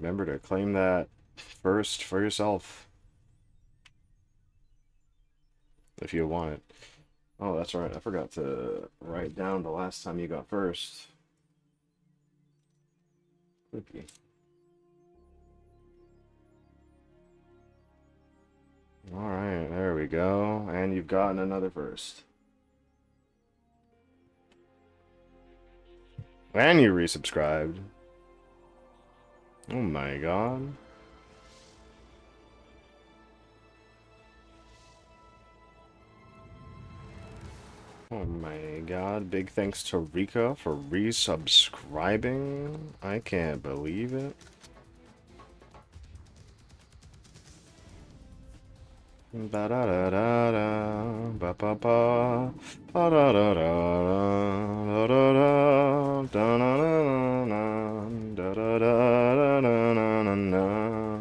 Remember to claim that first for yourself. If you want it. Oh, that's right. I forgot to write down the last time you got first. Ookie. Alright, there we go. And you've gotten another first. And you resubscribed. Oh my god. Oh my god. Big thanks to Rika for resubscribing. I can't believe it. Ba da da da da ba ba ba ba da da da da da da da na na na da da da da na na na.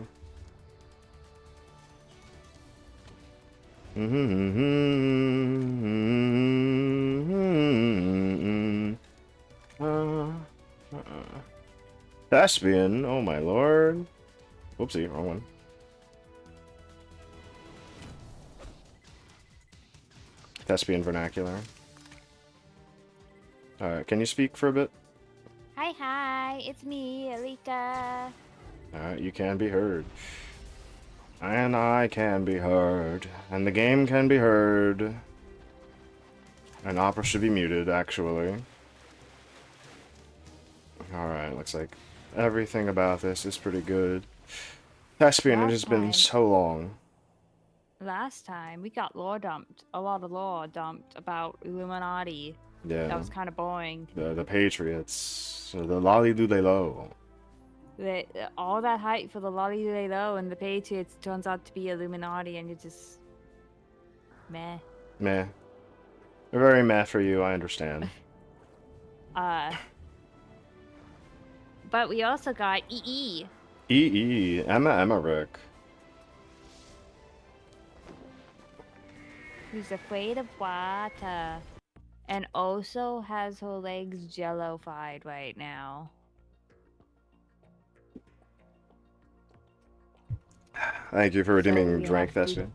Thespian, oh my lord. Whoopsie, wrong one. Thespian vernacular. Alright, can you speak for a bit? Hi, it's me, Alika. Alright, you can be heard. And I can be heard. And the game can be heard. And opera should be muted, actually. Alright, looks like everything about this is pretty good. Thespian, it has been so long. Last time we got lore dumped, a lot of lore dumped about Illuminati. Yeah. That was kind of boring. The Patriots. The lolly do they low. All that hype for the Lolly Lay Low and the Patriots turns out to be Illuminati, and you're just meh. Meh. Very meh for you, I understand. But we also got EE. EE, Emma Rick. Who's afraid of water. And also has her legs jello-fied right now. Thank you for redeeming Drank Thespian.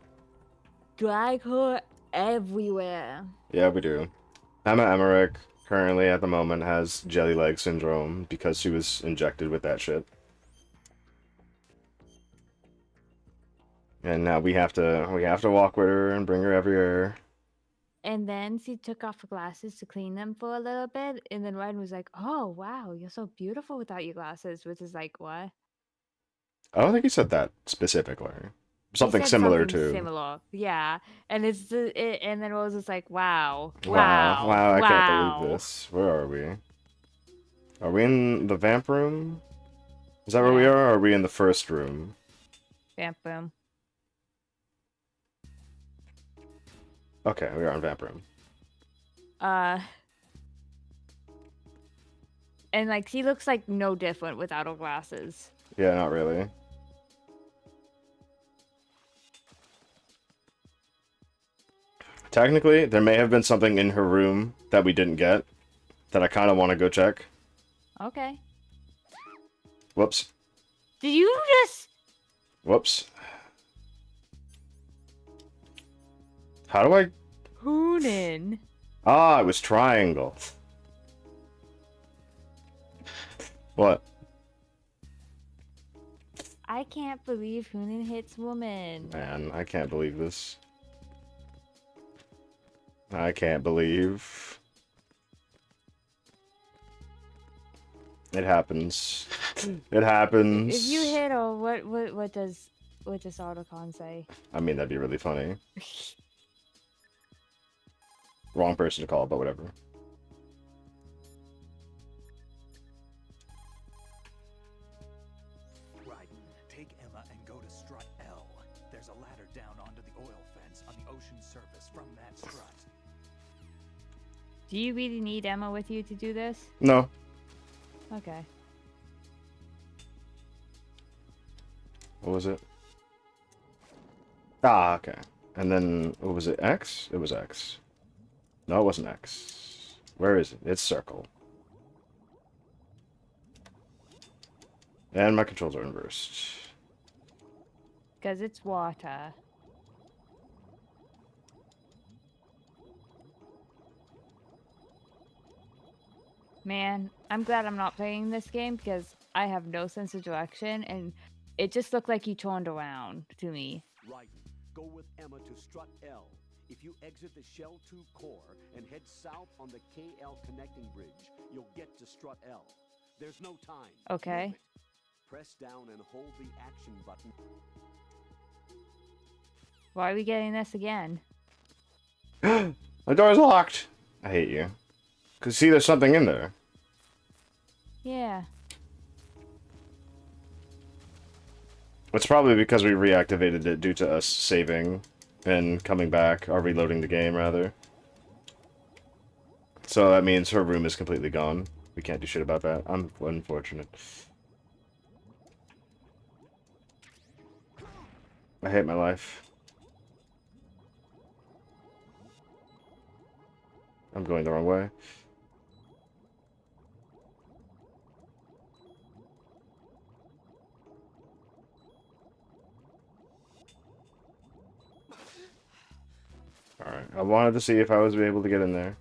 Drag her everywhere. Yeah, we do. Emma Emmerich currently at the moment has jelly leg syndrome because she was injected with that shit. And now we have to walk with her and bring her everywhere. And then she took off her glasses to clean them for a little bit, and then Ryan was like, "Oh wow, you're so beautiful without your glasses," which is like, what? I don't think he said that specifically. Something similar to. Similar, yeah. And and then Rose was like, "Wow, Wow, I can't believe wow." this. Where are we? Are we in the vamp room? Is that where we are, or are we in the first room? Vamp room. Okay, we are in vamp room. And like she looks like no different without her glasses. Yeah, not really. Technically, there may have been something in her room that we didn't get that I kind of want to go check. Okay. Whoops. Did you just... Whoops. How do I... Hoonin. Ah, it was triangle. What? I can't believe Hoonin hits woman. Man, I can't believe this. I can't believe. It happens. It happens. If you hit her, what does Autocon say? I mean, that'd be really funny. Wrong person to call, but whatever. Take Emma and go to strut L. There's a ladder down onto the oil fence on the ocean surface from that strut. Do you really need Emma with you to do this? No. Okay. What was it? Ah, okay. And then, what was it? X? It was X. No, it wasn't X. Where is it? It's circle. And my controls are inversed. Because it's water. Man, I'm glad I'm not playing this game because I have no sense of direction and it just looked like you turned around to me. Right. Go with Emma to strut L. If you exit the Shell 2 core and head south on the KL connecting bridge, you'll get to strut L. There's no time. Okay. Move it. Press down and hold the action button. Why are we getting this again? The door's locked. I hate you. Cause see, there's something in there. Yeah. It's probably because we reactivated it due to us saving and coming back, or reloading the game, rather. So that means her room is completely gone. We can't do shit about that. I'm unfortunate. I hate my life. I'm going the wrong way. Alright, I wanted to see if I was able to get in there.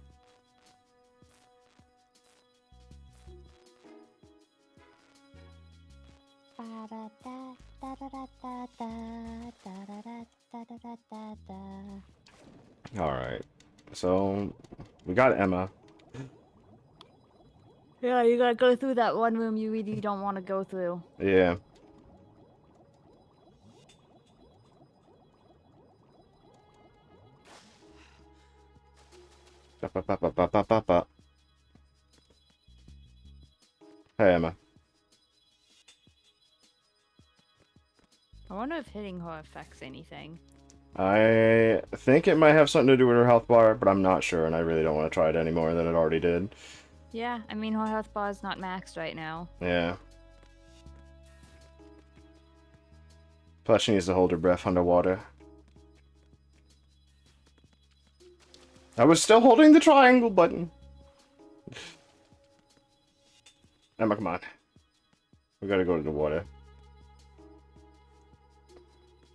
Alright, so we got Emma. Yeah, you gotta go through that one room you really don't want to go through. Yeah. Ba, ba, ba, ba, ba, ba, ba, ba. Hey, Emma. I wonder if hitting her affects anything. I think it might have something to do with her health bar, but I'm not sure, and I really don't want to try it any more than it already did. Yeah, I mean, her health bar is not maxed right now. Yeah. Plus, she needs to hold her breath underwater. I was still holding the triangle button. Emma, come on. We gotta go to the water.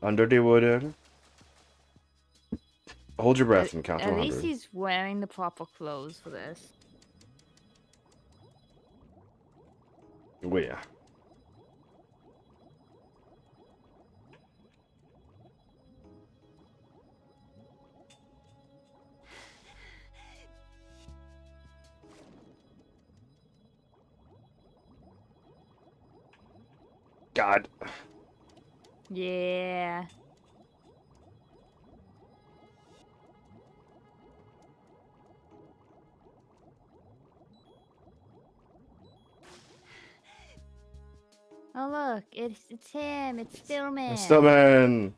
Under the water. Hold your breath and count to At 100. least he's wearing the proper clothes for this. Where? God. Yeah. Oh look, it's him. It's Stillman. Stillman!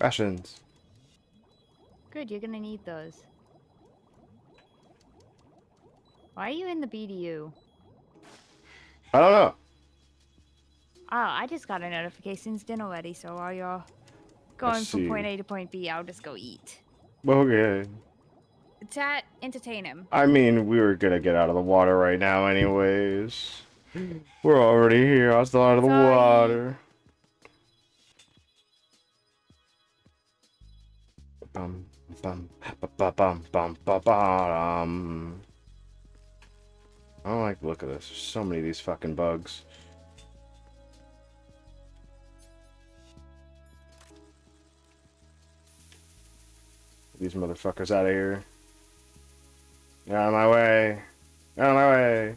Rations. Good, you're gonna need those. Why are you in the BDU? I don't know. Oh, I just got a notification. It's dinner ready, so while you're going Let's from see. point A to point B, I'll just go eat. Okay. Chat, entertain him. I mean, we were gonna get out of the water right now anyways. We're already here. I was still out of the Sorry. water. Bum, bum, ba, ba, bum, bum, ba, ba, I don't like the look of this. There's so many of these fucking bugs. These motherfuckers out of here. Get out of my way. Get out of my way.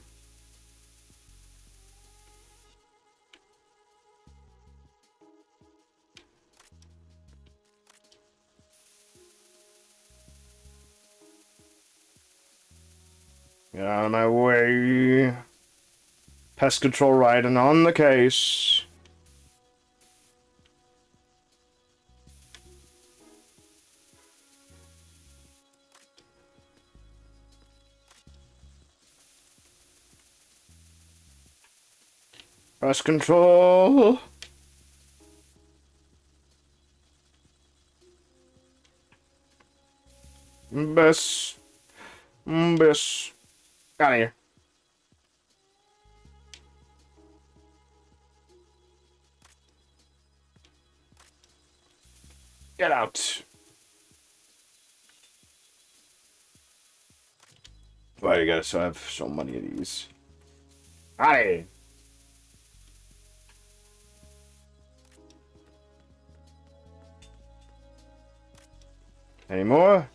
Get out of my way. Pest control riding on the case. Pest control. Bess. Bess. Out of here. Get out. Why you gotta have so many of these? Out of here. Any more?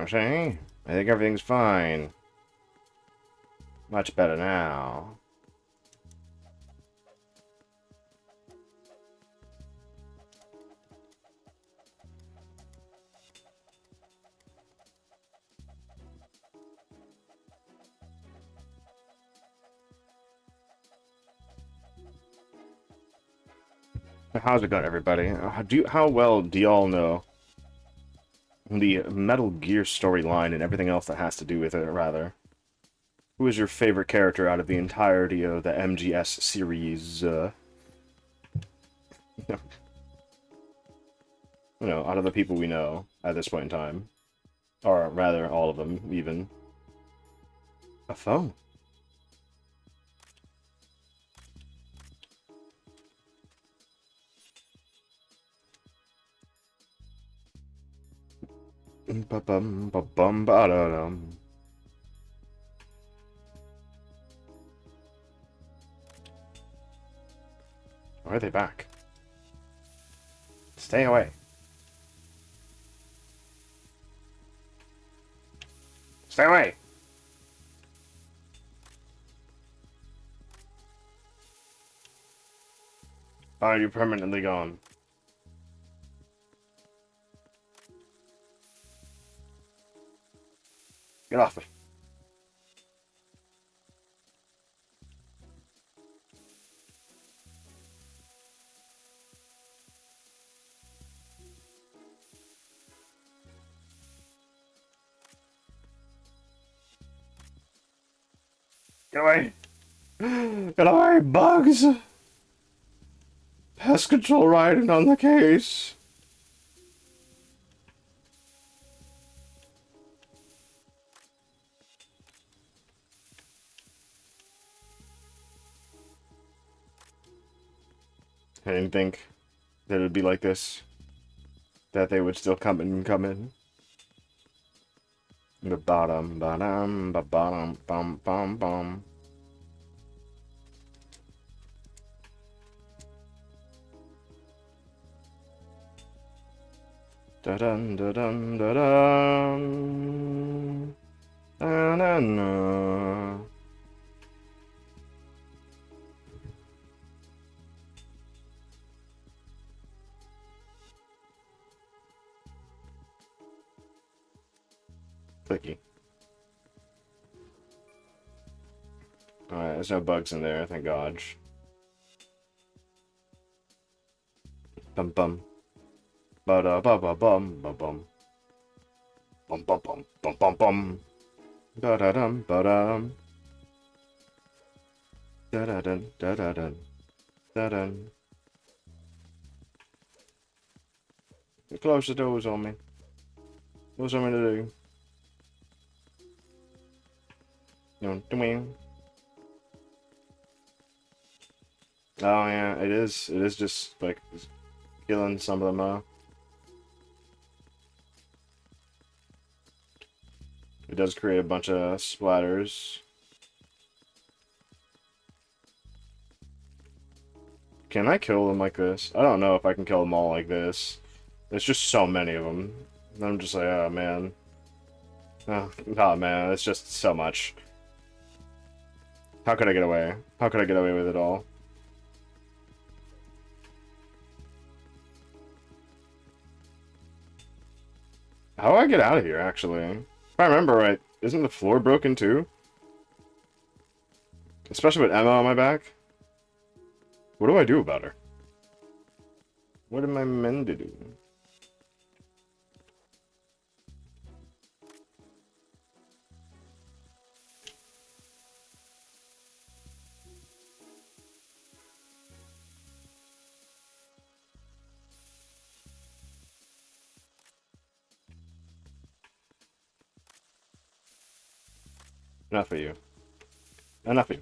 See? I think everything's fine. Much better now. How's it going, everybody? How well do y'all know the Metal Gear storyline and everything else that has to do with it, rather? Who is your favorite character out of the entirety of the MGS series? Out of the people we know at this point in time. Or rather, all of them, even. A phone. Ba-bum, ba-bum, ba-da-dum. Why are they back? Stay away. Stay away! Are you permanently gone? Get off me. Get away! Get away, bugs! Pest control riding on the case. I didn't think that it would be like this. That they would still come in. Ba-bottom, ba-dum, ba-bottom, bum, bum, bum. Da-dun, da-dun, da-dun. Da-na-na. Clicky. Alright, there's no bugs in there, thank God. Bum bum. Ba-da-ba-ba-bum, ba-bum. Bum bum bum bum bum bum. Da-da-dum, ba-dum. Da-da-dun, da-da-dun. Da-dun. Close the doors on me. What's I'm gonna do? Ding. Oh yeah, it is. It is just like killing some of them. It does create a bunch of splatters. Can I kill them like this? I don't know if I can kill them all like this. There's just so many of them. I'm just like, oh man. Oh man, it's just so much. How could I get away? How could I get away with it all? How do I get out of here, actually? If I remember right, isn't the floor broken too? Especially with Emma on my back? What do I do about her? What am I meant to do? Enough of you. Enough of you.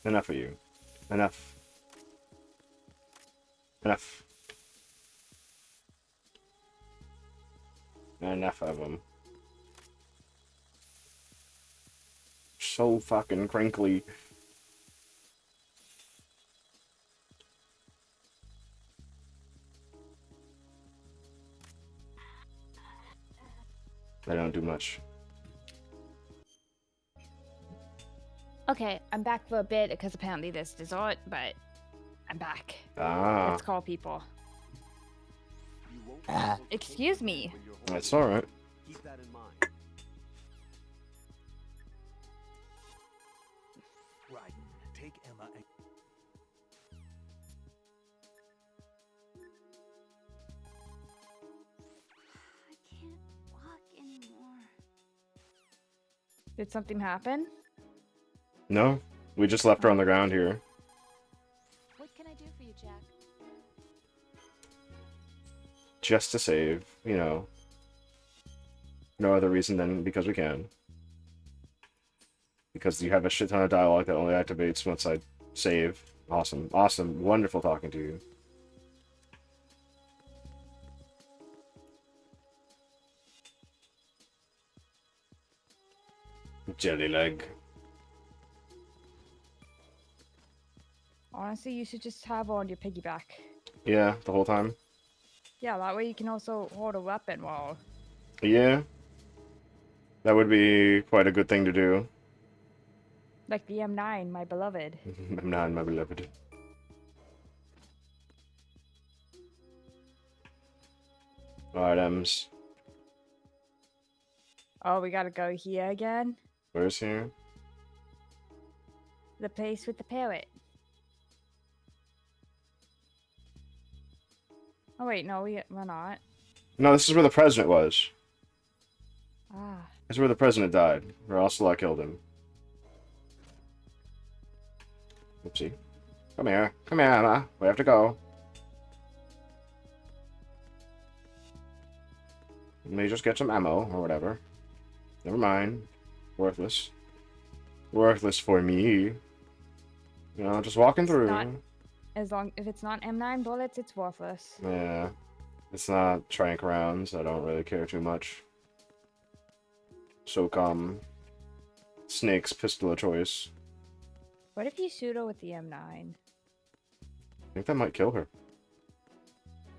Enough of you. Enough. Enough. Enough of them. So fucking crinkly. They don't do much. Okay, I'm back for a bit because apparently there's dessert, but I'm back. Ah, Let's call people. You won't be able to Excuse pull me. when you're that's holding alright. it. Keep that in mind. Raiden, take Emma and I can't walk anymore. Did something happen? No, we just left her on the ground here. What can I do for you, Jack? Just to save, you know. No other reason than because we can. Because you have a shit ton of dialogue that only activates once I save. Awesome. Awesome. Wonderful talking to you. Jelly leg. Honestly, you should just have on your piggyback. Yeah, the whole time. Yeah, that way you can also hold a weapon while. Yeah. That would be quite a good thing to do. Like the M9, my beloved. I'm not my beloved. Items. Oh, we gotta go here again? Where's here? The place with the parrot. Oh wait, no, we're not. No, this is where the president was. Ah. This is where the president died. Or Ocelot killed him. Oopsie. Come here. Come here, Emma. We have to go. Let me just get some ammo or whatever. Never mind. Worthless. Worthless for me. You know, just walking through. Not- If it's not M9 bullets, it's worthless. Yeah. It's not trank rounds. I don't really care too much. So come. Snake's pistol of choice. What if you shoot her with the M9? I think that might kill her.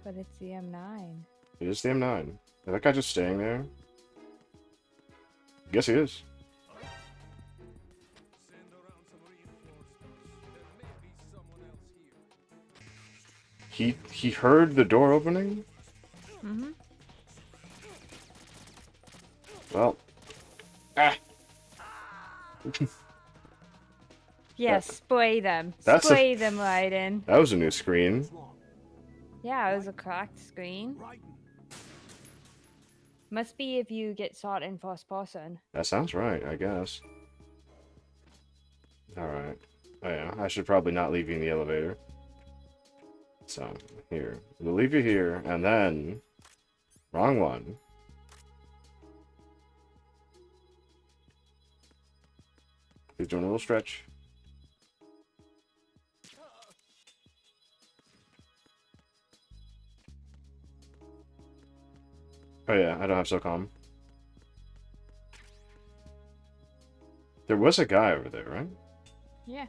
But it's the M9. It is the M9. Is that guy just staying there? Guess he is. He heard the door opening? Mm-hmm. Well. Ah! Yeah, spray them. That's a- Spray them, Raiden. That was a new screen. What's wrong? Yeah, it was a cracked screen. Raiden, Must be if you get shot in first person. That sounds right, I guess. Alright. Oh yeah, I should probably not leave you in the elevator. So, here. We'll leave you here, and then... Wrong one. He's doing a little stretch. Oh yeah, I don't have SOCOM. There was a guy over there, right? Yeah.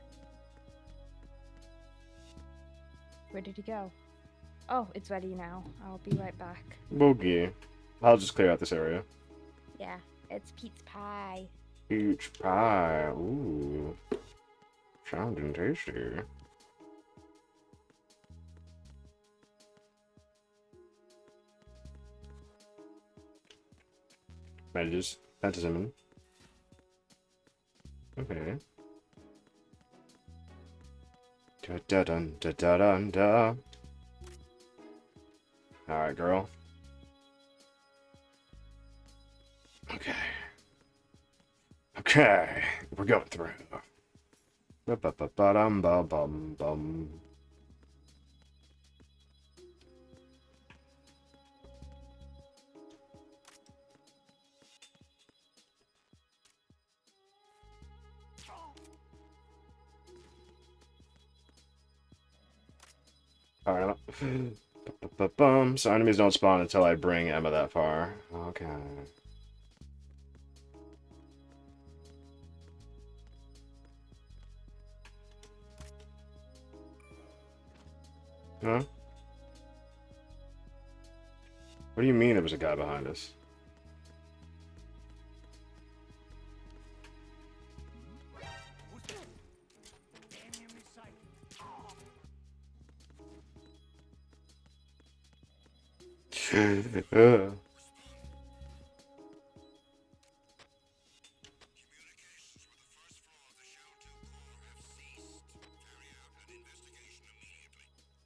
Where did he go? Oh, it's ready now. I'll be right back. Boogie. I'll just clear out this area. Yeah, it's Pete's pie. Peach pie. Ooh. Sounding tasty. Bandages. Pentazimmon. Okay. Da da dun da da dun da. Alright, girl. Okay. Okay. We're going through. Ba-ba-ba-ba-dum-ba-bum-bum. Alright. Bum. So enemies don't spawn until I bring Emma that far. Okay. Huh? What do you mean there was a guy behind us? Can't hear me sight.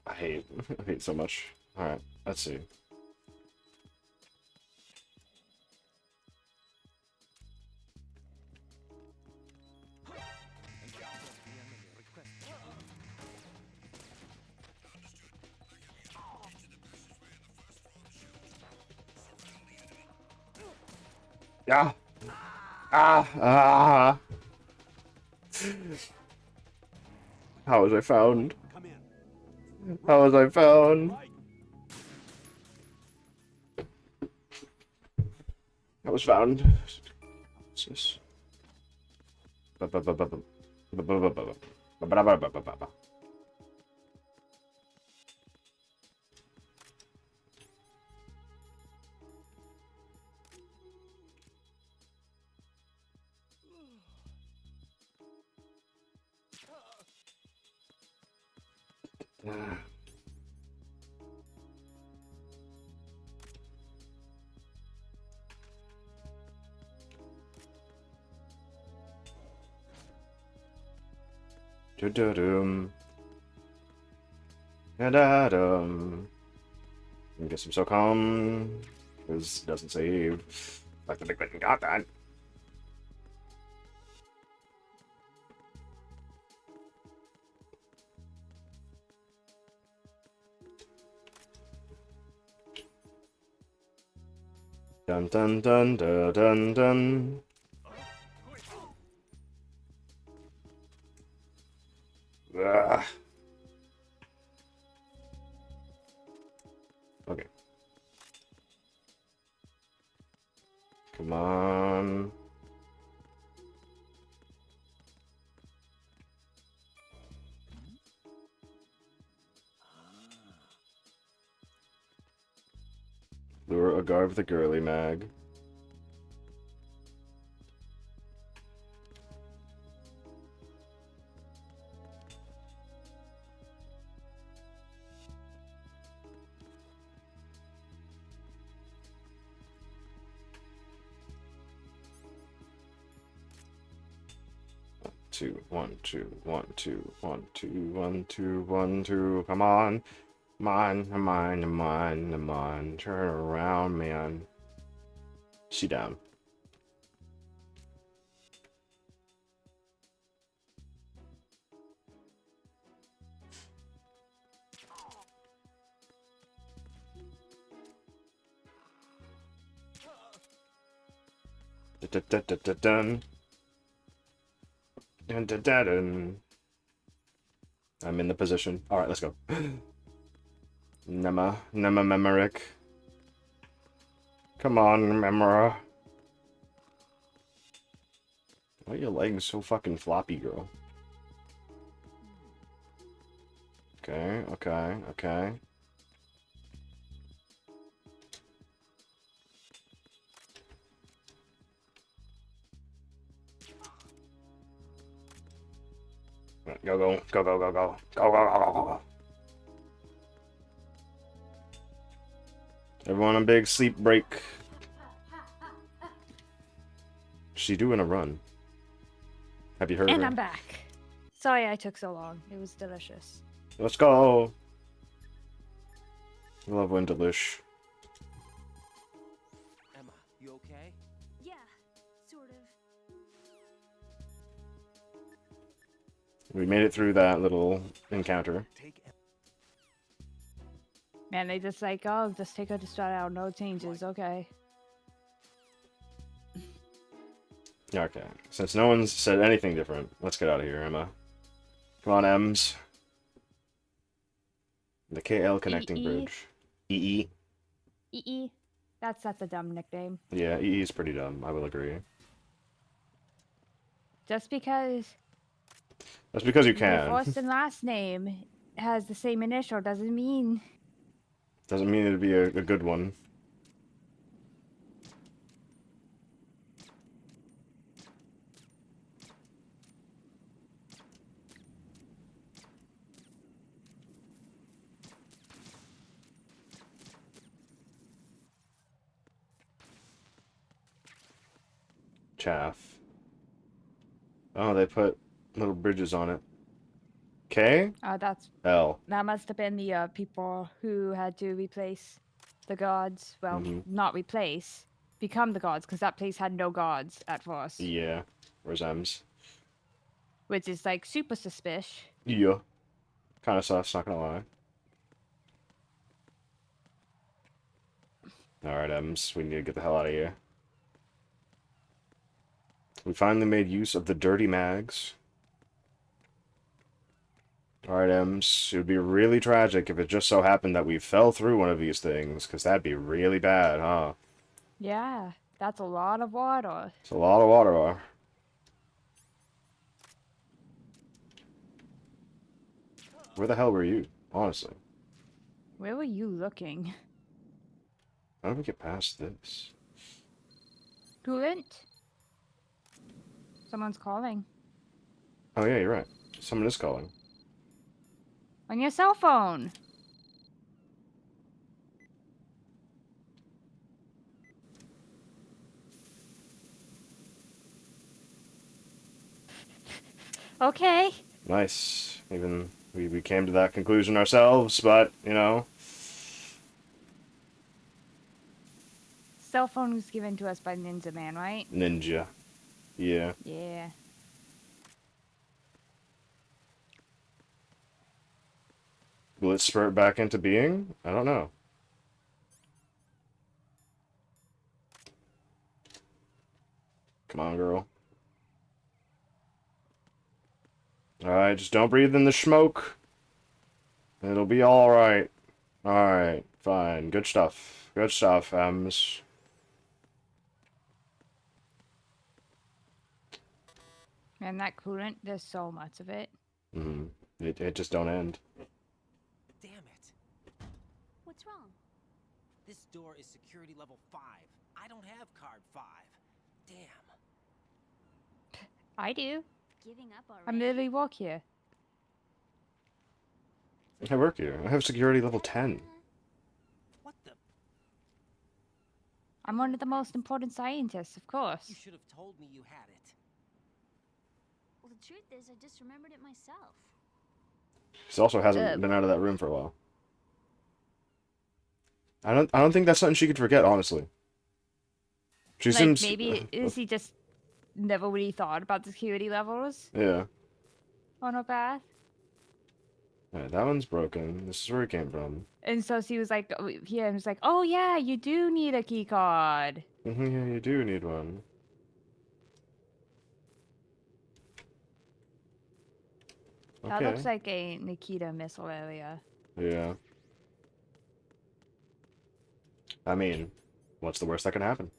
I hate so much. Alright, let's see. Yeah. Ah. How was I found? Come in. How was I found? Right. I was found. What's this? Da-da-dum. Da-da-dum. Let me get some SOCOM. Because it doesn't save. Like the big button got that. Dun dun dun dun dun dun. Ugh. Okay. Come on. Lure a guard with a girly mag. Two, one, two, one, two, one, two, one, two, one, two. Come on. Come on, come on, come on, come on. Turn around, man. Sit down. Dun. Dun, dun, dun, dun. I'm in the position. Alright, let's go. Nema Memoric. Come on, Memora. Why are your legs so fucking floppy, girl? Okay, okay, okay. Go, go, go, go, go, go. Go, go, go, go, go. Everyone on big sleep break. She doing a run. Have you heard And her? I'm back. Sorry I took so long. It was delicious. Let's go. I love when delish. Emma, you okay? Yeah, sort of. We made it through that little encounter. Take Emma. Man, they just like, oh, just take her to start out. No changes. Okay. Okay. Since no one's said anything different, let's get out of here, Emma. Come on, Ems. The KL connecting EE? bridge. EE. EE. That's a dumb nickname. Yeah, EE is pretty dumb. I will agree. Just because That's because you your can. first and last name has the same initial doesn't mean. Doesn't mean it'd be a good one. Chaff. Oh, they put little bridges on it. K? L. That must have been the people who had to replace the gods. Well, Mhm. not replace, become the gods, because that place had no gods at first, Yeah. Where's M's? which is like super suspicious. Yeah. Kind of sus, not gonna lie. Alright, M's. We need to get the hell out of here. We finally made use of the dirty mags. Alright, M's. It would be really tragic if it just so happened that we fell through one of these things, because that'd be really bad, huh? Yeah, that's a lot of water. It's a lot of water. Where the hell were you? Honestly. Where were you looking? How do we get past this? Coolant? Someone's calling. Oh yeah, you're right. Someone is calling. On your cell phone. Okay. Nice. Even we came to that conclusion ourselves, but, you know. Cell phone was given to us by Ninja Man, right? Ninja. Yeah. Yeah. Will it spurt back into being? I don't know. Come on, girl. Alright, just don't breathe in the smoke. It'll be alright. Alright, fine. Good stuff. Good stuff, Ems. And that coolant, there's so much of it. Mm-hmm. It just don't end. Damn it. What's wrong? This door is security level 5. I don't have card 5. Damn. I do. Giving up already? I'm literally walk here. I work here. I have security level 10. What the? I'm one of the most important scientists, of course. You should have told me you had it. Well, the truth is, I just remembered it myself. She also hasn't been out of that room for a while. I don't think that's something she could forget, honestly. She Like, seems maybe is he just never really thought about the security levels yeah. on her path? Alright, that one's broken. This is where it came from. And so she was like, he was like, oh yeah, you do need a key card. Yeah, you do need one. That Okay. looks like a Nikita missile area. Yeah. I mean, what's the worst that can happen?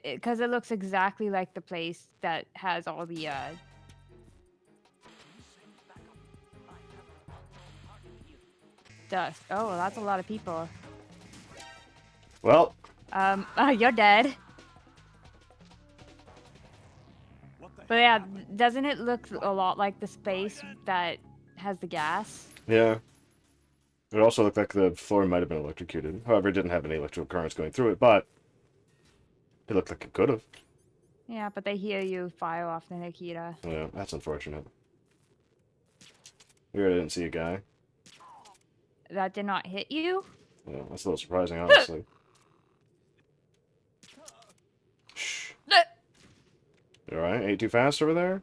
Because it looks exactly like the place that has all the dust. Oh, that's a lot of people. Well, You're dead. But yeah, doesn't it look a lot like the space that has the gas? yeah. It also looked like the floor might have been electrocuted. However, it didn't have any electrical currents going through it, but it looked like it could have. Yeah, but they hear you fire off the Nikita. Yeah, that's unfortunate. Weird I didn't see a guy. That did not hit you? Yeah, that's a little surprising, honestly. Shh. You alright? Ate too fast over there?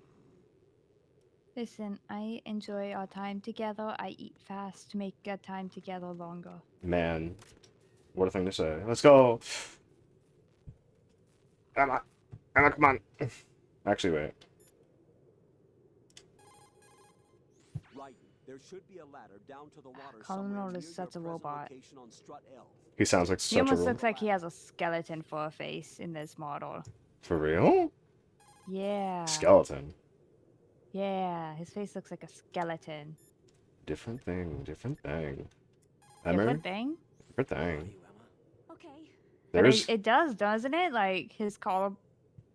Listen, I enjoy our time together. I eat fast to make our time together longer. Man. What a thing to say. Let's go! Emma, come on! Actually, wait. There should be a ladder down to the water Colin somewhere Roll is near your such a present robot. location on Strut L. He sounds like He such a almost robot. looks like he has a skeleton for a face in this model. For real? Yeah. Skeleton. Yeah, his face looks like a skeleton. Different thing, different thing. Different thing? Different How are thing. you, Emma? Okay. But There's it does, doesn't it? Like his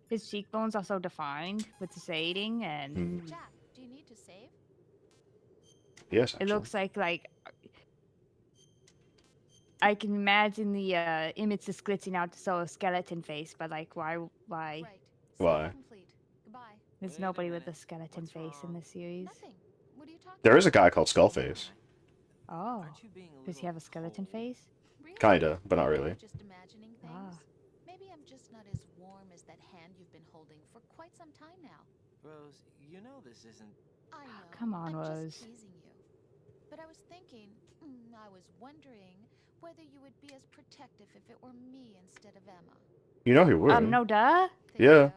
his cheekbones are so defined with the shading, and Jack, do you need to save? yes, it actually. looks like I can imagine the image is splitting out to show a skeleton face, but like why? Right. Why? Save complete. Goodbye. There's Wait a nobody with a minute. skeleton What's face in wrong? this series. Nothing. What are you talking There is a about? guy called Skullface. Oh, Aren't you being a does he little have a skeleton cold? face? Really? Kinda, but not really. Just imagining things. Ah. Maybe I'm just not as warm as that hand you've been holding for quite some time now. Rose, you know this isn't. I know. Come on, I'm Rose. just teasing you. But I was thinking, I was wondering whether you would be as protective if it were me instead of Emma. You know he would. No, duh. Think Yeah. so?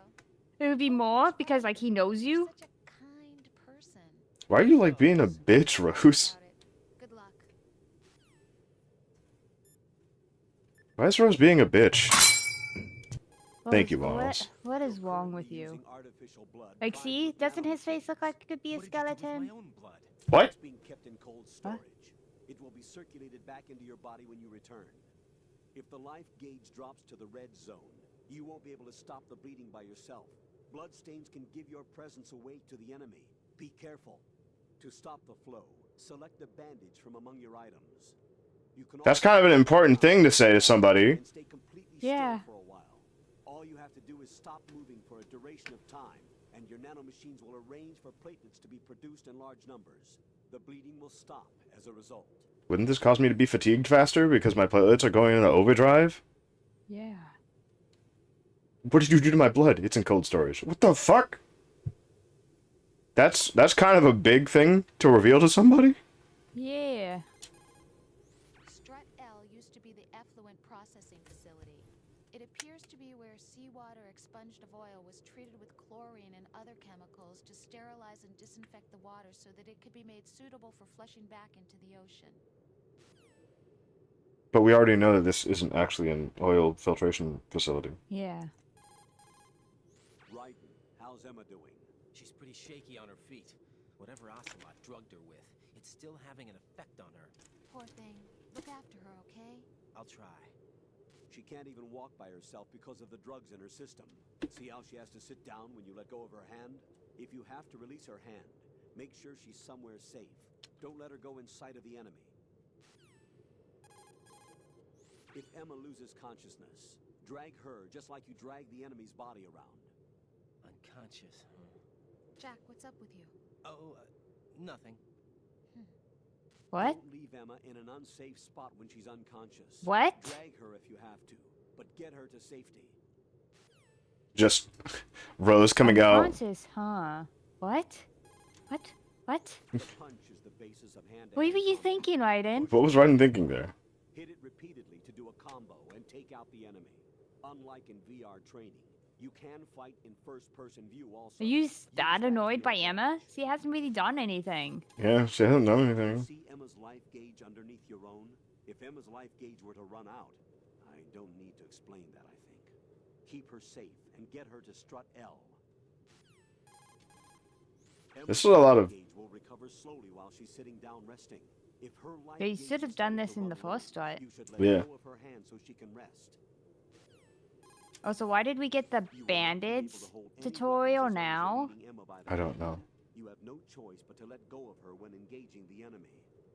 It would be Oh, more that's because right. like he knows You're you. such a kind person. Why are you like being a bitch, Don't worry Rose? about it. Good luck. Why is Rose being a bitch? Thank you, What, Miles. what is You're wrong currently with you? using artificial blood Like, fried see, with doesn't his nanomaterials. face look like it could be a What did you do with skeleton? my own blood? What? It's being kept in cold storage. It will be circulated back into your body when you return. If the life gauge drops to the red zone, you won't be able to stop the bleeding by yourself. Bloodstains can give your presence away to the enemy. Be careful. To stop the flow, select a bandage from among your items. You can That's also kind of an use important thing to say to somebody. and stay completely Yeah. still for a while. All you have to do is stop moving for a duration of time, and your nanomachines will arrange for platelets to be produced in large numbers. The bleeding will stop as a result. Wouldn't this cause me to be fatigued faster because my platelets are going into overdrive? Yeah. What did you do to my blood? It's in cold storage. What the fuck? That's kind of a big thing to reveal to somebody? Yeah. Strut L used to be the effluent processing facility. It appears to be where seawater expunged of oil was treated with chlorine and other chemicals to sterilize and disinfect the water so that it could be made suitable for flushing back into the ocean. But we already know that this isn't actually an oil filtration facility. Yeah. Raiden, how's Emma doing? She's pretty shaky on her feet. Whatever Ocelot drugged her with, it's still having an effect on her. Poor thing. Look after her, okay? I'll try. She can't even walk by herself because of the drugs in her system. See how she has to sit down when you let go of her hand? If you have to release her hand, make sure she's somewhere safe. Don't let her go in sight of the enemy. If Emma loses consciousness, drag her just like you drag the enemy's body around. Unconscious. Jack, what's up with you? Oh, nothing. What? Don't leave Emma in an unsafe spot when she's unconscious. What? Drag her if you have to, but get her to safety. Just Rose coming out. Unconscious, huh? What? What? What? The punch is the basis of hand-to-hand What were you combat. thinking, Raiden? What was Raiden thinking there? Hit it repeatedly to do a combo and take out the enemy. Unlike in VR training, you can fight in first-person view also. Are you Use that to annoyed your by advantage. Emma? She hasn't really done anything. Yeah, she hasn't done anything. See Emma's life gauge underneath your own? If Emma's life gauge were to run out, I don't need to explain that, I think. Keep her safe and get her to Strut L. This is a lot of- Emma's life gauge will recover slowly while she's sitting down resting. If her life They gauge should have is done starting this to in the run low, first strut. you should let Yeah. go of her hand so she can rest. Oh, so why did we get the You will not be able bandage to hold any tutorial weapons as long as you're now? leading Emma by the I don't hand. know. You have no choice but to let go of her when engaging the enemy.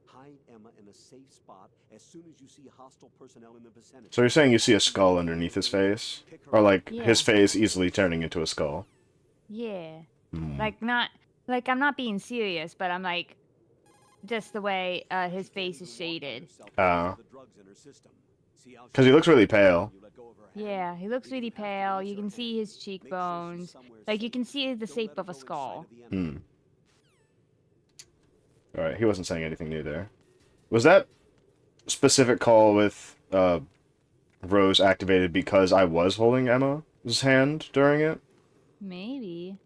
Hide Emma in a safe spot as soon as you see hostile personnel in the vicinity. So you're saying you see a skull underneath his face? Or like Yeah. his face easily turning into a skull? Yeah. Hmm. Like I'm not being serious, but I'm like just the way his face is shaded. Because he looks really pale. Yeah, he looks really pale. You can see his cheekbones. Like you can see the shape of a skull. Hmm. Alright, he wasn't saying anything new there. Was that specific call with Rose activated because I was holding Emma's hand during it? Maybe.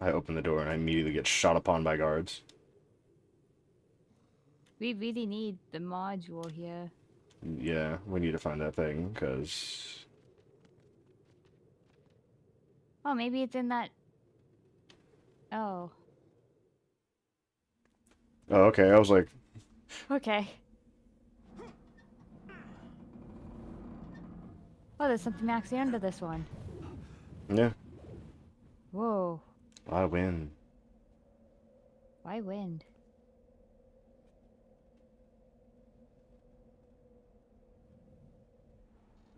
I open the door and I immediately get shot upon by guards. We really need the module here. Yeah, we need to find that thing, because... Oh, maybe it's in that... Oh. Oh, okay, I was like, Okay. Oh, there's something actually under this one. yeah, Whoa. I win. Why wind?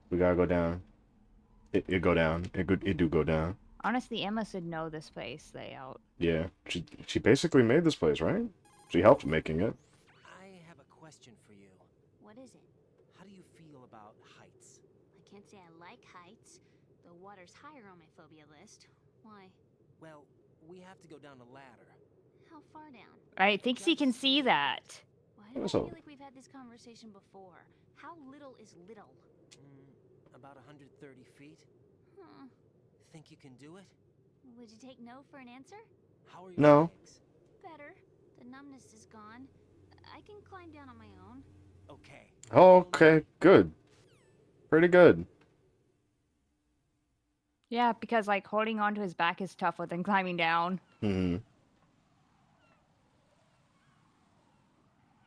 We gotta go down. It go down. It do go down. Honestly, Emma should know this place layout. Yeah, she basically made this place, right? She helped making it. I have a question for you. What is it? How do you feel about heights? I can't say I like heights. The water's higher on my phobia list. Why? Well, we have to go down a ladder. How far down? I think she can see that. Why do I So- feel like we've had this conversation before? How little is little? About 130 feet. Huh. Think you can do it? Would you take no for an answer? How are your No. legs? Better. The numbness is gone. I can climb down on my own. Okay. Okay, good. Pretty good. Yeah, because like holding onto his back is tougher than climbing down. Mm-hmm.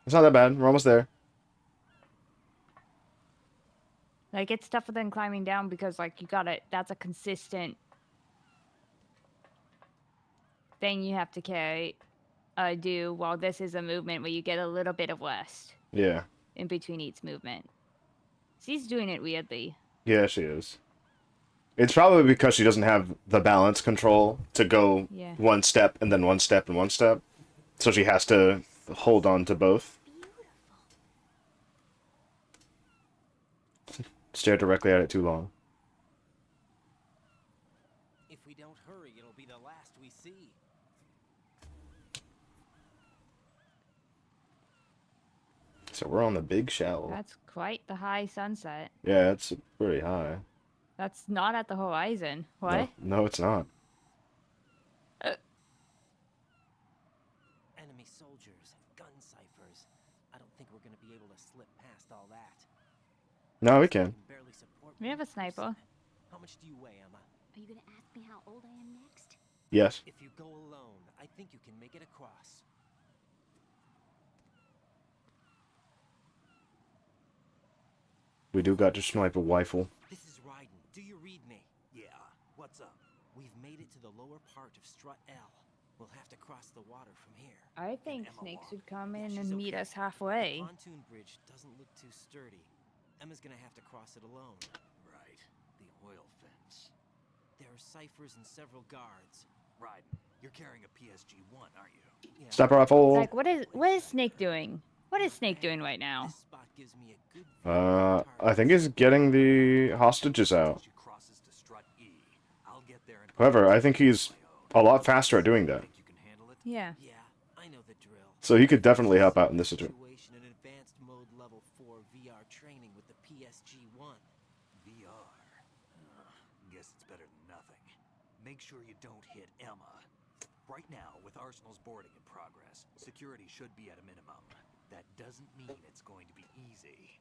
It's not that bad. We're almost there. Like it's tougher than climbing down because like you gotta, that's a consistent thing you have to do, while this is a movement where you get a little bit of rest Yeah. in between each movement. She's doing it weirdly. Yeah, she is. It's probably because she doesn't have the balance control to go Yeah. one step and then one step and one step. So she has to hold on to both. Stare directly at it too long. If we don't hurry, it'll be the last we see. So we're on the big shallow. That's quite the high sunset. Yeah, it's pretty high. That's not at the horizon. What? No, it's not. Enemy soldiers, gun ciphers. I don't think we're gonna be able to slip past all that. No, we can. Barely support We have a 1%. sniper. How much do you weigh, Emma? Are you gonna ask me how old I am next? Yes. If you go alone, I think you can make it across. We do got to snipe a rifle. This is Ryden. Do you read me? Yeah, what's up? We've made it to the lower part of Strut L. We'll have to cross the water from here. I think Emma Snake walk? should come Yeah, in she's and meet okay. us halfway. The pontoon bridge doesn't look too sturdy. Emma's gonna have to cross it alone. Right. The oil fence. There are ciphers and several guards. Ryden, you're carrying a PSG-1, aren't you? Yeah. Sniper rifle. Like, what is Snake doing? What is Snake doing right now? This spot gives me a good view of the I think targets. he's getting the hostages out. She crosses to strut E. I'll get there and However, I think he's a lot faster at doing that. Think you can handle it? Yeah. Yeah, I know the drill. So he could definitely help out in this situation. In advanced mode level 4 VR training with the PSG-1. VR. Guess it's better than nothing. Make sure you don't hit Emma. Right now, with Arsenal's boarding in progress, security should be at a minimum. That doesn't mean it's going to be easy.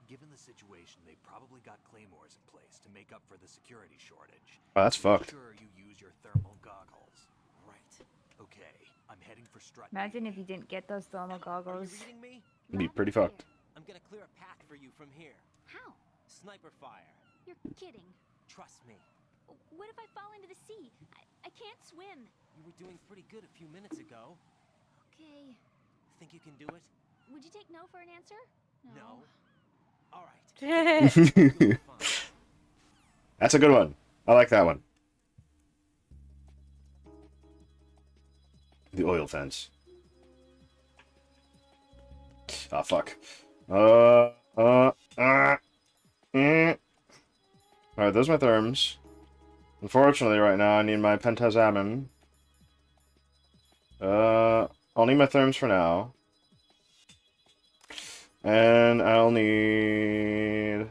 Given the situation, they probably got claymores in place to make up for the security shortage. Oh, that's Make fucked. Sure you use your thermal goggles. Right. Okay, I'm heading for strut. Imagine A. if you didn't get those thermal Are you goggles. reading me? It'd be Loud pretty and clear. fucked. I'm gonna clear a path for you from here. How? Sniper fire. You're kidding. Trust me. What if I fall into the sea? I can't swim. You were doing pretty good a few minutes ago. Okay. Think you can do it? Would you take no for an answer? No. All right. You'll be fine. That's a good one. I like that one. The oil fence. Ah, fuck. Alright, those are my therms. Unfortunately, right now, I need my pentazamin. I'll need my therms for now. And I'll need...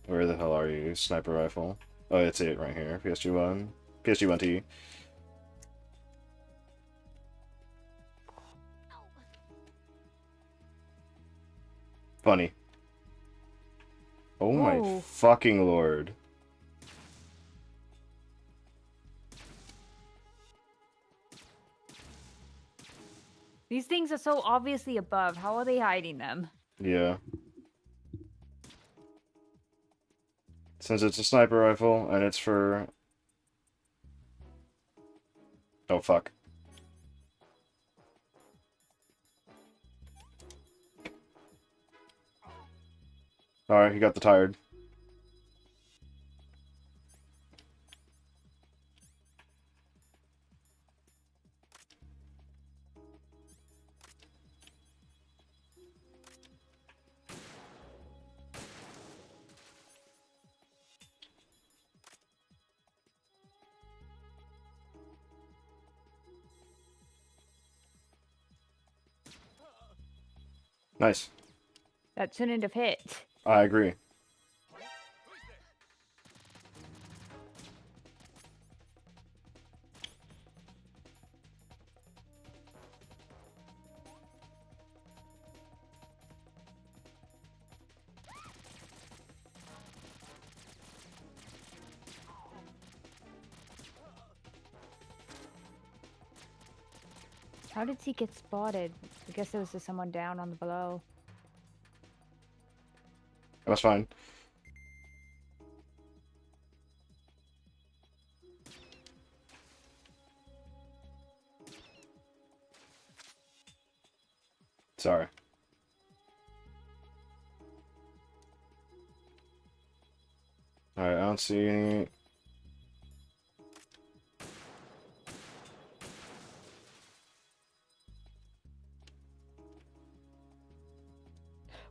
Where the hell are you? Sniper rifle. Oh, it's it right here. PSG-1. PSG1T. Funny. Oh my Whoa. fucking lord. These things are so obviously above. How are they hiding them? Yeah. Since it's a sniper rifle and it's for... Oh, fuck. Alright, he got the tired. Nice. That shouldn't have hit. I agree. How did he get spotted? I guess there was just someone down on the below. That's fine. Sorry. Alright, I don't see any...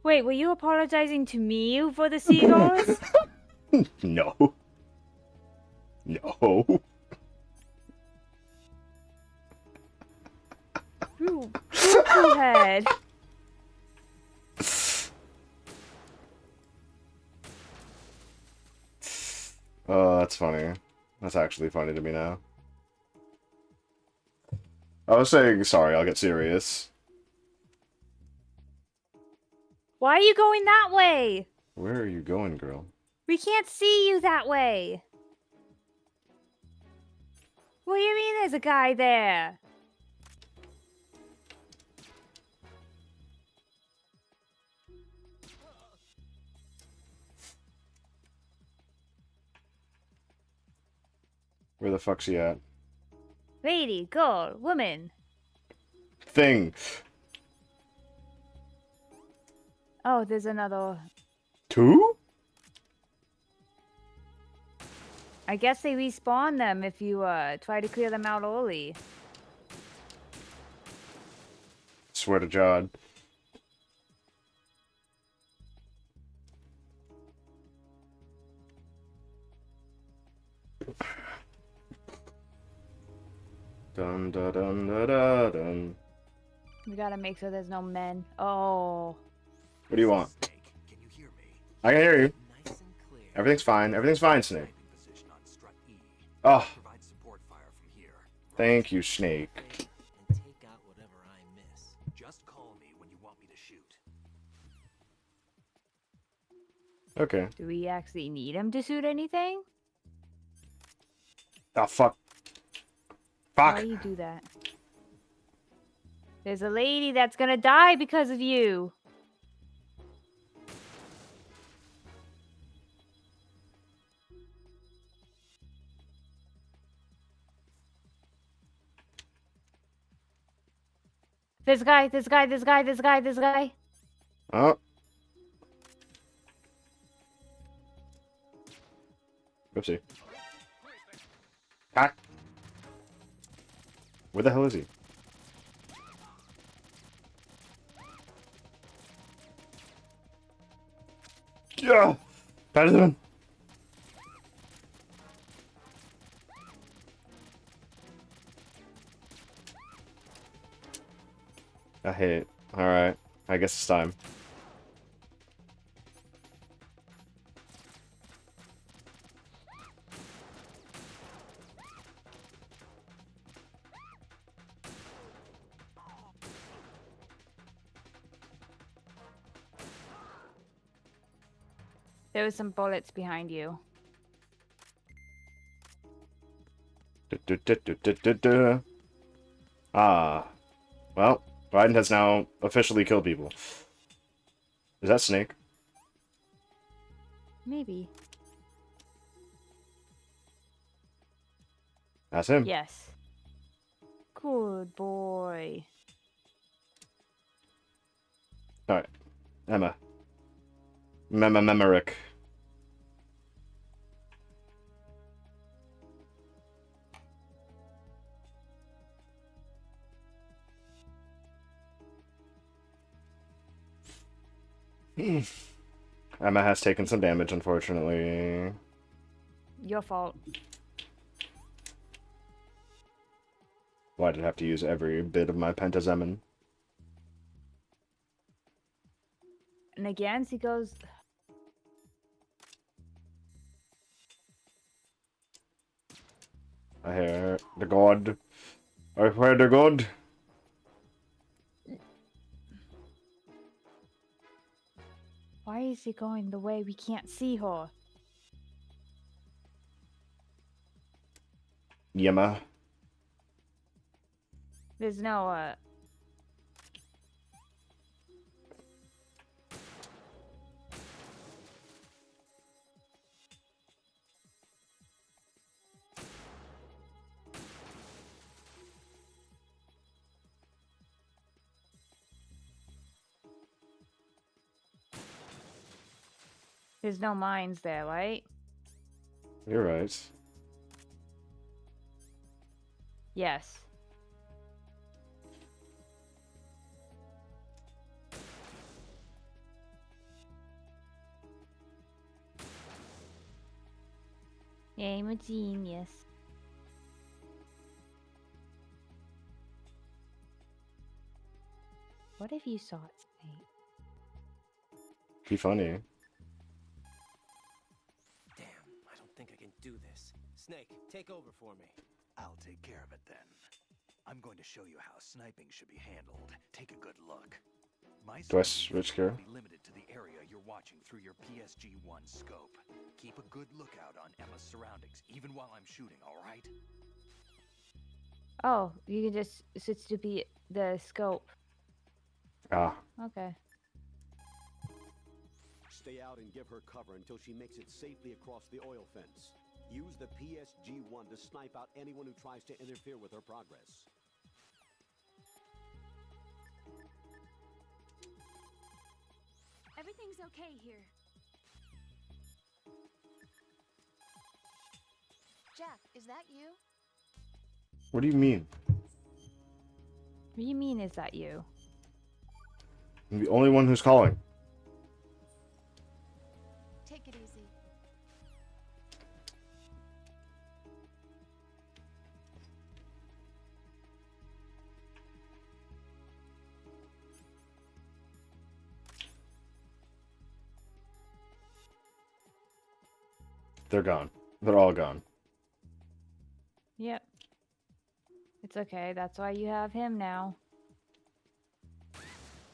Wait, were you apologizing to me for the seagulls? No. No. You poo-poo head. Oh, that's funny. That's actually funny to me now. I was saying, sorry, I'll get serious. Why are you going that way? Where are you going, girl? We can't see you that way. What do you mean there's a guy there? Where the fuck's he at? Lady, girl, woman. Thing. Oh, there's another. Two? I guess they respawn them if you try to clear them out early. Swear to God. Dun dun dun dun dun dun. We gotta make sure there's no men. Oh. What do you want? Snake, can you hear me? I can hear you. Nice and clear. Everything's fine. Everything's fine, Snake. Sniping position on strut E. Oh, Provide support fire from here. thank you, Snake. And take out whatever I miss. Just call me when you want me to shoot. Okay. Do we actually need him to shoot anything? Oh, fuck. Why Fuck. do you do that? There's a lady that's gonna die because of you. This guy, this guy, this guy, this guy, this guy. Oh. Oopsie. Hack. Where the hell is he? Yeah. Patterson. I hit. Alright. I guess it's time. There was some bullets behind you. Ah. Well, Biden has now officially killed people. Is that Snake? Maybe. That's him. Yes. Good boy. Alright. Emma. Memerick. Emma has taken some damage, unfortunately. Your fault. Why did I have to use every bit of my pentazemin? And again, he goes. I hear the god. I hear the god. Why is he going the way we can't see her? Yema. There's no, there's no mines there, right? You're right. Yes. Yeah, I'm a genius. What if you saw it, Snake? Be funny. Damn, I don't think I can do this. Snake, take over for me. I'll take care of it then. I'm going to show you how sniping should be handled. Take a good look. My Do I surroundings switch gear? will be limited to the area you're watching through your PSG-1 scope. Keep a good lookout on Emma's surroundings, even while I'm shooting, all right? Oh, you can just switch to be the scope. Ah. Okay. Stay out and give her cover until she makes it safely across the oil fence. Use the PSG-1 to snipe out anyone who tries to interfere with her progress. Everything's okay here. Jack, is that you? What do you mean? What do you mean, is that you? I'm the only one who's calling. Take it easy. They're gone. They're all gone. Yep. It's okay. That's why you have him now.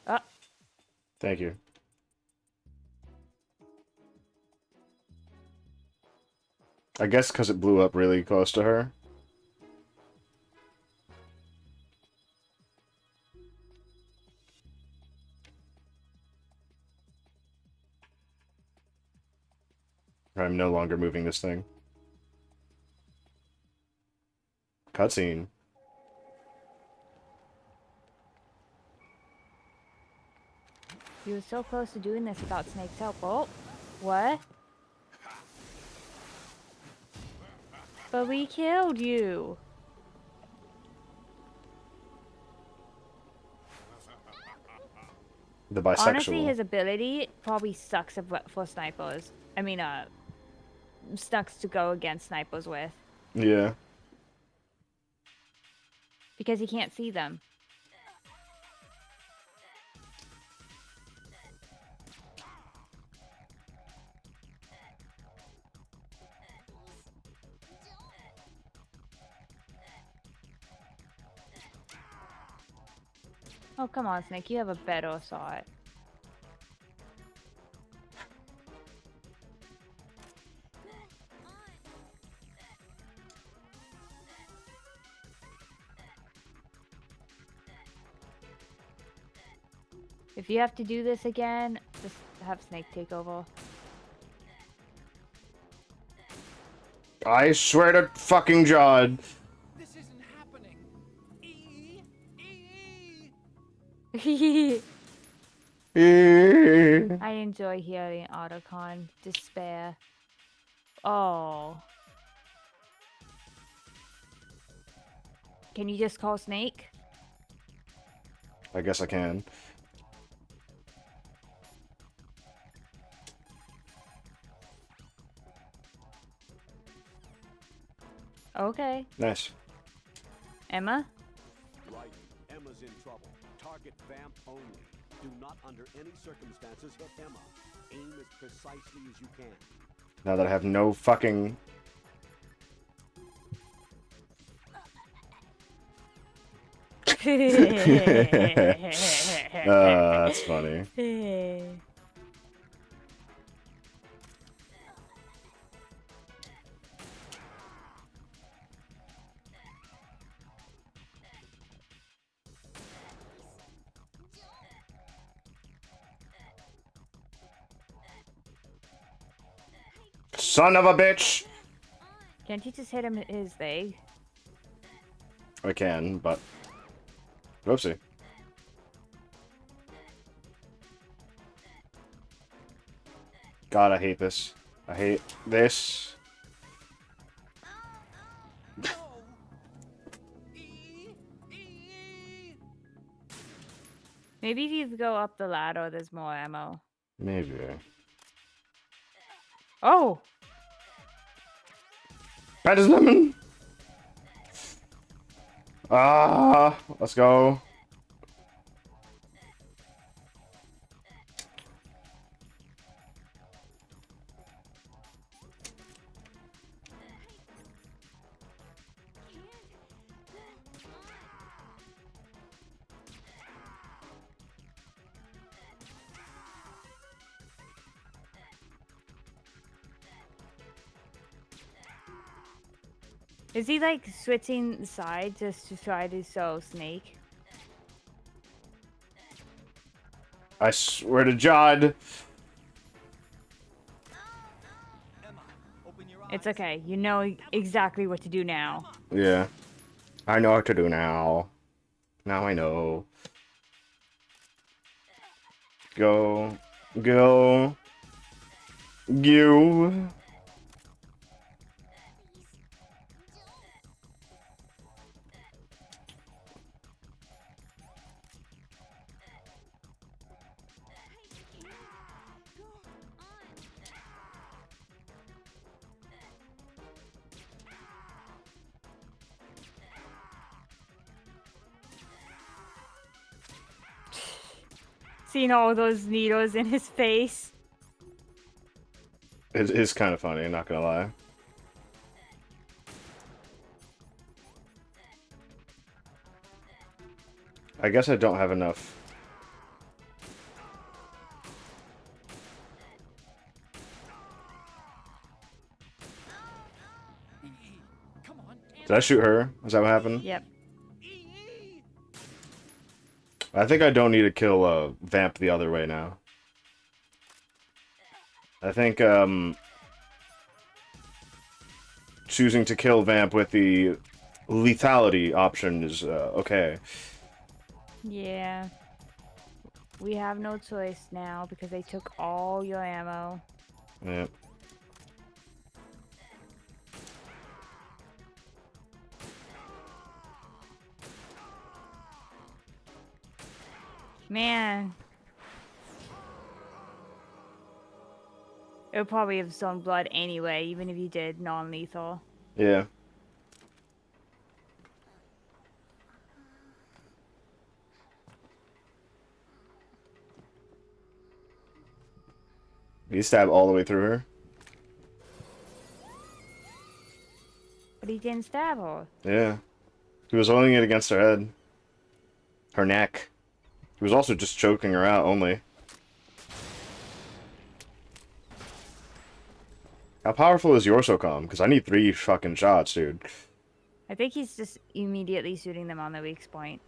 Oh. Thank you. I guess because it blew up really close to her. I'm no longer moving this thing. Cutscene. You were so close to doing this without Snake's help. Oh. What? But we killed you. The bisexual. Honestly, his ability probably sucks for snipers. I mean, sucks to go against snipers with. Yeah. Because he can't see them. Oh, come on, Snake. You have a better shot. If you have to do this again, just have Snake take over. I swear to fucking God. This isn't happening. E. I enjoy hearing Otacon despair. Oh. Can you just call Snake? I guess I can. Okay. Nice. Emma? Right. Emma's in trouble. Target Vamp only. Do not under any circumstances hit Emma. Aim as precisely as you can. Now that I have no fucking... That's funny. Son of a bitch! Can't you just hit him his leg? I can, but... Whoopsie. God, I hate this. I hate this. No. E. Maybe if you go up the ladder, there's more ammo. Maybe. Oh! That is lemon! Ah, let's go. Is he like switching sides just to try to show Snake? I swear to God. Emma, open your eyes. It's okay. You know exactly what to do now. Yeah. I know what to do now. Now I know. Go. Go. You. Seeing all those needles in his face. It is kind of funny, not gonna lie. I guess I don't have enough. Come on. Did I shoot her? Is that what happened? Yep. I think I don't need to kill Vamp the other way now. I think choosing to kill Vamp with the lethality option is okay. Yeah. We have no choice now because they took all your ammo. Yep. Man. It would probably have shown blood anyway, even if you did non-lethal. Yeah. You stab all the way through her? But he didn't stab her. Yeah. He was holding it against her head. Her neck. He was also just choking her out, only. How powerful is your SOCOM? Because I need 3 fucking shots, dude. I think he's just immediately shooting them on the weak point.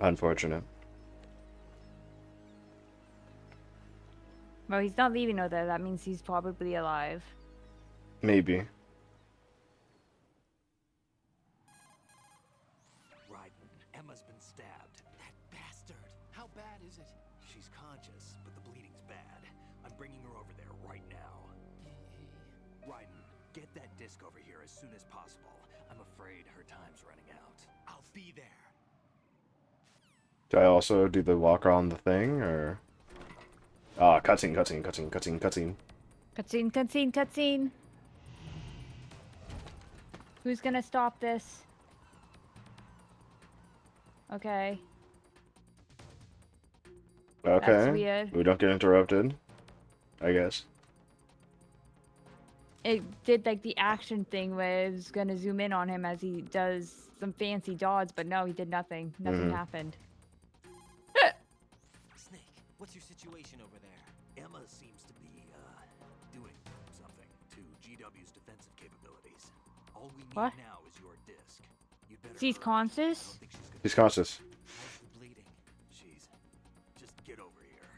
Unfortunate. Well, he's not leaving her there. That means he's probably alive. Maybe. Raiden, Emma's been stabbed. That bastard. How bad is it? She's conscious, but the bleeding's bad. I'm bringing her over there right now. Raiden, get that disc over here as soon as possible. I'm afraid her time's running out. I'll be there. Do I also do the walk on the thing, or? Ah, cutscene. Cutscene. Who's gonna stop this? Okay. That's Okay. weird. We don't get interrupted, I guess. It did like the action thing where it's gonna zoom in on him as he does some fancy dodge, but no, he did nothing. Nothing happened. Snake, what's your situation over there? Emma seems to be, doing something to GW's defensive capabilities. All we need What? now is your disc. You'd better She's hurry. conscious? I don't think she's gonna He's conscious. How's the bleeding? She's... Just get over here.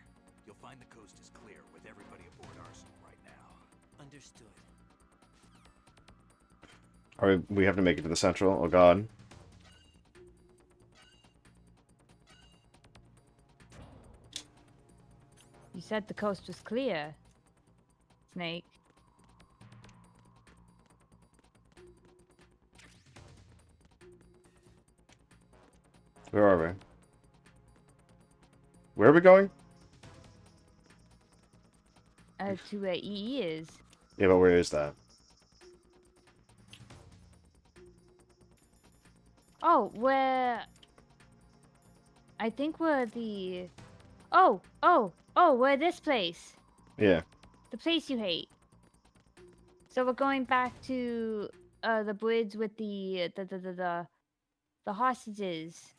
You'll find the coast is clear with everybody aboard Arsenal right now. Understood. We have to make it to the central. Oh god. You said the coast was clear, Snake. Where are we? Where are we going? To where EE is. Yeah, but where is that? Oh, where... I think we're the... Oh, we're this place. Yeah. The place you hate. So we're going back to the bridge with the hostages.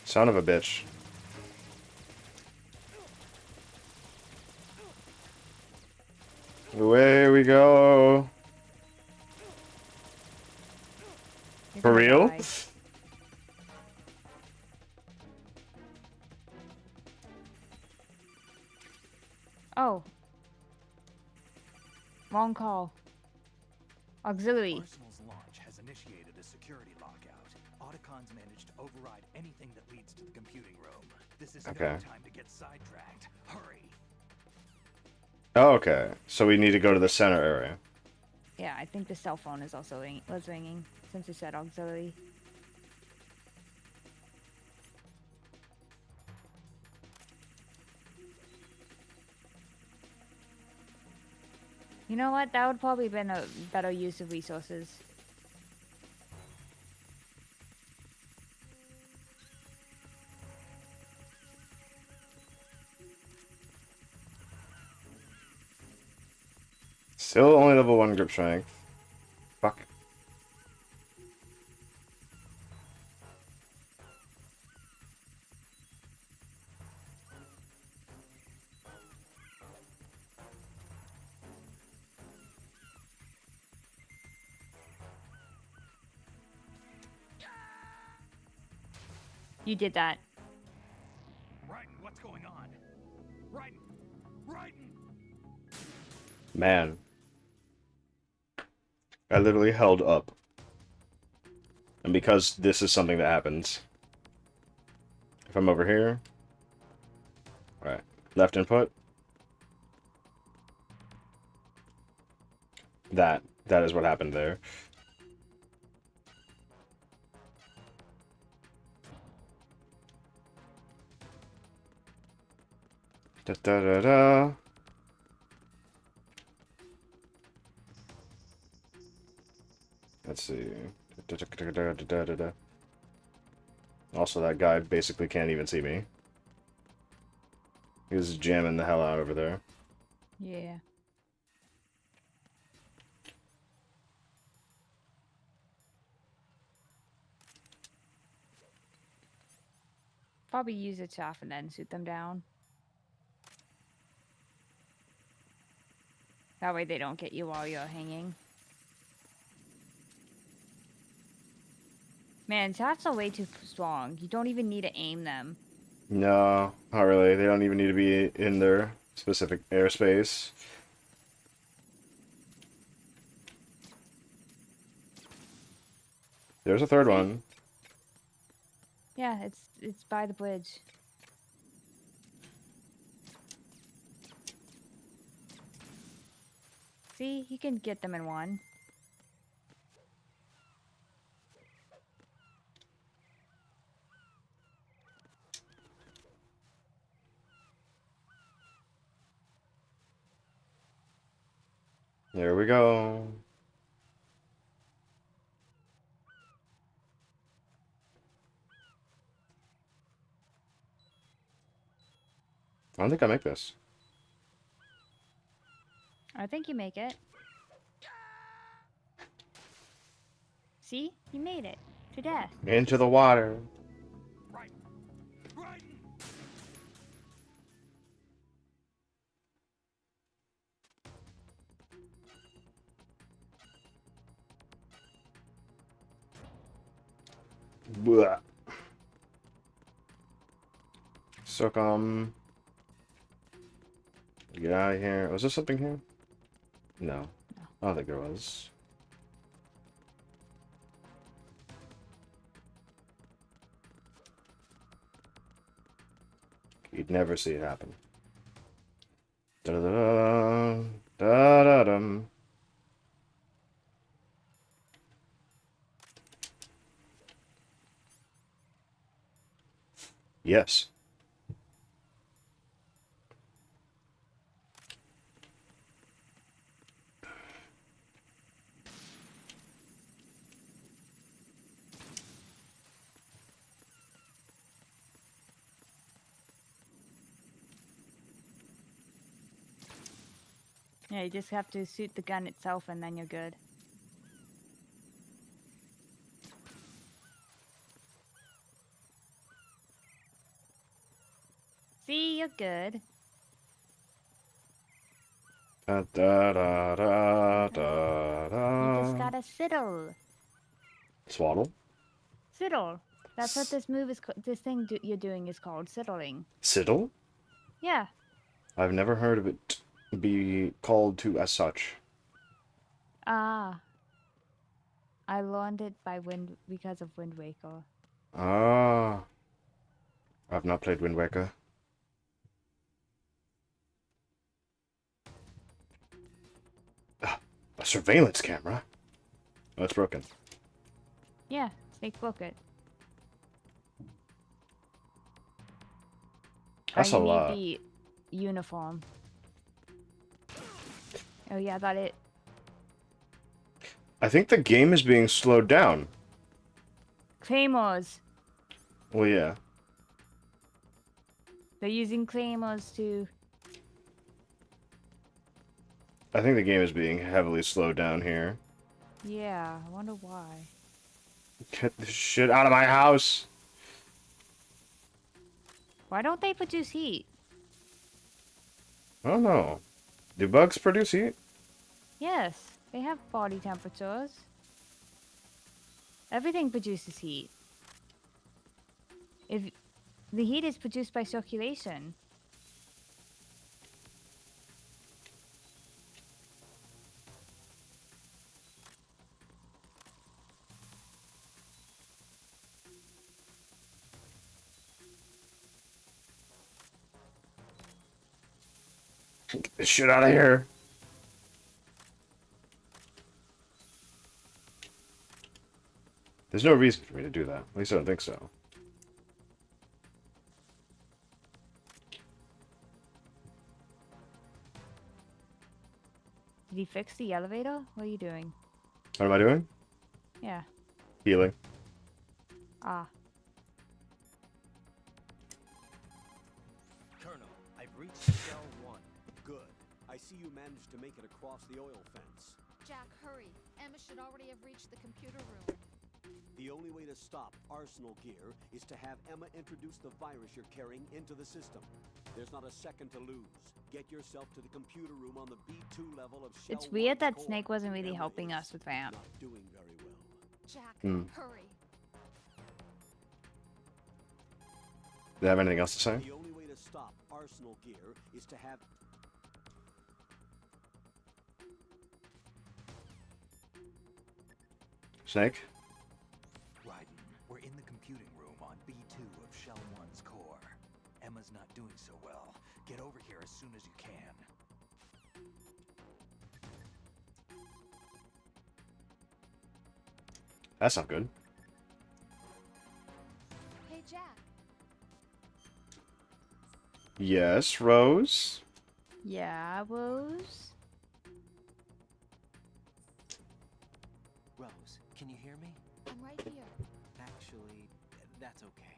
Son of a bitch. Away we go. You're For gonna real? die. Oh. Wrong call. Auxiliary. Arsenal's launch has initiated a security lockout. Autocons managed to override anything that leads to the computing room. This is Okay. no time to get sidetracked. Hurry! Oh, okay. So we need to go to the center area. Yeah, I think the cell phone is also was ringing since it said auxiliary. You know what? That would probably been a better use of resources. Still only level 1 grip strength. Fuck. You did that. Raiden, what's going on? Raiden! Raiden! Man. I literally held up. And because this is something that happens. If I'm over here. Alright. Left input. That is what happened there. Da da da da. Let's see. Da, da, da, da, da, da, da. Also, that guy basically can't even see me. He's jamming the hell out over there. Yeah. Probably use a chaff and then shoot them down. That way they don't get you while you're hanging. Man, shots are way too strong. You don't even need to aim them. No, not really. They don't even need to be in their specific airspace. There's a third See? one. Yeah, it's by the bridge. See, you can get them in one. There we go. I don't think I make this. I think you make it. See? You made it. To death. Into the water. Right. Right. Blah. So get out of here. Was there something here? No. I don't think there was. You'd never see it happen. Da-da-da, da-da-dum. Yes. Yeah, you just have to shoot the gun itself and then you're good. See, you're good. Da, da, da, da, da, You da. just gotta siddle. Swaddle? Siddle. That's what this move is. This thing you're doing is called siddling. Siddle? Yeah. I've never heard of it be called to as such. Ah. I learned it because of Wind Waker. Ah. I've not played Wind Waker. Ah, a surveillance camera? Oh, it's broken. Yeah, Snake broke it. That's a you lot. need the uniform. Oh yeah, that it. I think the game is being slowed down. Claymores. Well, yeah. They're using claymores to. I think the game is being heavily slowed down here. Yeah, I wonder why. Get this shit out of my house! Why don't they produce heat? I don't know. Do bugs produce heat? Yes, they have body temperatures. Everything produces heat. If the heat is produced by circulation. Get this shit out of here. There's no reason for me to do that. At least I don't think so. Did he fix the elevator? What are you doing? What am I doing? Yeah. Healing. Ah. Colonel, I've reached cell 1. Good. I see you managed to make it across the oil fence. Jack, hurry. Emma should already have reached the computer room. The only way to stop Arsenal gear is to have Emma introduce the virus you're carrying into the system. There's not a second to lose. Get yourself to the computer room on the B2 level of Shell It's weird 1's that core. Snake wasn't really Emma helping is us with Vamp. not doing very well. Jack, Hmm. hurry. Do they have anything else to say? The only way to stop Arsenal gear is to have... Snake? Raiden, we're in the computing room on B2 of Shell 1's core. Emma's not doing so well. Get over here as soon as you can. That's not good. Hey, Jack. Yes, Rose? Yeah, Rose. Rose, can you hear me? I'm right here. Actually, that's okay.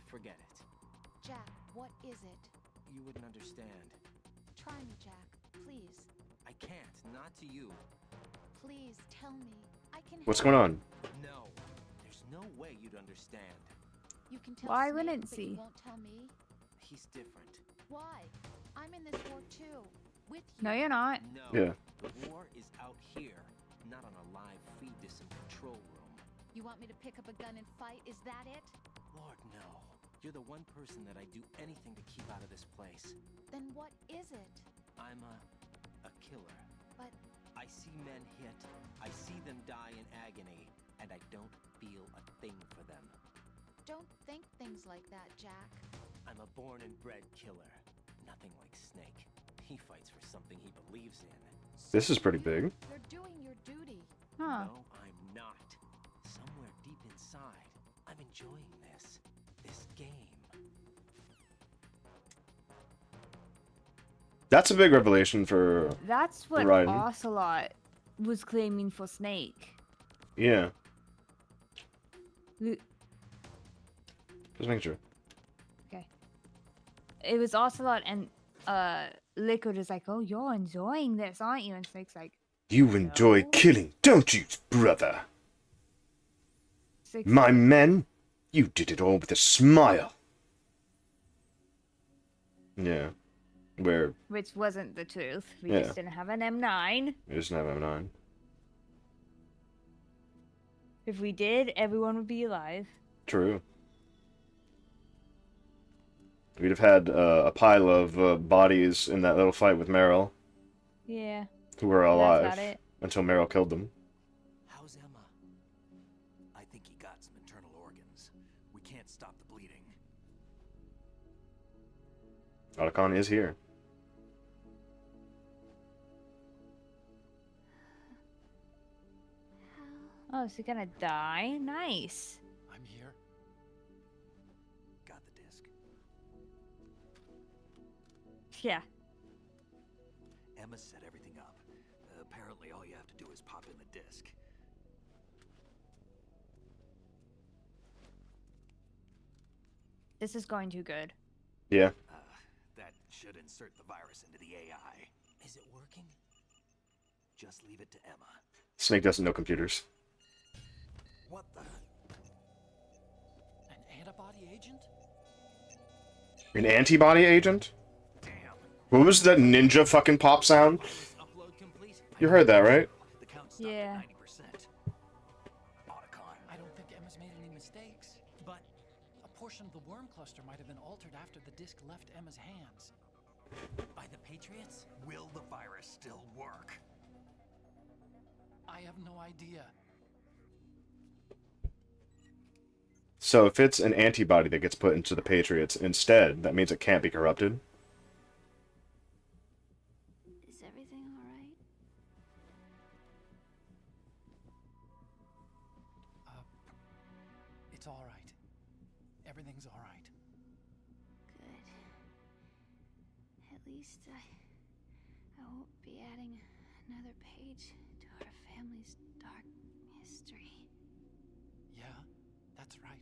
Forget it. Jack, what is it? You wouldn't understand. Try me, Jack. Please. I can't, not to you. Please, tell me. I can What's help. going on? No, there's no way you'd understand. You can tell Why Snake, wouldn't but she? you won't tell me? He's different. Why? I'm in this war too. With you. No, you're not. No. Yeah. The war is out here, not on a live feed to some control room. You want me to pick up a gun and fight? Is that it? Lord, no. You're the one person that I'd do anything to keep out of this place. Then what is it? I'm a killer. But I see men hit, I see them die in agony, and I don't feel a thing for them. don't think things like that, Jack. I'm a born and bred killer. Nothing like Snake. He fights for something he believes in. This is pretty big. You're doing your duty. Huh. No, I'm not. Somewhere deep inside, I'm enjoying this. This game. That's a big revelation for... That's what Raiden. Ocelot was claiming for Snake. Yeah. Lu- Just making sure. Okay. It was Ocelot and Liquid is like, oh, you're enjoying this, aren't you? And Snake's like, You enjoy No. killing, don't you, brother? Snake's My like, men? You did it all with a smile. Yeah. Where which wasn't the truth. We Yeah. just didn't have an M9. you just have M9. If we did, everyone would be alive. True. We'd have had a pile of bodies in that little fight with Meryl, Yeah. who were That's alive about it. until Meryl killed them. How's Emma? I think he got some internal organs. We can't stop the bleeding. Otacon is here. Oh, is he gonna die? Nice. I'm here. Got the disc. Yeah. Emma set everything up. Apparently, all you have to do is pop in the disc. This is going too good. Yeah. That should insert the virus into the AI. Is it working? Just leave it to Emma. Snake doesn't know computers. What the? An antibody agent? An antibody agent? Damn. What was that ninja fucking pop sound? Is upload complete? You heard that, right? The count stopped Yeah. at 90%. Otacon. I don't think Emma's made any mistakes, but a portion of the worm cluster might have been altered after the disc left Emma's hands. By the Patriots? Will the virus still work? I have no idea. So if it's an antibody that gets put into the Patriots instead, that means it can't be corrupted? Is everything alright? It's all right. Everything's all right. Good. At least I won't be adding another page to our family's dark history. Yeah, that's right.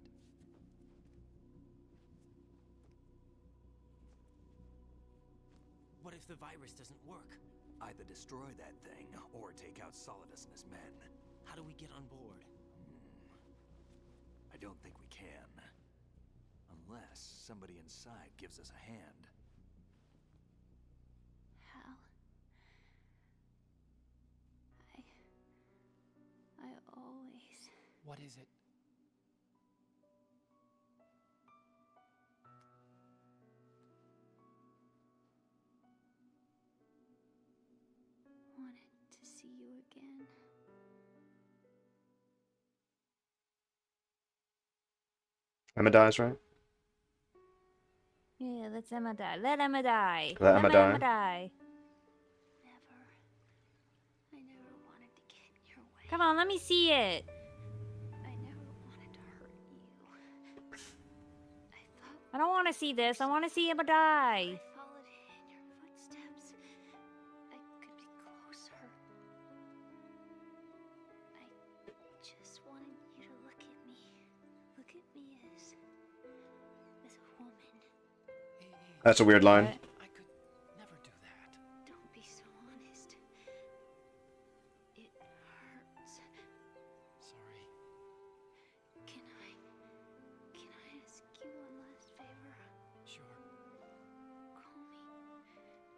What if the virus doesn't work? Either destroy that thing, or take out Solidus and his men. How do we get on board? I don't think we can. Unless somebody inside gives us a hand. What is it? Wanted to see you again. Emma dies, right? Yeah, let's Emma die. Let Emma die. Let Emma die. Emma die. Never. I never wanted to get in your way. Come on, let me see it. I never wanted to hurt you. I thought I don't want to see this. I want to see Emma die. I followed in your footsteps. I could be closer. I just wanted you to look at me. Look at me as a woman. That's a weird line. What? I could never do that. Don't be so honest. It hurts. Sorry. Can I ask you one last favor? Sure.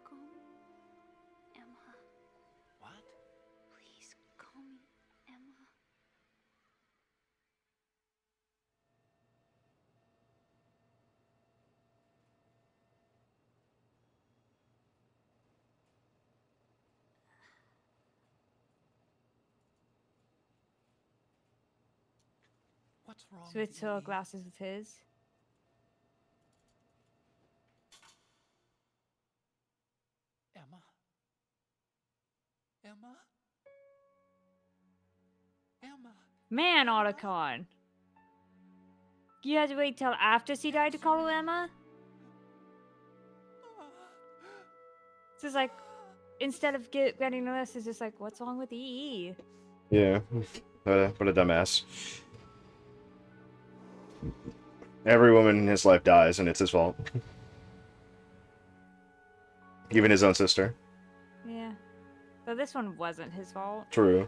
Call me Emma. What? Please call me Emma. What's wrong Switch with her you? glasses with his. Emma? Emma? Emma? Man, Otacon. You had to wait till after she died to call her Emma? It's just like, instead of getting the list, it's just like, what's wrong with EE? Yeah. What a dumbass. Every woman in his life dies, and it's his fault. Even his own sister. Yeah. So this one wasn't his fault. True.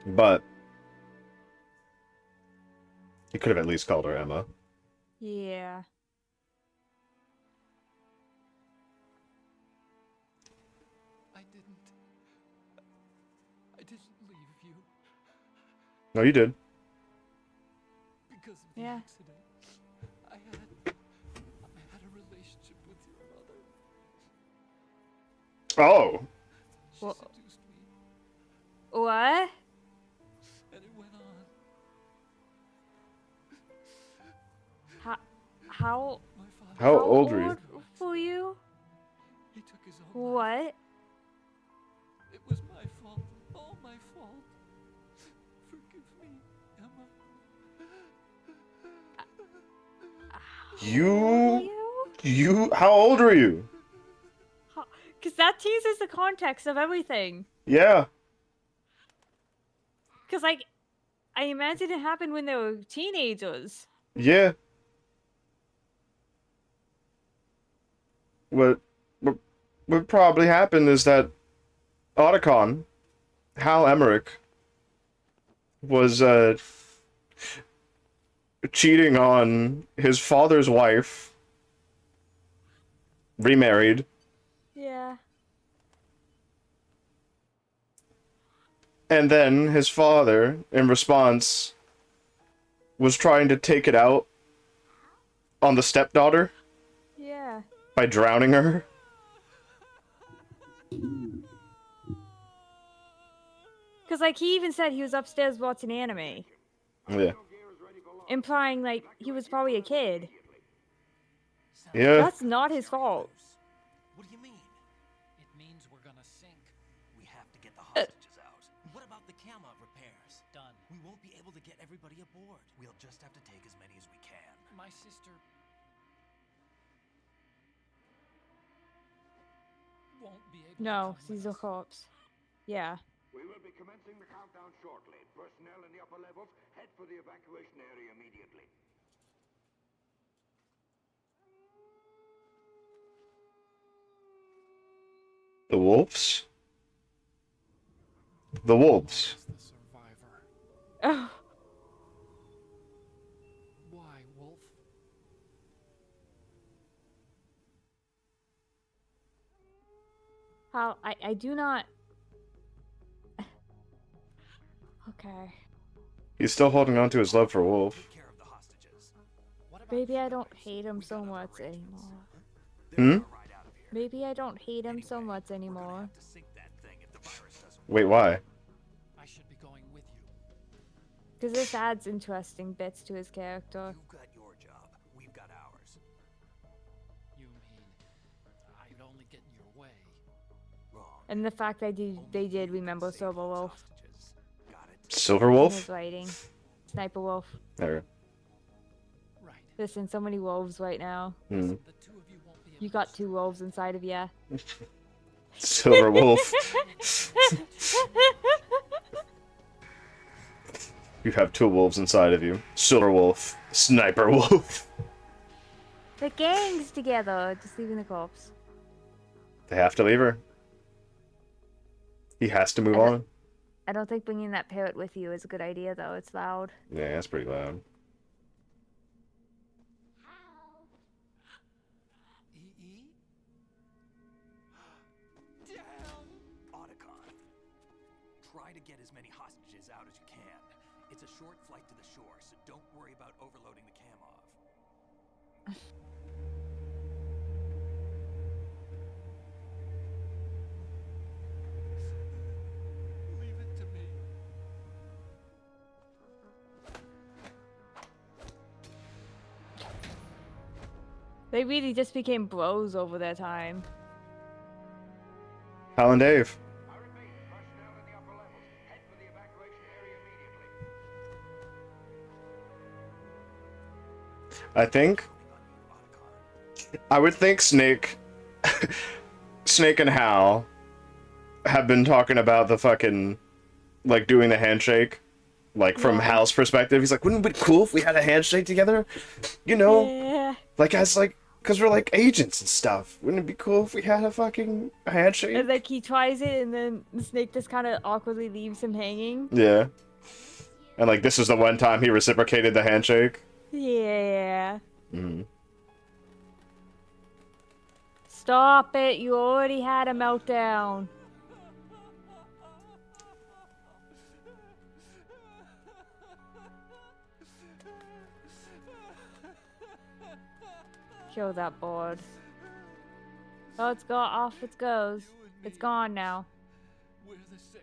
But he could have at least called her Emma. Yeah. I didn't leave you No, you did. because of the Yeah. accident. I had a relationship with your mother. Oh! She Well, seduced me, what? and it went on. How My father, How old were you? were you? he took his own life. What? It was my fault. All my fault. Forgive me, Emma. How old were you? Because that teases the context of everything. Yeah. Because, like, I imagine it happened when they were teenagers. Yeah. What probably happened is that Otacon, Hal Emmerich, was cheating on his father's wife, remarried, Yeah. and then his father, in response, was trying to take it out on the stepdaughter Yeah. by drowning her. Because, like, he even said he was upstairs watching anime. Yeah. Implying, like, he was probably a kid. Yeah. That's not his fault. What do you mean? It means we're gonna sink. We have to get the hostages out. What about the camera repairs? Done. We won't be able to get everybody aboard. We'll just have to take as many as we can. My sister won't be able No, to come he's with a us. corpse. Yeah. We will be commencing the countdown shortly. Personnel in the upper levels, head for the evacuation area immediately. The wolves? The wolves. The survivor. Oh. Why, Wolf? How I do not. Okay. He's still holding on to his love for Wolf. Take care of the hostages. What about Maybe I you don't guys? hate him We so got other much arrangements. anymore. They're Hmm? on a ride out of here. Maybe I don't hate him so Anyway, much we're gonna anymore. have to sink that thing if the virus doesn't Wait, work. why? I should be going with you. Because this adds interesting bits to his character. You've got your job. We've got ours. You mean I'd only get in your way? Wrong. And the fact that they Only did you remember can save Silver those Wolf hostages. Got it? Silver in Wolf? his writing. Sniper Wolf. There. Right. Listen, so many wolves right now. Hmm. The two of you won't be You able got to 2 wolves inside of you. Silver Wolf. You have 2 wolves inside of you. Silver Wolf. Sniper Wolf. The gang's together, just leaving the corpse. They have to leave her. He has to move I don't- on. I don't think bringing that parrot with you is a good idea, though. It's loud. Yeah, that's pretty loud. EE? Otacon. Try to get as many hostages out as you can. It's a short flight to the shore, so don't worry about overloading the Kamov. Leave it to me. They really just became bros over their time. Hal and Dave. I repeat, personnel in the upper levels, head for the evacuation area immediately. I think. I would think Snake. Snake and Hal have been talking about the fucking. Like, doing the handshake. Like, from Yeah. Hal's perspective. He's like, wouldn't it be cool if we had a handshake together? You know? Yeah. Like, as, like. Because we're, like, agents and stuff. Wouldn't it be cool if we had a fucking handshake? And like he tries it, and then the snake just kind of awkwardly leaves him hanging. Yeah. And, like, this is the one time he reciprocated the handshake. Yeah. Mm-hmm. Stop it! You already had a meltdown. Kill that board. Oh, it's go off. It goes. It's gone now. We're the same.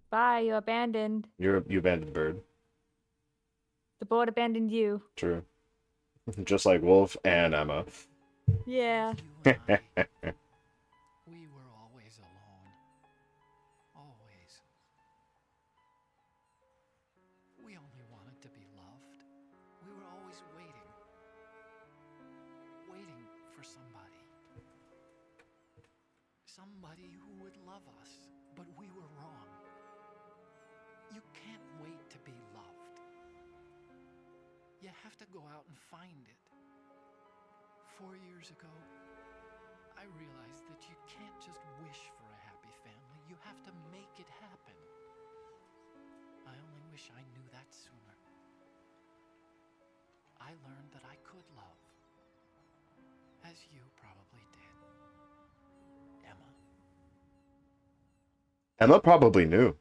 Bye. You're abandoned. You abandoned bird. The board abandoned you. True. Just like Wolf and Emma. Yeah. You and I, we were always alone. Always. We only wanted to be loved. We were always waiting. Waiting for somebody. Somebody who would love us. But we were wrong. You can't wait to be loved. You have to go out and find it. 4 years ago, I realized that you can't just wish for a happy family. You have to make it happen. I only wish I knew that sooner. I learned that I could love, as you probably did. Emma. Emma probably knew.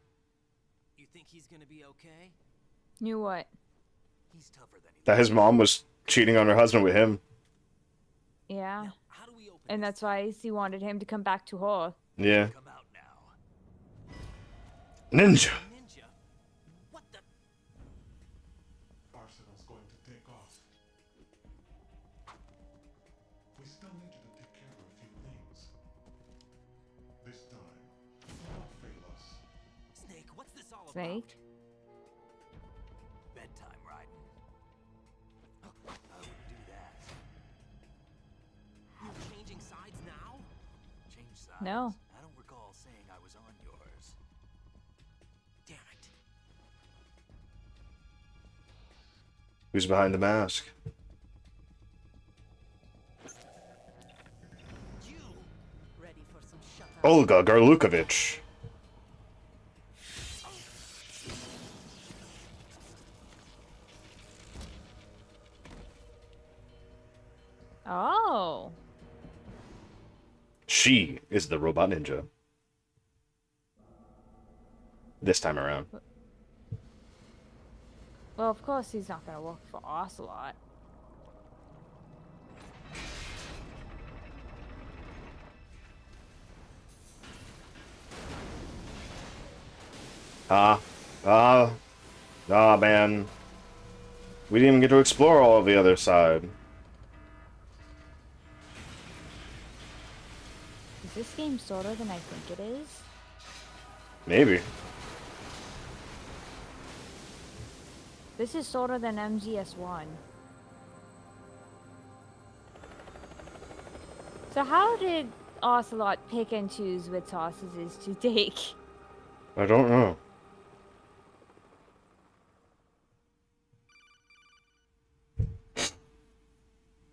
You think he's gonna be okay? Knew what? He's tougher than he That his mom was cheating on her husband with him. Yeah. How do we open And this? that's why she wanted him to come back to her. Yeah. Come out now. Ninja. Ninja? What the? Arsenal's going to take off. We still need you to take care of a few things. This time, do not fail us. Snake, what's this all Snake? Bedtime riding. I wouldn't do that. about? You're changing sides now? Change sides. No. I don't recall saying I was on yours. Damn it. Who's behind the mask? You? Ready for some shut up? Olga Garlukovich. Oh. She is the robot ninja. This time around. Well, of course he's not gonna work for Ocelot. Man. We didn't even get to explore all of the other side. Is this game shorter than I think it is? Maybe. This is shorter than MGS1. So how did Ocelot pick and choose which sausages to take? I don't know.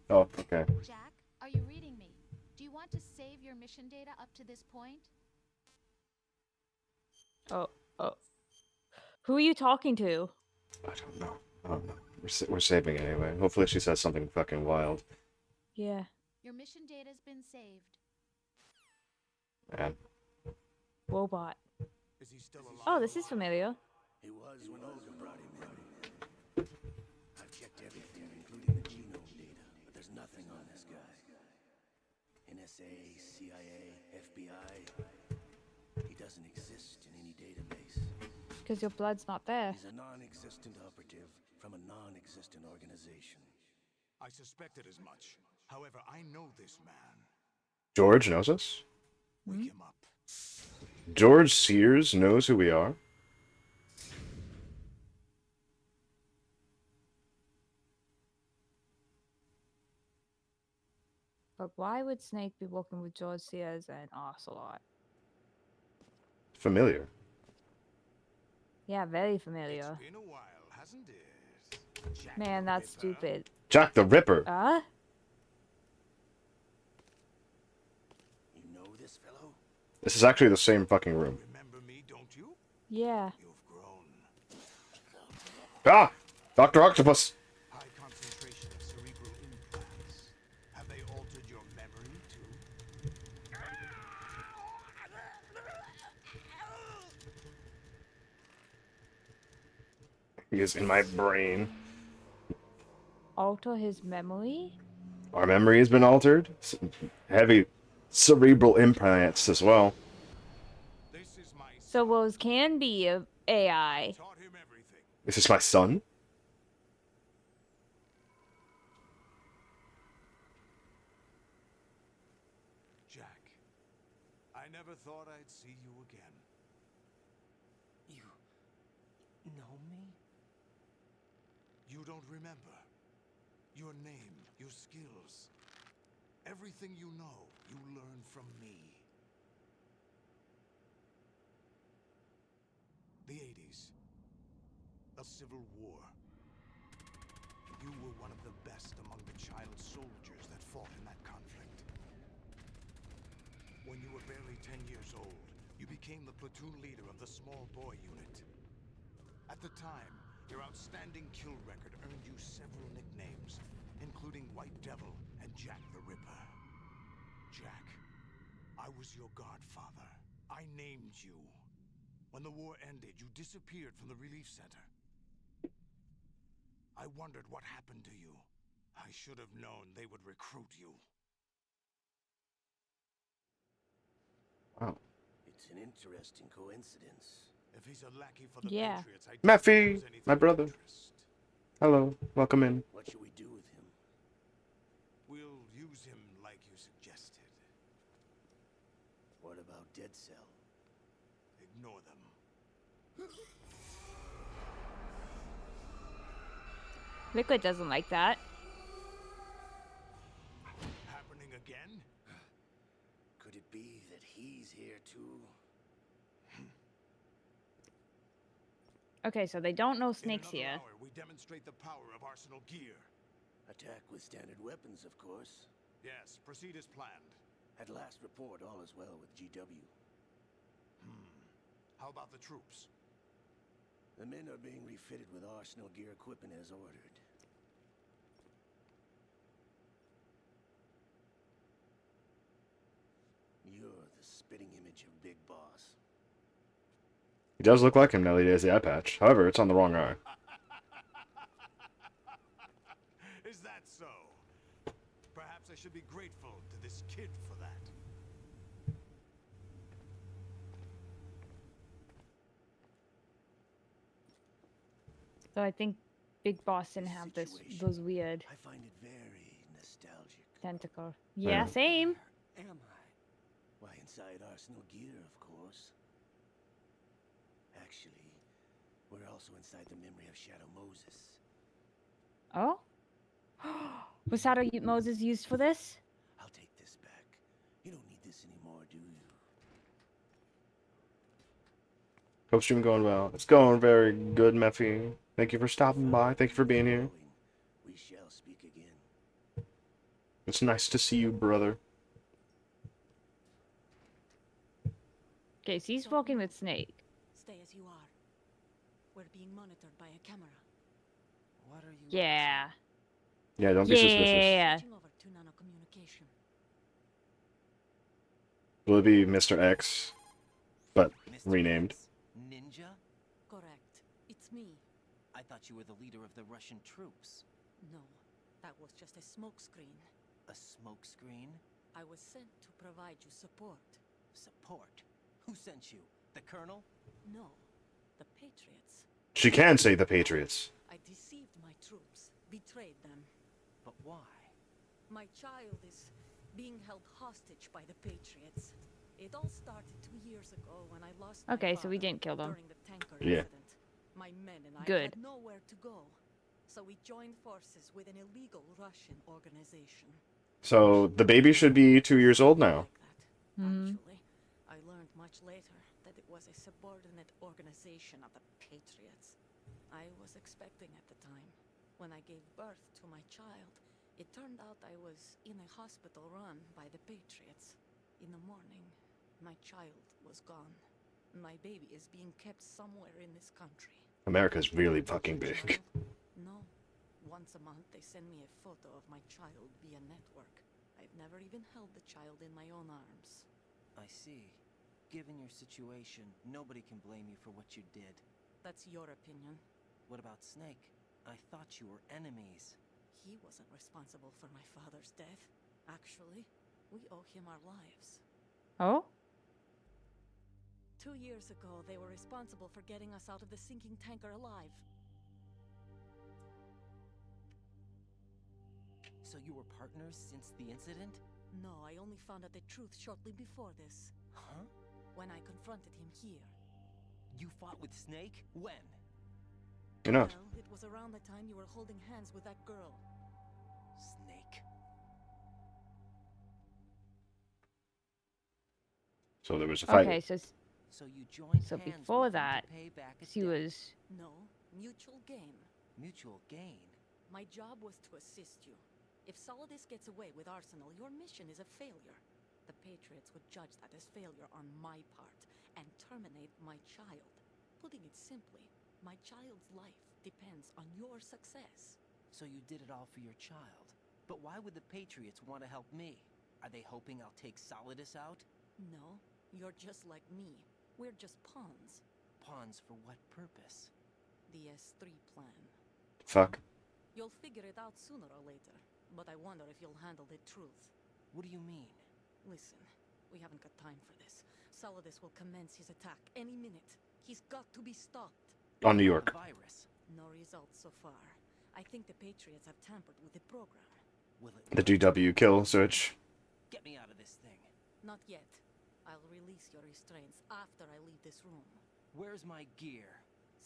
Oh, okay. Jack, are you reading me? Do you want to save your mission data up to this point? Oh. Who are you talking to? I don't know. We're saving it anyway. Hopefully she says something fucking wild. Yeah. Your mission data's been saved. Man. Robot. Is he still alive? Oh, this is familiar. He was when Olga brought him in. I've checked everything, including the genome data, but there's nothing on this guy. NSA, CIA, FBI. He doesn't exist in any database. Because your blood's not there. He's a non-existent operative from a non-existent organization. I suspected as much. However, I know this man. George knows us? Wake him up. George Sears knows who we are? But why would Snake be working with George Sears and Ocelot? Familiar. Yeah, very familiar. It's been a while, hasn't it? Jack Man, the that's Ripper. stupid. Jack the Ripper. You know this fellow? This is actually the same fucking room. Remember me, don't you? Yeah. You've grown. Ah! Dr. Octopus! High concentration of cerebral implants. Have they altered your memory too? He is in my brain. Alter his memory? Our memory has been altered. Heavy cerebral implants as well. This is my So Rose can be a AI. taught him everything. This is my son? Jack, I never thought I'd see you again. You know me? You don't remember. Your name, your skills. Everything you know, you learn from me. The 80s. A civil war. You were one of the best among the child soldiers that fought in that conflict. When you were barely 10 years old, you became the platoon leader of the small boy unit. At the time, your outstanding kill record earned you several nicknames, including White Devil and Jack the Ripper. Jack, I was your godfather. I named you. When the war ended, you disappeared from the relief center. I wondered what happened to you. I should have known they would recruit you. Wow. It's an interesting coincidence. If he's a lackey for the Yeah. Patriots, I doubt Maffy, there's anything my of brother. interest. Hello, welcome in. What should we do with him? We'll use him like you suggested. What about Dead Cell? Ignore them. Liquid doesn't like that. Happening again? Could it be that he's here too? Okay, so they don't know In Snake's another here. hour, we demonstrate the power of Arsenal gear. Attack with standard weapons, of course. Yes, proceed as planned. At last report, all is well with GW. How about the troops? The men are being refitted with Arsenal gear equipment as ordered. You're the spitting image of Big Boss. He does look like him now that he has the eye patch. However, it's on the wrong eye. Is that so? Perhaps I should be grateful to this kid for that. So I think Big Boss didn't have those weird I find it very nostalgic. tentacle. Yeah. Yeah, same. Where am I? Why, inside Arsenal gear, of course. Actually, we're also inside the memory of Shadow Moses. Oh? Was Shadow Moses used for this? I'll take this back. You don't need this anymore, do you? Hope stream going well. It's going very good, Meffy. Thank you for stopping by. Thank you for being here. We shall speak again. It's nice to see you, brother. Okay, so he's walking with Snake. Stay as you are. We're being monitored by a camera. What are you? Yeah. Yeah, don't be suspicious. Yeah. Switching over to nanocommunication. Will it be Mr. X, but Mr. renamed? X? Ninja? Correct. It's me. I thought you were the leader of the Russian troops. No, that was just a smokescreen. A smokescreen? I was sent to provide you support. Support? Who sent you? The Colonel? No, the Patriots. She can say the Patriots. I deceived my troops, betrayed them. But why? My child is being held hostage by the Patriots. It all started 2 years ago when I lost my Okay, so we father didn't kill them. during the tanker Yeah. incident. My men and I Good. had nowhere to go, so we joined forces with an illegal Russian organization. So the baby should be 2 years old now. Like that. Mhm. Actually, I learned much later that it was a subordinate organization of the Patriots. I was expecting at the time. When I gave birth to my child, it turned out I was in a hospital run by the Patriots. In the morning, my child was gone. My baby is being kept somewhere in this country. America's really fucking big. Child? No. Once a month, they send me a photo of my child via network. I've never even held the child in my own arms. I see. Given your situation, nobody can blame you for what you did. That's your opinion. What about Snake? I thought you were enemies. He wasn't responsible for my father's death. Actually, we owe him our lives. Oh? 2 years ago, they were responsible for getting us out of the sinking tanker alive. So you were partners since the incident? No, I only found out the truth shortly before this. Huh? When I confronted him here. You fought with Snake? When? You know. Well, it was around the time you were holding hands with that girl. Snake. So there was a fight. Okay, so So you joined So hands before with him that, to pay back a she debt. was No, mutual gain. Mutual gain. My job was to assist you. If Solidus gets away with Arsenal, your mission is a failure. The Patriots would judge that as failure on my part and terminate my child. Putting it simply, my child's life depends on your success. So you did it all for your child. But why would the Patriots want to help me? Are they hoping I'll take Solidus out? No, you're just like me. We're just pawns. Pawns for what purpose? The S3 plan. Fuck. You'll figure it out sooner or later, but I wonder if you'll handle the truth. What do you mean? Listen, we haven't got time for this. Solidus will commence his attack any minute. He's got to be stopped. On New The York. virus. No results so far. I think the Patriots have tampered with the program. Will it The DW kill switch. get me out of this thing? Not yet. I'll release your restraints after I leave this room. Where's my gear?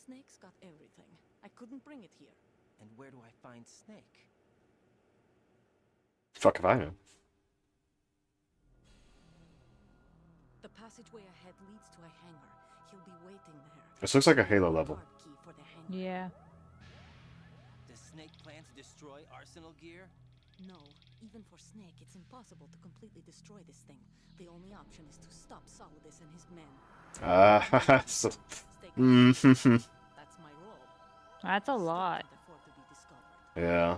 Snake's got everything. I couldn't bring it here. And where do I find Snake? Fuck if I know. The passageway ahead leads to a hangar. He'll be waiting there. This looks like a Halo level. Card key for the hangar. yeah. Does Snake plan to destroy Arsenal gear? No, even for Snake, it's impossible to completely destroy this thing. The only option is to stop Solidus and his men. So, Stay mm-hmm. That's my role. That's a Still lot. can't afford to be discovered. Yeah.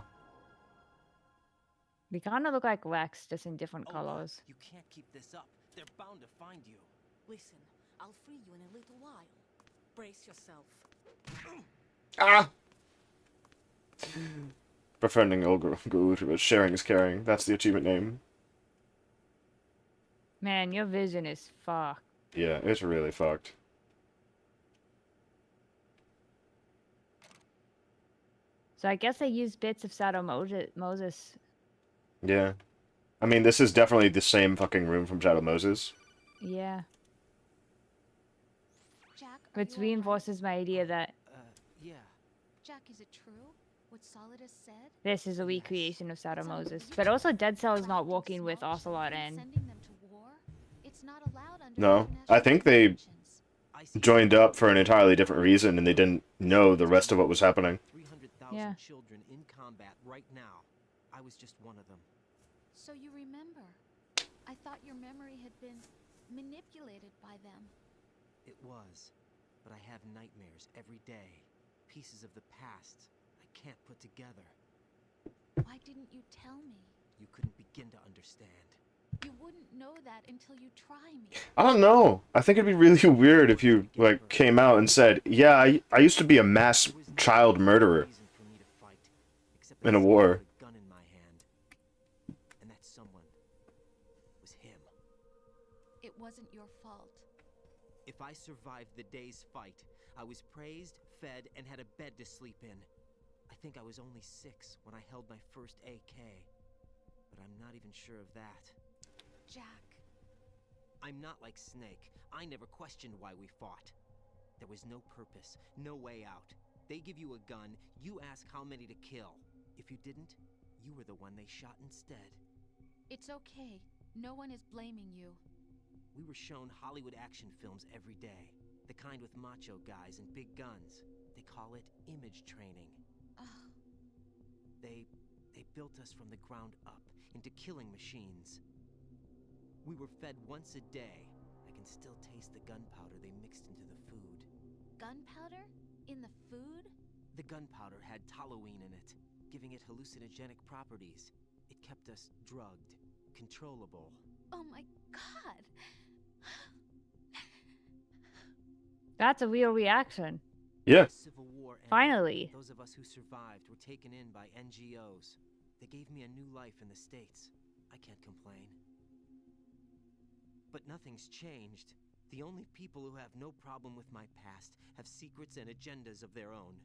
We kind of look like Lex, just in different Oh, colors. you can't keep this up. They're bound to find you. Listen, I'll free you in a little while. Brace yourself. Ah! Befriending Olga, but sharing is caring. That's the achievement name. Man, your vision is fucked. Yeah, it's really fucked. So I guess they used bits of Shadow Moses. Yeah. I mean, this is definitely the same fucking room from Shadow Moses. Yeah. Jack, are Which you all right? reinforces my idea that Yeah. Jack, is it true? What Solidus said? this is a Yes. recreation of Shadow It's Moses. unbelievable. But also Dead Cell is not Crafting walking with small Ocelot children, and sending them to war? It's not allowed under No, international I think they conventions. I see joined something up for an entirely different reason, and they didn't know the rest of what was happening. 300,000 Yeah. children in combat right now. I was just one of them. So you remember. I thought your memory had been manipulated by them. It was. But I have nightmares every day. Pieces of the past I can't put together. Why didn't you tell me? You couldn't begin to understand. You wouldn't know that until you try me. I don't know. I think it'd be really weird if you, like, came out and said, yeah, I used to be a mass child murderer Reason for me to fight, except in a that war. someone put a gun in my hand. And that someone was him. It wasn't your fault. If I survived the day's fight, I was praised, fed, and had a bed to sleep in. I think I was only 6 when I held my first AK. But I'm not even sure of that. Jack. I'm not like Snake. I never questioned why we fought. There was no purpose, no way out. They give you a gun, you ask how many to kill. If you didn't, you were the one they shot instead. It's okay. No one is blaming you. We were shown Hollywood action films every day. The kind with macho guys and big guns. They call it image training. Ugh. They built us from the ground up into killing machines. We were fed once a day. I can still taste the gunpowder they mixed into the food. Gunpowder? In the food? The gunpowder had toluene in it, giving it hallucinogenic properties. It kept us drugged, controllable. Oh my god! that's a real reaction. Yeah. The Civil War ended. Finally. Those of us who survived were taken in by NGOs. They gave me a new life in the States. I can't complain. But nothing's changed. The only people who have no problem with my past have secrets and agendas of their own.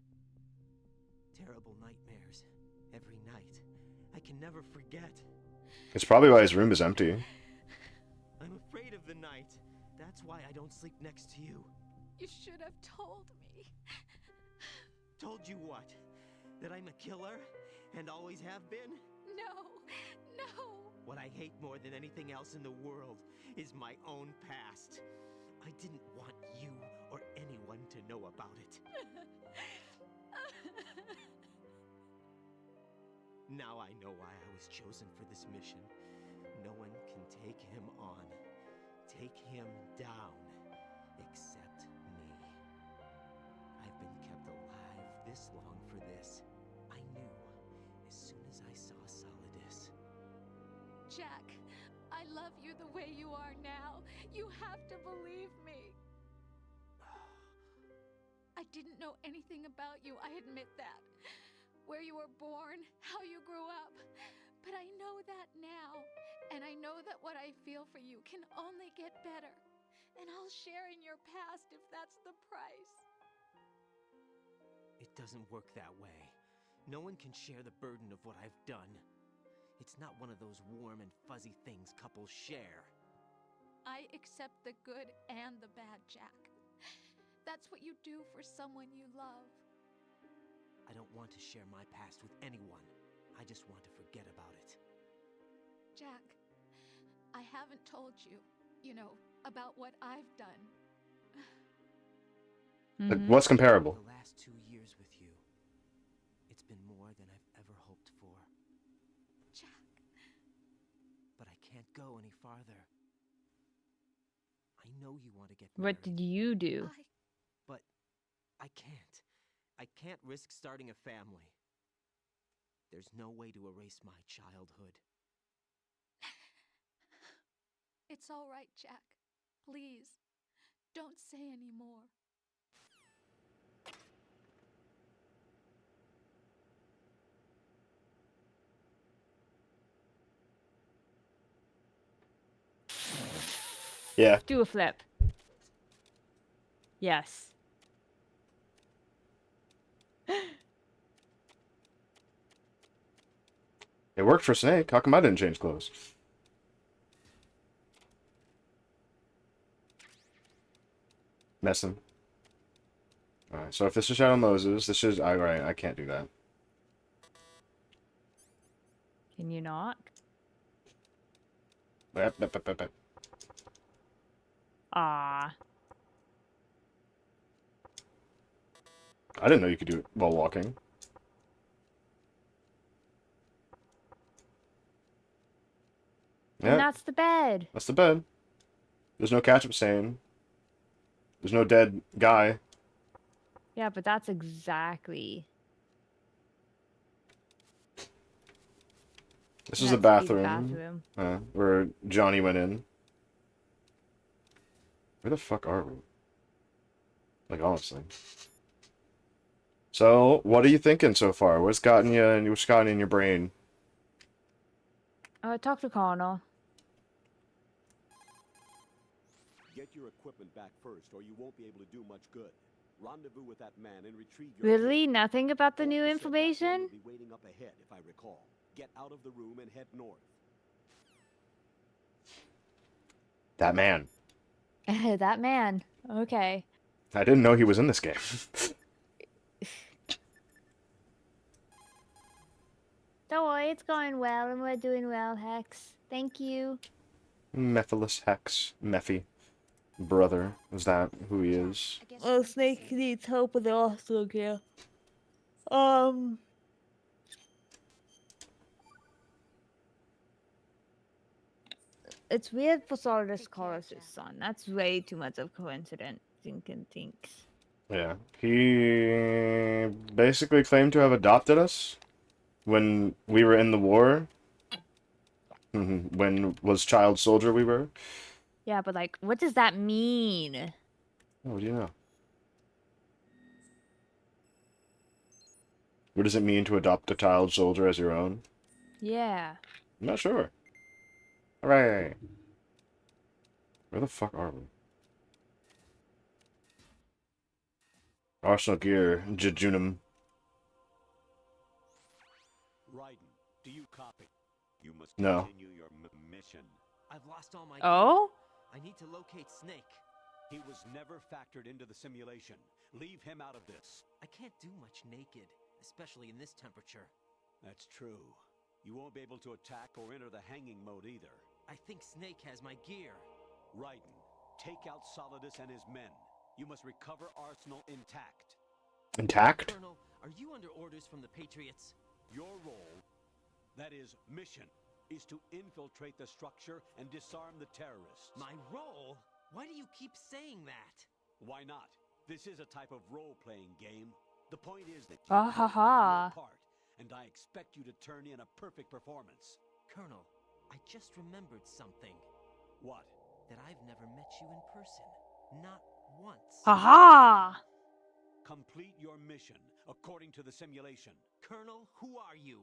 Terrible nightmares. Every night. I can never forget. It's probably why his room is empty. I'm afraid of the night. That's why I don't sleep next to you. You should have told me. Told you what? That I'm a killer? And always have been? No, no. What I hate more than anything else in the world is my own past. I didn't want you or anyone to know about it. Now I know why I was chosen for this mission. No one can take him on, take him down, except me. I've been kept alive this long for this. I knew as soon as I saw Solidus. Jack, I love you the way you are now. You have to believe me. I didn't know anything about you, I admit that. Where you were born, how you grew up. But I know that now. And I know that what I feel for you can only get better. And I'll share in your past if that's the price. It doesn't work that way. No one can share the burden of what I've done. It's not one of those warm and fuzzy things couples share. I accept the good and the bad, Jack. That's what you do for someone you love. I don't want to share my past with anyone. I just want to forget about it. Jack, I haven't told you, about what I've done. What's comparable? The last 2 years with you, it's been more than I've ever hoped for. Jack. But I can't go any farther. I know you want to get married. What did you do? But I can't. I can't risk starting a family. There's no way to erase my childhood. It's all right, Jack. Please, don't say any more. Yeah. Do a flip. Yes. It worked for Snake. How come I didn't change clothes? Messing. Alright, so if this is Shadow Moses, this is... Alright, I can't do that. Can you not? Ah. I didn't know you could do it while walking. And Yeah, that's the bed. that's the bed. There's no catch-up stain. There's no dead guy. Yeah, but that's exactly. This And is the that's the bathroom. bathroom. Where Johnny went in. Where the fuck are we? Like, honestly. So, what are you thinking so far? What's gotten in your brain? Talk to Connor. Get your equipment back first, or you won't be able to do much good. Rendezvous with that man and retrieve your Literally gear. nothing about the new Walter said that man information? will be waiting up ahead, if I recall. Get out of the room and head north. That man. That man. Okay. I didn't know he was in this game. Don't worry, it's going well and we're doing well, Hex. Thank you. Mephiles Hex. Mephi. Brother. Is that who he is? Oh, Snake needs help with the Arsenal gear. It's weird for Solidus Chorus' his son. That's way too much of coincidence. Thinks. Yeah. He basically claimed to have adopted us when we were in the war. When was child soldier we were. Yeah, but like, what does that mean? Oh, what do you know? What does it mean to adopt a child soldier as your own? Yeah. I'm not sure. Hooray! Where the fuck are we? Arsenal gear, jejunum. Raiden, do you copy? You must No. continue your mission. I've lost all my Oh? gear. I need to locate Snake. He was never factored into the simulation. Leave him out of this. I can't do much naked, especially in this temperature. That's true. You won't be able to attack or enter the hanging mode either. I think Snake has my gear. Raiden, take out Solidus and his men. You must recover Arsenal intact. Intact? Colonel, are you under orders from the Patriots? Your role, that is mission, is to infiltrate the structure and disarm the terrorists. My role? Why do you keep saying that? Why not? This is a type of role-playing game. The point is that you Ah ha ha. your part, and I expect you to turn in a perfect performance. Colonel, I just remembered something. What? That I've never met you in person. Not once. Haha! Complete your mission according to the simulation. Colonel, who are you?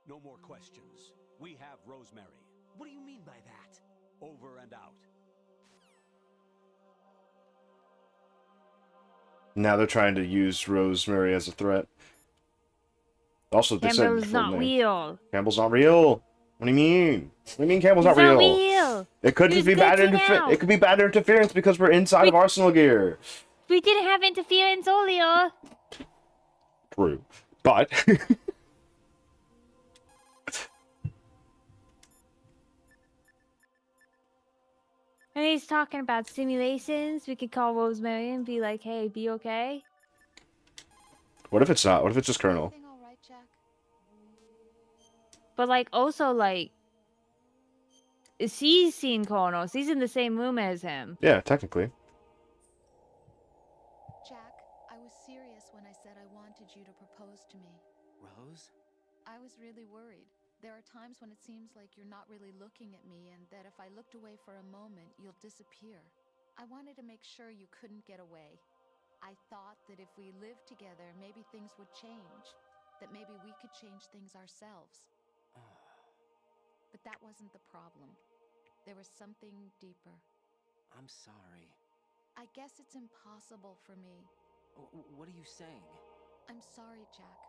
No more questions. We have Rosemary. What do you mean by that? Over and out. Now they're trying to use Rosemary as a threat. Also, they said Campbell's full not name. real. Campbell's not real. What do you mean? What do you mean Campbell's He's not real? real. It could just He's be bad glitching out. It could be bad interference because we're inside of Arsenal gear. We didn't have interference earlier. True. But And he's talking about simulations. We could call Rosemary and be like, hey, be okay. what if it's not? What if it's just Colonel? Everything all right, Jack? But like, also like, she's seen Kronos. He's in the same room as him. Yeah, technically. Jack, I was serious when I said I wanted you to propose to me. Rose? I was really worried. There are times when it seems like you're not really looking at me, and that if I looked away for a moment, you'll disappear. I wanted to make sure you couldn't get away. I thought that if we lived together, maybe things would change. That maybe we could change things ourselves. But that wasn't the problem. There was something deeper. I'm sorry. I guess it's impossible for me. What are you saying? I'm sorry, Jack.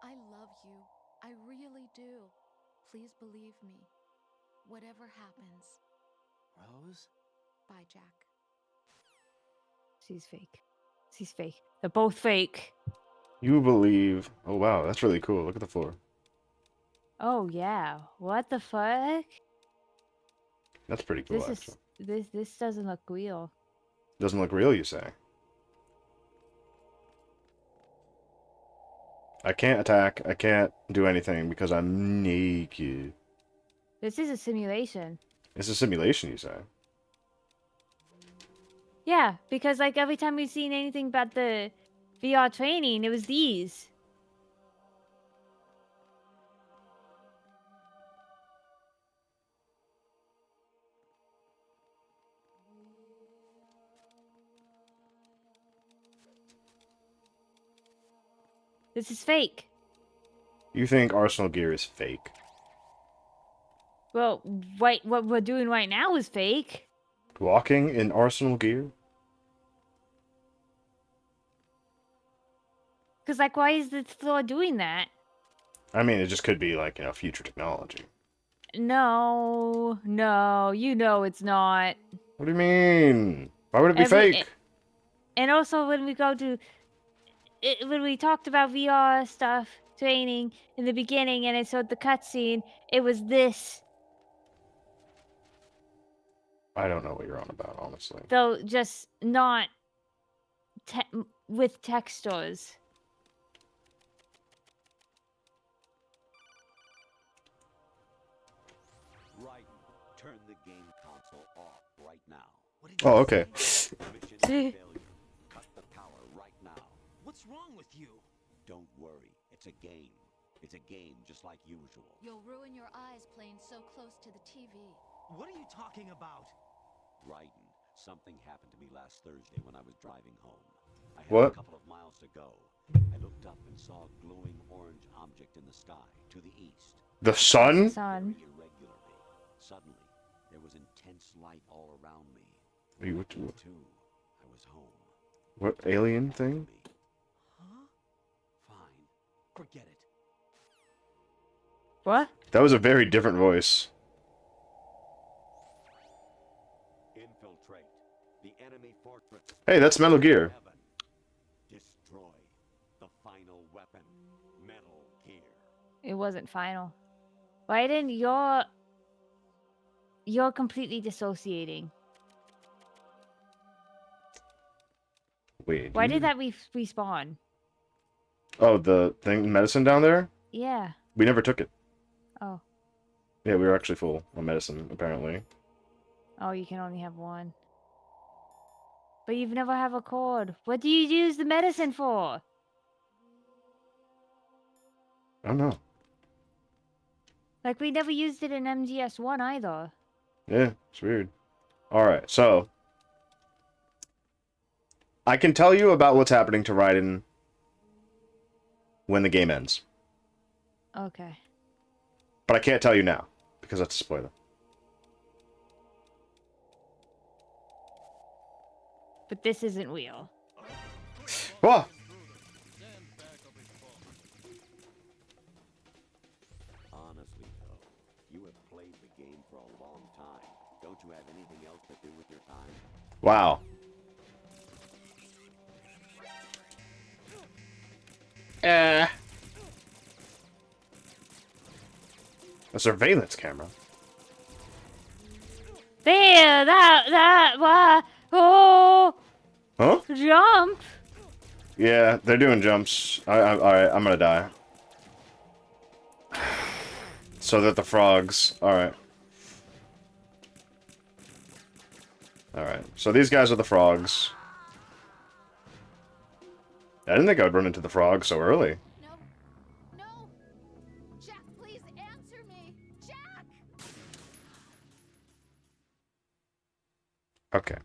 I love you. I really do. Please believe me. Whatever happens. Rose? Bye, Jack. She's fake. She's fake. They're both fake. You believe. Oh, wow. That's really cool. Look at the floor. Oh yeah. What the fuck? That's pretty cool, actually. This doesn't look real. Doesn't look real, you say? I can't attack. I can't do anything because I'm naked. This is a simulation. It's a simulation, you say? Yeah, because like every time we've seen anything about the VR training, it was these. This is fake. You think Arsenal gear is fake? Well, what we're doing right now is fake. Walking in Arsenal gear? Because like, why is the floor doing that? I mean, it just could be like, future technology. No, you know it's not. What do you mean? Why would it be fake? And also when we go to when we talked about VR stuff training in the beginning, and it showed the cutscene, it was this. I don't know what you're on about, honestly. Though just not with textures. Right. Turn the game console off right now. What did you Oh, okay. Mission failure. Cut the power right now. What's wrong with you? Don't worry. It's a game. It's a game just like usual. You'll ruin your eyes playing so close to the TV. What are you talking about? Raiden, something happened to me last Thursday when I was driving home. I had What? a couple of miles to go. I looked up and saw a glowing orange object in the sky to the east. The sun? Sun. Very irregularly. Suddenly, there was intense light all around me. What, Too, I was home. what alien thing? Huh? Fine. Forget it. What? That was a very different voice. Infiltrate the enemy fortress. Hey, that's Metal Gear. Heaven. Destroy the final weapon. Metal Gear. It wasn't final. Why didn't you're completely dissociating? Wait. Why did that respawn? Oh, the thing, medicine down there? Yeah. We never took it. Oh. Yeah, we were actually full on medicine, apparently. Oh, you can only have one. But you've never have a cord. What do you use the medicine for? I don't know. Like, we never used it in MGS1 either. Yeah, it's weird. Alright, so... I can tell you about what's happening to Raiden when the game ends. Okay. But I can't tell you now, because that's a spoiler. But this isn't real. Whoa! Honestly, though, you have played the game for a long time. Don't you have anything else to do with your time? Wow. A surveillance camera. There! Oh! Huh? Jump! Yeah, they're doing jumps. Alright, I'm gonna die. So that the frogs... Alright. Alright, so these guys are the frogs. I didn't think I would run into the frogs so early. No. No. Jack, please answer me. Jack! Okay.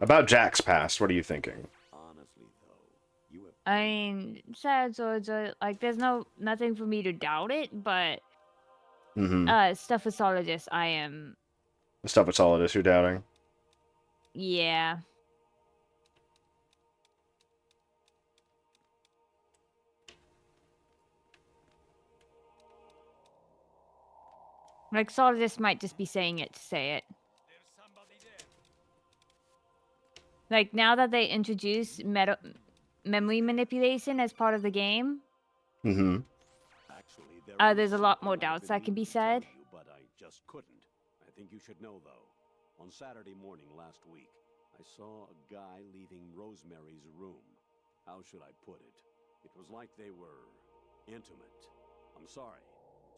About Jack's past, what are you thinking? Honestly, though, you have... I mean, sad swords are, like, there's nothing for me to doubt it, but... Mm-hmm. Stuff with Sologist, I am The stuff with Solidus you're doubting. Yeah. Like, Solidus might just be saying it to say it. Like, now that they introduce memory manipulation as part of the game, Mm-hmm. Actually, there there's a is lot more something I've doubts been that can be meaning to tell said. you, but I just couldn't. I think you should know, though. On Saturday morning last week, I saw a guy leaving Rosemary's room. How should I put it? It was like they were intimate. I'm sorry.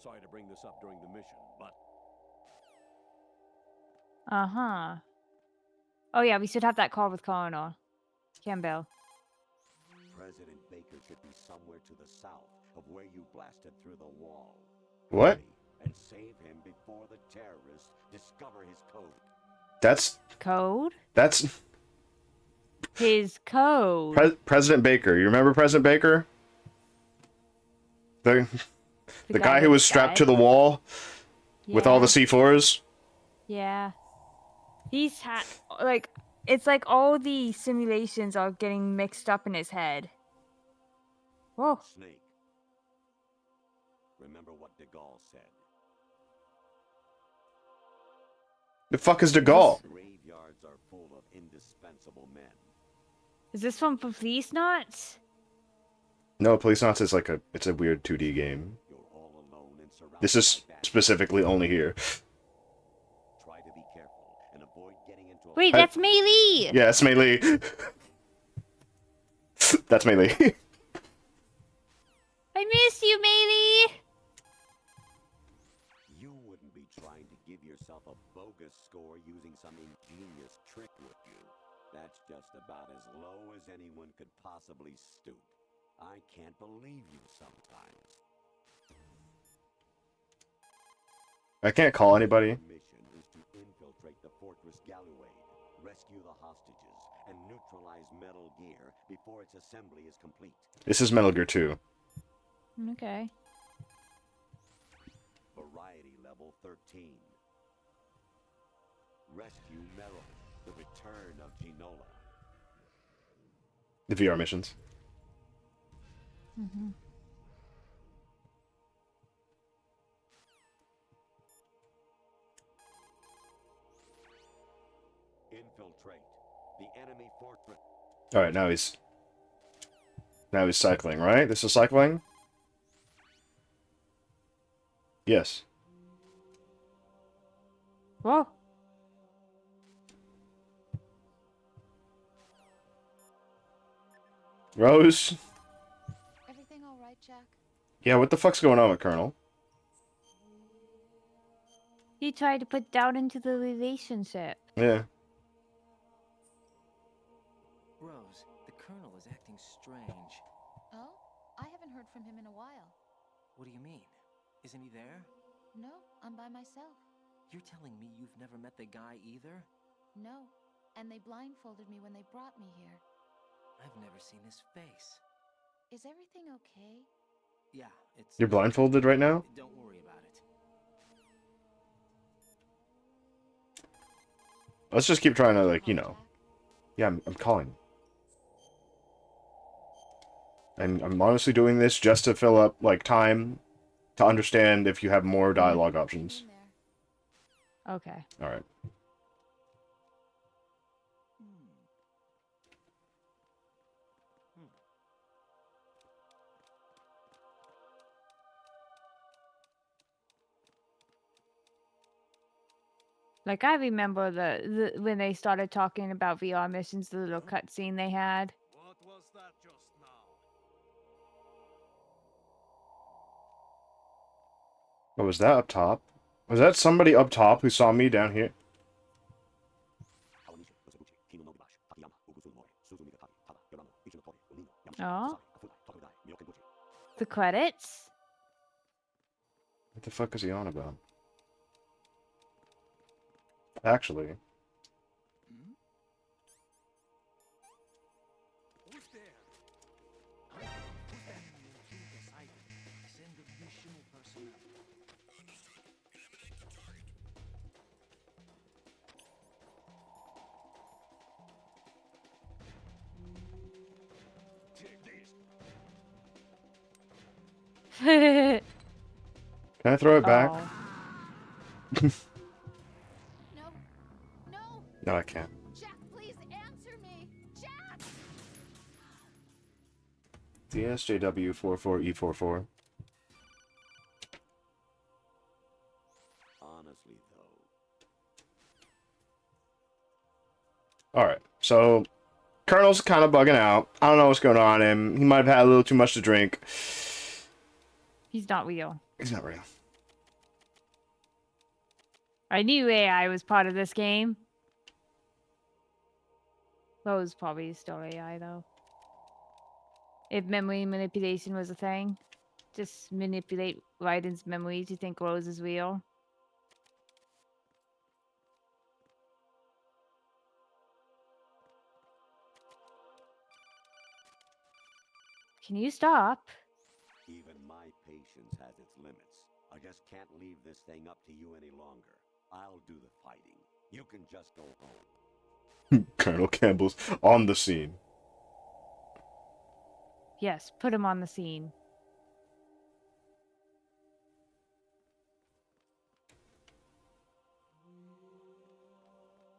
Sorry to bring this up during the mission, but Uh-huh. Oh, yeah, we should have that call with Colonel Campbell. President Baker should be somewhere to the south of where you blasted through the wall. What? Hurry and save him before the terrorists discover his code. That's His code. President Baker. You remember President Baker? The guy who was strapped to the wall with all the C4s? Yeah. He's had, like, it's like all the simulations are getting mixed up in his head. Whoa. Snake. Remember what de Gaulle said. The fuck is de Gaulle? Graveyards are full of indispensable men. Is this from Police Knots? No, Police Knots is like it's a weird 2D game. You're all alone and surrounded This is by bad specifically only here. Try to be careful and avoid getting into a Wait, that's Mei Li! Yeah, it's Mei Li. That's Mei Li. I miss you, Mei Li! You wouldn't be trying to give yourself a bogus score using some ingenious trick, would you? That's just about as low as anyone could possibly stoop. I can't believe you sometimes. I can't call anybody. Your mission is to infiltrate the Fortress Galluade, rescue the hostages, and neutralize Metal Gear before its assembly is complete. This is Metal Gear 2. Okay. Variety level 13. Rescue Meryl, the return of Ginola. The VR missions. Mm-hmm. Infiltrate the enemy fortress. Alright, now he's cycling, right? This is cycling? Yes. Whoa. Rose? Everything all right, Jack? Yeah, what the fuck's going on with Colonel? He tried to put doubt into the relationship. Yeah. Rose, the Colonel is acting strange. Oh? I haven't heard from him in a while. What do you mean? Isn't he there? No, I'm by myself. You're telling me you've never met the guy either? No, and they blindfolded me when they brought me here. I've never seen his face. Is everything okay? Yeah, it's... You're blindfolded right now? Don't worry about it. Let's just keep trying to, like, you know. Yeah, I'm calling. And I'm honestly doing this just to fill up, like, time to understand if you have more dialogue options. Okay. Alright. Like, I remember the when they started talking about VR missions, the little cutscene they had. What was that just now? What was that up top? Was that somebody up top who saw me down here? Oh? The credits? What the fuck is he on about? Actually. Who's there? Who's that? Send additional personnel. Can I throw it back? Oh. No. No. No, I can't. Jack, please answer me. Jack! DSJW44E44. Honestly, though, Alright, so Colonel's kind of bugging out. I don't know what's going on in him. He might have had a little too much to drink. He's not real. He's not real. I knew AI was part of this game. Rose probably still AI though. If memory manipulation was a thing, just manipulate Raiden's memory to think Rose is real. Can you stop? even my patience has its limits. I just can't leave this thing up to you any longer. I'll do the fighting. You can just go home. Colonel Campbell's on the scene. Yes, put him on the scene.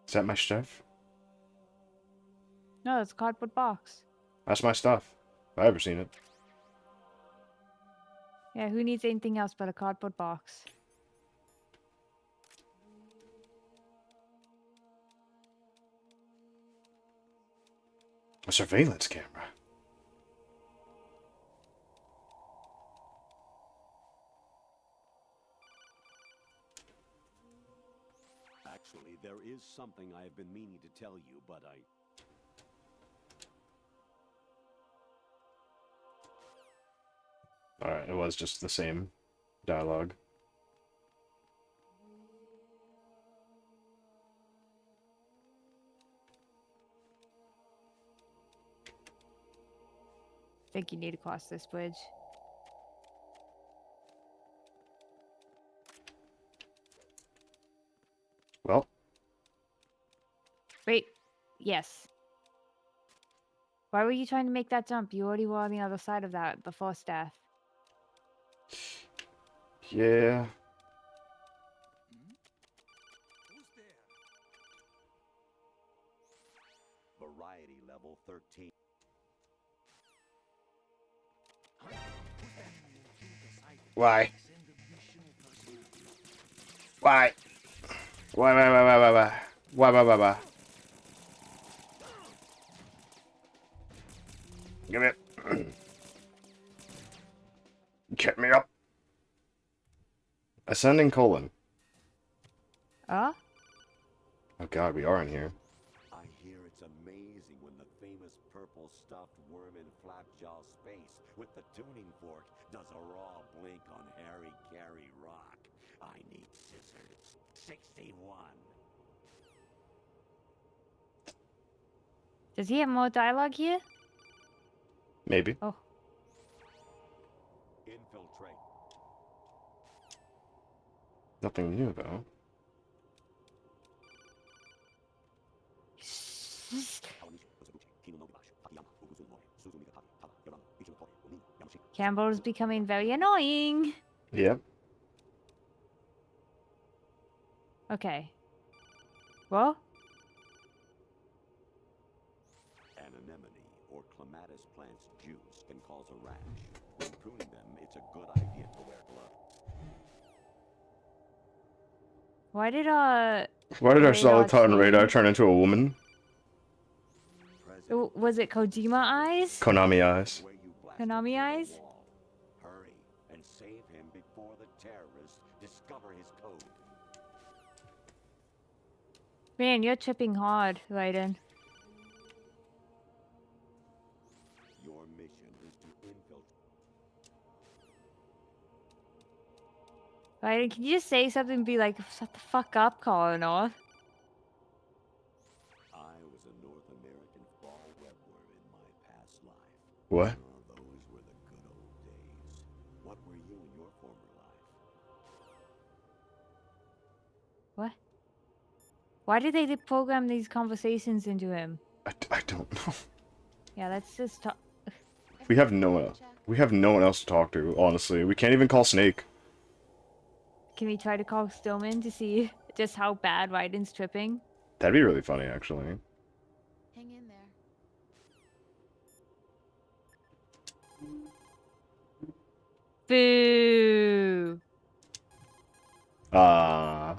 Is that my stuff? No, it's a cardboard box. That's my stuff. If I ever seen it. Yeah, who needs anything else but a cardboard box? A surveillance camera. Actually, there is something I have been meaning to tell you, but Alright, it was just the same dialogue. I think you need to cross this bridge. Well, Wait. Yes. Why were you trying to make that jump? You already were on the other side of that before death. yeah. Who's there? variety level 13. Why? Why? Why? Give it. Get me up. Ascending colon. Huh? Oh god, we are in here. I hear it's amazing when the famous purple stuffed worm in Flapjaw space with the tuning fork does a raw blink on Harry Carey rock. I need scissors. 61. Does he have more dialogue here? Maybe. Oh. Infiltrate. Nothing new though. Campbell is becoming very annoying. Yep. Okay. Well? An anemone or clematis plant's juice can cause a rash. When pruning them, it's a good idea to wear gloves. Why did Why did our radar solid cotton radar change? turn into a woman? Was it Kojima eyes? Konami eyes. Konami eyes? Hurry and save him before the terrorists discover his code. Man, you're tripping hard, Raiden. Your mission is to infiltrate. Raiden, can you just say something and be like, shut the fuck up, Colonel? I was a North American fall webworm in my past life. What? Oh, those were the good old days. What were you in your former life? What? Why did they program these conversations into him? I don't know. Yeah, let's just talk. We have no one else. Jack, We have no one else to talk to, honestly. We can't even call Snake. Can we try to call Stillman to see just how bad Raiden's tripping? That'd be really funny, actually. Hang in there. Boo! Ah.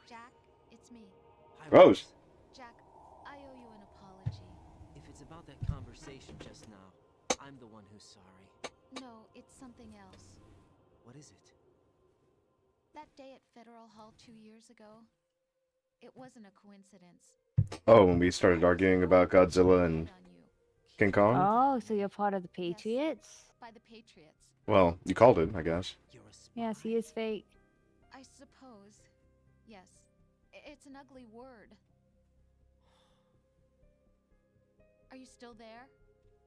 Jack, it's me. Hi, Rose. Jack, I owe you an apology. If it's about that conversation just now, I'm the one who's sorry. No, it's something else. What is it? That day at Federal Hall 2 years ago, it wasn't a coincidence. Oh, when we started arguing about Godzilla and On you. King Kong? Oh, so you're part of the Patriots? By the Patriots. Well, you called it, I guess. You're a spy. Yes, he is fake. I suppose. Yes. It's an ugly word. Are you still there?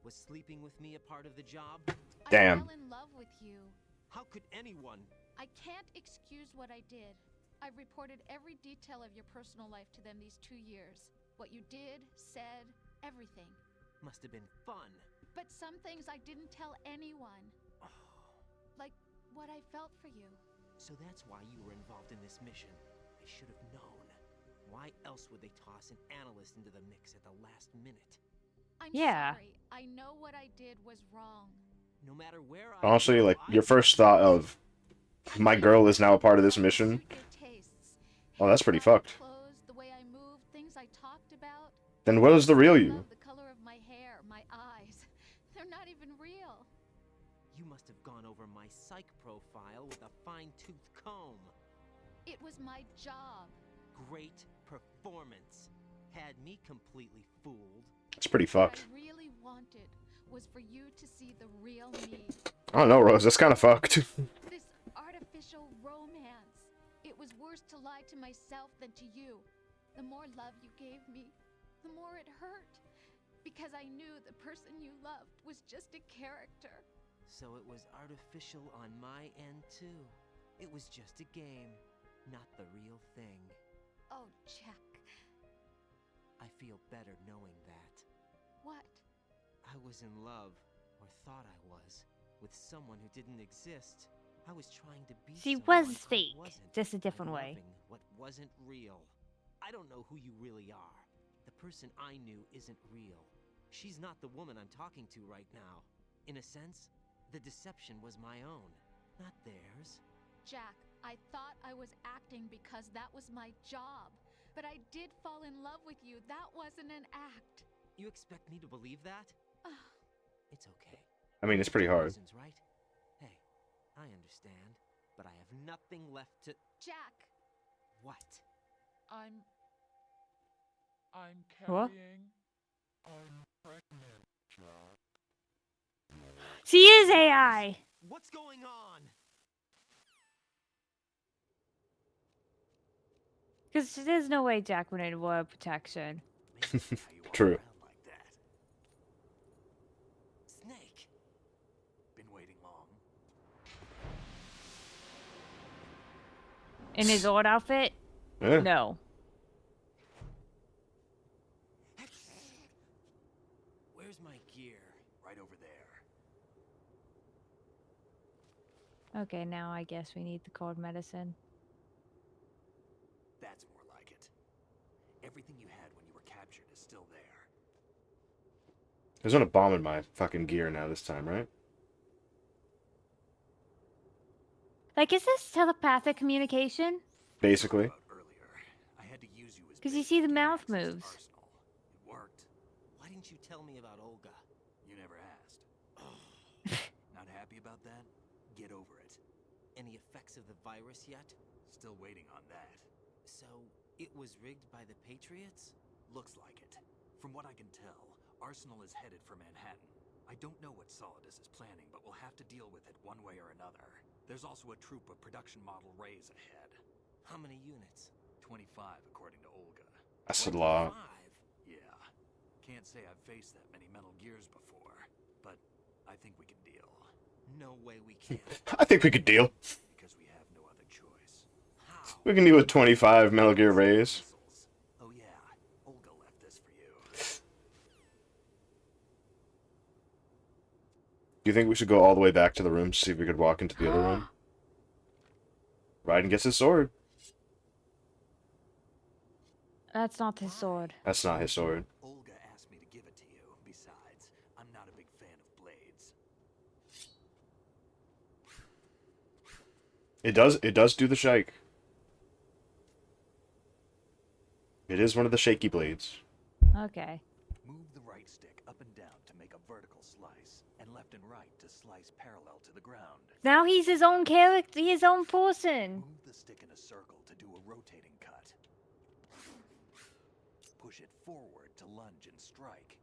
Was sleeping with me a part of the job? Damn. I fell in love with you. How could anyone? I can't excuse what I did. I've reported every detail of your personal life to them these 2 years. What you did, said, everything. Must have been fun. But some things I didn't tell anyone. Like what I felt for you. So that's why you were involved in this mission. I should have known. Why else would they toss an analyst into the mix at the last minute? I'm Yeah. sorry. I know what I did was wrong. No matter where I Honestly, go, like, I your first thought of, my girl is now a part of this mission? Suit your tastes. Oh, that's pretty Hairstyle, fucked. Clothes, the way I moved, things I talked about. Then what is the real I you? love the color of my hair, my eyes. They're not even real. You must have gone over my psych profile with a fine-tooth comb. It was my job. Great performance. Had me completely fooled. It's pretty fucked. What I really wanted was for you to see the real me. I don't know, Rose. That's kind of fucked. This artificial romance. It was worse to lie to myself than to you. The more love you gave me, the more it hurt. Because I knew the person you loved was just a character. So it was artificial on my end too. It was just a game, not the real thing. Oh, Jack. I feel better knowing that. What? I was in love, or thought I was, with someone who didn't exist. I was trying to be She someone was I fake, wasn't, just a by different way. loving what wasn't real. I don't know who you really are. The person I knew isn't real. She's not the woman I'm talking to right now. In a sense, the deception was my own, not theirs. Jack, I thought I was acting because that was my job. But I did fall in love with you. That wasn't an act. You expect me to believe that? It's okay. I mean, it's pretty hard. Reasons, right? Hey, I understand, but I have nothing left to... Jack! What? I'm What? carrying. I'm pregnant, Jack. She is AI! What's going on? Because there's no way Jack would need royal protection. Maybe that's how you walk True. around like that. Snake! Been waiting long. In his old outfit? Yeah. No. Where's my gear? Right over there. Okay, now I guess we need the cold medicine. That's more like it. Everything you had when you were captured is still there. There's not a bomb in my fucking gear now this time, right? Like, is this telepathic communication? Basically. Earlier, I had to use you as Because you bait see to the gain mouth access to moves. Arsenal. It worked. Why didn't you tell me about Olga? You never asked. Not happy about that? Get over it. Any effects of the virus yet? Still waiting on that. So, it was rigged by the Patriots? Looks like it. From what I can tell, Arsenal is headed for Manhattan. I don't know what Solidus is planning, but we'll have to deal with it one way or another. There's also a troop of production model Rays ahead. How many units? 25, according to Olga. That's a lot. 25? Yeah. Can't say I've faced that many Metal Gears before, but I think we can deal. No way we can. I think we could deal. Because we have no other choice. How? We can deal with 25 Metal Gear rays. Missiles. Oh yeah, Olga left this for you. Do you think we should go all the way back to the room to see if we could walk into the other room? Raiden gets his sword. That's not his sword. That's not his sword. Olga asked me to give it to you. Besides, I'm not a big fan of blades. It does do the shake. It is one of the shaky blades. Okay. Move the right stick up and down to make a vertical slice, and left and right to slice parallel to the ground. Now he's his own character, his own person. Move the stick in a circle to do a rotating cut. Push it forward to lunge and strike.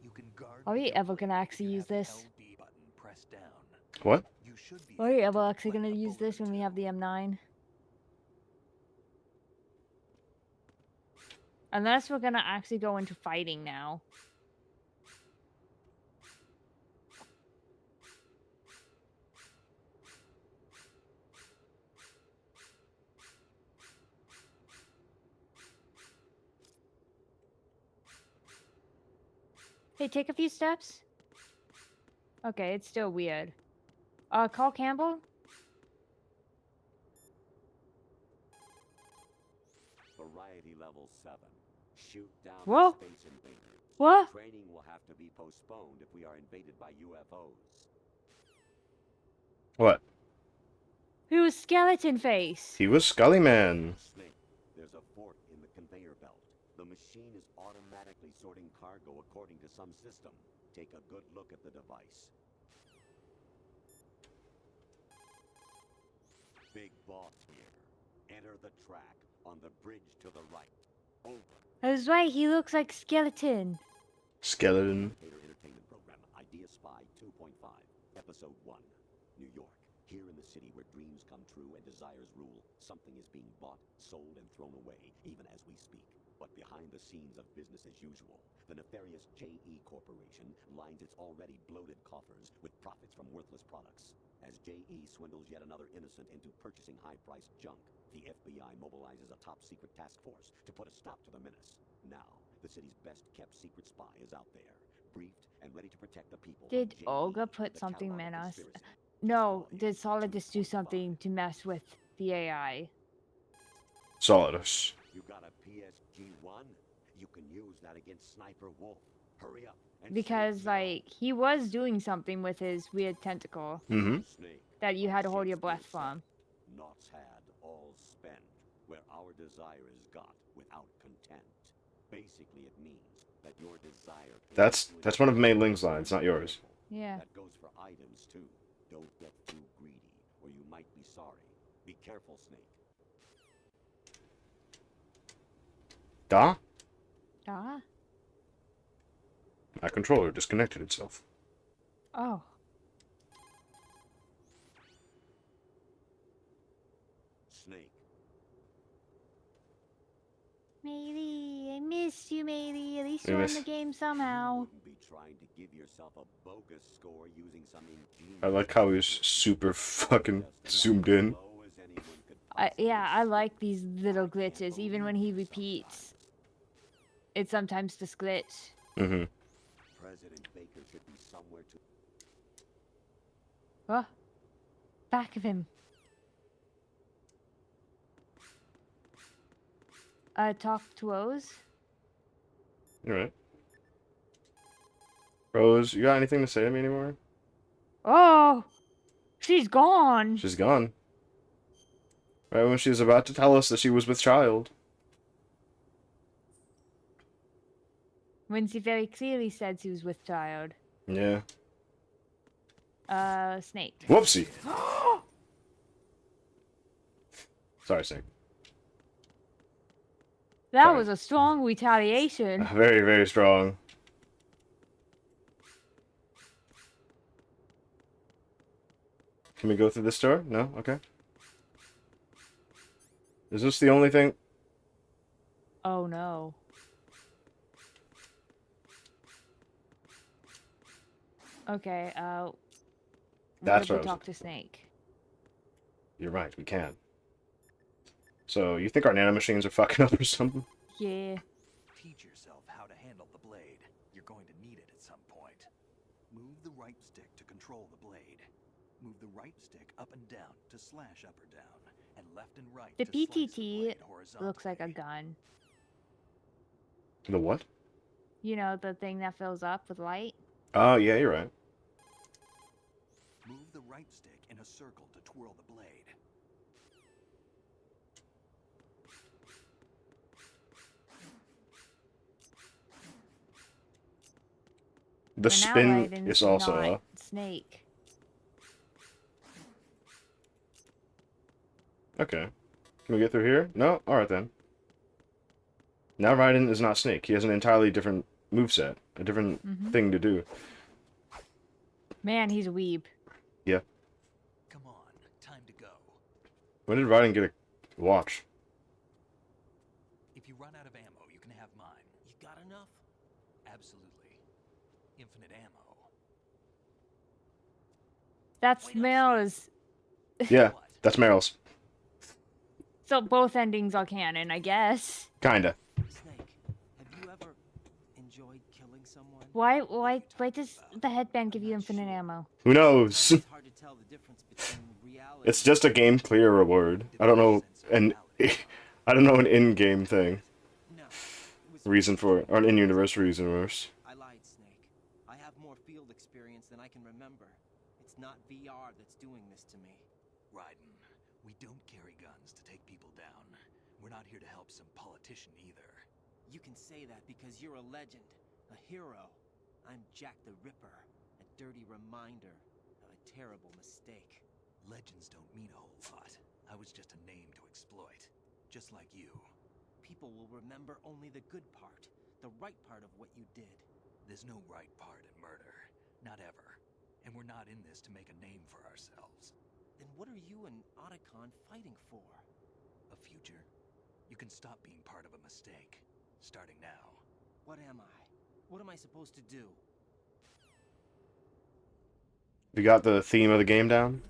You can guard. Are we ever gonna actually use this? LB button pressed down. What? You should be. Are we ever actually gonna use this when we have the M9? Unless we're gonna actually go into fighting now. Hey, take a few steps. Okay, it's still weird. Call Campbell? Variety level 7. Shoot down Whoa. the space invaders. What? Training will have to be postponed if we are invaded by UFOs. What? Who was Skeleton Face? He was Scully Man. Snake, there's a fork in the conveyor belt. The machine is automatically sorting cargo according to some system. Take a good look at the device. Big boss here. Enter the track on the bridge to the right. Over. That's right, he looks like Skeleton. Skeleton. Entertainment program, Idea Spy 2.5, Episode 1, New York. Here in the city where dreams come true and desires rule, something is being bought, sold, and thrown away, even as we speak. But behind the scenes of business as usual, the nefarious JE Corporation lines its already bloated coffers with profits from worthless products. As JE swindles yet another innocent into purchasing high-priced junk, the FBI mobilizes a top-secret task force to put a stop to the menace. Now, the city's best-kept secret spy is out there, briefed and ready to protect the people. Did Olga put something menace? No, did Solidus do something to mess with the AI? Solidus. You got a PSG-1? You can use that against Sniper Wolf. Hurry up. Because, like, he was doing something with his weird tentacle that you had to hold your breath from. Knots had all spent, where our desire is got without content. Basically, it means that your desire... That's one of Mei Ling's lines, not yours. Yeah. That goes for items, too. Don't get too greedy, or you might be sorry. Be careful, Snake. Da? Da? My controller disconnected itself. Oh. Snake. Maylee, I missed you, Maylee. At least you're in the game somehow. You wouldn't be trying to give yourself a bogus score using some ingenious... I like how he was super fucking zoomed in. Yeah, I like these little glitches. Even when he repeats, it sometimes just glitch. Mm-hmm. President Baker should be somewhere to... What? Back of him. Talk to O's? Alright. Rose, you got anything to say to me anymore? Oh! She's gone! She's gone. Right when she was about to tell us that she was with child. When she very clearly said she was with child. Yeah. Snake. Whoopsie! Sorry, Snake. That was a strong retaliation. Very, very strong. Can we go through this door? No? Okay. Is this the only thing? Oh no. Okay, What That's if what we I was. talk to Snake? You're right. We can. So you think our nanomachines are fucking up or something? Yeah. Teach yourself how to handle the blade. You're going to need it at some point. Move the right stick to control the blade. Move the right stick up and down to slash up or down, and left and right The to slice the PTT blade horizontally. looks like a gun. The what? You know, the thing that fills up with light? Oh, yeah, you're right. Move the right stick in a circle to twirl the blade. The So now spin Raiden's is also not up. Snake. Okay. Can we get through here? No? Alright then. Now Raiden is not Snake. He has an entirely different moveset. A different thing to do. Man, he's a weeb. Yeah. Come on, time to go. When did Raiden get a watch? If you run out of ammo, you can have mine. You got enough? Absolutely. Infinite ammo. That's Mel's. Yeah, that's Meryl's. So both endings are canon, I guess. Kinda. Snake, have you ever enjoyed killing someone? Why does the headband give you infinite ammo? Who knows? It's hard to tell the difference between reality. It's just a game clear reward. I don't know I don't know an in-game thing. No, it was Reason for it. Or an in-universe reason worse. I lied, Snake. I have more field experience than I can remember. It's not VR that's doing this to me. Raiden, we don't carry guns to take people down. We're not here to help some politician either. You can say that because you're a legend, a hero. I'm Jack the Ripper, a dirty reminder of a terrible mistake. Legends don't mean a whole lot. I was just a name to exploit. Just like you. People will remember only the good part, the right part of what you did. There's no right part in murder. Not ever. And we're not in this to make a name for ourselves. Then what are you and Otacon fighting for? A future? You can stop being part of a mistake. Starting now. What am I? What am I supposed to do? You got the theme of the game down?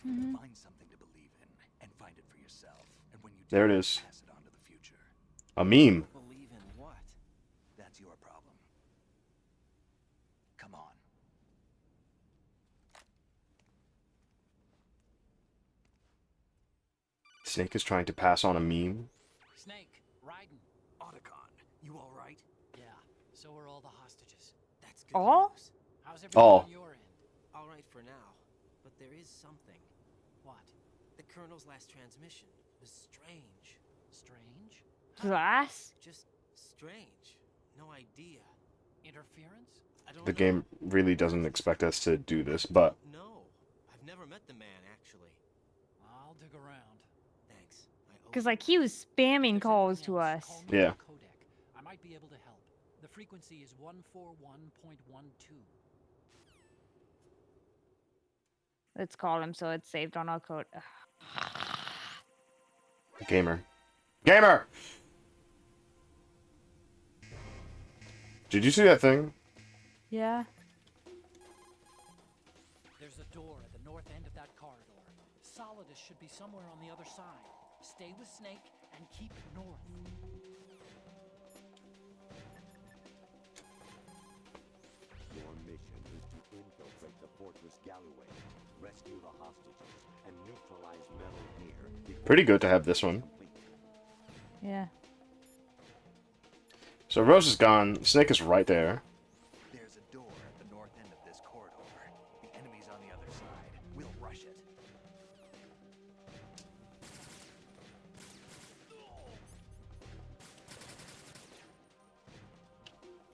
Find something to believe in, and find it for yourself. And when you do, There it is. pass it on to the future. A meme. Believe in what? That's your problem. Come on. Snake is trying to pass on a meme. Snake, Raiden. Otacon, you alright? Yeah, so are all the hostages. That's good All? news. How's everything All. on your end? All right for now, but there is something. What? The Colonel's last transmission was strange. Strange? Glass? Just strange. No idea. Interference? I don't The know. game really doesn't expect us to do this, but No, I've never met the man actually. I'll dig around. Thanks. I owe Because, you. like, he was spamming If there's calls anything to else, us. call me Yeah. on codec. I might be able to help. The frequency is 141.12. Let's call him so it's saved on our code. gamer. Gamer! Did you see that thing? Yeah. There's a door at the north end of that corridor. Solidus should be somewhere on the other side. Stay with Snake and keep north. Your mission is to infiltrate the fortress Galloway, rescue the hostages, and neutralize Metal Gear. before Pretty good to have this one. complete. Yeah. So Rose is gone. Snake is right there. There's a door at the north end of this corridor. The enemy's on the other side. We'll rush it.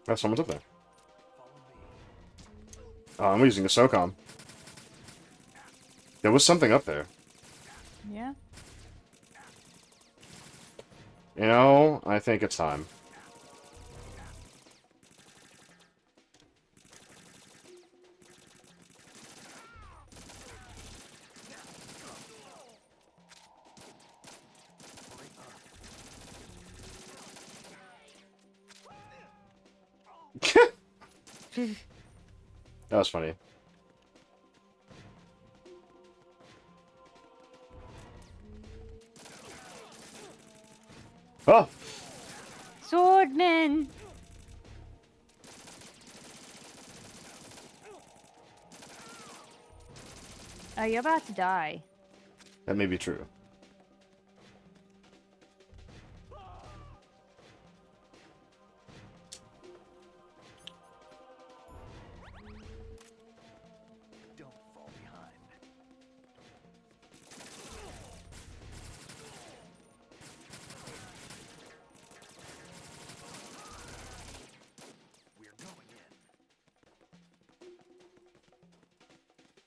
Oh, someone's up there. Follow me. Oh, I'm using a SOCOM. There was something up there. Yeah. You know, I think it's time. That was funny. Oh! Swordman! Oh, you're about to die. That may be true. Don't fall behind. We're going in.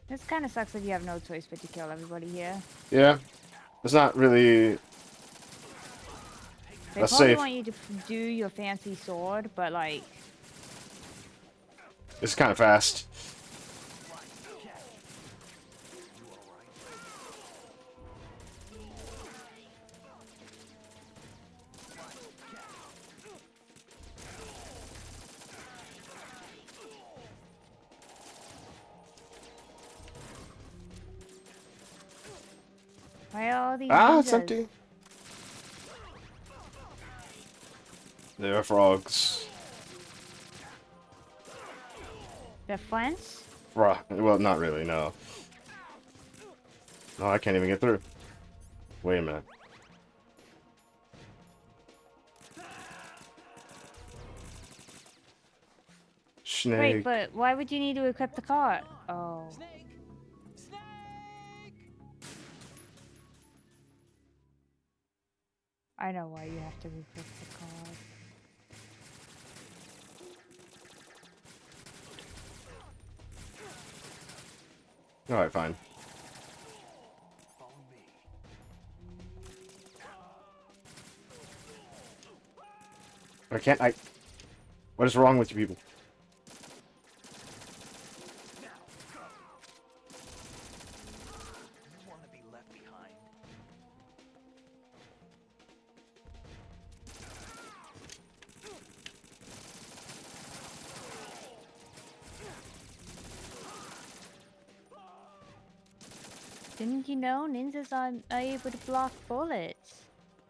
This kind of sucks that you have no choice but to kill everybody here. Yeah. It's not really They a probably safe. want you to do your fancy sword, but like, It's kind of fast. why are all these Ah, it's ninjas? empty. There are frogs. They're friends? Well, not really, no. No, I can't even get through. Wait a minute. Snake. Wait, but why would you need to equip the cart? Oh. Snake! Snake! I know why you have to equip the cart. Alright, fine. Follow me. I can't, What is wrong with you people? Now, go. You want to be left behind? Didn't you know ninjas are able to block bullets?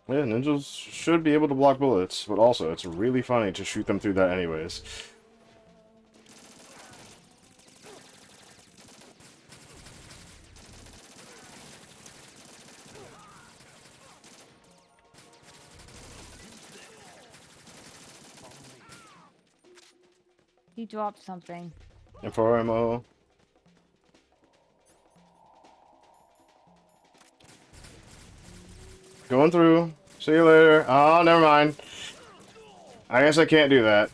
Yeah, ninjas should be able to block bullets, but also, it's really funny to shoot them through that anyways. He dropped something. Info ammo. Going through. See you later. Oh, never mind. I guess I can't do that.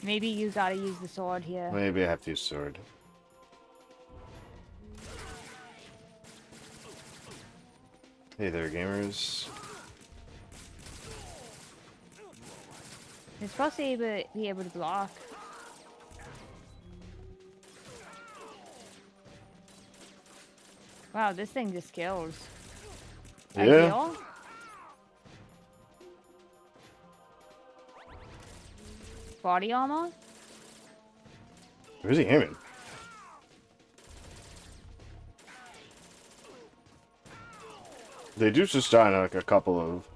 Maybe you gotta use the sword here. Maybe I have to use sword. Hey there, gamers. It's supposed to be able to block. Wow, this thing just kills. A Yeah. heal? Body armor? Where's he aiming? They do just die in like a couple of...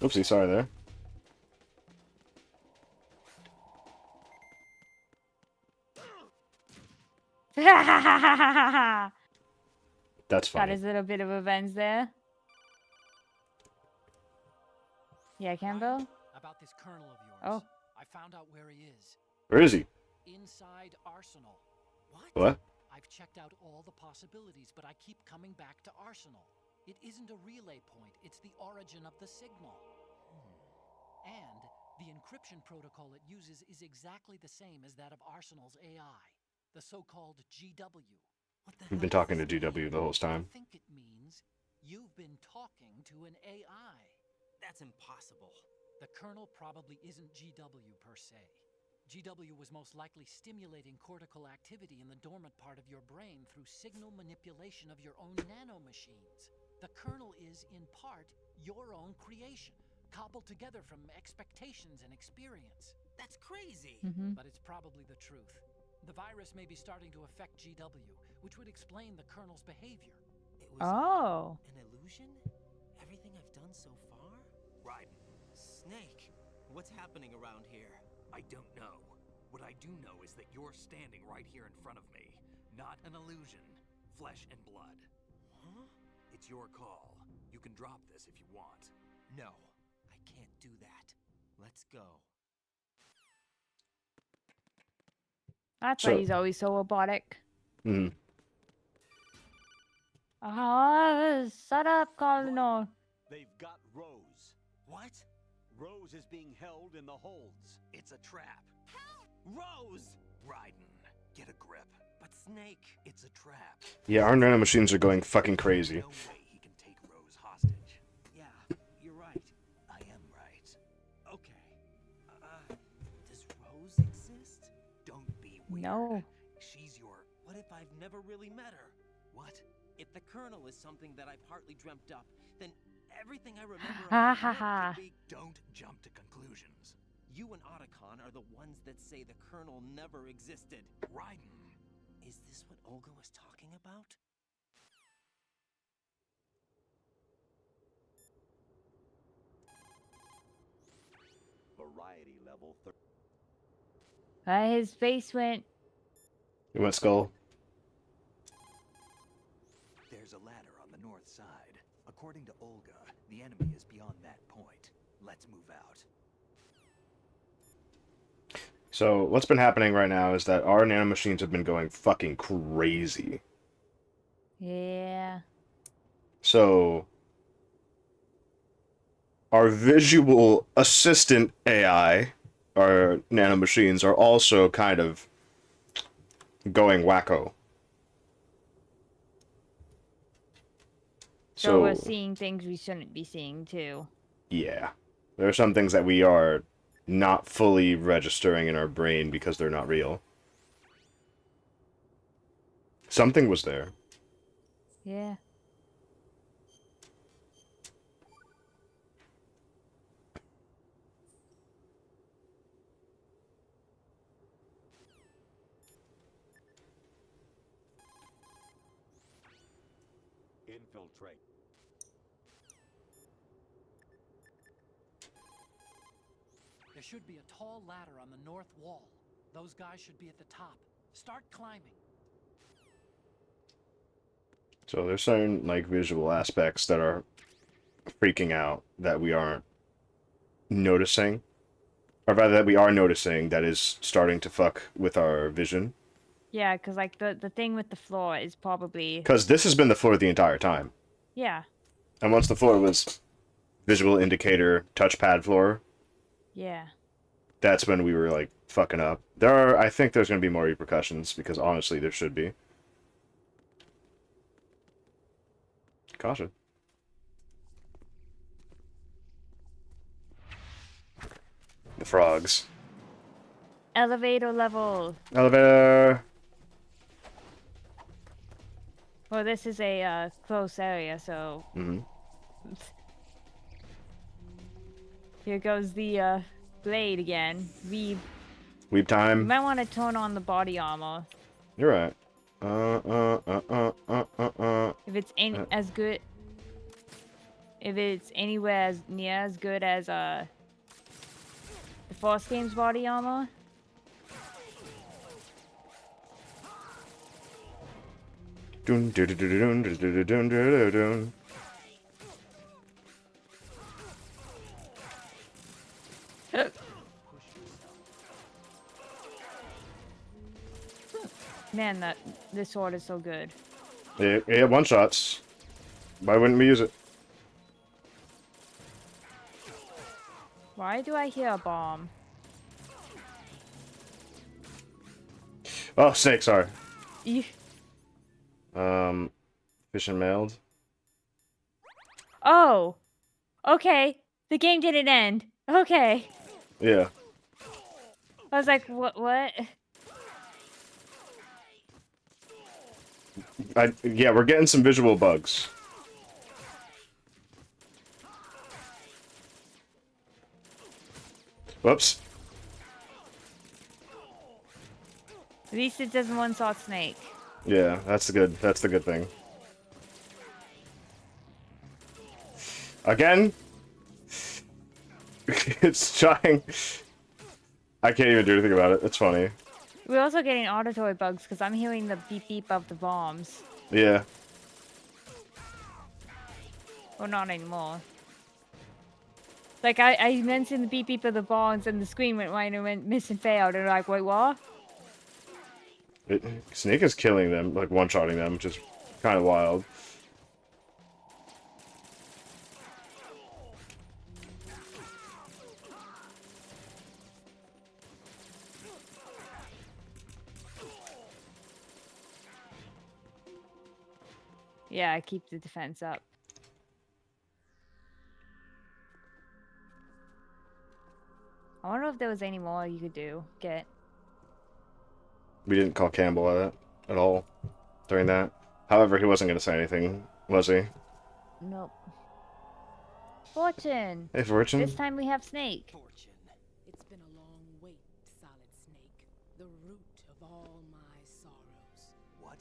Oopsie, sorry there. That's Got funny. his little bit of revenge there. Yeah, Campbell? About this colonel of yours. Oh. I found out where he is. Where is he? Inside Arsenal. What? I've checked out all the possibilities, but I keep coming back to Arsenal. It isn't a relay point, it's the origin of the signal. And the encryption protocol it uses is exactly the same as that of Arsenal's AI, the so-called GW. What the We've been talking to GW the whole time. I think it means you've been talking to an AI. That's impossible. The kernel probably isn't GW per se. GW was most likely stimulating cortical activity in the dormant part of your brain through signal manipulation of your own nanomachines. The kernel is, in part, your own creation, cobbled together from expectations and experience. That's crazy. Mm-hmm. But it's probably the truth. The virus may be starting to affect GW, which would explain the Colonel's behavior. It was Oh. an illusion? Everything I've done so far? Raiden, Snake, what's happening around here? I don't know. What I do know is that you're standing right here in front of me. Not an illusion. Flesh and blood. Huh? It's your call. You can drop this if you want. No, I can't do that. Let's go. That's So- why he's always so robotic. Hmm. Ah, shut up, Colonel. They've got Rose. What? Rose is being held in the holds. It's a trap. Rose! Raiden, get a grip. But Snake... It's a trap. Yeah, our nanomachines are going fucking crazy. No way he can take Rose hostage. Yeah, you're right. I am right. Okay. Does Rose exist? Don't be weird. No. She's your... What if I've never really met her? What? If the Colonel is something that I partly dreamt up, then everything I remember Ha about ha her ha. could be... Don't jump to conclusions. You and Otacon are the ones that say the Colonel never existed. Raiden. Is this what Olga was talking about? Variety level 30. His face went. You went skull. There's a ladder on the north side. According to Olga, the enemy is beyond that point. Let's move out. So what's been happening right now is that our nanomachines have been going fucking crazy. Yeah. So our visual assistant AI, our nanomachines, are also kind of going wacko. So we're seeing things we shouldn't be seeing too. Yeah. There are some things that we are not fully registering in our brain because they're not real. Something was there. Yeah. Infiltrate. There should be a tall ladder on the north wall. Those guys should be at the top. Start climbing. So there's certain like visual aspects that are freaking out that we aren't noticing. Or rather that we are noticing that is starting to fuck with our vision. Yeah, because like the thing with the floor is probably. Because this has been the floor the entire time. Yeah. And once the floor was visual indicator touchpad floor, Yeah. that's when we were like fucking up. I think there's going to be more repercussions because honestly there should be. Caution. The frogs. Elevator level. Elevator. Well, this is a close area, so. Mm-hmm. Here goes the blade again. Weeb You time. might want to turn on the body armor. You're right. If it's as good. If it's anywhere as near as good as the Force Games body armor. Dun dun dun dun dun dun dun dun dun. Man, this sword is so good. Yeah, one shots. Why wouldn't we use it? Why do I hear a bomb? Oh, snake, sorry. You... Fish and mailed. Oh! Okay. The game didn't end. Okay. Yeah. I was like, what? Yeah, we're getting some visual bugs. Whoops. At least it doesn't one-shot snake. Yeah, that's the good. That's the good thing. Again, it's trying. I can't even do anything about it. It's funny. We're also getting auditory bugs because I'm hearing the beep beep of the bombs. Yeah. Well, not anymore. Like, I mentioned the beep beep of the bombs and the screen went right and went miss and failed. And like, wait, what? Snake is killing them, like one-shotting them, which is kind of wild. Yeah, I keep the defense up. I wonder if there was any more you could get. We didn't call Campbell at all during that. However, he wasn't going to say anything, was he? Nope. Fortune! Hey, Fortune. This time we have Snake. Fortune. It's been a long wait, Solid Snake. The root of all my sorrows. What?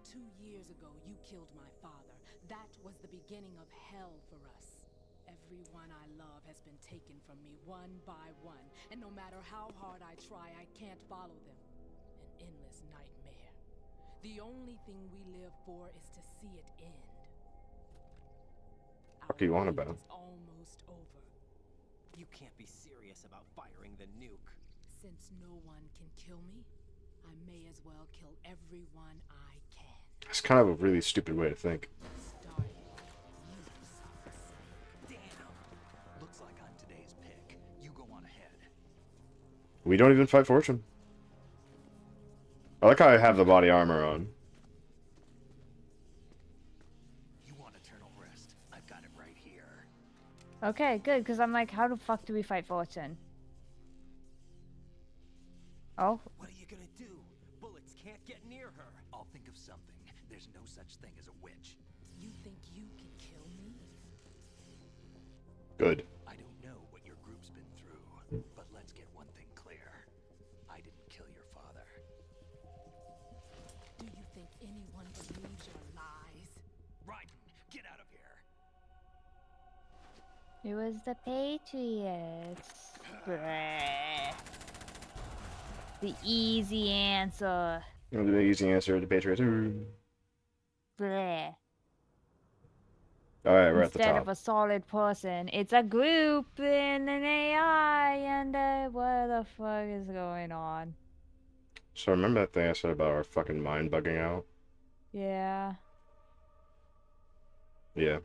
2 years ago, you killed my father. That was the beginning of hell for us. Everyone I love has been taken from me one by one, and no matter how hard I try, I can't follow them. An endless nightmare. The only thing we live for is to see it end. What do you want about? It's almost over. You can't be serious about firing the nuke. Since no one can kill me, I may as well kill everyone I can. That's kind of a really stupid way to think. Damn. Looks like I'm today's pick. You go on ahead. We don't even fight Fortune. I like how I have the body armor on. You want eternal rest? I've got it right here. Okay, good, because I'm like, how the fuck do we fight Fortune? Oh. What are you gonna do? Bullets can't get near her. I'll think of something. There's no such thing as a witch. You think you can kill me? Good. I don't know what your group's been through, but let's get one thing clear. I didn't kill your father. Do you think anyone believes your lies? Raiden, get out of here. It was the Patriots. Bleh. The easy answer. The easy answer to Patriots. Bleh. Alright, we're at the Instead top. of a solid person, it's a group and an AI, and what the fuck is going on? So remember that thing I said about our fucking mind bugging out? Yeah. Yeah.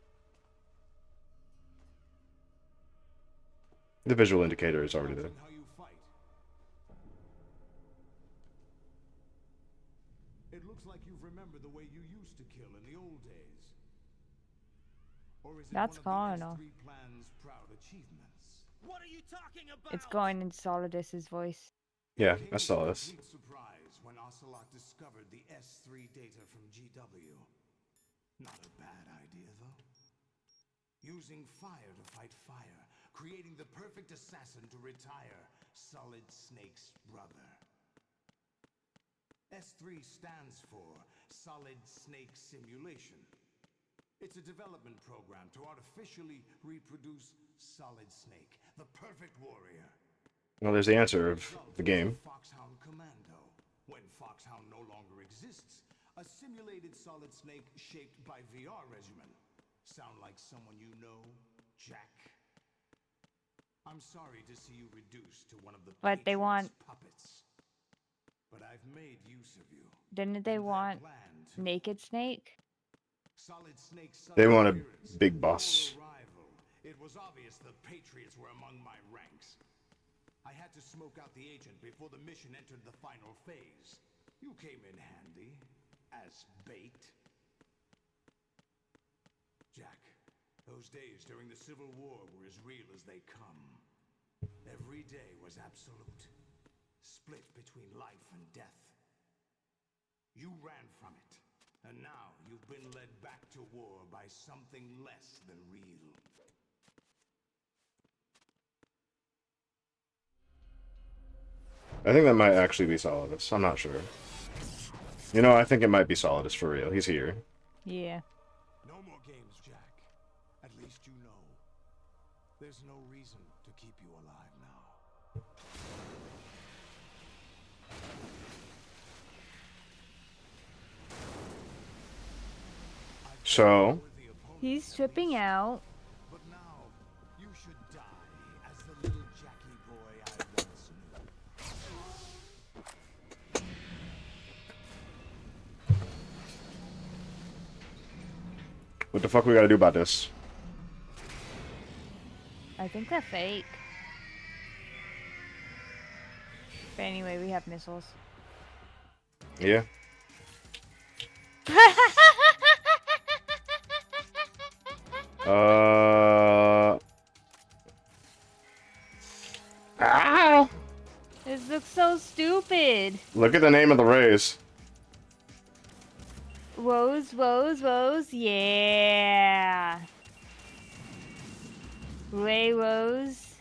The visual indicator is already there. How you fight. It looks like you've remembered the way you used to kill in the old days. Or is it That's one of Connor. the S3 plan's proud achievements? What are you talking about? It's going in Solidus's voice. Yeah, I saw this. Complete surprise when Ocelot discovered the S3 data from GW. Not a bad idea, though. Using fire to fight fire, creating the perfect assassin to retire Solid Snake's brother. S3 stands for Solid Snake Simulation. It's a development program to artificially reproduce Solid Snake, the perfect warrior. Well, there's the answer of the game. Foxhound Commando. When Foxhound no longer exists, a simulated Solid Snake shaped by VR regimen. Sound like someone you know, Jack? I'm sorry to see you reduced to one of the But they want... puppets. But I've made use of you. Didn't they want Naked Snake? Solid Snake's They want a appearance, big boss. arrival. It was obvious the Patriots were among my ranks. I had to smoke out the agent before the mission entered the final phase. You came in handy as bait. Jack, those days during the Civil War were as real as they come. Every day was absolute, split between life and death. You ran from it, and now you've been led back to war by something less than real. I think that might actually be Solidus. I'm not sure. You know, I think it might be Solidus for real. He's here. Yeah. No more games, Jack. At least you know. There's no reason to keep you alive now. So, He's tripping out. But now, you should die as the little Jackie boy I once knew. what the fuck we gotta do about this? I think they're fake. But anyway, we have missiles. Yeah. Ah! This looks so stupid. Look at the name of the race. Woes, woes, woes. Yeah. Ray Woes.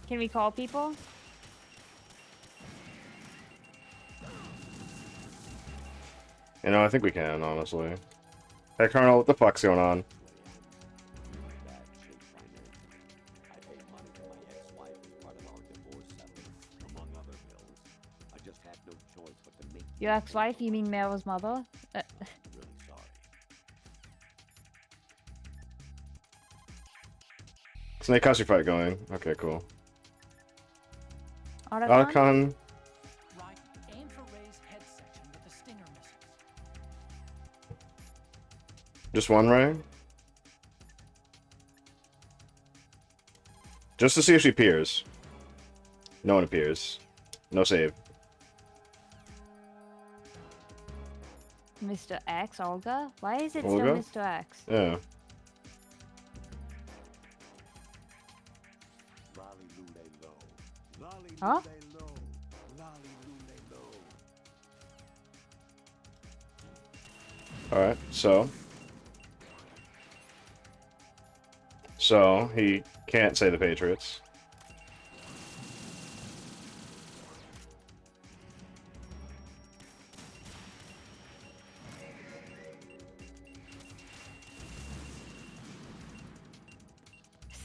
Can we call people? You know, I think we can, honestly. Hey, Colonel, what the fuck's going on? I paid money to my ex-wife as part of our divorce settlement, among other bills. I just had no choice but to make Your ex-wife? You mean Meryl's mother? I'm really sorry. Snake, how's your fight going? Okay, cool. Otacon? Otacon. Right, aim for Ray's head section with the Stinger missiles. Just one ray? Just to see if she appears. No one appears. No save. Mr. X, Olga? Why is it Olga? still Mr. X? Yeah. Lolly lule low. Lolly Huh? lule low. Lolly lule low. Alright, so he can't say the Patriots.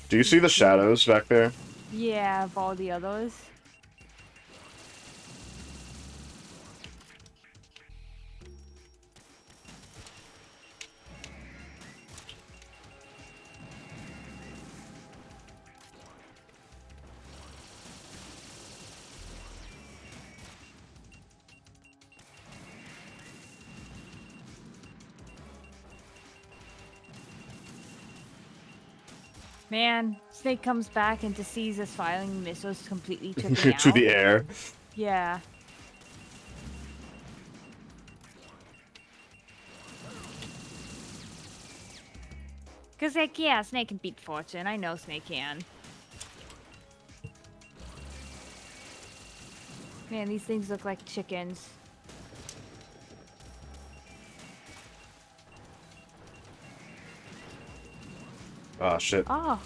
Do you see the shadows back there? Yeah, of all the others. Man, Snake comes back and just sees us firing missiles completely tripping out. To the air. Yeah. Cause like, yeah, Snake can beat Fortune. I know Snake can. Man, these things look like chickens. Ah, shit. Oh.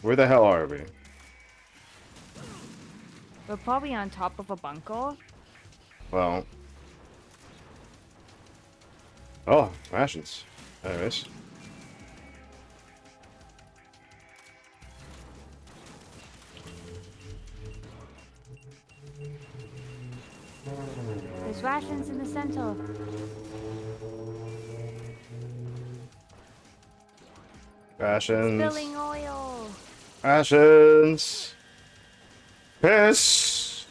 Where the hell are we? We're probably on top of a bunker. Well. Oh, rations. Anyways. There's rations in the center. Rations. Spilling oil. Rations. Piss.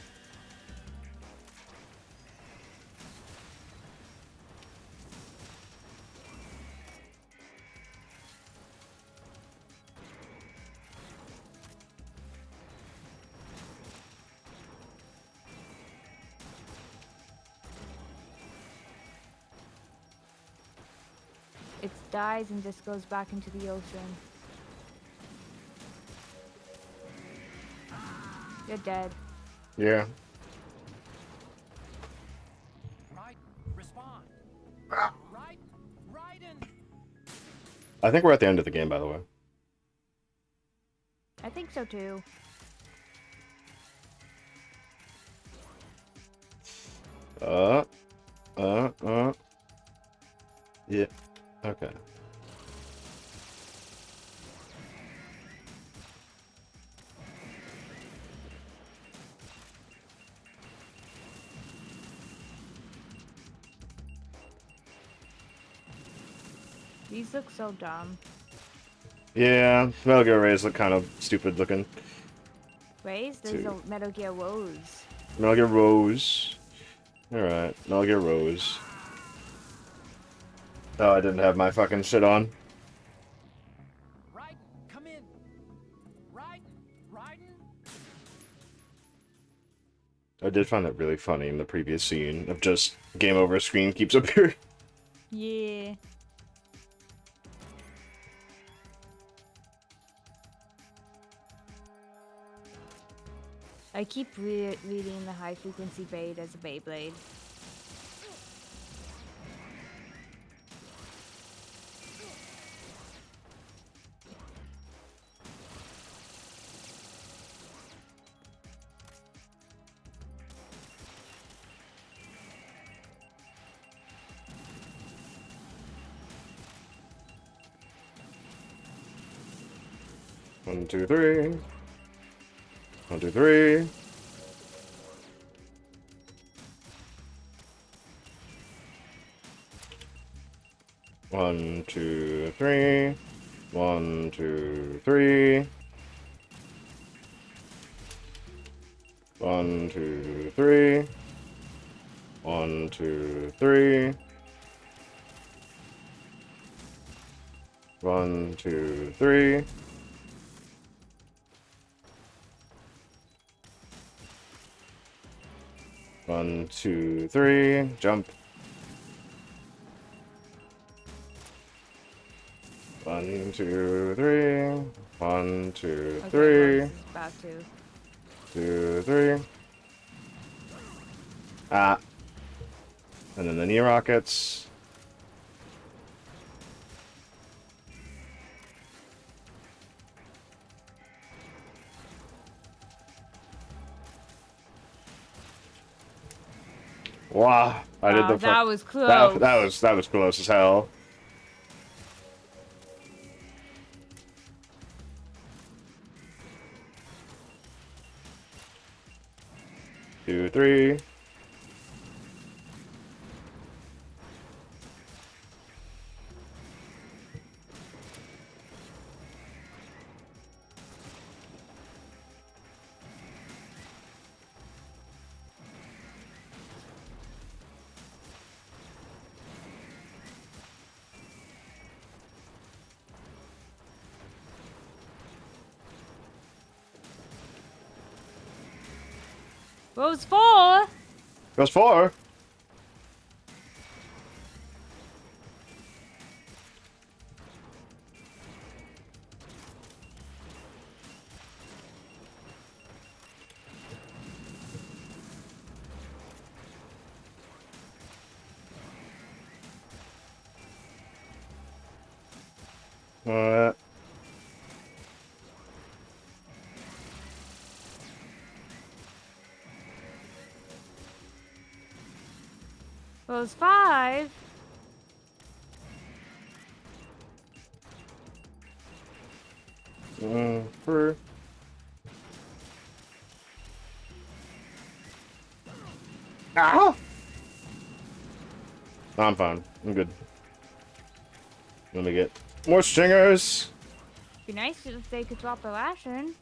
It dies and just goes back into the ocean. You're dead. Yeah. Right, respond. Right, I think we're at the end of the game, by the way. I think so too. Yeah. Okay. These look so dumb. Yeah, Metal Gear Rays look kind of stupid looking. Rays? There's no Metal Gear Rose. Metal Gear Rose. Alright, Metal Gear Rose. Oh, I didn't have my fucking shit on. Raiden, come in. Raiden. I did find that really funny in the previous scene of just game over screen keeps appearing. Yeah. I keep reading the high frequency braid as a Beyblade. One, two, three. 1, 2, 3. One, two, three. 1, 2, 3. 1, 2, 3. 1, 2, 3. 1, 2, 3. One, two, three. Jump. 1, 2, 3. 1, 2, Okay, 3. Rose is about to. 2, 3. Ah. And then the knee rockets. Wow. I did the That was close. that was close as hell. 2, 3. Rose 4. Goes 4. Alright. Rose 5. For Ow! No, I'm fine. I'm good. Let me get more stringers. Be nice if they could drop a ration.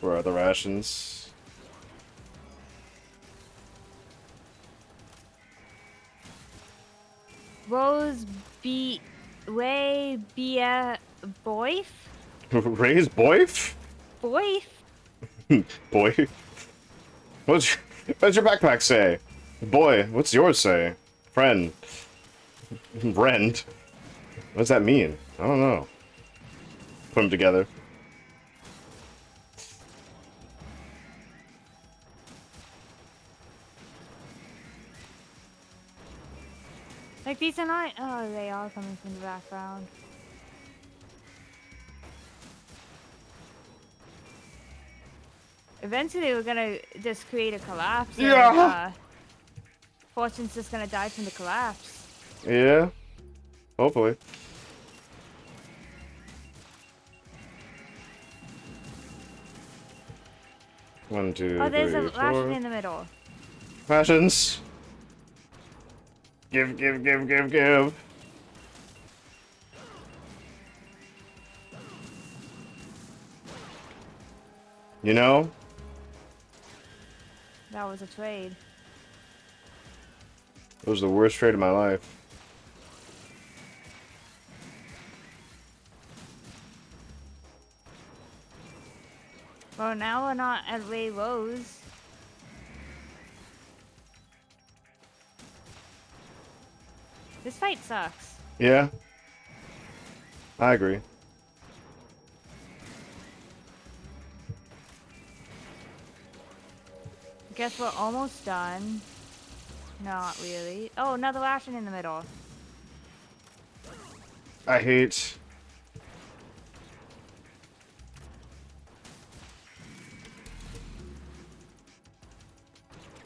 Where are the rations? Rose be Ray be a boyf? Ray's boyf? Boyf? Boy? What's your backpack say? Boy, what's yours say? Friend. Friend. What does that mean? I don't know. Put them together. Like these are not. Oh, they are coming from the background. Eventually, we're gonna just create a collapse. Yeah. And, Fortune's just gonna die from the collapse. Yeah. Hopefully. One, two, Oh, there's a three, Lashin four. in the middle. Passions. Give, give, give, give, give. You know? That was a trade. It was the worst trade of my life. Well, now we're not at way lows. This fight sucks. Yeah. I agree. Guess we're almost done. Not really. Oh, another Lashin in the middle. I hate...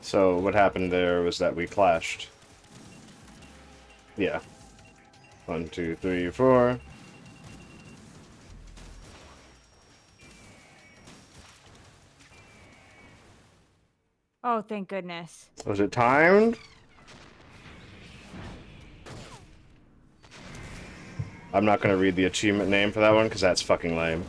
So, what happened there was that we clashed. Yeah. 1, 2, 3, 4. Oh, thank goodness. Was it timed? I'm not gonna read the achievement name for that one, because that's fucking lame.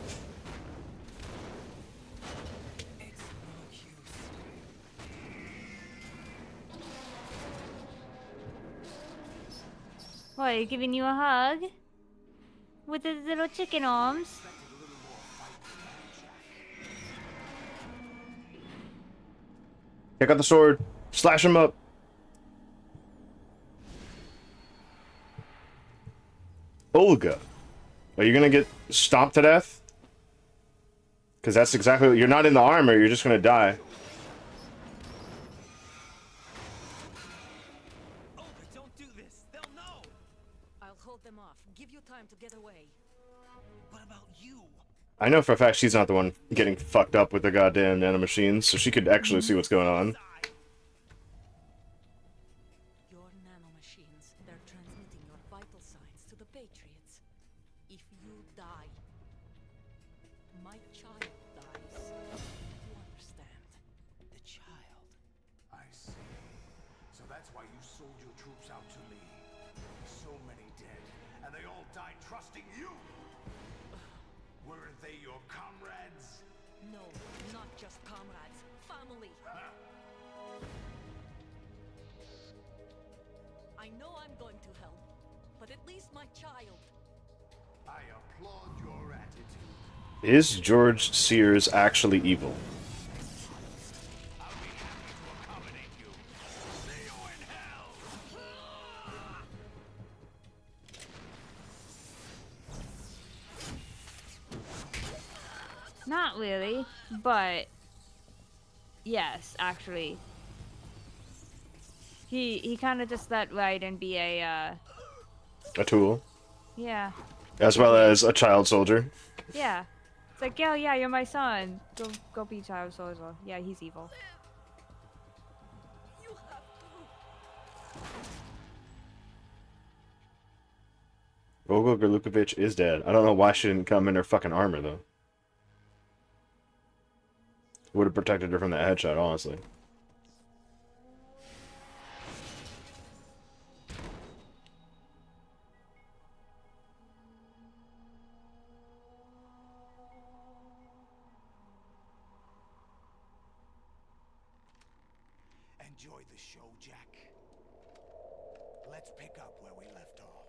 What, are you giving you a hug? With his little chicken arms? Take out the sword. Slash him up. Olga. Are you gonna get stomped to death? Because that's exactly... You're not in the armor, you're just gonna die. Oh, don't do this. They'll know. I'll hold them off. Give you time to get away. What about you? I know for a fact she's not the one getting fucked up with the goddamn nanomachines, so she could actually see what's going on. Your nanomachines, they're transmitting your vital signs to the Patriots. If you die, my child dies. You understand? The child. I see. So that's why you sold your troops out to me. So many dead, and they all died trusting you! Weren't they your comrades? No, not just comrades. Family. I know I'm going to hell, but at least my child. I applaud your attitude. Is George Sears actually evil? I'll be happy to accommodate you. See you in hell! Not really, but yes, actually. He kind of just let Raiden be a tool. yeah. As well as a child soldier. Yeah. It's like, yeah, you're my son. Go be child soldier. Yeah, he's evil. You have to. Olga Gerlukovich is dead. I don't know why she didn't come in her fucking armor, though. Would have protected her from that headshot, honestly. Enjoy the show, Jack. Let's pick up where we left off.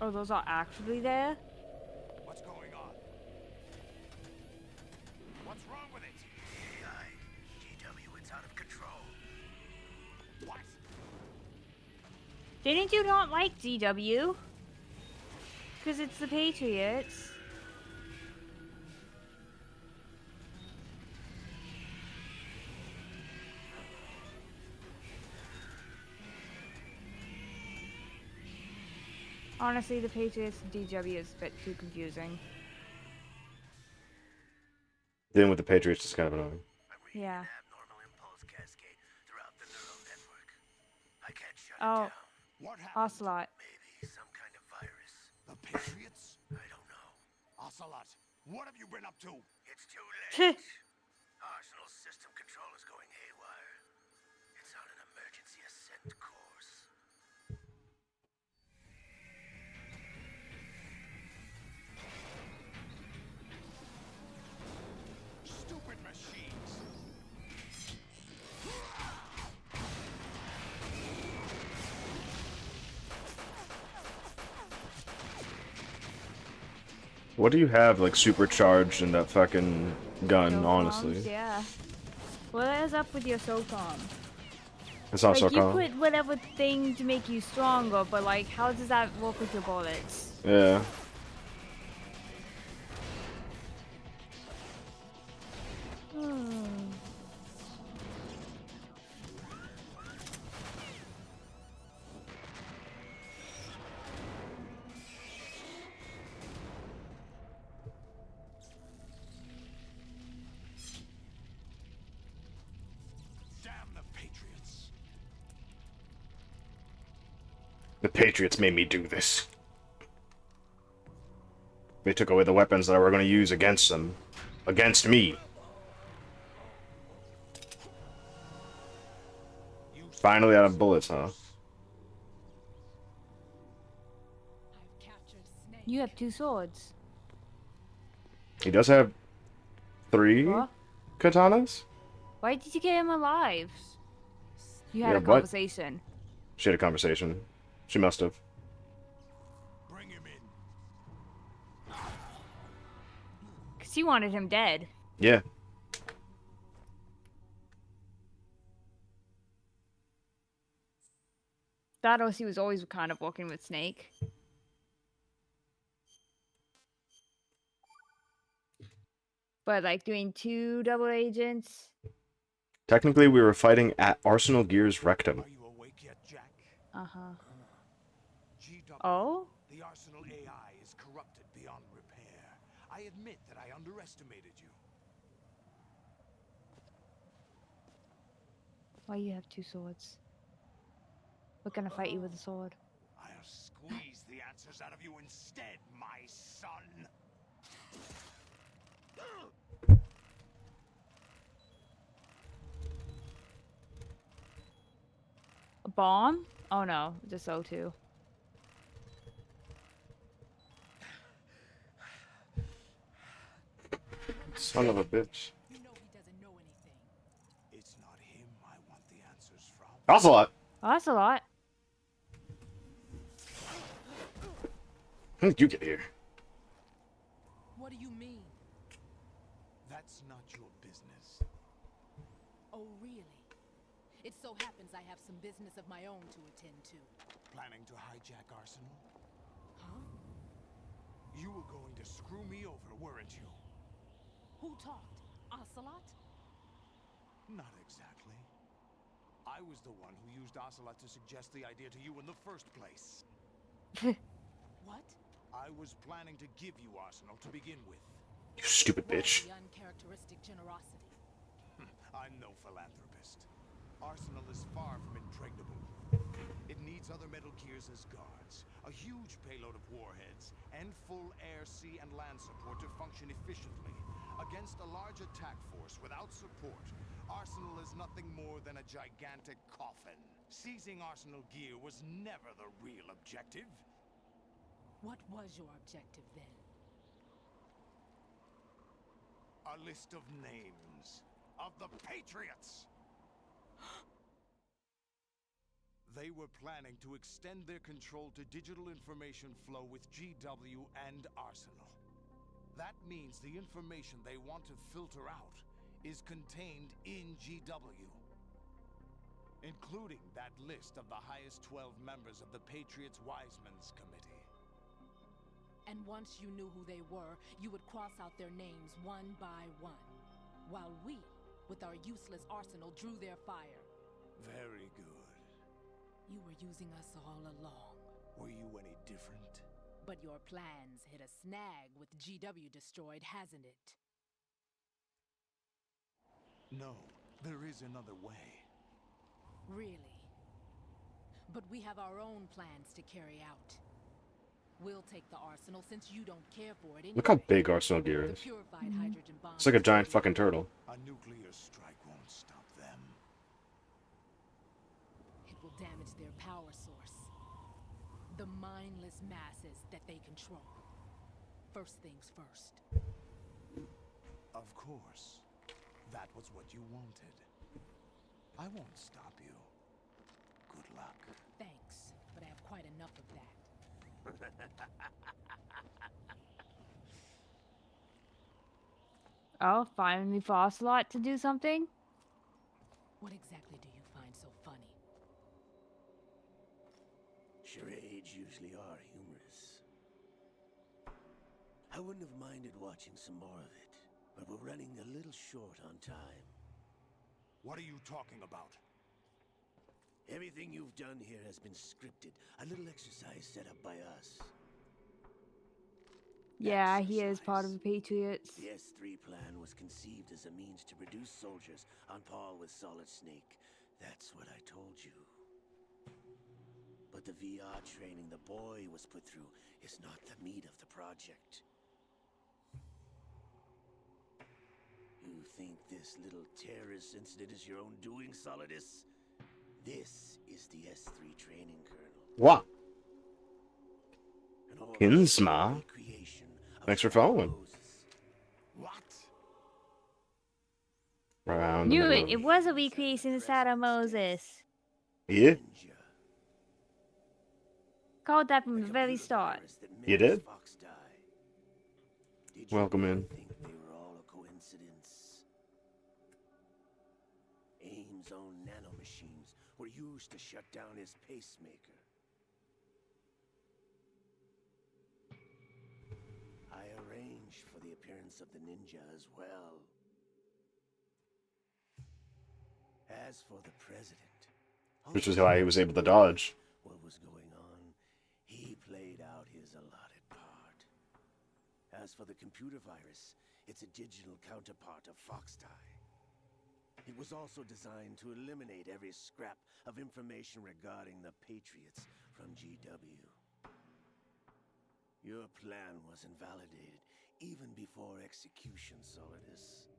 Oh, those are actually there? What's going on? What's wrong with it? GW, it's out of control. What? Didn't you not like GW? Because it's the Patriots. honestly, the Patriots DW is a bit too confusing. Dealing with the Patriots is kind of annoying. Yeah. Oh, What happened? Ocelot. Maybe some kind of virus. The Patriots? I don't know. Ocelot, what have you been up to? It's too late. Arsenal's system control is going haywire. It's on an emergency ascent course. Stupid machines. What do you have like supercharged in that fucking gun? Honestly, Bombs, yeah. What is up with your SOCOM? it's not Like, so you calm. put whatever thing to make you stronger, but like, how does that work with your bullets? Yeah. Hmm. Damn the Patriots. The Patriots made me do this. They took away the weapons that I were going to use against them. Against me. Finally out of bullets, huh? You have 2 swords. He does have 3 What? katanas? Why did you get him alive? You had Yeah, a what? conversation. She had a conversation. She must have. Bring him in. Because you wanted him dead. Yeah. Thanos, he was always kind of working with Snake. But like doing 2 double agents. Technically, we were fighting at Arsenal Gear's rectum. Are you awake yet, Jack? Uh-huh. GW, Oh? the Arsenal AI is corrupted beyond repair. I admit that I underestimated you. Why you have 2 swords? We're gonna fight you with a sword. I'll squeeze the answers out of you instead, my son. A bomb? Oh no, just O2. Son of a bitch. You know he doesn't know anything. It's not him I want the answers from. Ocelot! Oh, that's a lot. How did you get here? What do you mean? That's not your business. Oh, really? It so happens I have some business of my own to attend to. Planning to hijack Arsenal? Huh? You were going to screw me over, weren't you? Who talked? Ocelot? Not exactly. I was the one who used Ocelot to suggest the idea to you in the first place. What? I was planning to give you Arsenal to begin with. You stupid bitch. The uncharacteristic generosity. I'm no philanthropist. Arsenal is far from impregnable. It needs other Metal Gears as guards, a huge payload of warheads, and full air, sea, and land support to function efficiently. Against a large attack force without support, Arsenal is nothing more than a gigantic coffin. Seizing Arsenal gear was never the real objective. What was your objective then? A list of names of the Patriots! They were planning to extend their control to digital information flow with GW and Arsenal. That means the information they want to filter out is contained in GW, including that list of the highest 12 members of the Patriots Wiseman's Committee. And once you knew who they were, you would cross out their names one by one, while we, with our useless arsenal, drew their fire. Very good. You were using us all along. Were you any different? But your plans hit a snag with GW destroyed, hasn't it? No, there is another way. Really? But we have our own plans to carry out. We'll take the arsenal since you don't care for it anyway. Look how big Arsenal gear The is. purified hydrogen bomb. It's like a giant fucking turtle. A nuclear strike won't stop them. It will damage their power source. The mindless masses that they control. First things first. Of course. That was what you wanted. I won't stop you. Good luck. Thanks, but I have quite enough of that. Oh, finally for Ocelot to do something? What exactly do you find so funny? Charades usually are humorous. I wouldn't have minded watching some more of it, but we're running a little short on time. What are you talking about? Everything you've done here has been scripted. A little exercise set up by us. Yeah, he is part of the Patriots. The S3 plan was conceived as a means to produce soldiers on par with Solid Snake. That's what I told you. But the VR training the boy was put through is not the meat of the project. You think this little terrorist incident is your own doing, Solidus? This is the S3 training kernel. What? An all Kinsma? recreation of Thanks for Shadow following. Moses. What? Round Knew the it. middle. It was a recreation inside of Moses. Yeah, Ninja. Called that from A the very computer start. virus that You mimics did? Fox die. Did you Welcome really in. think they were all a coincidence? AIM's own nanomachines were used to shut down his pacemaker. I arranged for the appearance of the ninja as well. As for the president, which is why he was able to dodge. what was going on, he played out his allotted part. As for the computer virus, it's a digital counterpart of Foxtie. It was also designed to eliminate every scrap of information regarding the Patriots from GW. Your plan was invalidated even before execution, Solidus.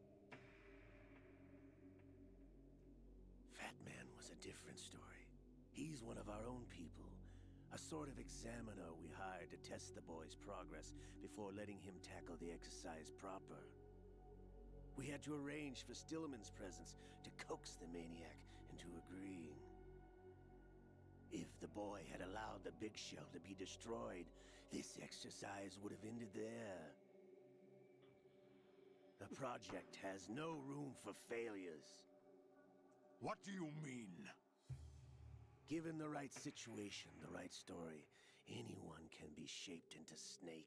Fat Man was a different story. He's one of our own people. A sort of examiner we hired to test the boy's progress before letting him tackle the exercise proper. We had to arrange for Stillman's presence to coax the maniac into agreeing. If the boy had allowed the big shell to be destroyed, this exercise would have ended there. The project has no room for failures. What do you mean? Given the right situation, the right story, anyone can be shaped into Snake.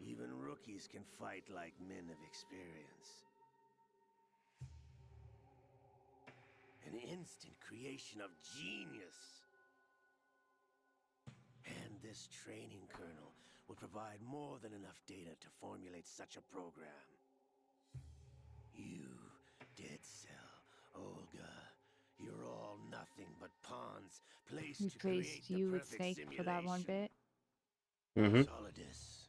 Even rookies can fight like men of experience. An instant creation of genius. And this training kernel would provide more than enough data to formulate such a program. You, Dead Cell, Olga, you're all nothing but pawns placed He to create placed the you with perfect Snake for that one simulation. bit. Mm-hmm. Solidus,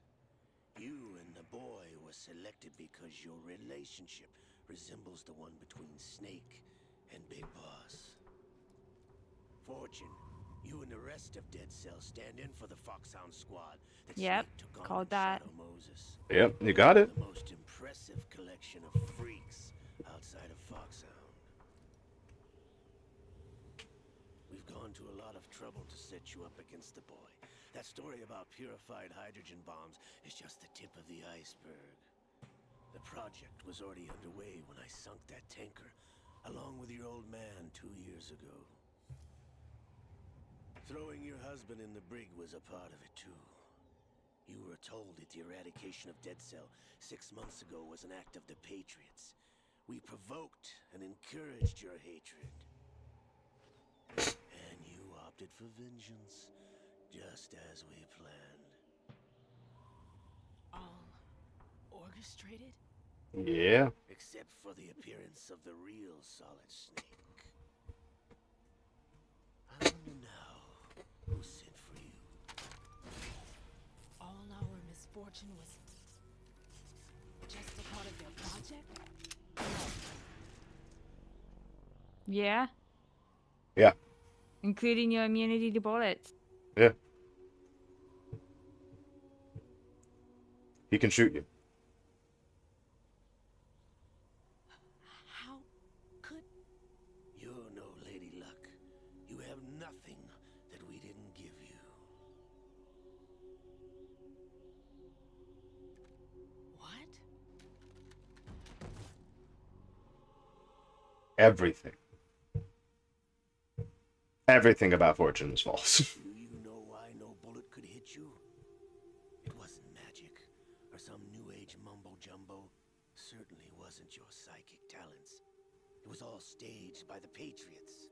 you and the boy were selected because your relationship resembles the one between Snake and Big Boss. Fortune, you and the rest of Dead Cell stand in for the Foxhound squad that Yep, Snake took on called in that. Shadow Moses. Yep, you got it. The most impressive collection of freaks outside of Foxhound. We've gone to a lot of trouble to set you up against the boy. That story about purified hydrogen bombs is just the tip of the iceberg. The project was already underway when I sunk that tanker, along with your old man 2 years ago. Throwing your husband in the brig was a part of it too. You were told that the eradication of Dead Cell 6 months ago was an act of the Patriots. We provoked and encouraged your hatred. And you are opted for vengeance, just as we planned. All orchestrated? Yeah. Except for the appearance of the real Solid Snake. I wonder now who sent for you. All our misfortune was just a part of their project? Yeah, Yeah. including your immunity to bullets. Yeah. He can shoot you. How could... You're no Lady Luck. You have nothing that we didn't give you. What? Everything. Everything about Fortune is false. Do you know why no bullet could hit you? It wasn't magic, or some new age mumbo-jumbo. Certainly wasn't your psychic talents. It was all staged by the Patriots.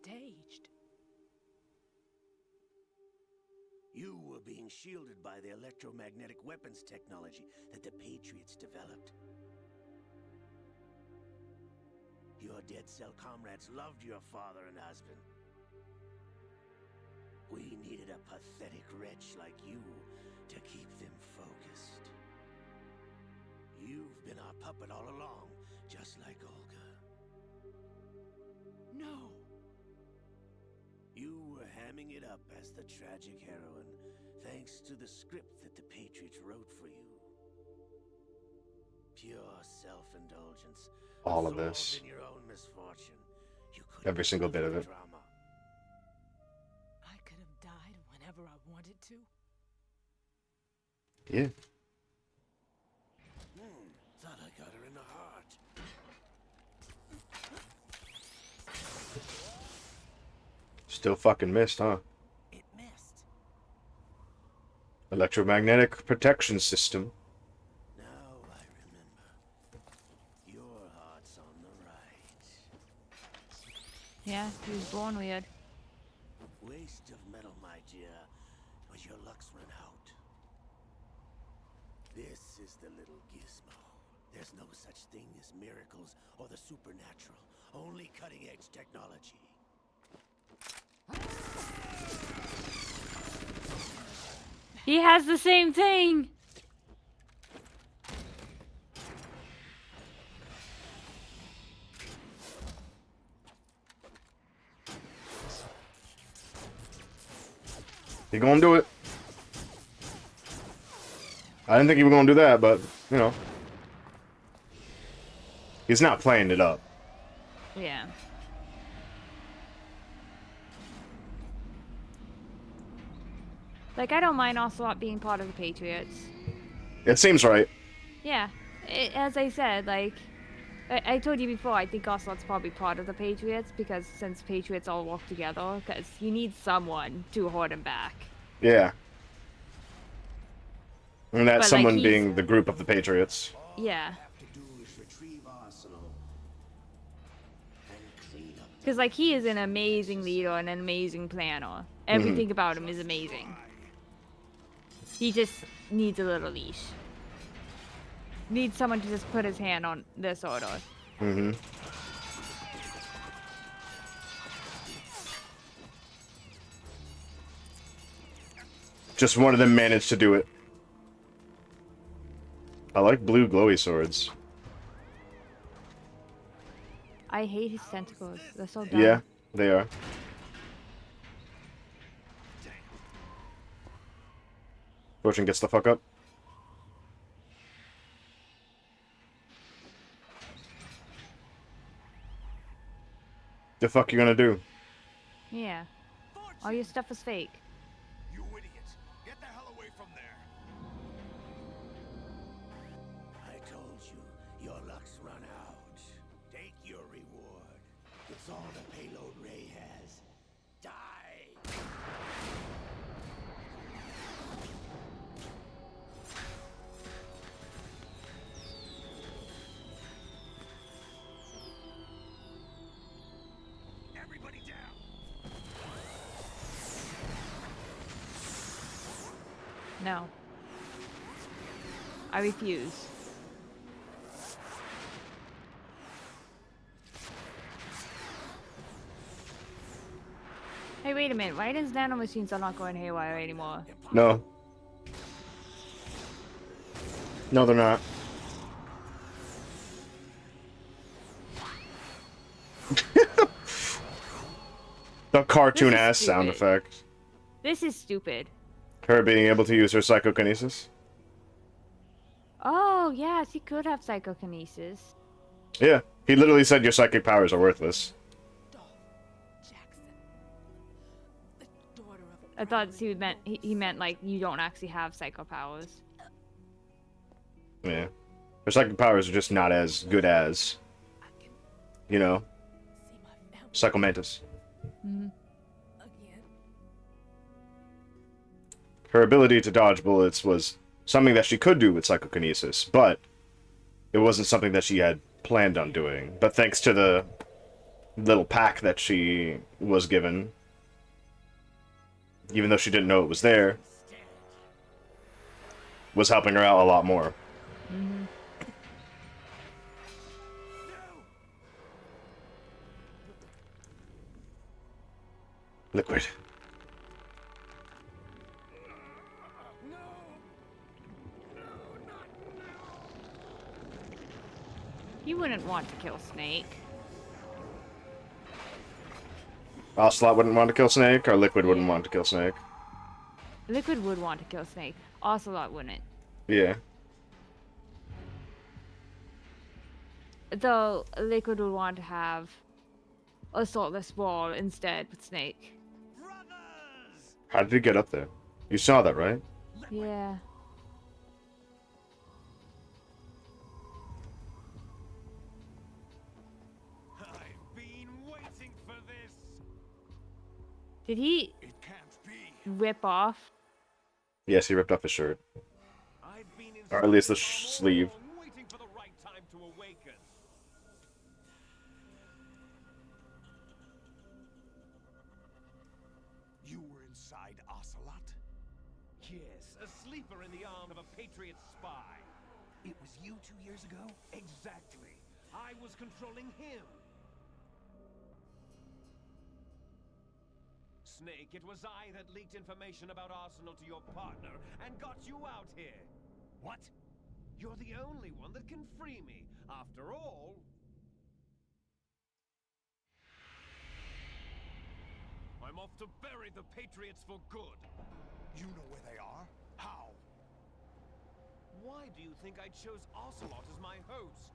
Staged? You were being shielded by the electromagnetic weapons technology that the Patriots developed. Your dead cell comrades loved your father and husband. We needed a pathetic wretch like you to keep them focused. You've been our puppet all along, just like Olga. No! You were hamming it up as the tragic heroine, thanks to the script that the Patriots wrote for you. Pure self-indulgence. All of Absorbed this. in your own misfortune. You couldn't Every single bit of handle it. the drama. I could have died whenever I wanted to. Yeah. Thought I got her in the heart. Still fucking missed, huh? It missed. Electromagnetic protection system. Now I remember. Your heart's on the right. Yeah, he was born weird. Waste of metal, my dear, but your luck's run out. This is the little gizmo. There's no such thing as miracles or the supernatural. Only cutting-edge technology. He has the same thing. He gonna do it. I didn't think he was gonna do that, but, you know. He's not playing it up. Yeah. Like, I don't mind Ocelot being part of the Patriots. It seems right. Yeah. As I said, like, I told you before, I think Ocelot's probably part of the Patriots, because since Patriots all work together, because you need someone to hold him back. Yeah. And that But, like, someone he's- being the group of the Patriots. Yeah. To do is retrieve Arsenal and clean up. Because, like, he is an amazing leader and an amazing planner. Everything about him is amazing. He just needs a little leash. Needs someone to just put his hand on this order. Mm-hmm. Just one of them managed to do it. I like blue glowy swords. I hate his tentacles. They're so dumb. Yeah, they are. Fortune gets the fuck up. The fuck you gonna do? Yeah. All your stuff is fake. You idiots! Get the hell away from there! I told you, your luck's run out. Take your reward. It's all the payload Ray has. Die! Everybody down! No. I refuse. Hey, wait a minute. Why does nanomachines are not going haywire anymore? No. No, they're not. The cartoon ass sound effect. This is stupid. Her being able to use her psychokinesis. Oh, yeah, she could have psychokinesis. Yeah, he literally said your psychic powers are worthless. I thought he meant like you don't actually have psycho powers. Yeah. Her psychic powers are just not as good as, you know, Psycho Mantis. Mm-hmm. Her ability to dodge bullets was something that she could do with psychokinesis, but it wasn't something that she had planned on doing. But thanks to the little pack that she was given, even though she didn't know it was there, was helping her out a lot more. Mm-hmm. Liquid. You wouldn't want to kill Snake. Ocelot wouldn't want to kill Snake, or Liquid wouldn't want to kill Snake. Liquid would want to kill Snake. Ocelot wouldn't. Yeah. Though Liquid would want to have a saltless ball instead with Snake. How did he get up there? You saw that, right? Yeah. I've been waiting for this. Did he rip off? Yes, he ripped off his shirt. Or at least the sleeve. Waiting for the right time to awaken. You were inside Ocelot? Yes, a sleeper in the arm of a Patriot spy. It was you 2 years ago? Exactly. I was controlling him. Snake, it was I that leaked information about Arsenal to your partner and got you out here. What? You're the only one that can free me. After all... I'm off to bury the Patriots for good. You know where they are? How? Why do you think I chose Ocelot as my host?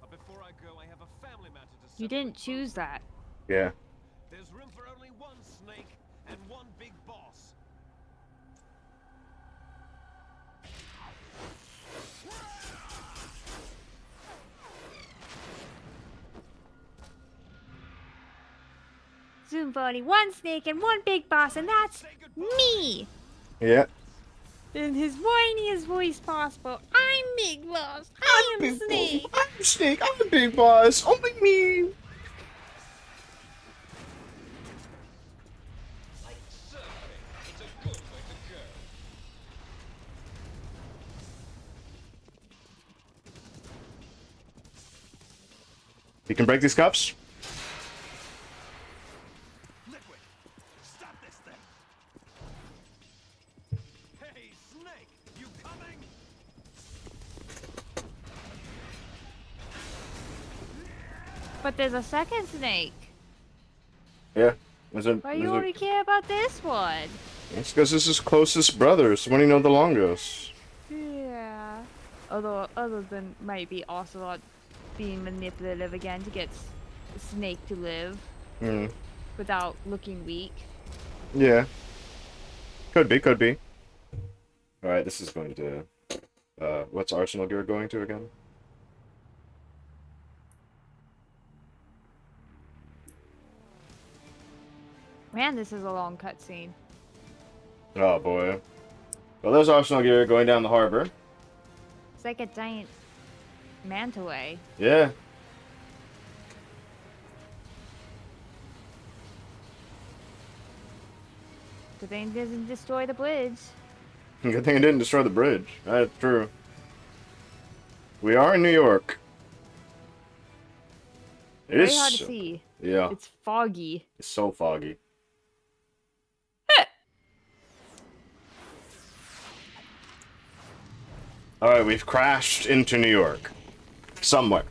But before I go, I have a family matter to settle. You didn't choose that. Yeah. There's room for only one Snake and one big boss. Zoom for only one Snake and one big boss, and that's me! Yeah. In his whiniest voice possible. I'm Big Boss. I am Snake. I'm Snake. I'm the big boss. Only me. You can break these cups? Liquid, stop this thing. Hey, Snake, you coming? But there's a second Snake. Yeah. Why you only care about this one? It's because this is closest brothers. When you know the longest. Yeah. Although, other than maybe Ocelot being manipulative again to get Snake to live without looking weak. Yeah. Could be, could be. Alright, this is going to... what's Arsenal Gear going to again? Man, this is a long cutscene. Oh boy. Well, there's Arsenal Gear going down the harbor. It's like a giant manta ray. Yeah. Good thing it doesn't destroy the bridge. Good thing it didn't destroy the bridge. That's true. We are in New York. It Very is hard to so, see. yeah. It's foggy. It's so foggy. Alright, we've crashed into New York. Somewhere.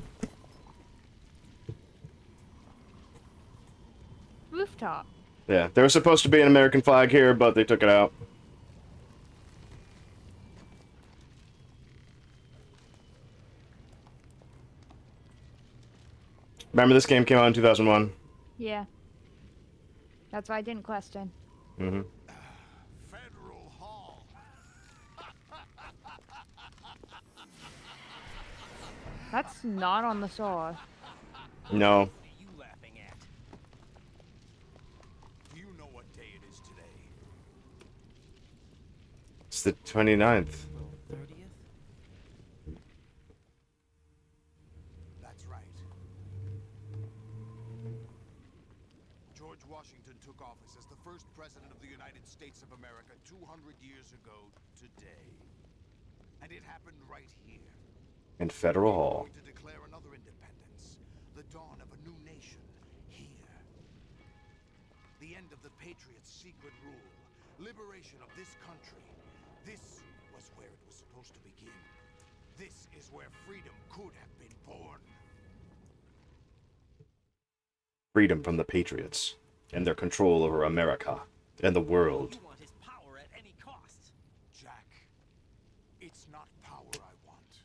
Rooftop. Yeah, there was supposed to be an American flag here, but they took it out. Remember this game came out in 2001? Yeah. That's why I didn't question. Mm-hmm. Federal Hall. That's not on the saw. No. What are you laughing at? Do you know what day it is today? It's the 29th. 30th? That's right. George Washington took office as the first president of the United States of America 200 years ago today. And it happened right here. In Federal We Hall. were going to declare another independence. The dawn of a new nation. Here. The end of the Patriots' secret rule. Liberation of this country. This was where it was supposed to begin. This is where freedom could have been born. Freedom from the Patriots. And their control over America. And the world. You want his power at any cost. Jack, it's not power I want.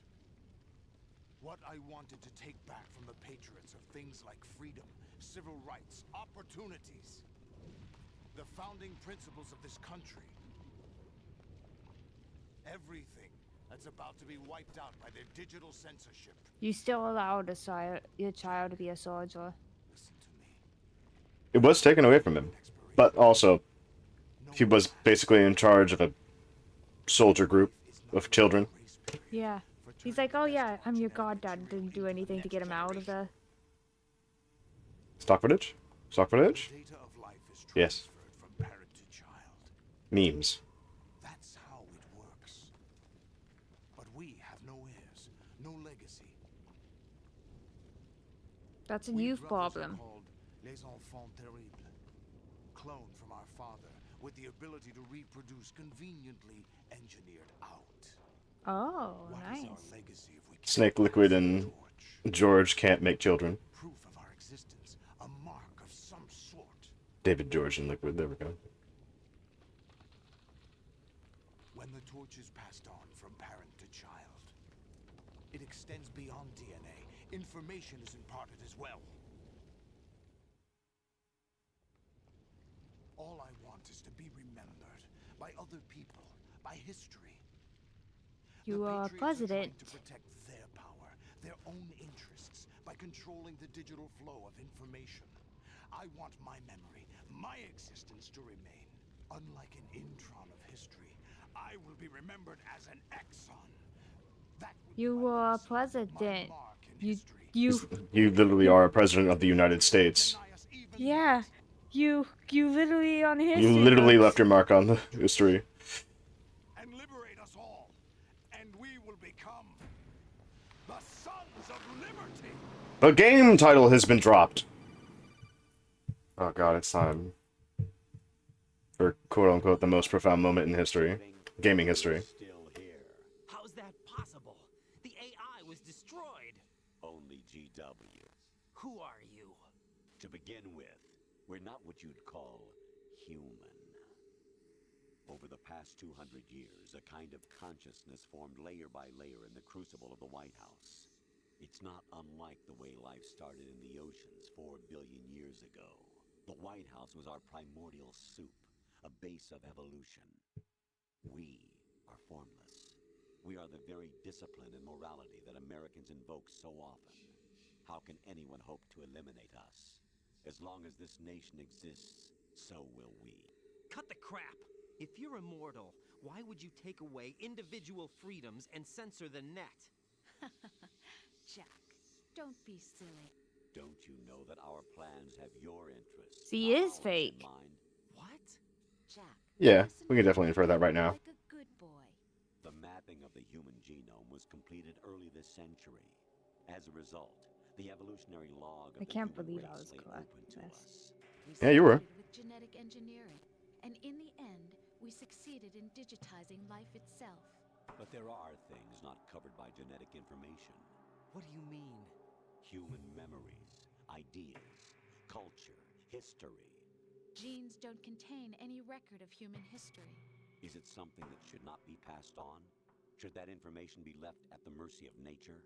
What I wanted to take back from the Patriots are things like freedom, civil rights, opportunities. The founding principles of this country. Everything that's about to be wiped out by their digital censorship. You still allowed your child to be a soldier. Listen to me. It was taken away from him. But also, he was basically in charge of a soldier group of children. Yeah. He's like, oh yeah, I'm your goddad. Didn't do anything to get him out of the... Stock footage? Stock footage? Data of life is Yes. transferred from parent to child. Memes. That's how it works. But we have no heirs, no legacy. That's a We youth brothers are problem. called les enfants terribles, cloned from our father, with the ability to reproduce conveniently engineered out. Oh, What is our nice. legacy if we can't Snake Liquid and George can't make children. proof of our existence, a mark of some sort? David, George, and Liquid. There we go. When the torch is passed on from parent to child, it extends beyond DNA. Information is imparted as well. All I want is to be remembered by other people, by history. You The are Patriots president. trying to protect their power, their own interests, by controlling the digital flow of information. I want my memory, my existence to remain. Unlike an intron of history, I will be remembered as an exon. That will be You my were legacy, my president. mark in history. You literally are a president of the United States. Deny us even Yeah. You literally on You history literally books. left your mark on the history. and liberate us all, and we will become the sons of liberty. The game title has been dropped. Oh god, it's time for quote-unquote the most profound moment in history. Gaming history. Still here. How's that possible? The AI was destroyed. Only GW. Who are you? To begin with, we're not what you'd call human. Over the past 200 years, a kind of consciousness formed layer by layer in the crucible of the White House. It's not unlike the way life started in the oceans 4 billion years ago. The White House was our primordial soup, a base of evolution. We are formless. We are the very discipline and morality that Americans invoke so often. How can anyone hope to eliminate us? As long as this nation exists, so will we. Cut the crap! If you're immortal, why would you take away individual freedoms and censor the net? Jack, don't be silly. Don't you know that our plans have your interests? He ours is in fake. mind? What? Jack. Yeah, listen we can to definitely me infer that right now. Like a good boy. mapping of the human genome was completed early this century. As a result, the evolutionary log of I the can't human believe I race was lay collecting open to this. us. We Yeah, you were. started with genetic engineering, and in the end, we succeeded in digitizing life itself. But there are things not covered by genetic information. What do you mean? Human memories, ideas, culture, history. Genes don't contain any record of human history. Is it something that should not be passed on? Should that information be left at the mercy of nature?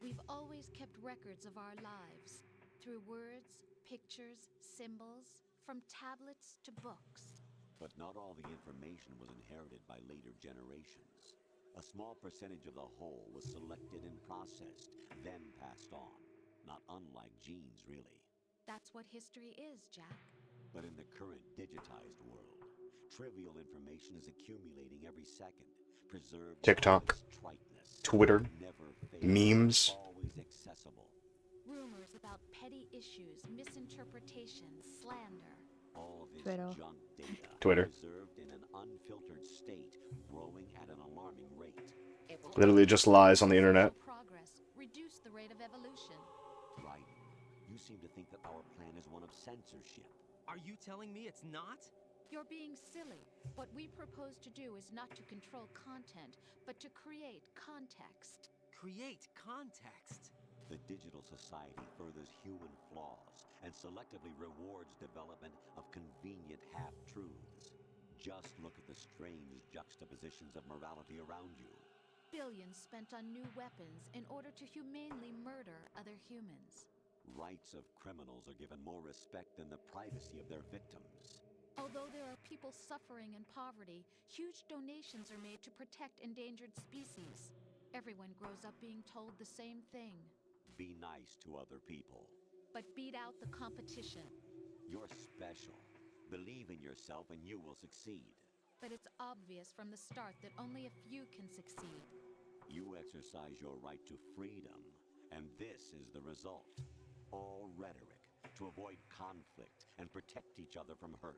We've always kept records of our lives, through words, pictures, symbols, from tablets to books. But not all the information was inherited by later generations. A small percentage of the whole was selected and processed, then passed on. Not unlike genes, really. That's what history is, Jack. But in the current digitized world, trivial information is accumulating every second, preserved in all TikTok, its triteness, Twitter, never memes. always accessible. Rumors about petty issues, misinterpretations, slander. All this Twitter. junk data Twitter. preserved in an unfiltered state, growing at an alarming rate. Literally just lies on the internet. Progress reduce the rate of evolution. Right. You seem to think that our plan is one of censorship. Are you telling me it's not? You're being silly. What we propose to do is not to control content, but to create context. Create context? The digital society furthers human flaws and selectively rewards development of convenient half-truths. Just look at the strange juxtapositions of morality around you. Billions spent on new weapons in order to humanely murder other humans. Rights of criminals are given more respect than the privacy of their victims. Although there are people suffering in poverty, huge donations are made to protect endangered species. Everyone grows up being told the same thing. Be nice to other people. But beat out the competition. You're special. Believe in yourself and you will succeed. But it's obvious from the start that only a few can succeed. You exercise your right to freedom, and this is the result. All rhetoric to avoid conflict and protect each other from hurt.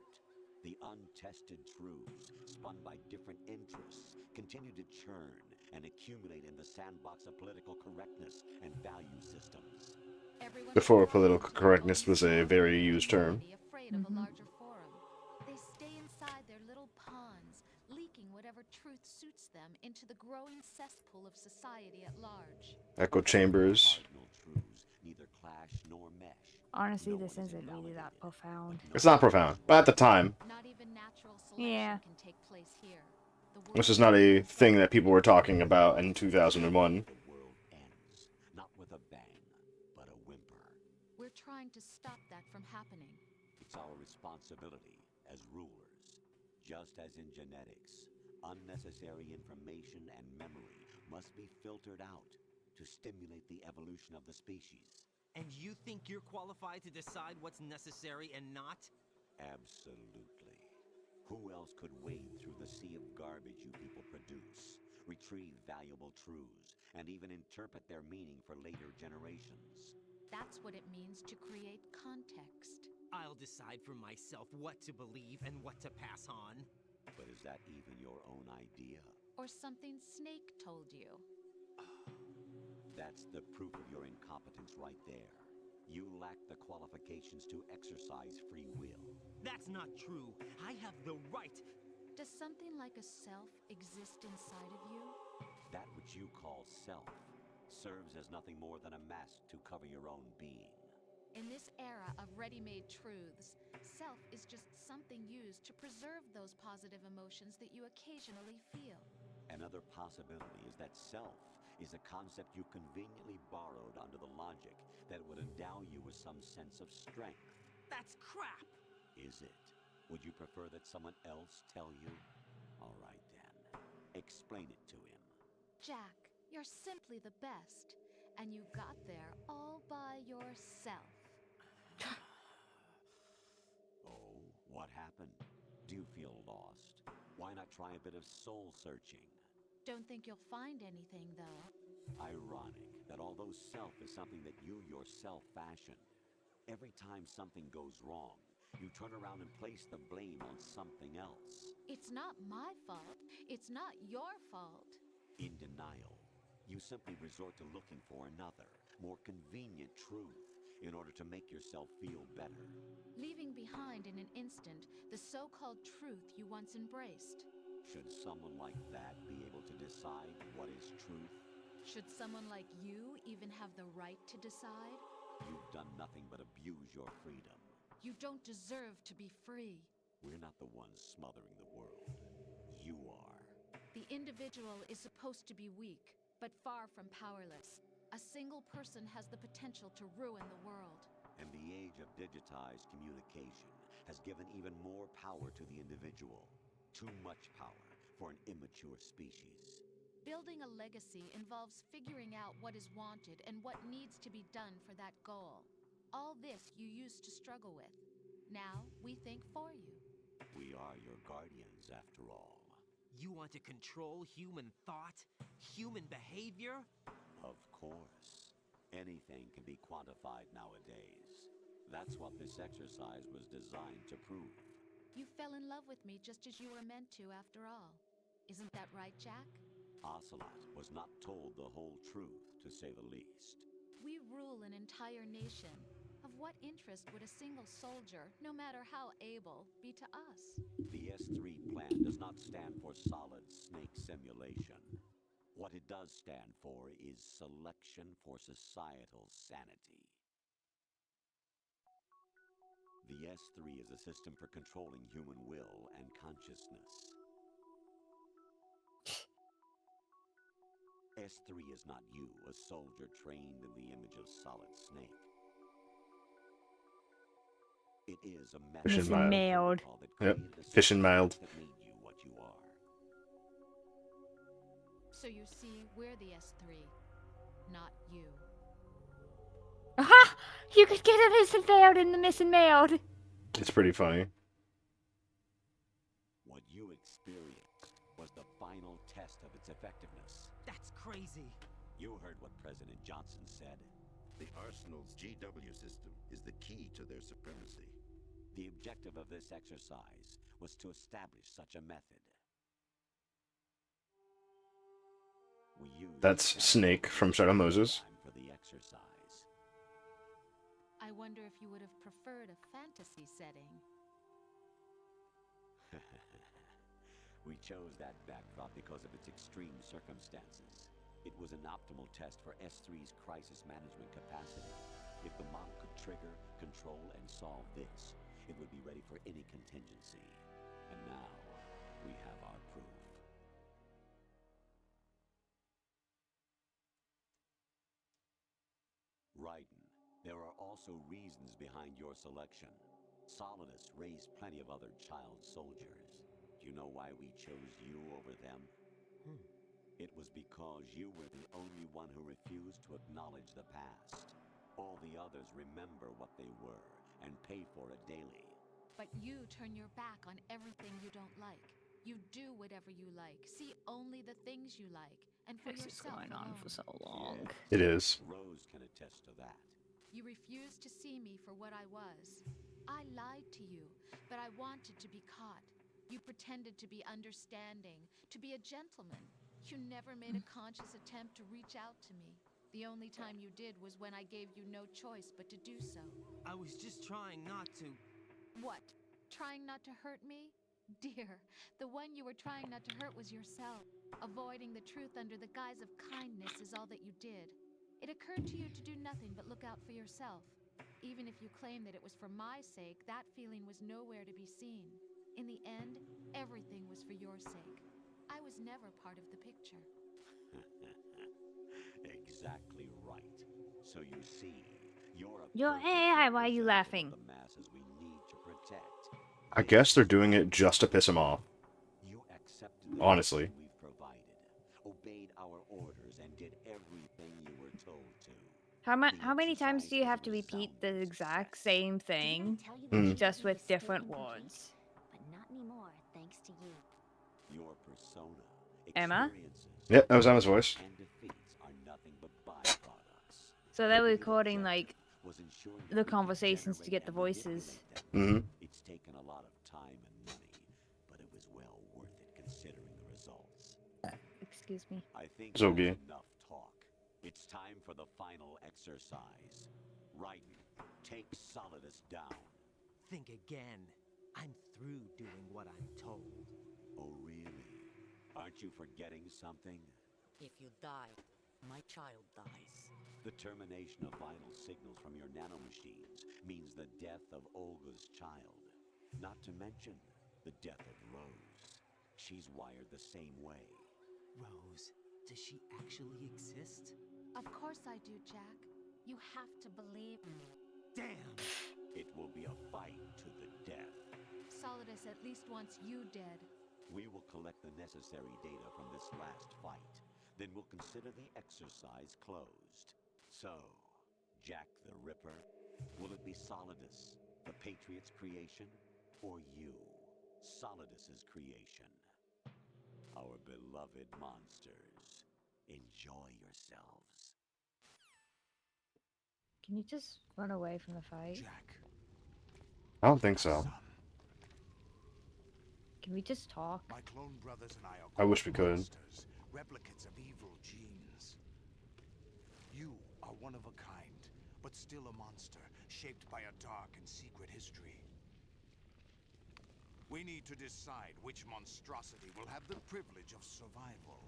The untested truths, spun by different interests, continue to churn and accumulate in the sandbox of political correctness and value systems. Before political correctness was a very used term. Afraid of a larger forum. They stay inside their little ponds, leaking whatever truth suits them into the growing cesspool of society at large. Echo chambers. Cardinal truths neither clash nor mesh. Honestly, this isn't really that profound. It's not profound, but at the time, Not even natural selection Yeah. can take place here. this is not a thing that people were talking about in 2001. The world ends, not with a bang, but a whimper. We're trying to stop that from happening. It's our responsibility as rulers. Just as in genetics, unnecessary information and memory must be filtered out to stimulate the evolution of the species. And you think you're qualified to decide what's necessary and not? Absolutely. Who else could wade through the sea of garbage you people produce, retrieve valuable truths, and even interpret their meaning for later generations? That's what it means to create context. I'll decide for myself what to believe and what to pass on. But is that even your own idea? Or something Snake told you. That's the proof of your incompetence right there. You lack the qualifications to exercise free will. That's not true. I have the right. Does something like a self exist inside of you? That which you call self serves as nothing more than a mask to cover your own being. In this era of ready-made truths, self is just something used to preserve those positive emotions that you occasionally feel. Another possibility is that self is a concept you conveniently borrowed under the logic that would endow you with some sense of strength. That's crap! Is it? Would you prefer that someone else tell you? All right then. Explain it to him. Jack, you're simply the best. And you got there all by yourself. Oh, what happened? Do you feel lost? Why not try a bit of soul searching? Don't think you'll find anything, though. Ironic that although self is something that you yourself fashioned, every time something goes wrong, you turn around and place the blame on something else. It's not my fault. It's not your fault. in denial. You simply resort to looking for another, more convenient truth in order to make yourself feel better. Leaving behind in an instant the so-called truth you once embraced. Should someone like that be able to decide what is truth? Should someone like you even have the right to decide? You've done nothing but abuse your freedom. You don't deserve to be free. We're not the ones smothering the world. You are. The individual is supposed to be weak, but far from powerless. A single person has the potential to ruin the world. And the age of digitized communication has given even more power to the individual. Too much power for an immature species. Building a legacy involves figuring out what is wanted and what needs to be done for that goal. All this you used to struggle with. Now we think for you. We are your guardians, after all. You want to control human thought? Human behavior? Of course. Anything can be quantified nowadays. That's what this exercise was designed to prove. You fell in love with me just as you were meant to, after all. Isn't that right, Jack? Ocelot was not told the whole truth, to say the least. We rule an entire nation. Of what interest would a single soldier, no matter how able, be to us? The S3 plan does not stand for solid snake simulation. What it does stand for is selection for societal sanity. The S3 is a system for controlling human will and consciousness. S3 is not you, a soldier trained in the image of Solid Snake. It is a Fish and mild. Mailed. Yep. Fish and mild. that made you what you are. So you see, we're the S3, not you. Aha! You could get a missing failed in the missing mailed. It's pretty funny. What you experienced was the final test of its effectiveness. That's crazy. You heard what President Johnson said. The Arsenal's GW system is the key to their supremacy. The objective of this exercise was to establish such a method. We used That's Snake from Shadow Moses. for the exercise. I wonder if you would have preferred a fantasy setting. We chose that backdrop because of its extreme circumstances. It was an optimal test for S3's crisis management capacity. If the model could trigger, control, and solve this, it would be ready for any contingency. And now, we have our proof. Raiden, there are also reasons behind your selection. Solidus raised plenty of other child soldiers. Do you know why we chose you over them? It was because you were the only one who refused to acknowledge the past. All the others remember what they were and pay for it daily. But you turn your back on everything you don't like. You do whatever you like, see only the things you like, and for This is yourself going on alone. for so long. It is. Rose can attest to that. You refused to see me for what I was. I lied to you, but I wanted to be caught. You pretended to be understanding, to be a gentleman. You never made a conscious attempt to reach out to me. The only time you did was when I gave you no choice but to do so. I was just trying not to. What? Trying not to hurt me? Dear, the one you were trying not to hurt was yourself. Avoiding the truth under the guise of kindness is all that you did. It occurred to you to do nothing but look out for yourself. Even if you claim that it was for my sake, that feeling was nowhere to be seen. In the end, everything was for your sake. I was never part of the picture. Exactly right. So you see, you're a Your perfect AI, why are you representative laughing? of the masses we need to protect. I guess they're doing it just to piss him off. You accepted the Honestly. mission we've provided, obeyed our orders, and did everything you were told to. How many times do you have to repeat the exact same thing, just with different words? But not anymore, thanks to you. Your persona, Emma? experiences, Yep, that was Emma's voice. and defeats are nothing but byproducts. So they're The real recording like objective was ensuring that the we could conversations to generate get the and voices. manipulate them. Mm-hmm. It's taken a lot of time and money, but it was well worth it considering the results. Excuse me. I think It's okay. that's enough talk. It's time for the final exercise. Raiden, take Solidus down. Think again. I'm through doing what I'm told. Oh, really? Aren't you forgetting something? If you die, my child dies. The termination of vital signals from your nanomachines means the death of Olga's child. Not to mention the death of Rose. She's wired the same way. Rose, does she actually exist? Of course I do, Jack. You have to believe. Damn! It will be a fight to the death. Solidus at least wants you dead. We will collect the necessary data from this last fight. Then we'll consider the exercise closed. So, Jack the Ripper, will it be Solidus, the Patriot's creation, or you, Solidus's creation? Our beloved monsters, enjoy yourselves. Can you just run away from the fight? Jack. I don't think so. Son. Can we just talk? My clone brothers and I are I wish we called could. monsters, replicates of evil genes. You are one of a kind, but still a monster, shaped by a dark and secret history. We need to decide which monstrosity will have the privilege of survival.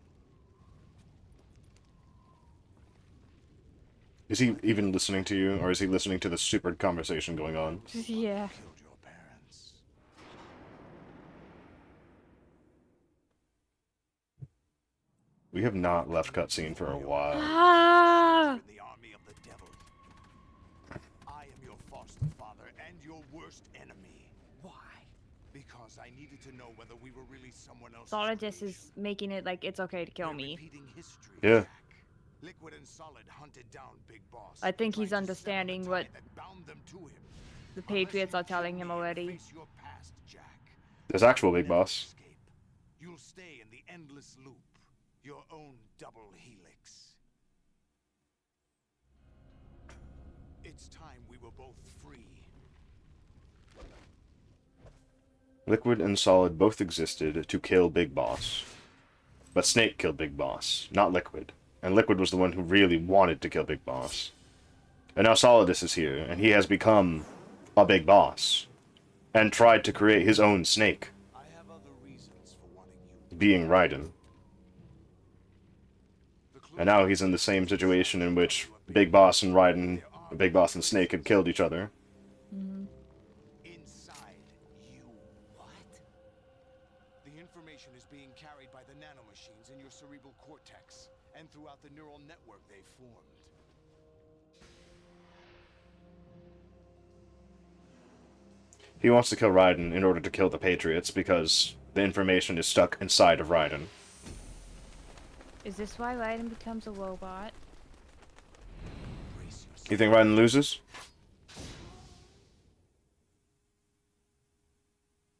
Is he even listening to you, or is he listening to the stupid conversation going on? Yeah. Killed your parents. We have not left cutscene for a while. Ah! In the army of the devil. I am your foster father and your worst enemy. Why? Because I needed to know whether we were really someone else's Solidus creation. is making it like it's okay to kill We're me. repeating history, Yeah. Jack. Liquid and Solid hunted down Big Boss. I think he's tried to sever the understanding tie what that bound them to him. the Unless Patriots you are telling kill him me and already. face your past, Jack, There's actual you'll Big never Boss. escape. You'll stay in the endless loop, your own double helix. It's time we were both free. Liquid and Solid both existed to kill Big Boss. But Snake killed Big Boss, not Liquid. And Liquid was the one who really wanted to kill Big Boss. And now Solidus is here, and he has become a Big Boss. And tried to create his own Snake, I have other reasons for wanting you. being Raiden. And now he's in the same situation in which Big Boss and Raiden, Big Boss and Snake had killed each other. Mm-hmm. Inside you. What? The information is being carried by the nanomachines in your cerebral cortex and throughout the neural network they formed. He wants to kill Raiden in order to kill the Patriots because the information is stuck inside of Raiden. Is this why Raiden becomes a robot? You think Raiden loses?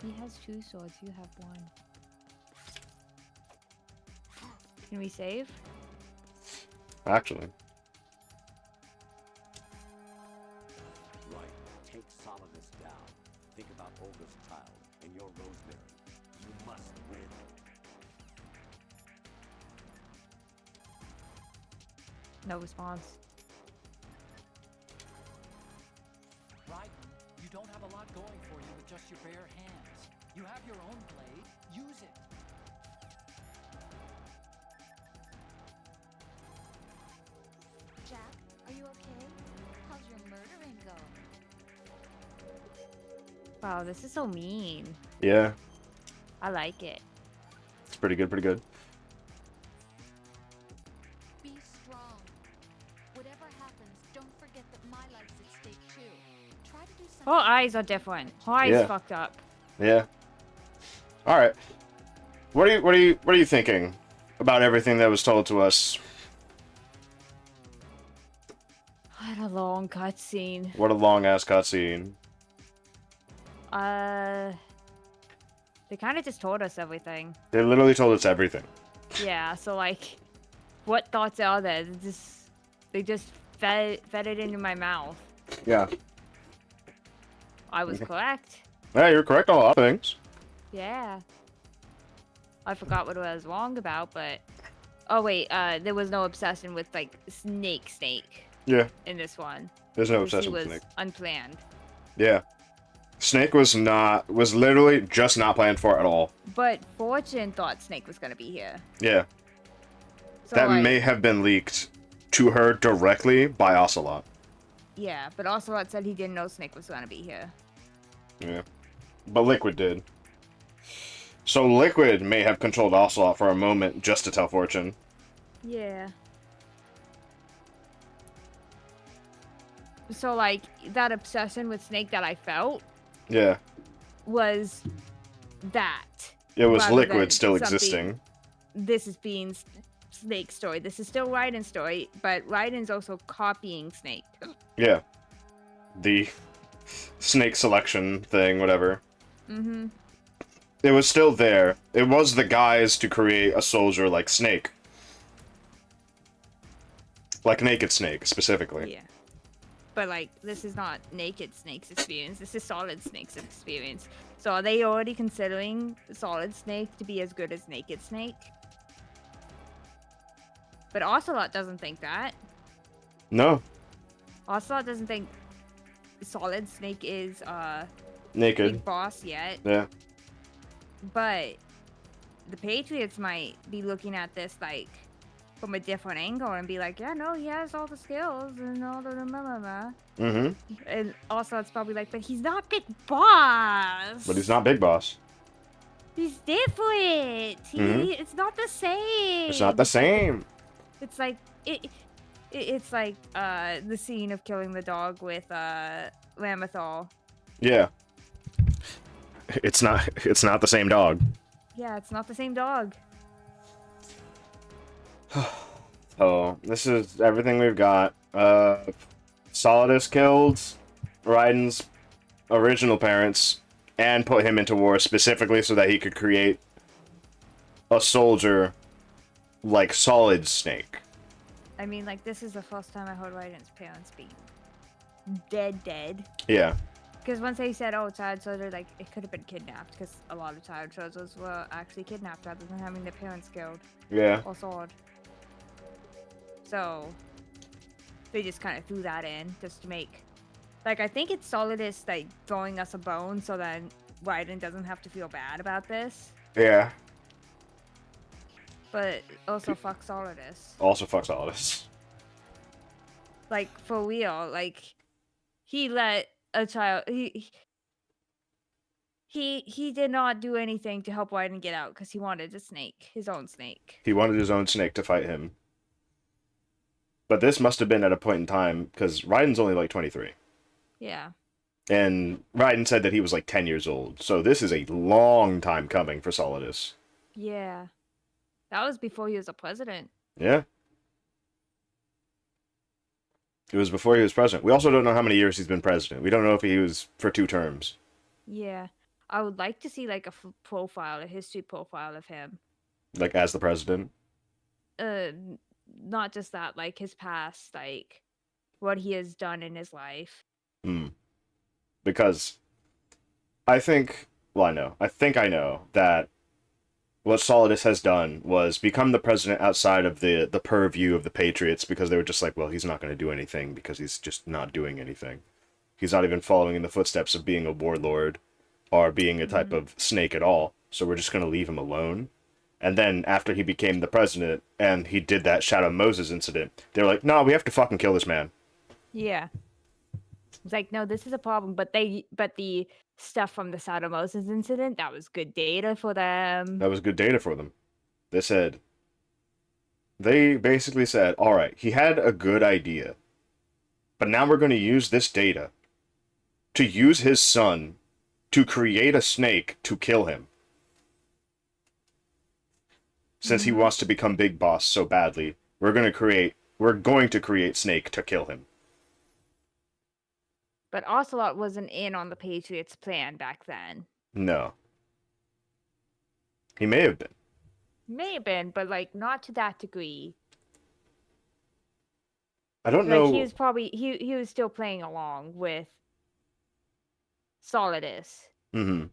He has 2 swords, you have 1. Can we save? Actually. Right. Take Solidus down. Think about Olga's child and your Rosemary. You must win. No response. Raiden, you don't have a lot going for you with just your bare hands. You have your own blade. Use it. Jack, are you okay? How's your murdering go? Wow, this is so mean. Yeah, I like it. it's pretty good, pretty good. Be strong. Whatever happens, don't forget that my life's at stake too. Try to do something. Her eyes are different. Her eyes Yeah. fucked up. Yeah. Alright. What are you thinking about everything that was told to us? What a long cutscene. What a long ass cutscene. They kind of just told us everything. They literally told us everything. Yeah, so like, what thoughts are there? They just fed it into my mouth. Yeah. I was correct. Yeah, you're correct on a lot of things. Yeah. I forgot what I was wrong about, but Oh wait, there was no obsession with like Snake Yeah, in this one. there's no Because he obsession with was Snake. unplanned. Yeah. Snake was literally just not planned for it at all. But Fortune thought Snake was gonna be here. Yeah. So That like, may have been leaked to her directly by Ocelot. yeah, but Ocelot said he didn't know Snake was gonna be here. Yeah. But Liquid did. So Liquid may have controlled Ocelot for a moment just to tell Fortune. Yeah. So like that obsession with Snake that I felt Yeah. was that. It was rather Liquid than still something- existing. This is being Snake's story. This is still Raiden's story, but Raiden's also copying Snake. Yeah. The Snake selection thing, whatever. Mm-hmm. It was still there. It was the guise to create a soldier like Snake. Like Naked Snake, specifically. Yeah. But like, this is not Naked Snake's experience. This is Solid Snake's experience. So are they already considering Solid Snake to be as good as Naked Snake? But Ocelot doesn't think that. No. Ocelot doesn't think Solid Snake is Naked. Big Boss yet. Yeah. But the Patriots might be looking at this like from a different angle and be like, yeah, no, he has all the skills and all the blah, blah, blah. Mm-hmm. And also it's probably like, but he's not Big Boss. But he's not Big Boss. He's different. It's not the same. It's not the same. It's like it's like the scene of killing the dog with Lamethal. Yeah. It's not the same dog. Yeah, it's not the same dog. So, this is everything we've got. Solidus killed Raiden's original parents and put him into war specifically so that he could create a soldier like Solid Snake. I mean, like, this is the first time I heard Raiden's parents being dead. Yeah. Because once they said, oh, child soldier, like, it could have been kidnapped, because a lot of child soldiers were actually kidnapped rather than having their parents killed. Yeah. Or sword. So, they just kind of threw that in, just to make... Like, I think it's Solidus, like, throwing us a bone so that Raiden doesn't have to feel bad about this. Yeah. But also fuck Solidus. Also fuck Solidus. Like, for real, like, he let a child... He did not do anything to help Raiden get out, because he wanted a snake. His own snake. He wanted his own snake to fight him. But this must have been at a point in time, because Raiden's only like 23. Yeah. And Raiden said that he was like 10 years old. So this is a long time coming for Solidus. Yeah. That was before he was a president. Yeah. It was before he was president. We also don't know how many years he's been president. We don't know if he was for 2 terms. Yeah. I would like to see like a profile, a history profile of him. Like as the president? Not just that, like his past, like what he has done in his life. Because I think I know that what Solidus has done was become the president outside of the purview of the Patriots, because they were just like, well, he's not going to do anything because he's just not doing anything. He's not even following in the footsteps of being a warlord or being a type of snake at all. So we're just going to leave him alone. And then after he became the president and he did that Shadow Moses incident, they were like, no, we have to fucking kill this man. Yeah. It's like, no, this is a problem. But the stuff from the Shadow Moses incident, that was good data for them. That was good data for them. They basically said, all right, he had a good idea, but now we're going to use this data to use his son to create a snake to kill him. Since he wants to become Big Boss so badly, we're going to create Snake to kill him. But Ocelot wasn't in on the Patriots' plan back then. No. He may have been. May have been, but like not to that degree. I don't know. He was probably he was still playing along with Solidus. Mm-hmm.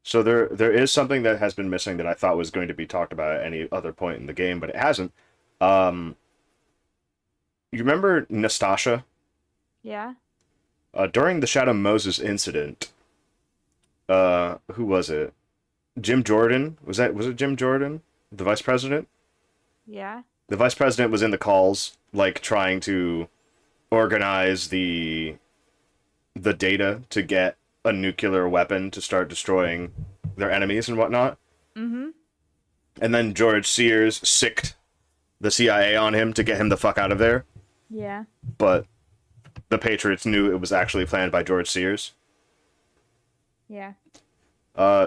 So there is something that has been missing that I thought was going to be talked about at any other point in the game, but it hasn't. Um, you remember Nastasha? Yeah. During the Shadow Moses incident, who was it? Jim Jordan? Was it Jim Jordan? The vice president? Yeah. The vice president was in the calls, like trying to organize the data to get a nuclear weapon to start destroying their enemies and whatnot. Mm-hmm. And then George Sears sicked the CIA on him to get him the fuck out of there. Yeah. But the Patriots knew it was actually planned by George Sears. Yeah.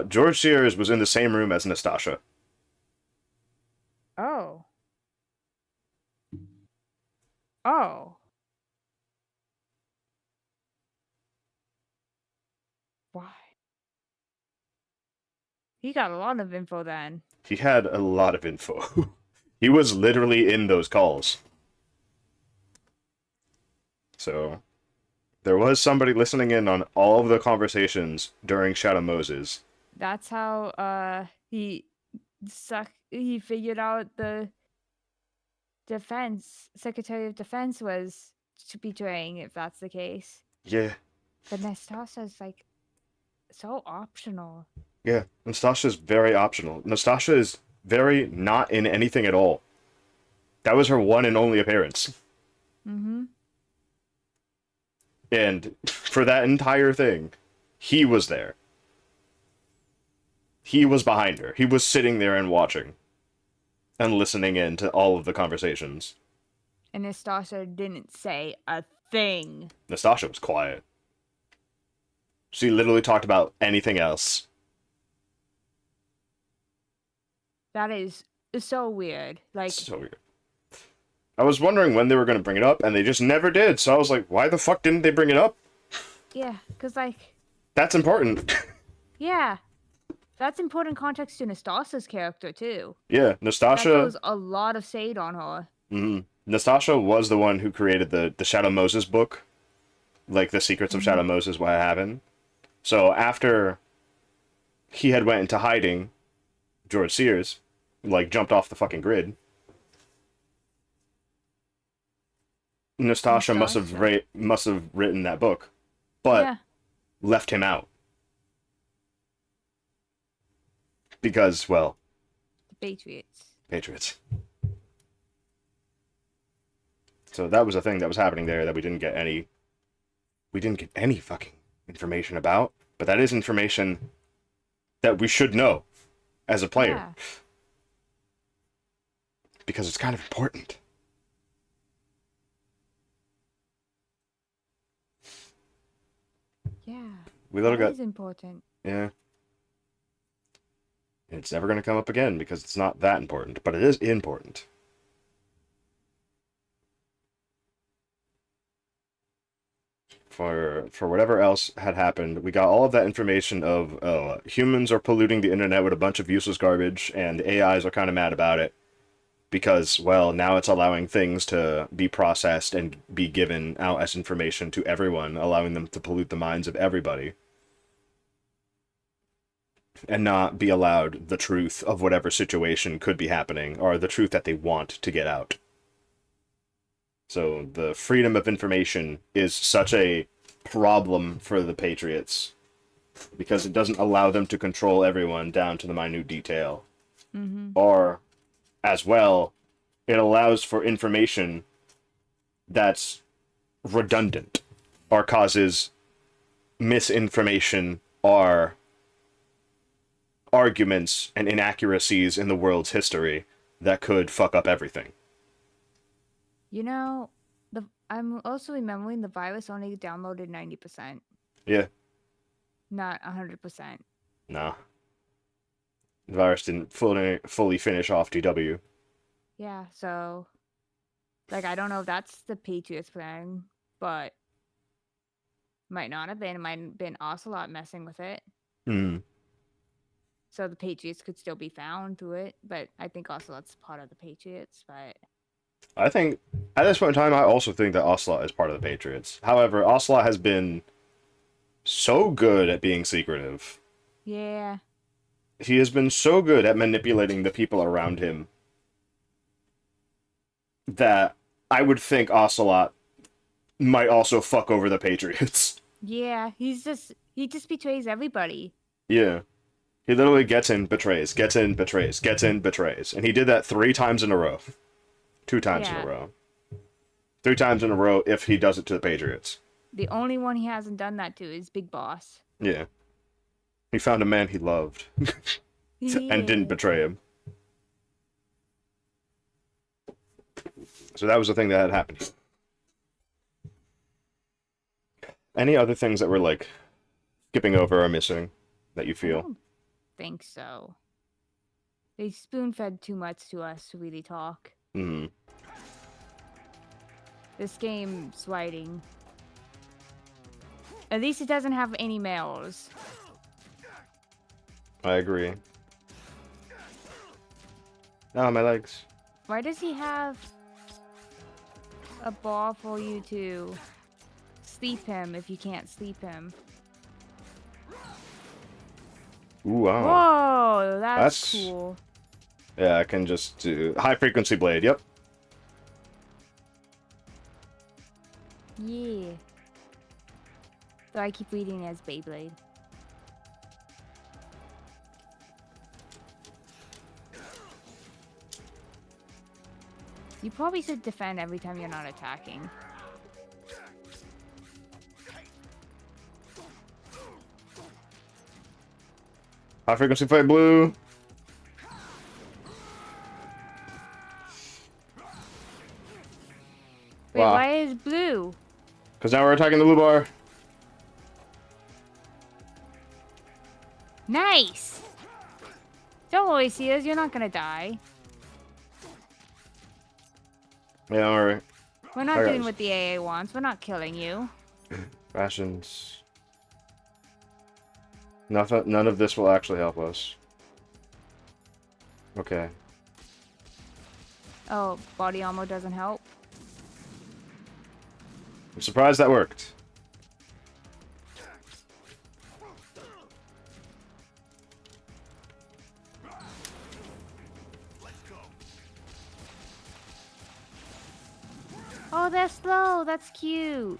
George Sears was in the same room as Nastasha. Oh. Oh. Why? He got a lot of info then. He had a lot of info. He was literally in those calls. So there was somebody listening in on all of the conversations during Shadow Moses. That's how he figured out the Secretary of Defense was betraying, if that's the case. Yeah. But Nastasha's like so optional. Yeah. Nastasha's very optional. Nastasha is very not in anything at all. That was her one and only appearance. Mm-hmm. And for that entire thing, he was there. He was behind her. He was sitting there and watching. And listening in to all of the conversations. And Nastasha didn't say a thing. Nastasha was quiet. She literally talked about anything else. That is so weird. Like, so weird. I was wondering when they were going to bring it up, and they just never did. So I was like, why the fuck didn't they bring it up? yeah, because, like... That's important. yeah. That's important context to Nastasha's character, too. Yeah, That Nastasha... throws a lot of shade on her. Nastasha was the one who created the Shadow Moses book. Like, the Secrets of Shadow Moses, what happened. So after he had went into hiding, George Sears, like, jumped off the fucking grid. Nastasha must have written that book, but left him out because, well, the Patriots. So that was a thing that was happening there that we didn't get any fucking information about. But that is information that we should know as a player because it's kind of important. Yeah, that is important. Yeah. It's never going to come up again because it's not that important, but it is important. For whatever else had happened, we got all of that information of humans are polluting the internet with a bunch of useless garbage, and the AIs are kind of mad about it because, well, now it's allowing things to be processed and be given out as information to everyone, allowing them to pollute the minds of everybody. And not be allowed the truth of whatever situation could be happening, or the truth that they want to get out. So the freedom of information is such a problem for the Patriots, because it doesn't allow them to control everyone down to the minute detail. Or, as well, it allows for information that's redundant, or causes misinformation, or arguments and inaccuracies in the world's history that could fuck up everything. You know, I'm also remembering the virus only downloaded 90%. Yeah. Not 100%. No. The virus didn't fully finish off DW. Yeah, so... like, I don't know if that's the Patriots plan, but... might not have been. It might have been Ocelot messing with it. So the Patriots could still be found through it, but I think Ocelot's part of the Patriots, but... I think, at this point in time, I also think that Ocelot is part of the Patriots. However, Ocelot has been so good at being secretive Yeah. He has been so good at manipulating the people around him that I would think Ocelot might also fuck over the Patriots. Yeah, he just betrays everybody. Yeah. He literally gets in, betrays, gets in, betrays, gets in, betrays. And he did that 3 times in a row. 2 times in a Yeah. row. 3 times in a row if he does it to the Patriots. The only one he hasn't done that to is Big Boss. Yeah. He found a man he loved. And didn't betray him. So that was the thing that had happened. Any other things that were, like, skipping over or missing that you I feel? don't think so. They spoon-fed too much to us to really talk. Hmm. This game's writing. At least it doesn't have any males. I agree. Ah, my legs. Why does he have a ball for you to sleep him if you can't sleep him? Ooh, wow. Whoa, that's cool. Yeah, I can just do high frequency blade. Yep. Yeah. So I keep reading as Beyblade. You probably should defend every time you're not attacking. High frequency fight blue. Wait, Wow. why is blue? Because now we're attacking the blue bar. Nice! Don't worry, Sears, you're not gonna die. Yeah, alright. We're not I got doing this. what the AA wants. We're not killing you. Rations. Nothing. None of this will actually help us. Okay. Oh, body armor doesn't help. I'm surprised that worked. Oh, they're slow. That's cute.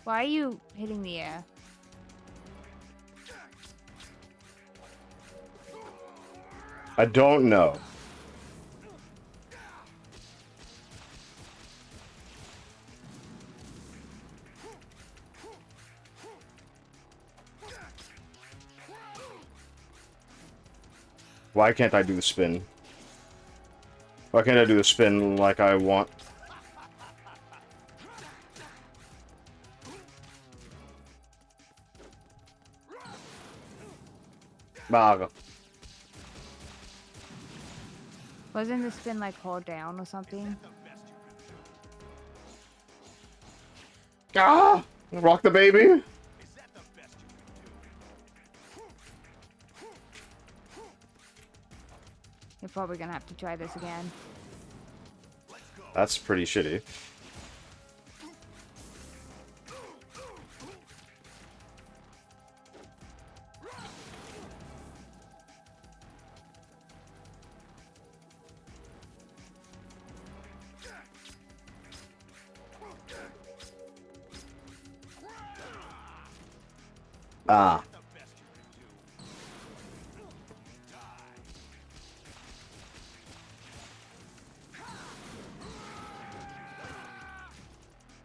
Why are you hitting the air? I don't know. Why can't I do the spin? Why can't I do the spin like I want? Baga. Wasn't the spin like hold down or something? Ah! Rock the baby? You're probably gonna have to try this again. That's pretty shitty. Ah.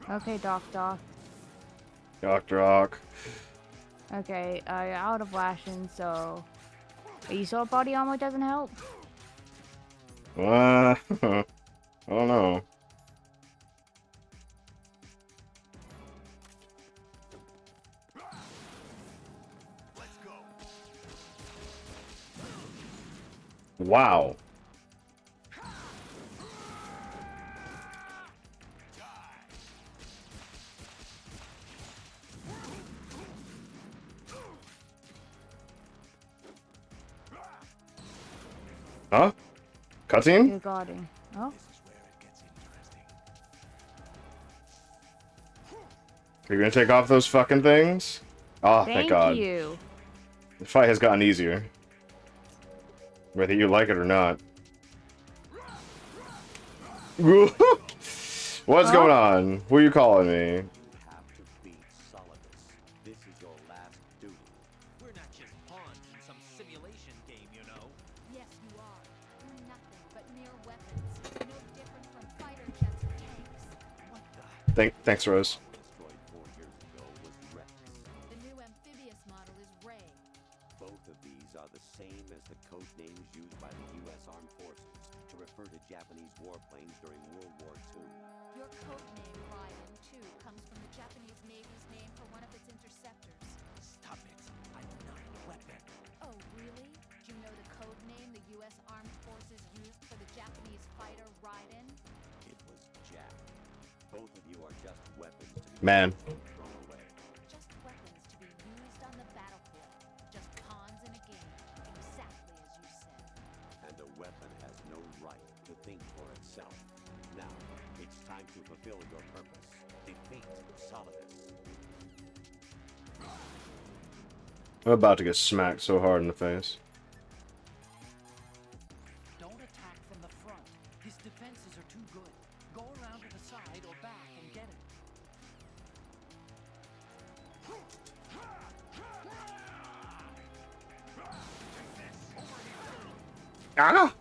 Okay, Doc. Dr. Ock. Okay, you're out of rations, so... Are you sure body armor doesn't help? I don't know. Wow. Huh? Cutscene? You're guarding. Oh? Are you gonna take off those fucking things? Oh, thank God. you. The fight has gotten easier. Whether you like it or not. What's going on? Who are you calling me? Have to beat Solidus. This is your last duty. We're not just pawns in some simulation game, you know. Yes, you are. You're nothing but mere weapons. No different from fighter jets or tanks. What the? Thanks, Rose. Destroyed 4 years ago was Rex. The new amphibious model is Ray. Both of these are the same as the code names used by the U.S. Armed Forces to refer to Japanese warplanes during World War II. Your code name, Ryan, too, comes from the Japanese Navy's name for one of its interceptors. Stop it. I'm not a weapon. Oh, really? Do you know the code name the U.S. Armed Forces used for the Japanese fighter Raiden? It was Jack. Both of you are just weapons to be Man. thrown away. Just weapons to be used on the battlefield. Just pawns in a game. Exactly as you said. And a weapon has no right to think for itself. Now, it's time to fulfill your purpose. Defeat Solidus. I'm about to get smacked so hard in the face. Don't attack from the front. His defenses are too good. Go around to the side or back and get him. Ah!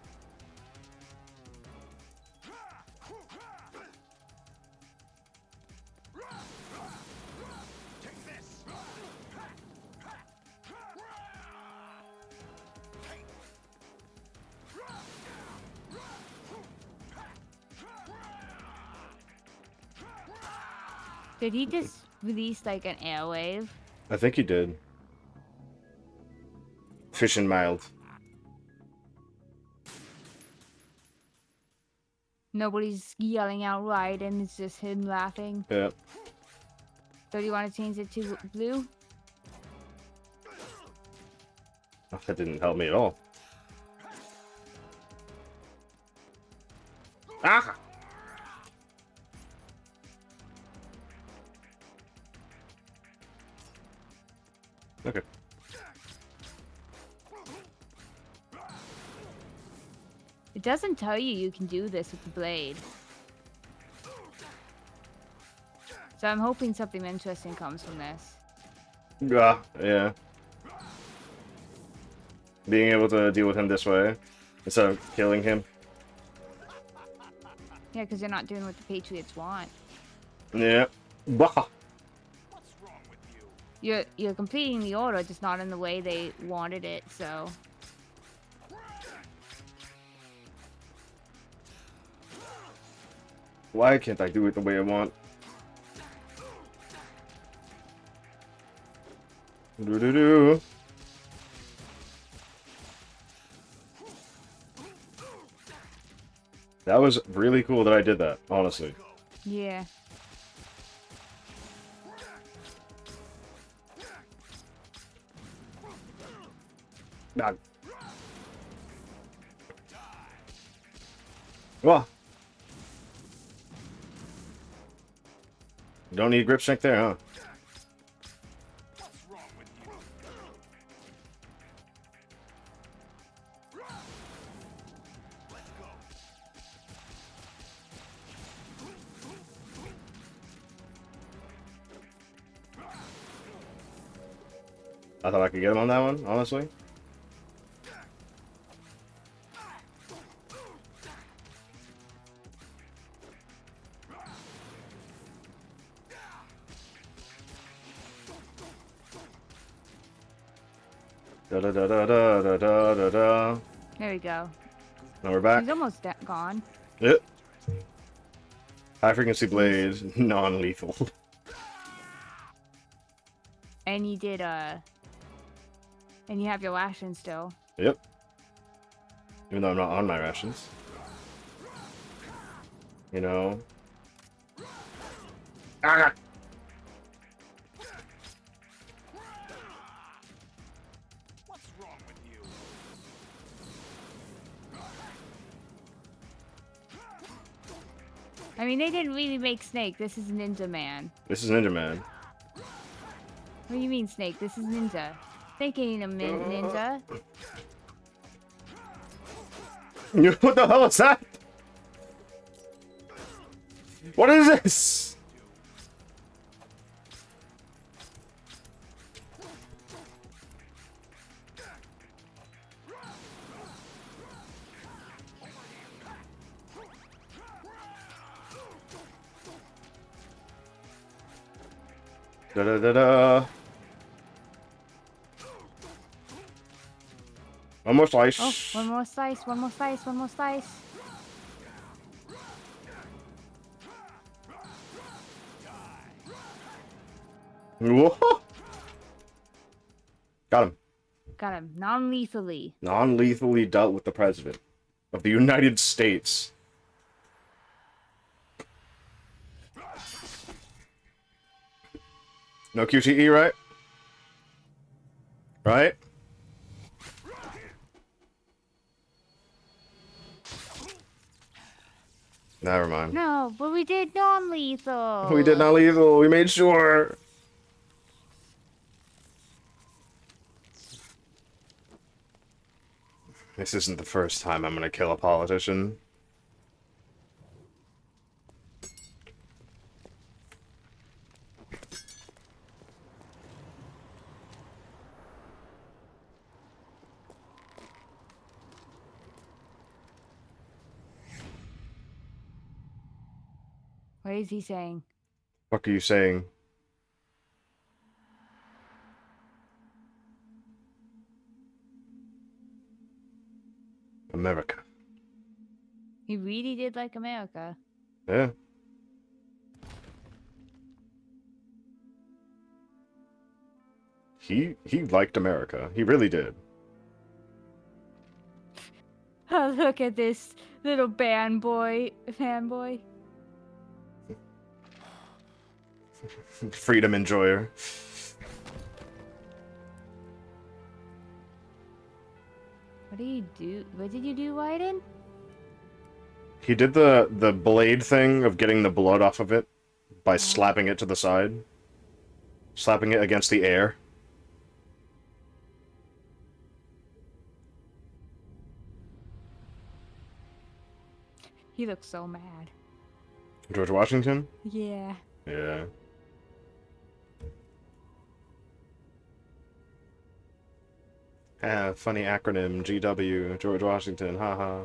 Did he just release like an airwave? I think he did. Fish and mild. Nobody's yelling out Raiden, it's just him laughing. Yeah. So do you want to change it to blue? Oh, that didn't help me at all. Ah! Okay. It doesn't tell you you can do this with the blade. So I'm hoping something interesting comes from this. Yeah. Being able to deal with him this way instead of killing him. Yeah, because you're not doing what the Patriots want. Yeah. Bah. You're completing the order, just not in the way they wanted it, so... Why can't I do it the way I want? Do-do-do. That was really cool that I did that, honestly. Yeah. God. Well. Don't need grip strength there, huh? I thought I could get him on that one, honestly. Da da da da da da da da da. There we go. Now we're back. He's almost gone. Yep. High frequency blade, non-lethal. And you did, and you have your ration still. Yep. Even though I'm not on my rations. You know. Ah! What's wrong with you? I mean, they didn't really make Snake. This is Ninja Man. This is Ninja Man. What do you mean, Snake? This is Ninja. Thinking a ninja. What the hell is that? What is this? Da da da da. One more slice. Oh, one more slice, one more slice, one more slice. Whoa. Got him. Got him non-lethally. Non-lethally dealt with the president of the United States. No QTE, right? Right? Never mind. No, but we did non-lethal. We did not lethal. We made sure. This isn't the first time I'm gonna kill a politician. What is he saying? What are you saying? America. He really did like America. Yeah. He liked America. He really did. Oh, look at this little fanboy. Freedom enjoyer. What do you do? What did you do, Wyden? He did the blade thing of getting the blood off of it by slapping it to the side. Slapping it against the air. He looks so mad. George Washington? Yeah. Yeah. Ah, funny acronym, GW, George Washington, haha.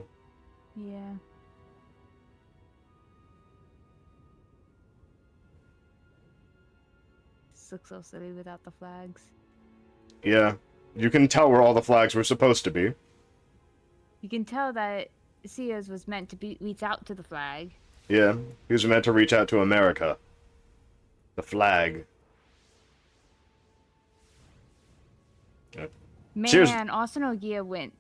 Yeah. This looks so silly without the flags. Yeah. You can tell where all the flags were supposed to be. You can tell that Sears was meant to reach out to the flag. Yeah. He was meant to reach out to America. The flag. Man, Sears... Arsenal Gear went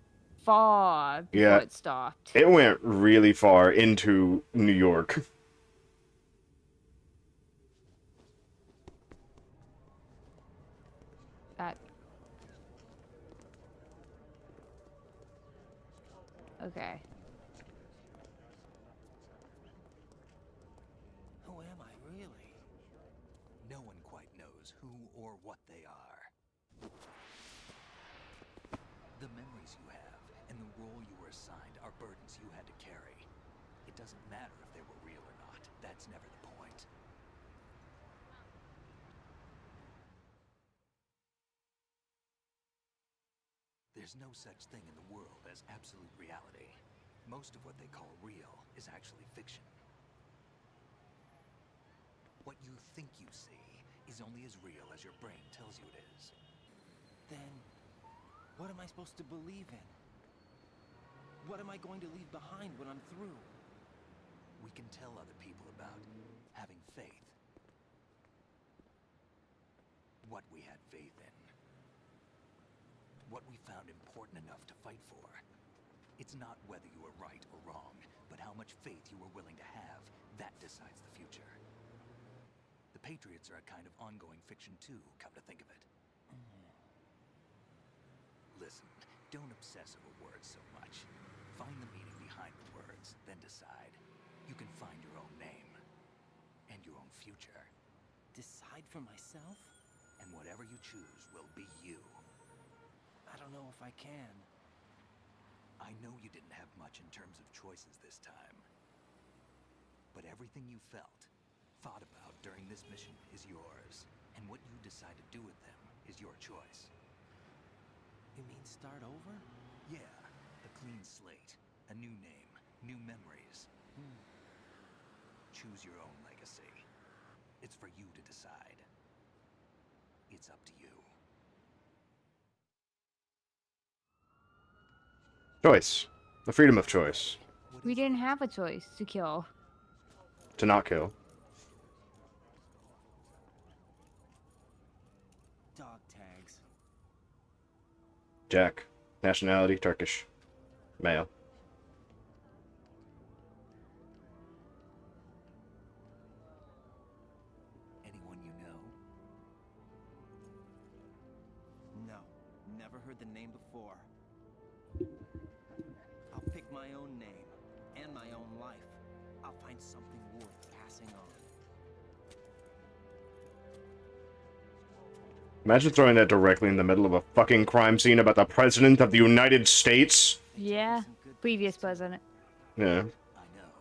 far before it stopped. It went really far into New York. That. Okay. Who am I, really? No one quite knows who or what they are. The memories you have and the role you were assigned are burdens you had to carry. It doesn't matter if they were real or not. That's never the point. There's no such thing in the world as absolute reality. Most of what they call real is actually fiction. What you think you see is only as real as your brain tells you it is. Then, what am I supposed to believe in? What am I going to leave behind when I'm through? We can tell other people about having faith. What we had faith in. What we found important enough to fight for. It's not whether you were right or wrong, but how much faith you were willing to have. That decides the future. The Patriots are a kind of ongoing fiction too, come to think of it. Listen, don't obsess over words so much. Find the meaning behind the words, then decide. You can find your own name. And your own future. Decide for myself? And whatever you choose will be you. I don't know if I can. I know you didn't have much in terms of choices this time. But everything you felt, thought about during this mission is yours. And what you decide to do with them is your choice. You mean start over? Yeah, a clean slate, a new name, new memories. Choose your own legacy. It's for you to decide. It's up to you. Choice. The freedom of choice. We didn't have a choice to kill. To not kill. Dog tags. Jack. Nationality, Turkish. Male. Anyone you know? No, never heard the name before. I'll pick my own name and my own life. I'll find something worth passing on. Imagine throwing that directly in the middle of a fucking crime scene about the President of the United States. Yeah, previous president. Yeah. I know.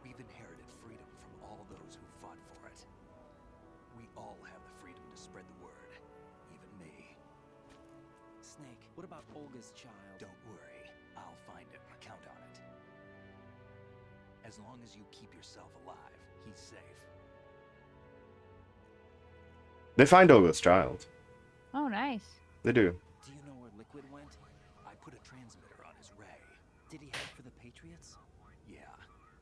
We've inherited freedom from all those who fought for it. We all have the freedom to spread the word. Even me. Snake, what about Olga's child? Don't worry. I'll find him. Count on it. As long as you keep yourself alive, he's safe. They find Olga's child. Oh, nice. They do. Do you know where Liquid went? I put a transmitter on his ray. Did he head for the Patriots? Yeah,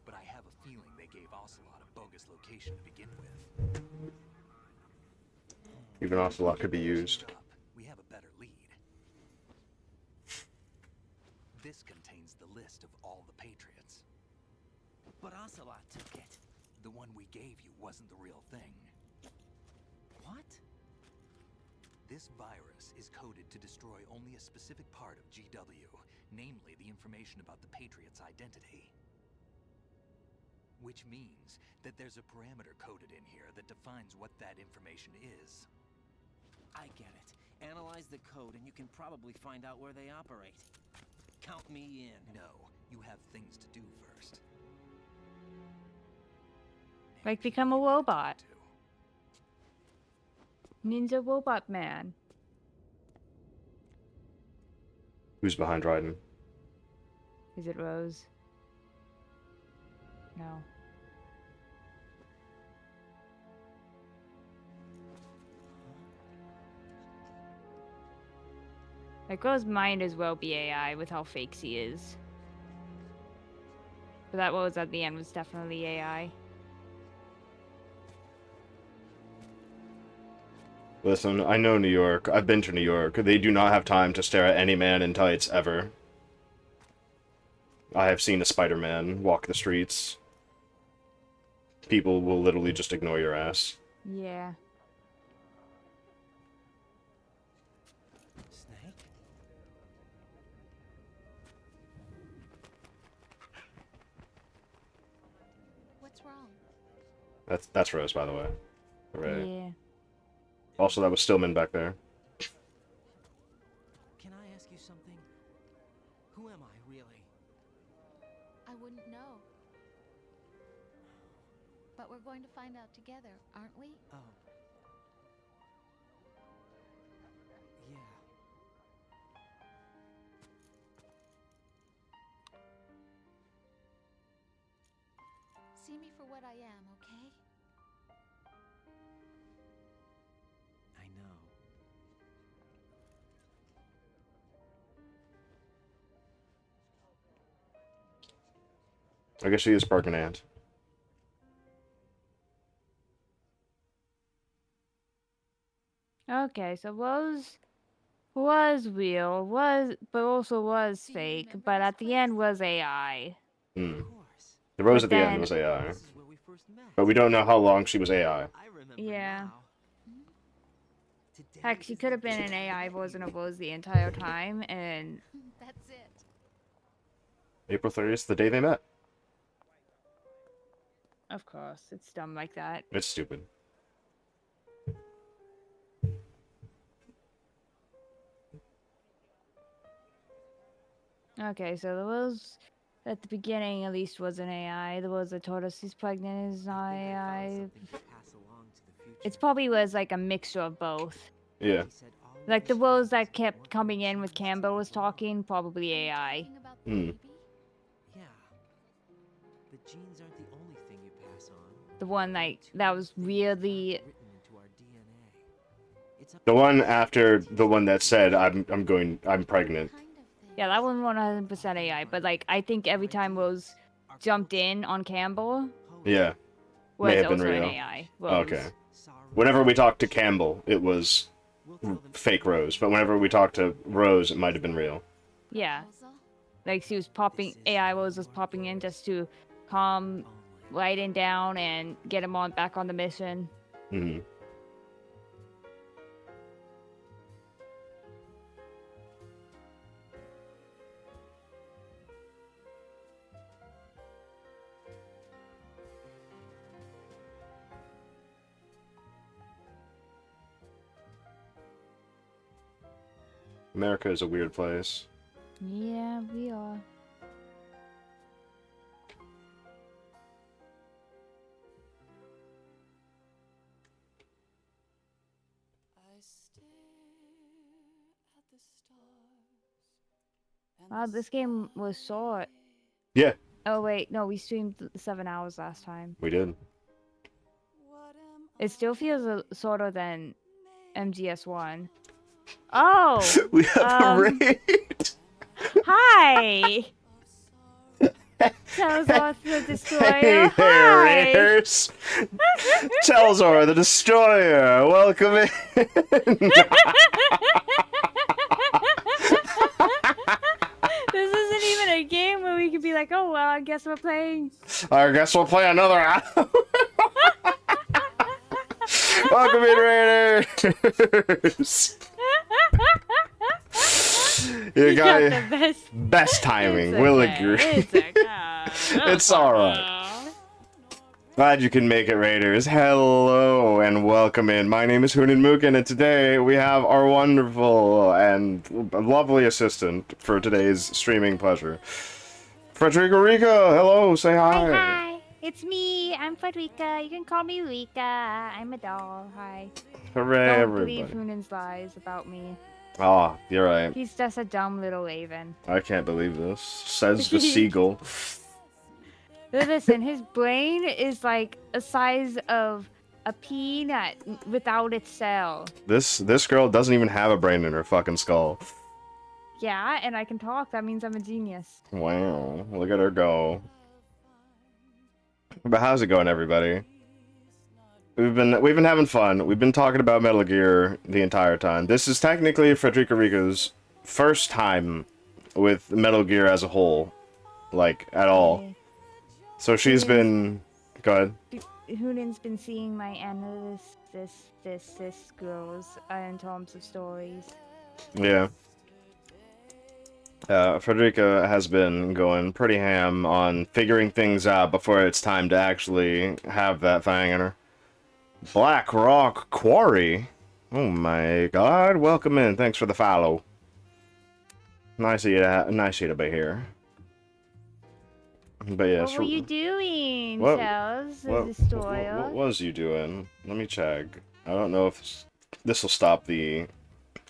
but I have a feeling they gave Ocelot a bogus location to begin with. Even Ocelot could be used. We have a better lead. This contains the list of all the Patriots. But Ocelot took it. The one we gave you wasn't the real thing. What? This virus is coded to destroy only a specific part of GW, namely the information about the Patriot's identity. Which means that there's a parameter coded in here that defines what that information is. I get it. Analyze the code and you can probably find out where they operate. Count me in. No, you have things to do first. Like become a robot. Ninja Robot Man. Who's behind Raiden? Is it Rose? No. That girl's might as well be AI with how fake she is. But that Rose at the end was definitely AI. Listen, I know New York. I've been to New York. They do not have time to stare at any man in tights, ever. I have seen a Spider-Man walk the streets. People will literally just ignore your ass. Yeah. Snake? What's wrong? That's Rose, by the way. Right. Yeah. Also, that was Stillman back there. Can I ask you something? Who am I, really? I wouldn't know. But we're going to find out together, aren't we? Oh. Yeah. See me for what I am, okay? I know. I guess she is Park and Ant. Okay, so was real, but also was fake, but at the end was AI. Hmm. The Rose at the end was AI. But we don't know how long she was AI. Yeah. Heck, she could have been an AI version of Rose the entire time, and... That's it. April 30th, the day they met. Of course, it's dumb like that. It's stupid. Okay, so the Wills at the beginning at least was an AI. The Wills that told us he's pregnant is not AI. It's probably was like a mixture of both. Yeah. Like the Wills that kept coming in with Campbell was talking, probably AI. Hmm. Yeah. But genes aren't the only thing you pass on. The one like that was really The one after the one that said I'm pregnant. yeah, that one 100% AI. But like I think every time Rose jumped in on Campbell Yeah. May was have been also an real. AI. Okay. Rose. Whenever we talked to Campbell, it was fake Rose. But whenever we talked to Rose, it might have been real. Yeah. Like she was popping AI Rose was popping in just to calm Raiden down and get him on back on the mission. Hmm. America is a weird place. Yeah, we are. Wow, this game was short. Yeah. Oh wait, no, we streamed 7 hours last time. We did. It still feels shorter than MGS1. Oh! We have a raid! Hi! Telzor the Destroyer, Hey there, hi! Raiders! Telzor the Destroyer, welcome in! This isn't even a game where we could be like, oh, well, I guess we're playing. I guess we'll play another hour. Welcome in, Raiders! You got the best timing, It's we'll okay, agree. It's okay. It's alright. Glad you can make it, Raiders. Hello and welcome in. My name is Hoonin Mookin, and today we have our wonderful and lovely assistant for today's streaming pleasure, Frederica Rica. Hello, say hi. Hi, it's me. I'm Frederica. You can call me Rika. I'm a doll. Hi. Hooray, Don't everybody. believe Hunin's lies about me. Ah, you're right. He's just a dumb little raven. I can't believe this, says the seagull. Listen, his brain is like a size of a peanut without its cell. This girl doesn't even have a brain in her fucking skull. Yeah, and I can talk. That means I'm a genius. Wow, look at her go. But how's it going, everybody? We've been having fun. We've been talking about Metal Gear the entire time. This is technically Frederica Rica's first time with Metal Gear as a whole, like at all. So she's been. Go ahead. Hunin's been seeing my analysis girls in terms of stories. Yeah. Frederica has been going pretty ham on figuring things out before it's time to actually have that thing in her. Black Rock Quarry? Oh my god, welcome in. Thanks for the follow. Nice of you to be here. But yes. What were you doing, What- Charles? The What Destroyer? was you doing? Let me check. I don't know if this will stop the...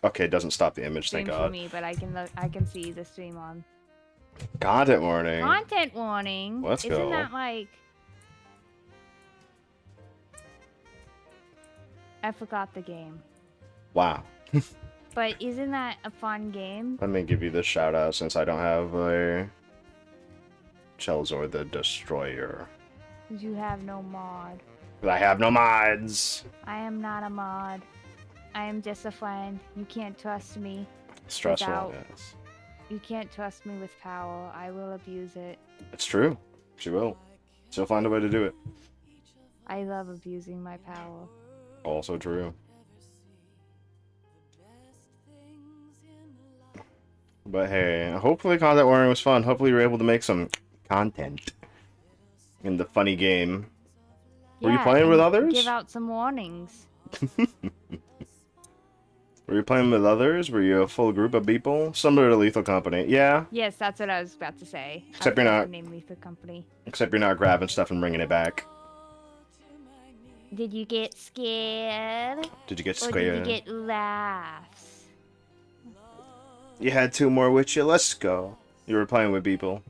Okay, it doesn't stop the image, Stream thank for god. me, but I can see the stream on. Content warning. Content warning. Let's Isn't go. that like? I forgot the game. Wow. But isn't that a fun game? Let me give you this shout out since I don't have a Chelzor the Destroyer. You have no mod. But I have no mods. I am not a mod. I am just a friend. You can't trust me. Stressful, without- yes. You can't trust me with power. I will abuse it. It's true. She will. She'll find a way to do it. I love abusing my power. Also true. But hey, hopefully content warning was fun. Hopefully you were able to make some content in the funny game. Were you Yeah, playing with and others? Give out some warnings. Were you playing with others? Were you a full group of people? Similar to Lethal Company. Yeah. Yes, that's what I was about to say. Except I you're forgot not. the name Lethal Company. Except you're not grabbing stuff and bringing it back. Did you get scared? Did you get Or did you scared? get laughs? You had two more with you. Let's go. You were playing with people.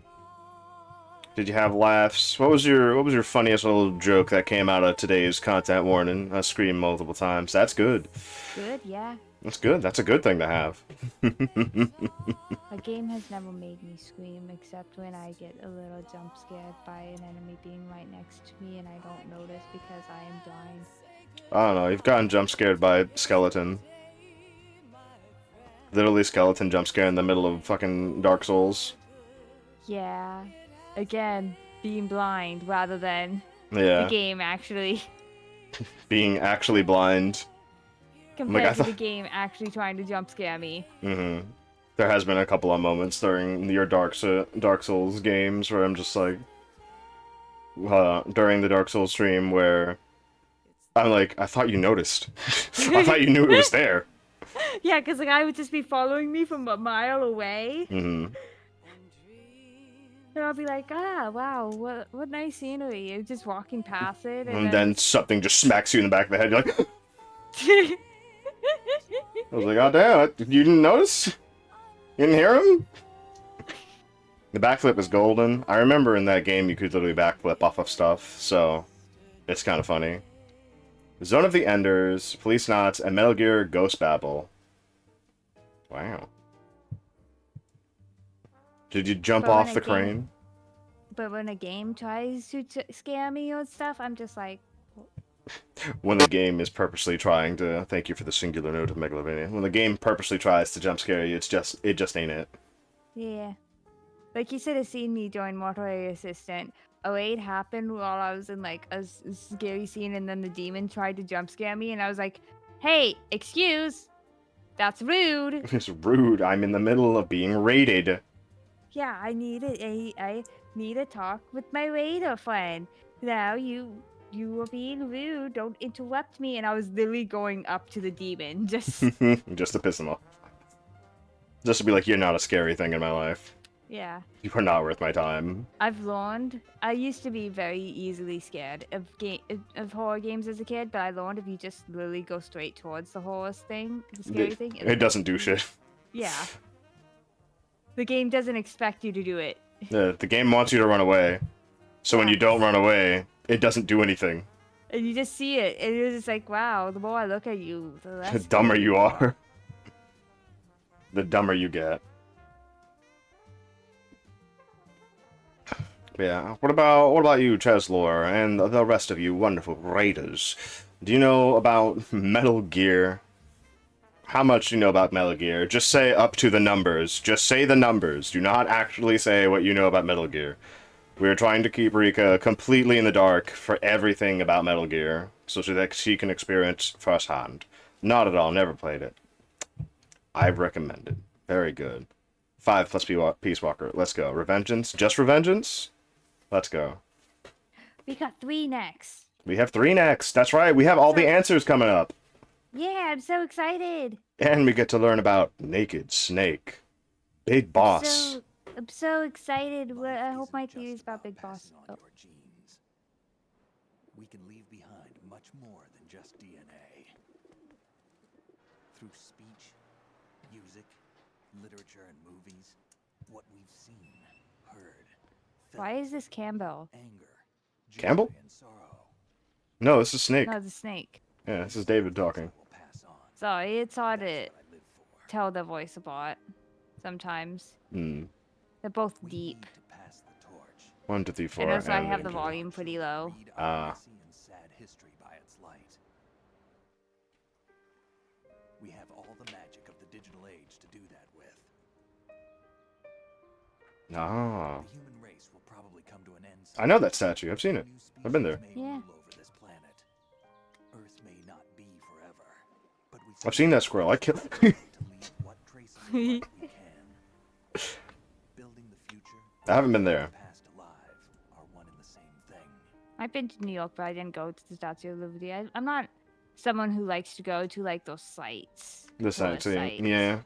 Did you have laughs? What was your funniest little joke that came out of today's content warning? I screamed multiple times. That's good. Good, yeah. That's good. That's a good thing to have. A game has never made me scream except when I get a little jump scared by an enemy being right next to me and I don't notice because I am blind. I don't know. You've gotten jump scared by skeleton. Literally skeleton jump scare in the middle of fucking Dark Souls. Yeah. Again, being blind rather than Yeah. the game actually. Being actually blind. Compared to the game actually trying to jump scare me. Mm-hmm. There has been a couple of moments during your Dark Souls games where I'm just like, during the Dark Souls stream where I'm like, I thought you noticed. I thought you knew it was there. Yeah, because the guy would just be following me from a mile away. Mm-hmm. And I'll be like, ah, wow, what nice scenery. And just walking past it. And then something just smacks you in the back of the head. You're like, I was like, oh damn, you didn't notice? You didn't hear him? The backflip is golden. I remember in that game you could literally backflip off of stuff, so it's kind of funny. Zone of the Enders, Police Knots, and Metal Gear Ghost Babel. Wow. Did you jump off the crane? But when a game tries to scare me or stuff, I'm just like... When the game is purposely trying to... Thank you for the singular note of Megalovania. When the game purposely tries to jump scare you, it just ain't it. Yeah. Like, you should have seen me join Mortuary Assistant. A raid happened while I was in, like, a scary scene, and then the demon tried to jump scare me, and I was like, hey, excuse! That's rude! It's rude. I'm in the middle of being raided. Yeah, I need a talk with my raider friend. Now you were being rude. Don't interrupt me. And I was literally going up to the demon, just to piss him off. Just to be like, you're not a scary thing in my life. Yeah. You are not worth my time. I've learned. I used to be very easily scared of horror games as a kid, but I learned if you just literally go straight towards the horror thing, the scary thing, it doesn't do shit. Yeah. The game doesn't expect you to do it. The game wants you to run away. So when you don't run away, it doesn't do anything. And you just see it, and you're just like, wow, the more I look at you, the less... The dumber you are. The dumber you get. Yeah, what about you, Cheslor, and the rest of you wonderful raiders? Do you know about Metal Gear? How much do you know about Metal Gear? Just say up to the numbers. Just say the numbers. Do not actually say what you know about Metal Gear. We're trying to keep Rika completely in the dark for everything about Metal Gear, so that she can experience firsthand. Not at all, never played it. I recommend it. Very good. 5 plus Peace Walker. Let's go. Revengeance? Just Revengeance? Let's go. We got 3 next. We have 3 next. That's right. We have all the answers coming up. Yeah, I'm so excited. And we get to learn about Naked Snake. Big Boss. I'm so excited. I hope my theory's about Big Boss. Oh. We can leave behind much more than just DNA. Through speech, music, literature, and movies, what we've seen, heard, felt, Why is this Campbell? anger, Campbell? and sorrow. No, this is Snake. No, the snake. Yeah, this is David talking. Sorry, it's hard to tell the voice apart sometimes. Hmm. They're both deep. 1, 2, 3, 4. And also, I and have the then- volume pretty low. Ah. Sad history by its light. We have all the magic of the digital age to do that with. Ah. The human race will probably come to an end. I know that statue. I've seen it. I've been there. Yeah. Earth may not be forever, but we I've seen that squirrel. I killed I haven't been there. I've been to New York, but I didn't go to the Statue of Liberty. I'm not someone who likes to go to like those sites. The tourist sightseeing. sites. Yeah.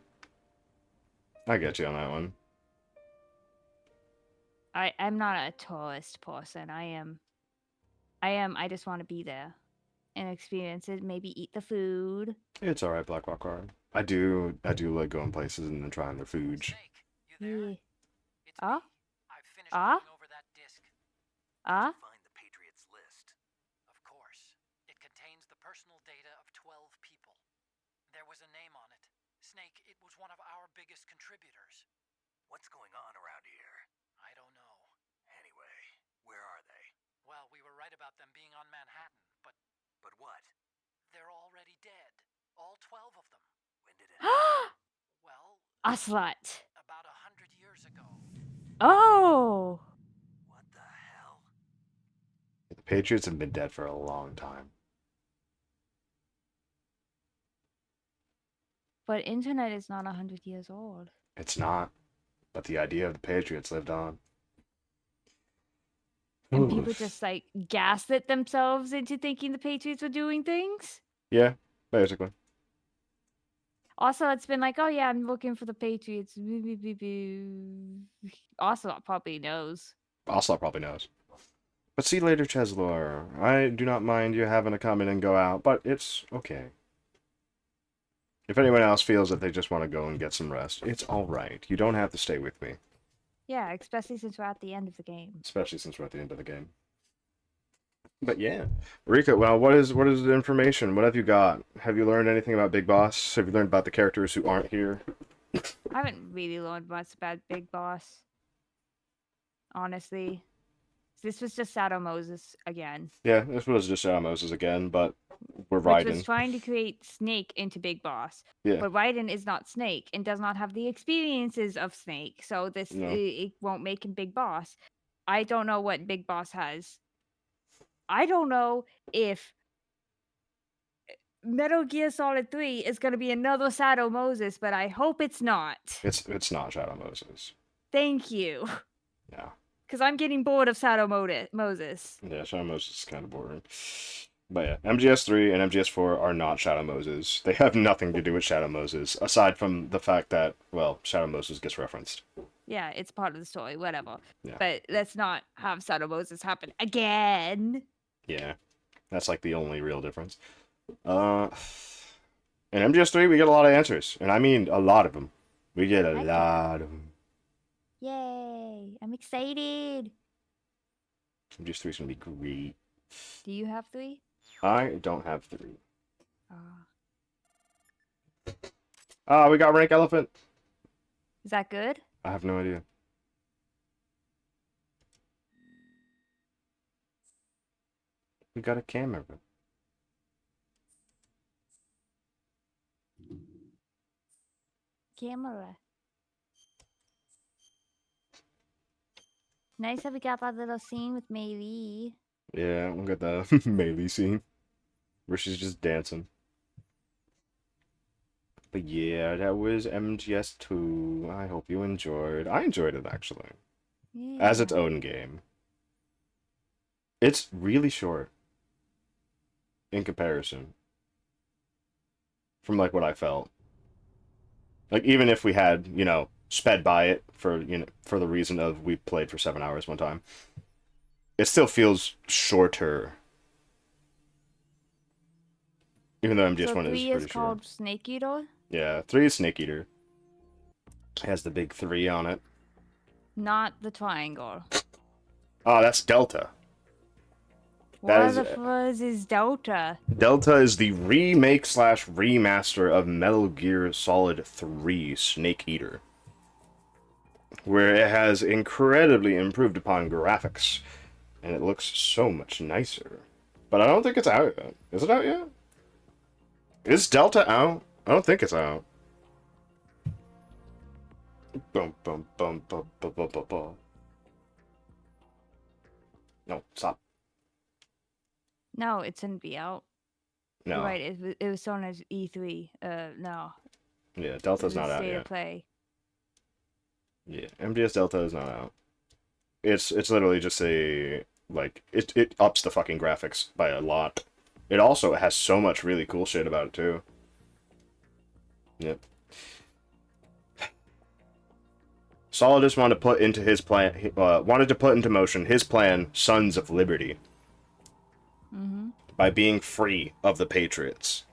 I get you on that one. I'm not a tourist person. I just want to be there and experience it. Maybe eat the food. It's alright, Black Rock Hard. I do like going places and then trying their food. Yeah. Ah? Ah? Find the Patriots list. Of course. It contains the personal data of 12 people. There was a name on it. Snake, it was one of our biggest contributors. What's going on around here? I don't know. Anyway, where are they? Well, we were right about them being on Manhattan, but But what? they're already dead. All 12 of them. When did it happen? Well, Ocelot. about 100 years ago. Oh. What the hell? The Patriots have been dead for a long time. But internet is not 100 years old. It's not. But the idea of the Patriots lived on. And Oof. people just like gaslit themselves into thinking the Patriots were doing things. Yeah, basically. Also, it's been like, oh yeah, I'm looking for the Patriots. Ocelot probably knows. Ocelot probably knows. But see you later, Cheslor. I do not mind you having to come in and go out, but it's okay. If anyone else feels that they just want to go and get some rest, it's alright. You don't have to stay with me. Yeah, especially since we're at the end of the game. Especially since we're at the end of the game. But yeah. Rika, well, what is the information? What have you got? Have you learned anything about Big Boss? Have you learned about the characters who aren't here? I haven't really learned much about Big Boss. Honestly. This was just Shadow Moses again. Yeah, this was just Moses again, but we're Which Raiden. was trying to create Snake into Big Boss. Yeah. But Raiden is not Snake and does not have the experiences of Snake. So this No. it won't make him Big Boss. I don't know what Big Boss has. I don't know if Metal Gear Solid 3 is going to be another Shadow Moses, but I hope it's not. It's not Shadow Moses. Thank you. Yeah. Because I'm getting bored of Shadow Moses. Yeah, Shadow Moses is kind of boring. But yeah, MGS3 and MGS4 are not Shadow Moses. They have nothing to do with Shadow Moses, aside from the fact that, well, Shadow Moses gets referenced. Yeah, it's part of the story, whatever. Yeah. But let's not have Shadow Moses happen again. Yeah, that's like the only real difference. In MGS3, we get a lot of answers, and I mean a lot of them. We get a lot of them. Yay! I'm excited. MGS3 is gonna be great. Do you have 3? I don't have 3. Oh. We got Rank Elephant. Is that good? I have no idea. We got a camera. Camera. Nice that we got that little scene with Mei Lee. Yeah, we got the melee scene where she's just dancing. But yeah, that was MGS2. I hope you enjoyed. I enjoyed it, actually. Yeah. As its own game. It's really short. In comparison. From, like, what I felt. Like, even if we had, you know, sped by it for, you know, for the reason of we played for 7 hours one time. It still feels shorter. Even though MGS1 so is 3 pretty is short. called Snake Eater? Yeah, 3 is Snake Eater. It has the big 3 on it. Not the triangle. Oh, that's Delta. What the fuzz is Delta? Delta is the remake / remaster of Metal Gear Solid 3 Snake Eater. Where it has incredibly improved upon graphics. And it looks so much nicer. But I don't think it's out yet. Is it out yet? Is Delta out? I don't think it's out. Boom, boom, boom, boom, boom, boom, boom, boom. No, stop. No, it shouldn't be out. No. You're right, it was shown as E3. No. Yeah, Delta's not out State yet. of play. Yeah, MGS Delta is not out. It's literally just a, like, it ups the fucking graphics by a lot. it also has so much really cool shit about it too. Yep. Solidus wanted to put into his plan, wanted to put into motion his plan, Sons of Liberty, by being free of the Patriots.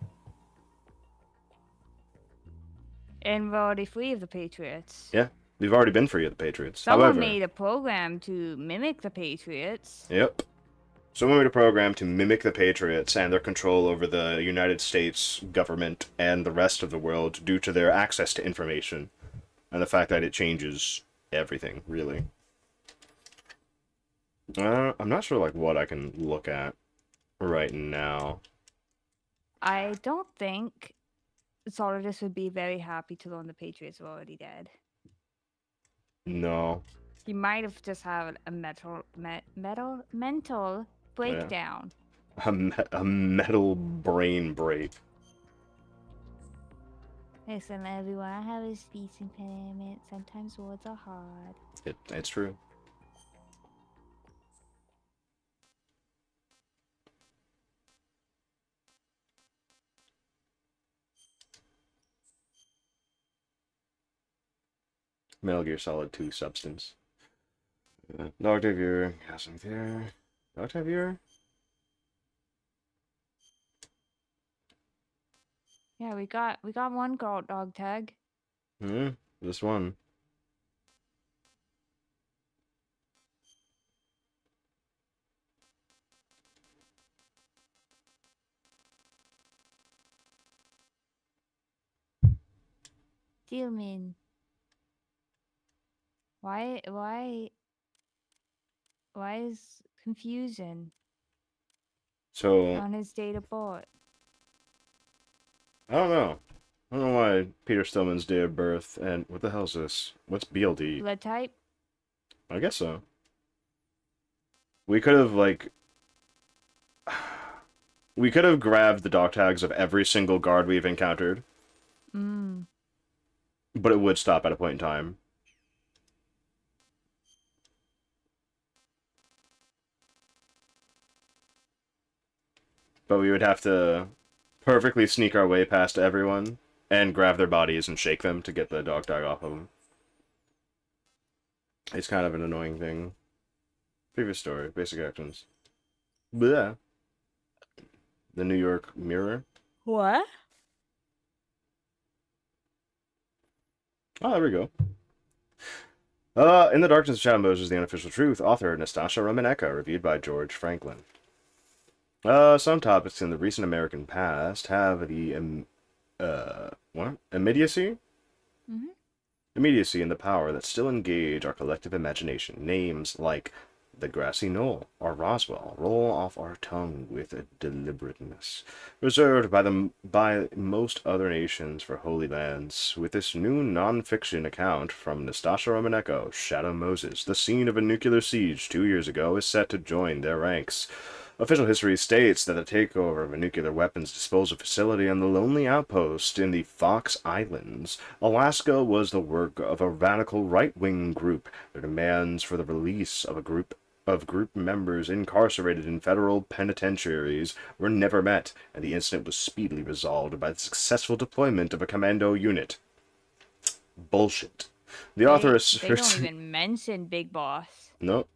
And we're already free of the Patriots. Yeah, we've already been free of the Patriots. Someone However, made a program to mimic the Patriots. Yep. Someone made a program to mimic the Patriots and their control over the United States government and the rest of the world due to their access to information and the fact that it changes everything, really. I'm not sure, like, what I can look at right now. I don't think Solidus would be very happy to learn the Patriots were already dead. No. He might have just had a mental breakdown. A metal brain break. Listen, everyone, I have a speech impairment. Sometimes words are hard. It's true. Metal Gear Solid 2 Substance. Dr. Viewer, Casting there. Dr. Viewer? Yeah, we got one dog tag. This one. Steelman. Why is confusion So, on his date of birth? I don't know. I don't know why Peter Stillman's date of birth and what the hell is this? What's BLD? Blood type? I guess so. We could have, like... We could have grabbed the dog tags of every single guard we've encountered. But it would stop at a point in time. But we would have to perfectly sneak our way past everyone and grab their bodies and shake them to get the dog tag off of them. It's kind of an annoying thing. Previous story, basic actions. Bleh. The New York Mirror. What? Oh, there we go. In the Darkness of Shadow Moses, The Unofficial Truth, author Nastasha Romaneka, reviewed by George Franklin. Some topics in the recent American past have the, immediacy? Immediacy and the power that still engage our collective imagination. Names like the Grassy Knoll or Roswell roll off our tongue with a deliberateness reserved by most other nations for holy lands. With this new non-fiction account from Nastasha Romaneko, Shadow Moses, the scene of a nuclear siege 2 years ago, is set to join their ranks. Official history states that the takeover of a nuclear weapons disposal facility on the lonely outpost in the Fox Islands, Alaska, was the work of a radical right-wing group. Their demands for the release of group members incarcerated in federal penitentiaries were never met, and the incident was speedily resolved by the successful deployment of a commando unit. Bullshit. The author asserts... They don't even mention Big Boss. Nope.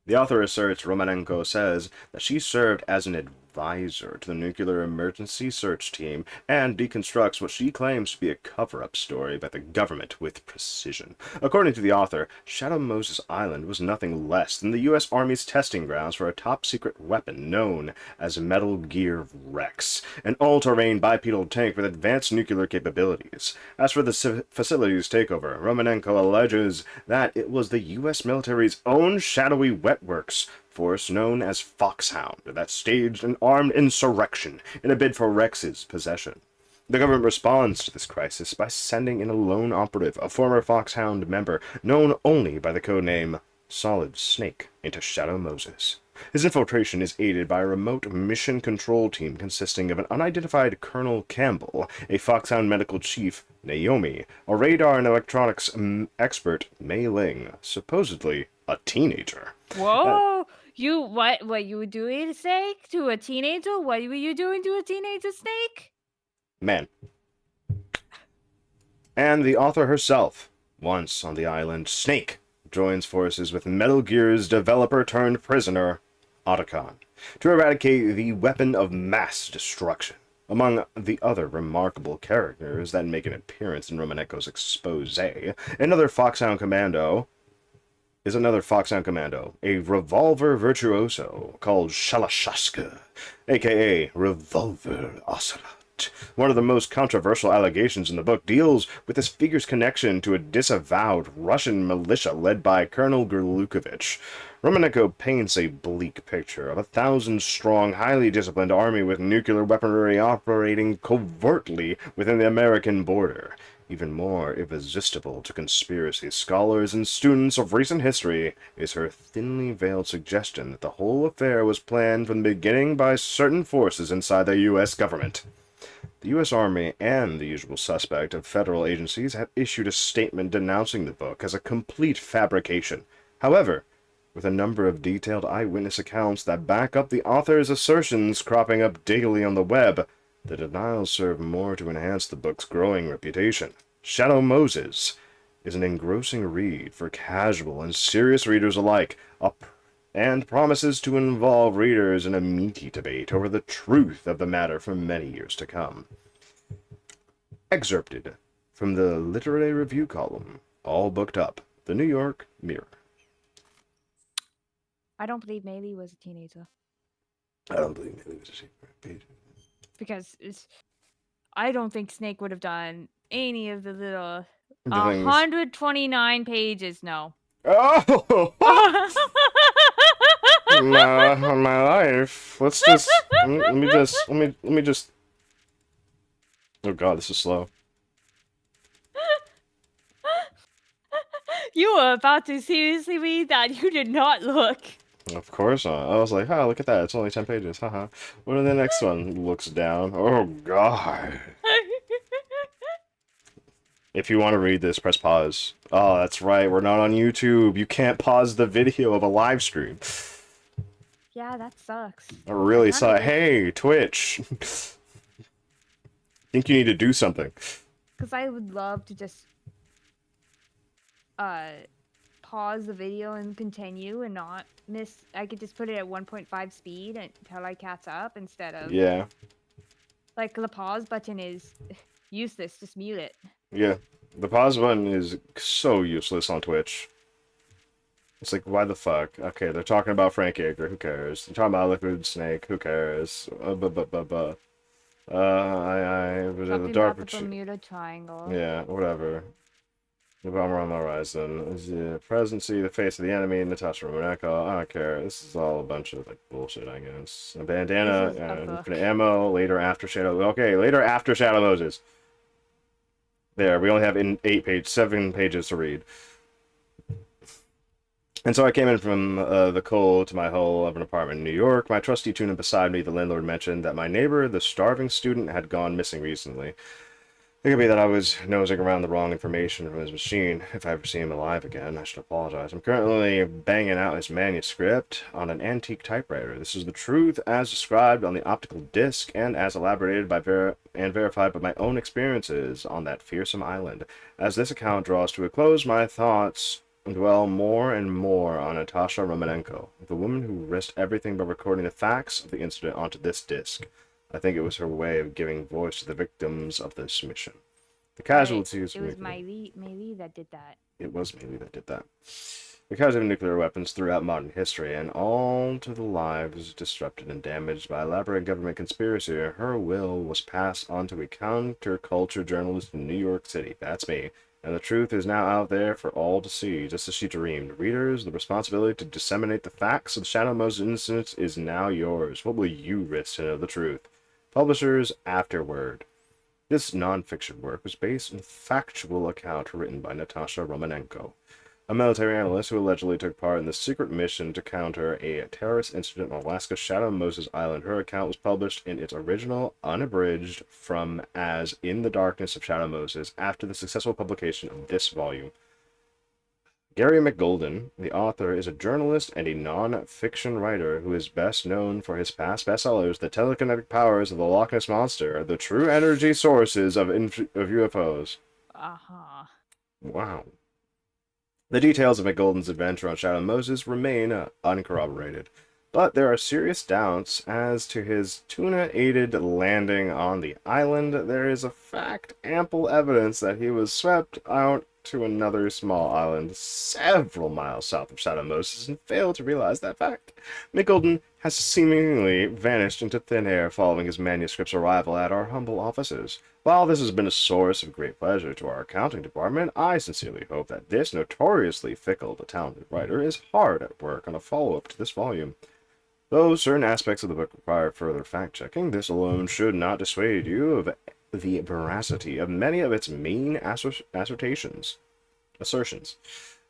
The author asserts Romanenko says that she served as an advisor to the Nuclear Emergency Search Team and deconstructs what she claims to be a cover-up story by the government with precision. According to the author, Shadow Moses Island was nothing less than the U.S. Army's testing grounds for a top-secret weapon known as Metal Gear Rex, an all-terrain bipedal tank with advanced nuclear capabilities. As for the facility's takeover, Romanenko alleges that it was the U.S. military's own shadowy wetworks force known as Foxhound that staged an armed insurrection in a bid for Rex's possession. The government responds to this crisis by sending in a lone operative, a former Foxhound member known only by the codename Solid Snake, into Shadow Moses. His infiltration is aided by a remote mission control team consisting of an unidentified Colonel Campbell, a Foxhound medical chief, Naomi, a radar and electronics expert, Mei Ling, supposedly a teenager. Whoa! What you were doing, Snake, to a teenager? What were you doing to a teenager, Snake? Man. And the author herself, once on the island, Snake joins forces with Metal Gear's developer-turned-prisoner, Otacon, to eradicate the weapon of mass destruction. Among the other remarkable characters that make an appearance in Romanenko's expose, another Foxhound Commando, a revolver virtuoso called Shalashaska, aka Revolver Ocelot. One of the most controversial allegations in the book deals with this figure's connection to a disavowed Russian militia led by Colonel Gerlukovich. Romanenko paints a bleak picture of a 1,000-strong, highly disciplined army with nuclear weaponry operating covertly within the American border. Even more irresistible to conspiracy scholars and students of recent history is her thinly veiled suggestion that the whole affair was planned from the beginning by certain forces inside the U.S. government. The U.S. Army and the usual suspect of federal agencies have issued a statement denouncing the book as a complete fabrication. However, with a number of detailed eyewitness accounts that back up the author's assertions cropping up daily on the web, the denials serve more to enhance the book's growing reputation. Shadow Moses is an engrossing read for casual and serious readers alike, and promises to involve readers in a meaty debate over the truth of the matter for many years to come. Excerpted from the literary review column, all booked up, the New York Mirror. I don't believe Maylee was a teenager. I don't believe Maylee was a teenager. Because I don't think Snake would have done any of the little The things. 129 pages. No. Oh! my life. Let's just let me just. Oh God, this is slow. You were about to seriously read that. You did not look. Of course not. I was like, oh, look at that. It's only 10 pages. Haha. What are the next one? Looks down. Oh God. If you want to read this, press pause. Oh, that's right. We're not on YouTube. You can't pause the video of a live stream. Yeah, that sucks. I really saw it. Hey, Twitch. Think you need to do something. Because I would love to just pause the video and continue and not miss. I could just put it at 1.5 speed until I catch up instead of. Yeah. Like, the pause button is useless. Just mute it. Yeah. The pause button is so useless on Twitch. It's like, why the fuck? Okay, they're talking about Frank Yeager. Who cares? They're talking about Liquid Snake. Who cares? The dark. About the Bermuda Triangle. Yeah, whatever. The bomber on the horizon. The presidency, the face of the enemy, Natasha Romanenko. I don't care. This is all a bunch of like bullshit, I guess. A bandana, infinite ammo. Later after Shadow. Okay, later after Shadow Moses. There, we only have 7 pages to read. And so I came in from the cold to my hole of an apartment in New York. My trusty tuna beside me, the landlord mentioned that my neighbor, the starving student, had gone missing recently. It could be that I was nosing around the wrong information from his machine. If I ever see him alive again, I should apologize. I'm currently banging out his manuscript on an antique typewriter. This is the truth as described on the optical disc and as elaborated by verified by my own experiences on that fearsome island. As this account draws to a close, my thoughts dwell more and more on Natasha Romanenko, the woman who risked everything by recording the facts of the incident onto this disc. I think it was her way of giving voice to the victims of this mission. The casualties... It was Maylee that did that. It was Maylee that did that. The casualties of nuclear weapons throughout modern history, and all to the lives disrupted and damaged by elaborate government conspiracy, her will was passed on to a counterculture journalist in New York City. That's me. And the truth is now out there for all to see, just as she dreamed. Readers, the responsibility to disseminate the facts of the Shadow Moses incident is now yours. What will you risk to know the truth? Publishers, Afterword. This non-fiction work was based on a factual account written by Natasha Romanenko, a military analyst who allegedly took part in the secret mission to counter a terrorist incident on Alaska's Shadow Moses Island. Her account was published in its original, unabridged, from as In the Darkness of Shadow Moses after the successful publication of this volume. Gary McGolden, the author, is a journalist and a non-fiction writer who is best known for his past bestsellers, The Telekinetic Powers of the Loch Ness Monster, the true energy sources of UFOs. Uh-huh. Wow. The details of McGolden's adventure on Shadow Moses remain uncorroborated, but there are serious doubts as to his tuna-aided landing on the island. There is, in fact, ample evidence that he was swept out to another small island several miles south of Shadow Moses and failed to realize that fact. McGolden has seemingly vanished into thin air following his manuscript's arrival at our humble offices. While this has been a source of great pleasure to our accounting department, I sincerely hope that this notoriously fickle but talented writer is hard at work on a follow-up to this volume. Though certain aspects of the book require further fact-checking, this alone should not dissuade you of the veracity of many of its main assertions.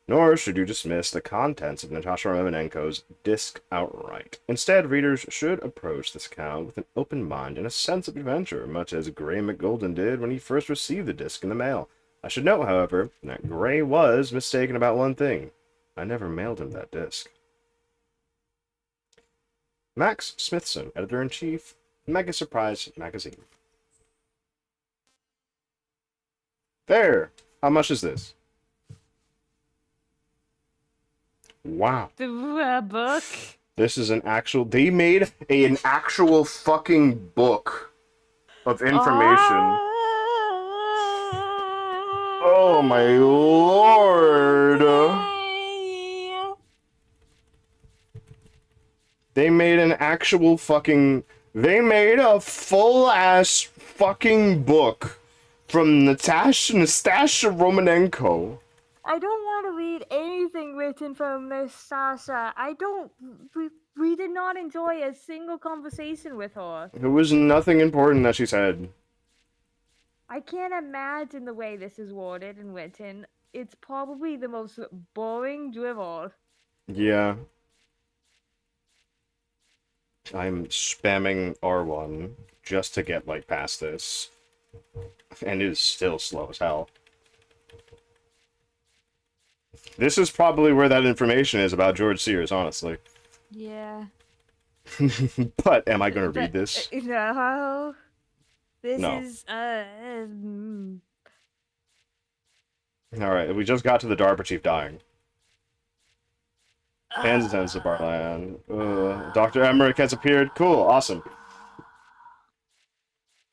Nor should you dismiss the contents of Natasha Romanenko's disc outright. Instead, readers should approach this account with an open mind and a sense of adventure, much as Gray McGolden did when he first received the disc in the mail. I should note, however, that Gray was mistaken about one thing. I never mailed him that disc. Max Smithson, Editor-in-Chief, Mega Surprise Magazine. There! How much is this? Wow. The book? This is an actual... They made an actual fucking book of information. Oh my lord! They made an actual fucking... They made a full-ass fucking book from Natasha Romanenko. I don't want to read anything written from Natasha. We did not enjoy a single conversation with her. There was nothing important that she said. I can't imagine the way this is worded and written. It's probably the most boring drivel. Yeah. I'm spamming R1 just to get, like, past this. And it is still slow as hell. This is probably where that information is about George Sears, honestly. Yeah. But am I going to read this? No. This No. is, Alright, we just got to the DARPA chief dying. Hands intense of our land. Dr. Emmerich has appeared. Cool, awesome.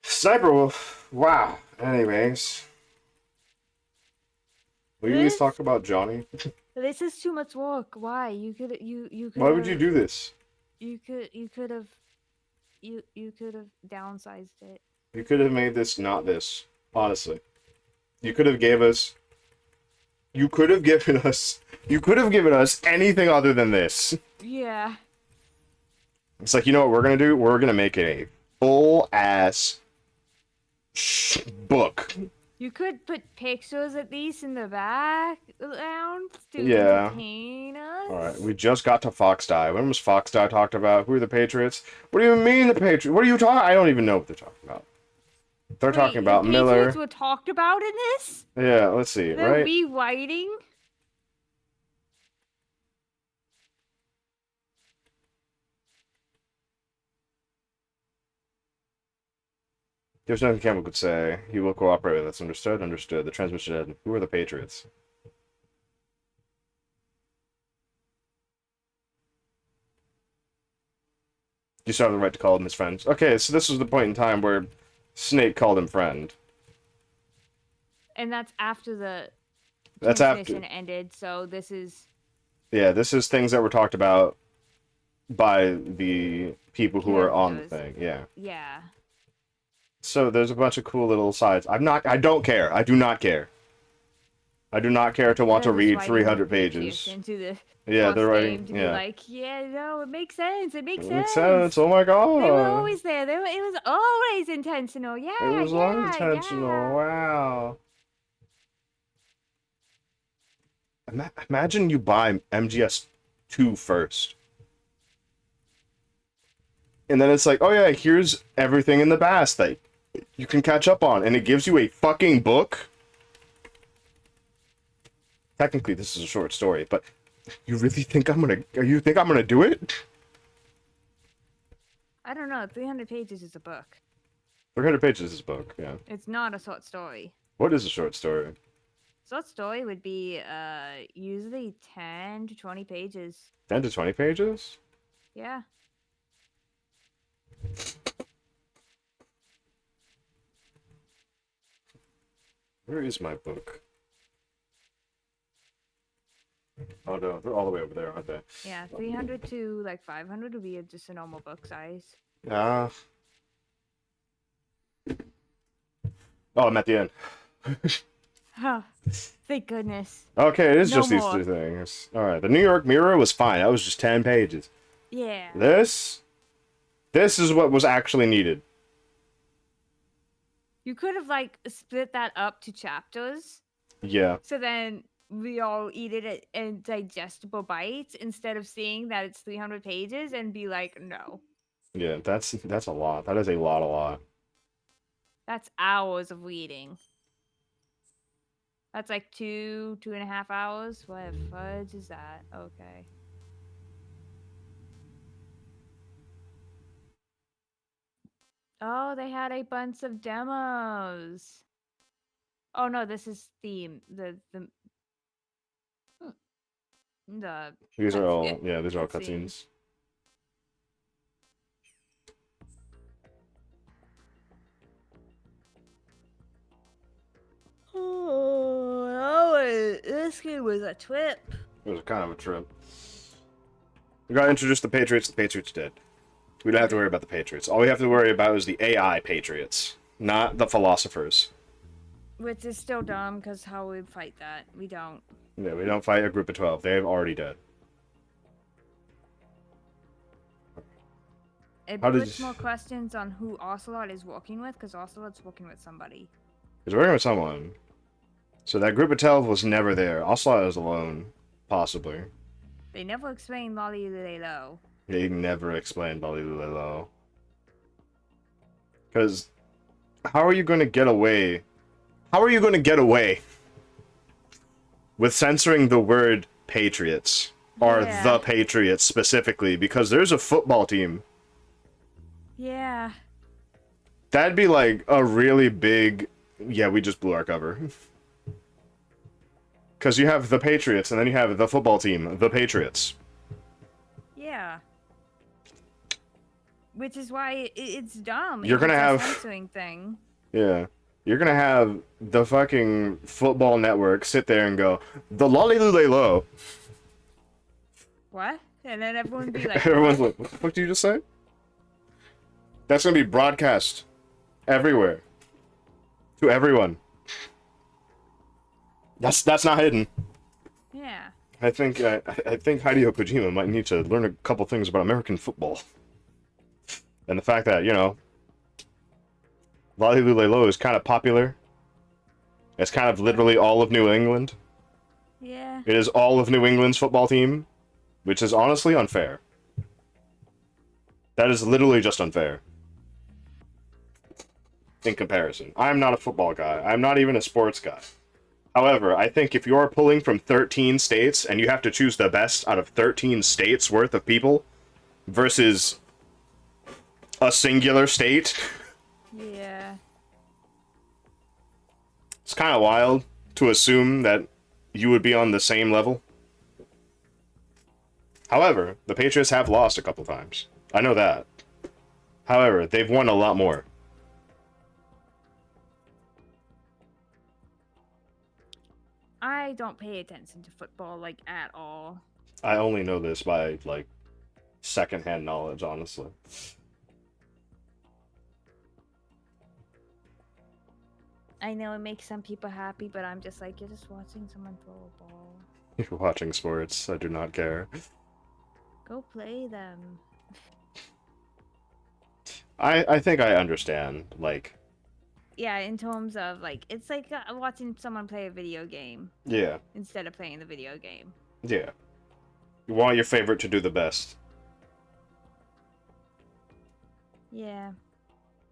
Sniper Wolf. Wow. Anyways. Will you at least talk about Johnny? This is too much work. Why? You could Why would you do this? You could have downsized it. You could have made this not this. Honestly. You could have given us anything other than this. Yeah. It's like, you know what we're gonna do? We're gonna make it a full-ass book. You could put pictures at least in the background to entertain us. Alright, we just got to Fox Die. When was Fox Die talked about? Who are the Patriots? What do you mean the Patriots? What are you talking? I don't even know what they're talking about. They're talking about the Miller. Patriots were talked about in this? Yeah, let's see, They're right? rewriting? There's nothing Campbell could say. He will cooperate with us. Understood? Understood. The transmission said, who are the Patriots? You still have the right to call them his friends. Okay, so this was the point in time where Snake called him friend. And that's after the That's after. transmission ended, so this is... Yeah, this is things that were talked about by the people who were on the thing. Yeah. Yeah. So there's a bunch of cool little sides. I don't care. I do not care. I do not care to want to read 300 pages. Yeah, they're writing. To be like, yeah, no, it makes sense. It makes sense. Makes sense. Oh my god. They were always there. It was always intentional. Yeah, it was always intentional. Yeah. Wow. Imagine you buy MGS 2 first. And then it's like, oh yeah, here's everything in the past that you can catch up on. And it gives you a fucking book. technically this is a short story, but you really think I'm gonna? You think I'm gonna do it? I don't know. 300 pages is a book. 300 pages is a book. Yeah. It's not a short story. What is a short story? Short story would be usually 10 to 20 pages. 10 to 20 pages? Yeah. Where is my book? Oh no, they're all the way over there, aren't they? Yeah, 300 to like 500 would be just a normal book size. Ah. Oh, I'm at the end. Huh. Thank goodness. Okay, it is No just more. these two things. Alright, the New York Mirror was fine. That was just 10 pages. Yeah. This is what was actually needed. You could have like split that up to chapters. Yeah. So then we all eat it in digestible bites instead of seeing that it's 300 pages and be like, no. Yeah, that's a lot. That is a lot. That's hours of reading. That's like 2.5 hours. What fudge is that? Okay. Oh, they had a bunch of demos. Oh no, this is the These are all cutscene. yeah, these are all cutscenes. Oh, this game was a trip. It was kind of a trip. We gotta introduce the Patriots. The Patriots did. We don't have to worry about the Patriots. All we have to worry about is the AI Patriots, not the philosophers. Which is still dumb, because how we fight that? We don't. Yeah, we don't fight a group of 12. They've already dead. It How did puts more questions on who Ocelot is working with, because Ocelot's working with somebody. He's working with someone. So that group of 12 was never there. Ocelot is alone. Possibly. They never explained Lolly Lilo. They never explained Balilulelo. Because how are you going to get away? How are you going to get away with censoring the word Patriots? Or the Patriots specifically? Because there's a football team. Yeah. That'd be like a really big... Yeah, we just blew our cover. Because you have the Patriots, and then you have the football team, the Patriots. Yeah. Which is why it's dumb. You're gonna It's a have... censoring thing. Yeah. You're gonna have the fucking football network sit there and go, the Lollylulelo. What? And then everyone would be like, Everyone's like, what the fuck did you just say? That's gonna be broadcast everywhere. To everyone. That's not hidden. yeah. I think Hideo Kojima might need to learn a couple things about American football. And the fact that, you know, Lollylulelo is kind of popular. It's kind of literally all of New England. Yeah. It is all of New England's football team, which is honestly unfair. That is literally just unfair. In comparison. I'm not a football guy. I'm not even a sports guy. However, I think if you're pulling from 13 states and you have to choose the best out of 13 states worth of people versus a singular state, Yeah. it's kind of wild to assume that you would be on the same level. However, the Patriots have lost a couple times. I know that. However, they've won a lot more. I don't pay attention to football, like, at all. I only know this by, like, secondhand knowledge, honestly. I know it makes some people happy, but I'm just like, you're just watching someone throw a ball. You're watching sports. I do not care. Go play them. I think I understand, like... Yeah, in terms of, like, it's like watching someone play a video game. Yeah. Instead of playing the video game. Yeah. You want your favorite to do the best. Yeah.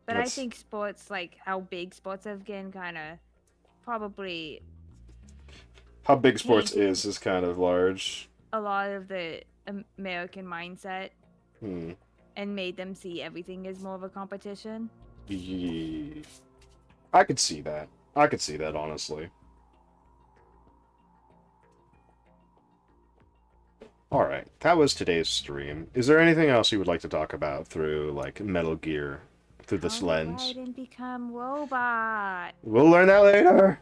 But I think sports, like, how big sports have been, kind of probably how big sports tainted is kind of large. a lot of the American mindset Hmm. and made them see everything as more of a competition. Yeah. I could see that. I could see that, honestly. Alright, that was today's stream. Is there anything else you would like to talk about through, like, Metal Gear, through this How lens? did Raiden become robot? We'll learn that later!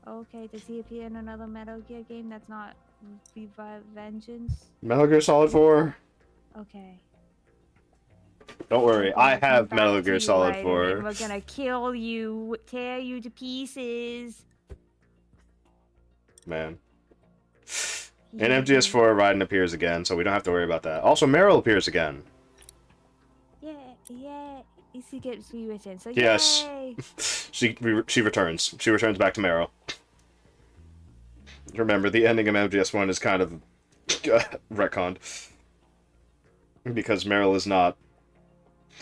Okay, does he appear in another Metal Gear game that's not Revive Vengeance? Metal Gear Solid 4? Okay. Don't worry, We're I gonna come have back Metal to Gear you, Solid Raiden, 4. and we're gonna kill you, tear you to pieces. Man. In MGS4, Raiden appears again, so we don't have to worry about that. Also, Meryl appears again. Yeah. He gets rewritten, so Yes. yay! She returns. She returns back to Meryl. Remember, the ending of MGS1 is kind of retconned. Because Meryl is not...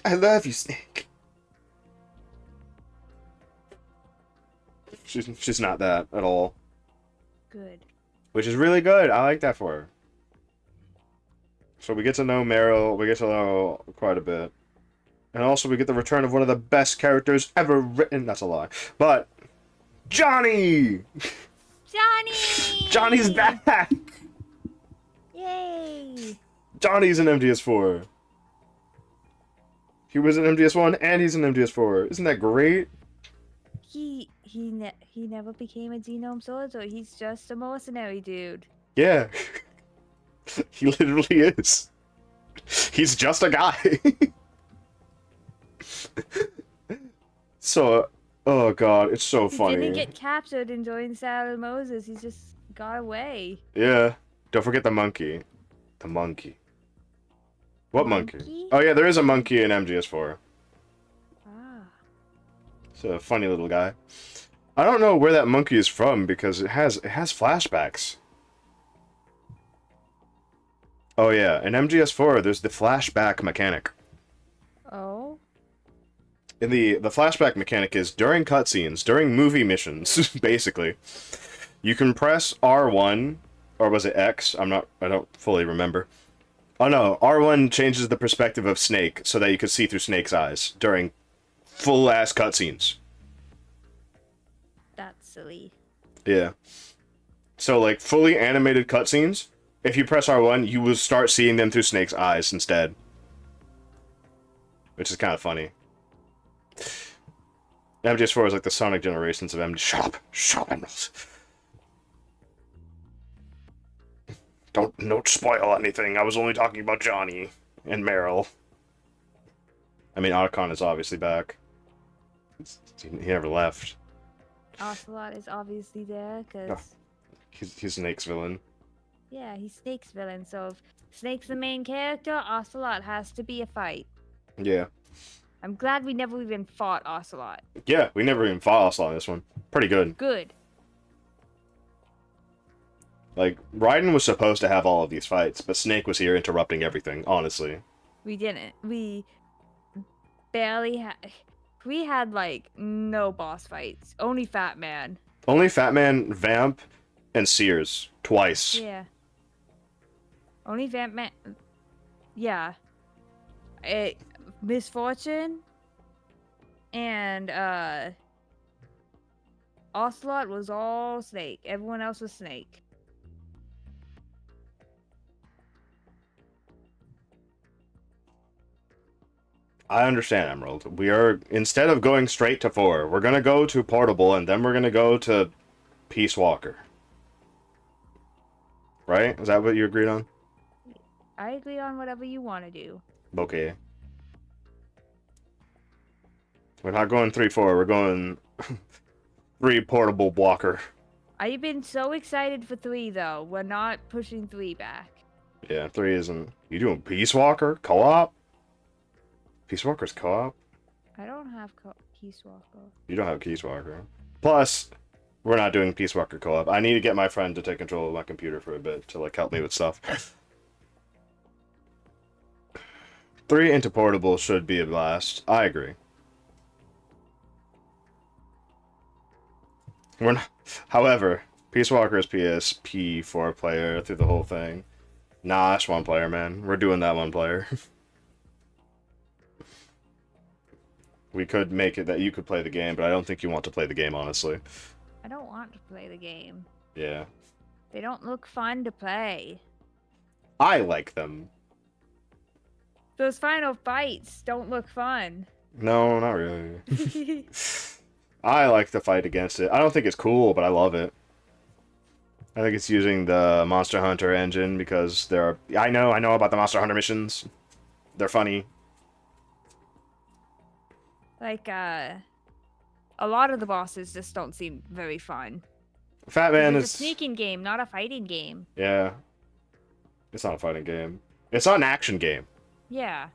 I love you, Snake. She's not that at all. Good. Which is really good. I like that for her. So we get to know Meryl. We get to know quite a bit. And also we get the return of one of the best characters ever written. That's a lie. But... Johnny! Johnny! Johnny's back! Yay! Johnny's in MGS4. He was in MGS1 and he's in MGS4. Isn't that great? He never became a genome soldier. He's just a mercenary dude. Yeah. He literally is. He's just a guy. So, oh god, it's so funny. He didn't get captured and joined Sarah Moses. He just got away. Yeah. Don't forget the monkey. The monkey. What monkey? Monkey? Oh yeah, there is a monkey in MGS4. Ah. It's a funny little guy. I don't know where that monkey is from because it has flashbacks. Oh yeah, in MGS4 there's the flashback mechanic. Oh? And the flashback mechanic is during cutscenes, during movie missions, basically. You can press R1, or was it X? I don't fully remember. Oh no, R1 changes the perspective of Snake so that you can see through Snake's eyes during full-ass cutscenes. That's silly. Yeah. So, like, fully animated cutscenes, if you press R1, you will start seeing them through Snake's eyes instead. Which is kind of funny. MGS4 is like the Sonic generations of MG. Shut up, Emerald. Don't spoil anything. I was only talking about Johnny and Meryl. I mean, Otacon is obviously back. He never left. Ocelot is obviously there, because... He's Snake's villain. Yeah, he's Snake's villain, so if Snake's the main character, Ocelot has to be a fight. Yeah. I'm glad we never even fought Ocelot. Yeah, we never even fought Ocelot in this one. Pretty good. Good. Like, Raiden was supposed to have all of these fights, but Snake was here interrupting everything, honestly. We didn't. We barely had... We had, like, no boss fights. Only Fat Man. Only Fat Man, Vamp, and Sears. Twice. Yeah. Only Vamp Man... Yeah. Misfortune and Ocelot was all Snake. Everyone else was Snake. I understand, Emerald. We are, instead of going straight to 4, we're gonna go to Portable, and then we're gonna go to Peace Walker. Right? Is that what you agreed on? I agree on whatever you want to do. Okay. We're not going 3-4, we're going 3 Portable Walker. I've been so excited for 3, though. We're not pushing 3 back. Yeah, 3 isn't... You doing Peace Walker? Co-op? Peace Walker's co-op? I don't have Peace Walker. You don't have Peace Walker. Plus, we're not doing Peace Walker co-op. I need to get my friend to take control of my computer for a bit to, like, help me with stuff. 3 into Portable should be a blast. I agree. We're not... However, Peace Walker is PSP 4-player through the whole thing. Nah, that's 1-player, man. We're doing that 1-player. We could make it that you could play the game, but I don't think you want to play the game, honestly. I don't want to play the game. Yeah. They don't look fun to play. I like them. Those final fights don't look fun. No, not really. I like the fight against it. I don't think it's cool, but I love it. I think it's using the Monster Hunter engine because there are... I know about the Monster Hunter missions. They're funny. Like, a lot of the bosses just don't seem very fun. Fat Man It's is... a sneaking game, not a fighting game. Yeah. It's not a fighting game. It's not an action game. Yeah.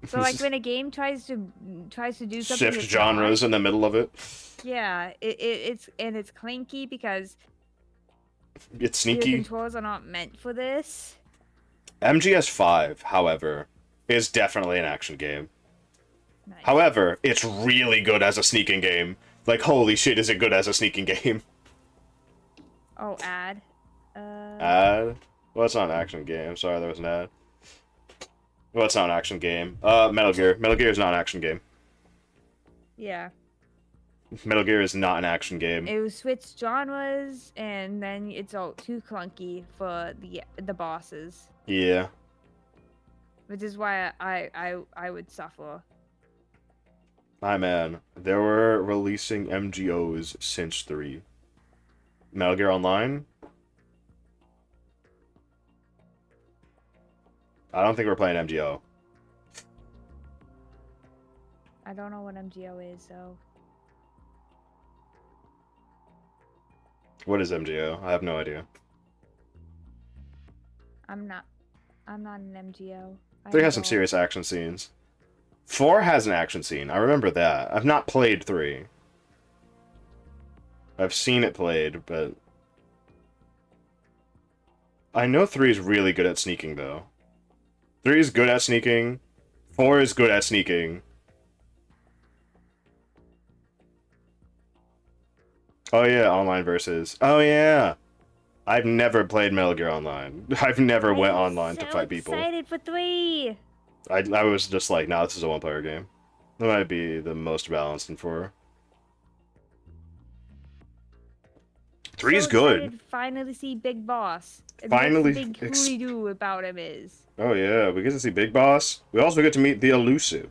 So like when a game tries to do something Shift that's genres not, in the middle of it. yeah, it's clanky because It's the sneaky. controls are not meant for this. MGS5, however, is definitely an action game. Nice. However, it's really good as a sneaking game. Like, holy shit, is it good as a sneaking game? Oh, ad. Ad? Well, it's not an action game. Sorry, there was an ad. Well, it's not an action game. Metal Gear. Metal Gear is not an action game. Yeah. Metal Gear is not an action game. It was switched genres, and then it's all too clunky for the bosses. Yeah. Which is why I would suffer. Hi, man. They were releasing MGOs since 3. Metal Gear Online? I don't think we're playing MGO. I don't know what MGO is, so. What is MGO? I have no idea. I'm not an MGO. 3 has some serious action scenes. 4 has an action scene. I remember that. I've not played 3. I've seen it played, but... I know 3 is really good at sneaking, though. 3 is good at sneaking. 4 is good at sneaking. Oh yeah, online versus. Oh yeah! I've never played Metal Gear Online. I've never went online to fight people. Excited for 3. I was just like, nah, this is a 1-player game. That might be the most balanced in 4. 3 is good. Excited to finally see Big Boss. And Finally what the big hooly-doo about him is. Oh yeah, we get to see Big Boss. We also get to meet the Elusive.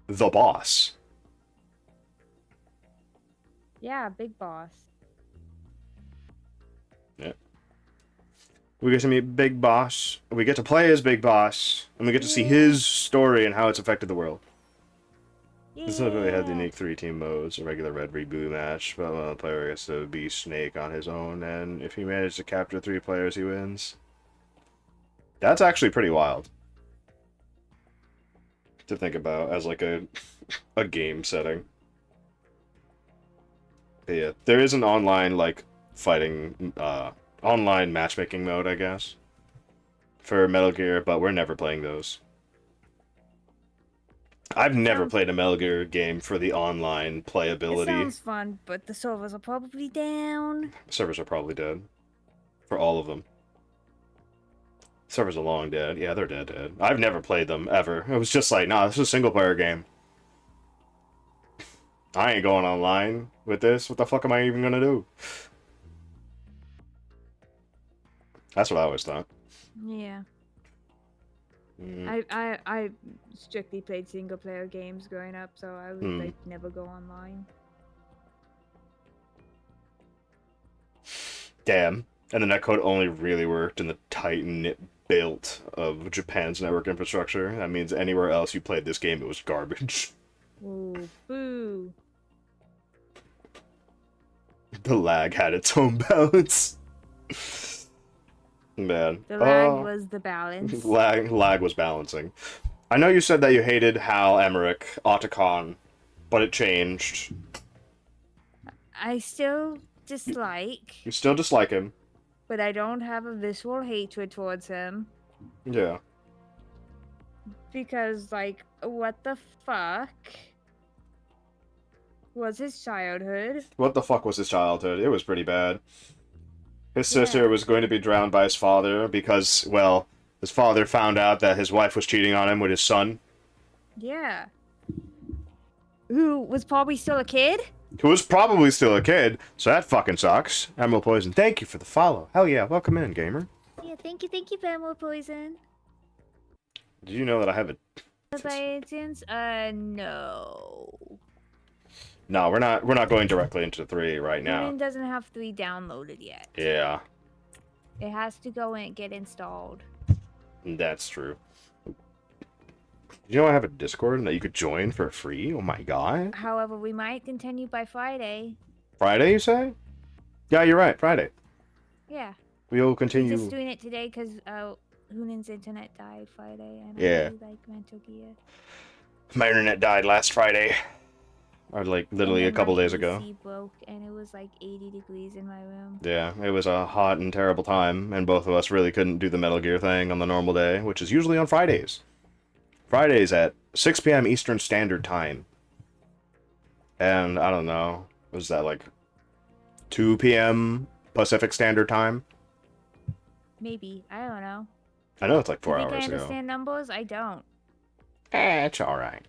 The boss. Yeah, Big Boss. Yeah. We get to meet Big Boss. We get to play as Big Boss. And we get to see his story and how it's affected the world. This literally had the unique 3-team modes, a regular red reboot match, but one of the player gets to be Snake on his own, and if he manages to capture 3 players, he wins. That's actually pretty wild to think about as like a game setting. But yeah, there is an online like fighting online matchmaking mode, I guess, for Metal Gear, but we're never playing those. I've never played a Metal Gear game for the online playability. It sounds fun, but the servers are probably down. Servers are probably dead. For all of them. Servers are long dead. Yeah, they're dead. I've never played them, ever. It was just like, nah, this is a single-player game. I ain't going online with this. What the fuck am I even gonna do? That's what I always thought. Yeah. I strictly played single player games growing up, so I would like never go online. Damn. And the netcode only really worked in the tight-knit built of Japan's network infrastructure. That means anywhere else you played this game, it was garbage. Ooh, boo. The lag had its own balance. Man. The lag was the balance. Lag was balancing. I know you said that you hated Hal Emmerich, Otacon, but it changed. I still dislike. You still dislike him. But I don't have a visceral hatred towards him. Yeah. Because, like, what the fuck? Was his childhood. What the fuck was his childhood? It was pretty bad. His Yeah. sister was going to be drowned by his father because, well, his father found out that his wife was cheating on him with his son. Yeah. Who was probably still a kid? Who was probably still a kid, so that fucking sucks. Emerald Poison, thank you for the follow. Hell yeah, welcome in, gamer. Yeah, thank you, Bamble Poison. Did you know that I have a... By chance? No. No, we're not going directly into 3 right now. Human doesn't have 3 downloaded yet. Yeah, It has to go and get installed. that's true. You know I have a Discord that you could join for free? Oh my god. However, we might continue by Friday. Friday, you say? Yeah, you're right, Friday. Yeah. We'll We're continue... just doing it today because Hunan's internet died Friday, and Yeah. I really like Mental Gear. My internet died last Friday. Or like literally a couple days ago. My PC broke, and it was like 80 degrees in my room. Yeah, it was a hot and terrible time, and both of us really couldn't do the Metal Gear thing on the normal day, which is usually on Fridays. Fridays at 6 p.m. Eastern Standard Time. And, I don't know, was that like 2 p.m. Pacific Standard Time? Maybe. I don't know. I know it's like 4 I hours think I ago. understand numbers? I don't. It's alright.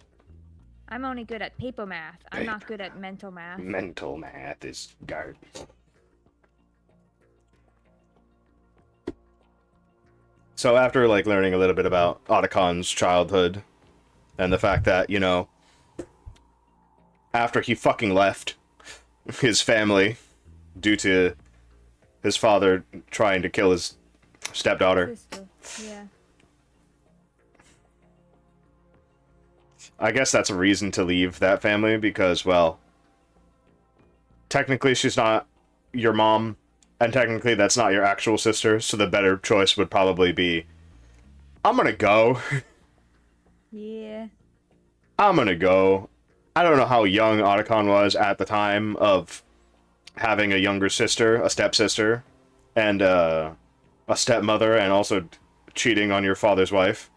I'm only good at paper math. I'm not good at mental math. Mental math is garbage. So after, like, learning a little bit about Otacon's childhood, and the fact that, you know, after he fucking left his family due to his father trying to kill his stepdaughter. Sister. Yeah. I guess that's a reason to leave that family because, well, technically she's not your mom, and technically that's not your actual sister, so the better choice would probably be, I'm gonna go. Yeah. I'm gonna go. I don't know how young Otacon was at the time of having a younger sister, a stepsister, and a stepmother, and also cheating on your father's wife.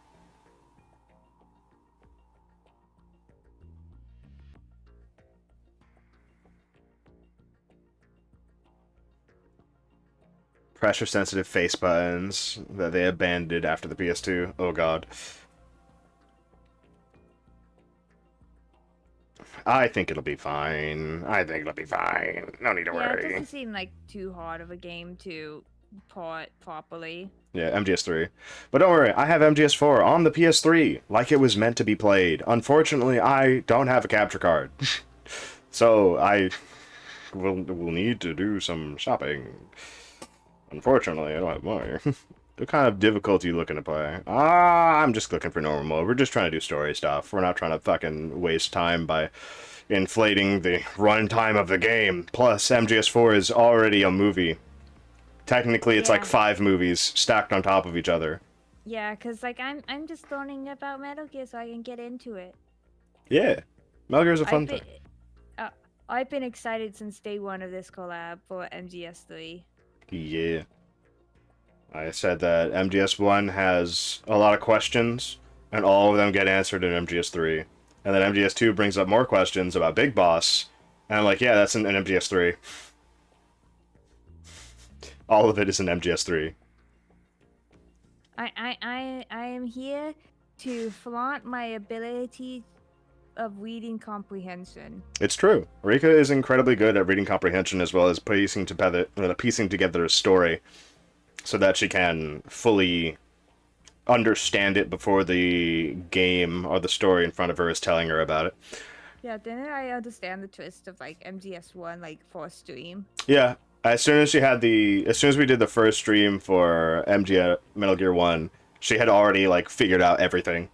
Pressure-sensitive face buttons that they abandoned after the PS2. Oh god. I think it'll be fine. I think it'll be fine. No need to Yeah, it worry. doesn't seem like too hard of a game to port properly. Yeah, MGS3. But don't worry, I have MGS4 on the PS3, like it was meant to be played. Unfortunately, I don't have a capture card. So, I will need to do some shopping. Unfortunately, I don't have money. What kind of difficulty you looking to play? I'm just looking for normal mode. We're just trying to do story stuff. We're not trying to fucking waste time by inflating the runtime of the game. Plus, MGS4 is already a movie. Technically, it's like 5 movies stacked on top of each other. Yeah, cause like I'm just learning about Metal Gear so I can get into it. Yeah, Metal Gear's a fun thing. I've been excited since day one of this collab for MGS3. Yeah. I said that MGS1 has a lot of questions, and all of them get answered in MGS3. And then MGS2 brings up more questions about Big Boss, and I'm like, yeah, that's in MGS3. All of it is in MGS3. I am here to flaunt my ability of reading comprehension. It's true. Rika is incredibly good at reading comprehension as well as piecing together a story so that she can fully understand it before the game or the story in front of her is telling her about it. Yeah, didn't I understand the twist of like MGS1 like for stream? Yeah, as soon as we did the first stream for Metal Gear 1, she had already like figured out everything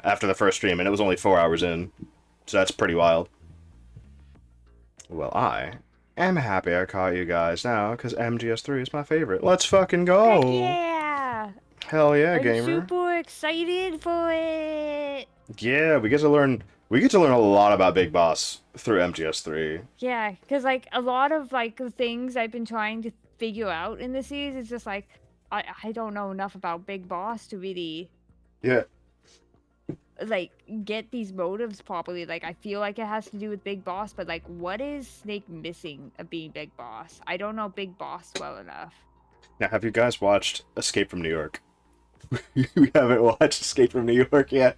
after the first stream, and it was only 4 hours in. So that's pretty wild. Well, I am happy I caught you guys now, because MGS3 is my favorite. Let's fucking go! Heck yeah! Hell yeah, I'm gamer. super excited for it! Yeah, we get to learn a lot about Big Boss through MGS3. Yeah, because like a lot of like the things I've been trying to figure out in the series is just like I don't know enough about Big Boss to really like get these motives properly. Like I feel like it has to do with Big Boss, but like what is Snake missing of being Big Boss? I don't know Big Boss well enough. Now, have you guys watched Escape from New York? We haven't watched Escape from New York yet.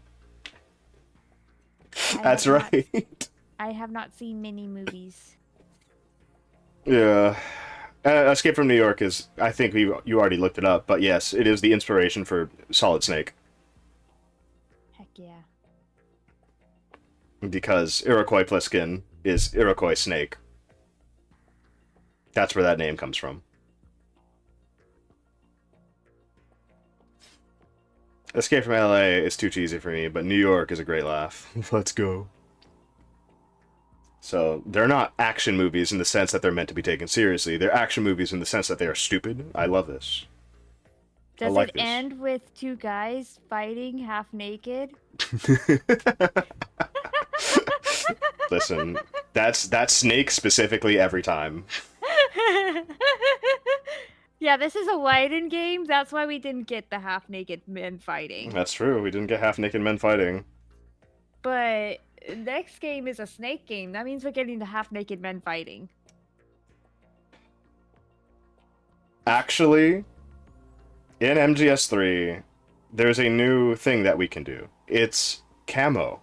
That's right. I have not seen many movies. Yeah. Escape from New York is, I think you already looked it up, but yes, it is the inspiration for Solid Snake. Heck yeah. Because Iroquois Pliskin is Iroquois Snake. That's where that name comes from. Escape from LA is too cheesy for me, but New York is a great laugh. Let's go. So, they're not action movies in the sense that they're meant to be taken seriously. They're action movies in the sense that they are stupid. I love this. Does like it this. end with two guys fighting half naked? Listen, that's Snake specifically every time. Yeah, this is a Leiden game. That's why we didn't get the half naked men fighting. That's true. We didn't get half-naked men fighting. But next game is a Snake game. That means we're getting the half naked men fighting. Actually, in MGS3, there's a new thing that we can do. It's camo.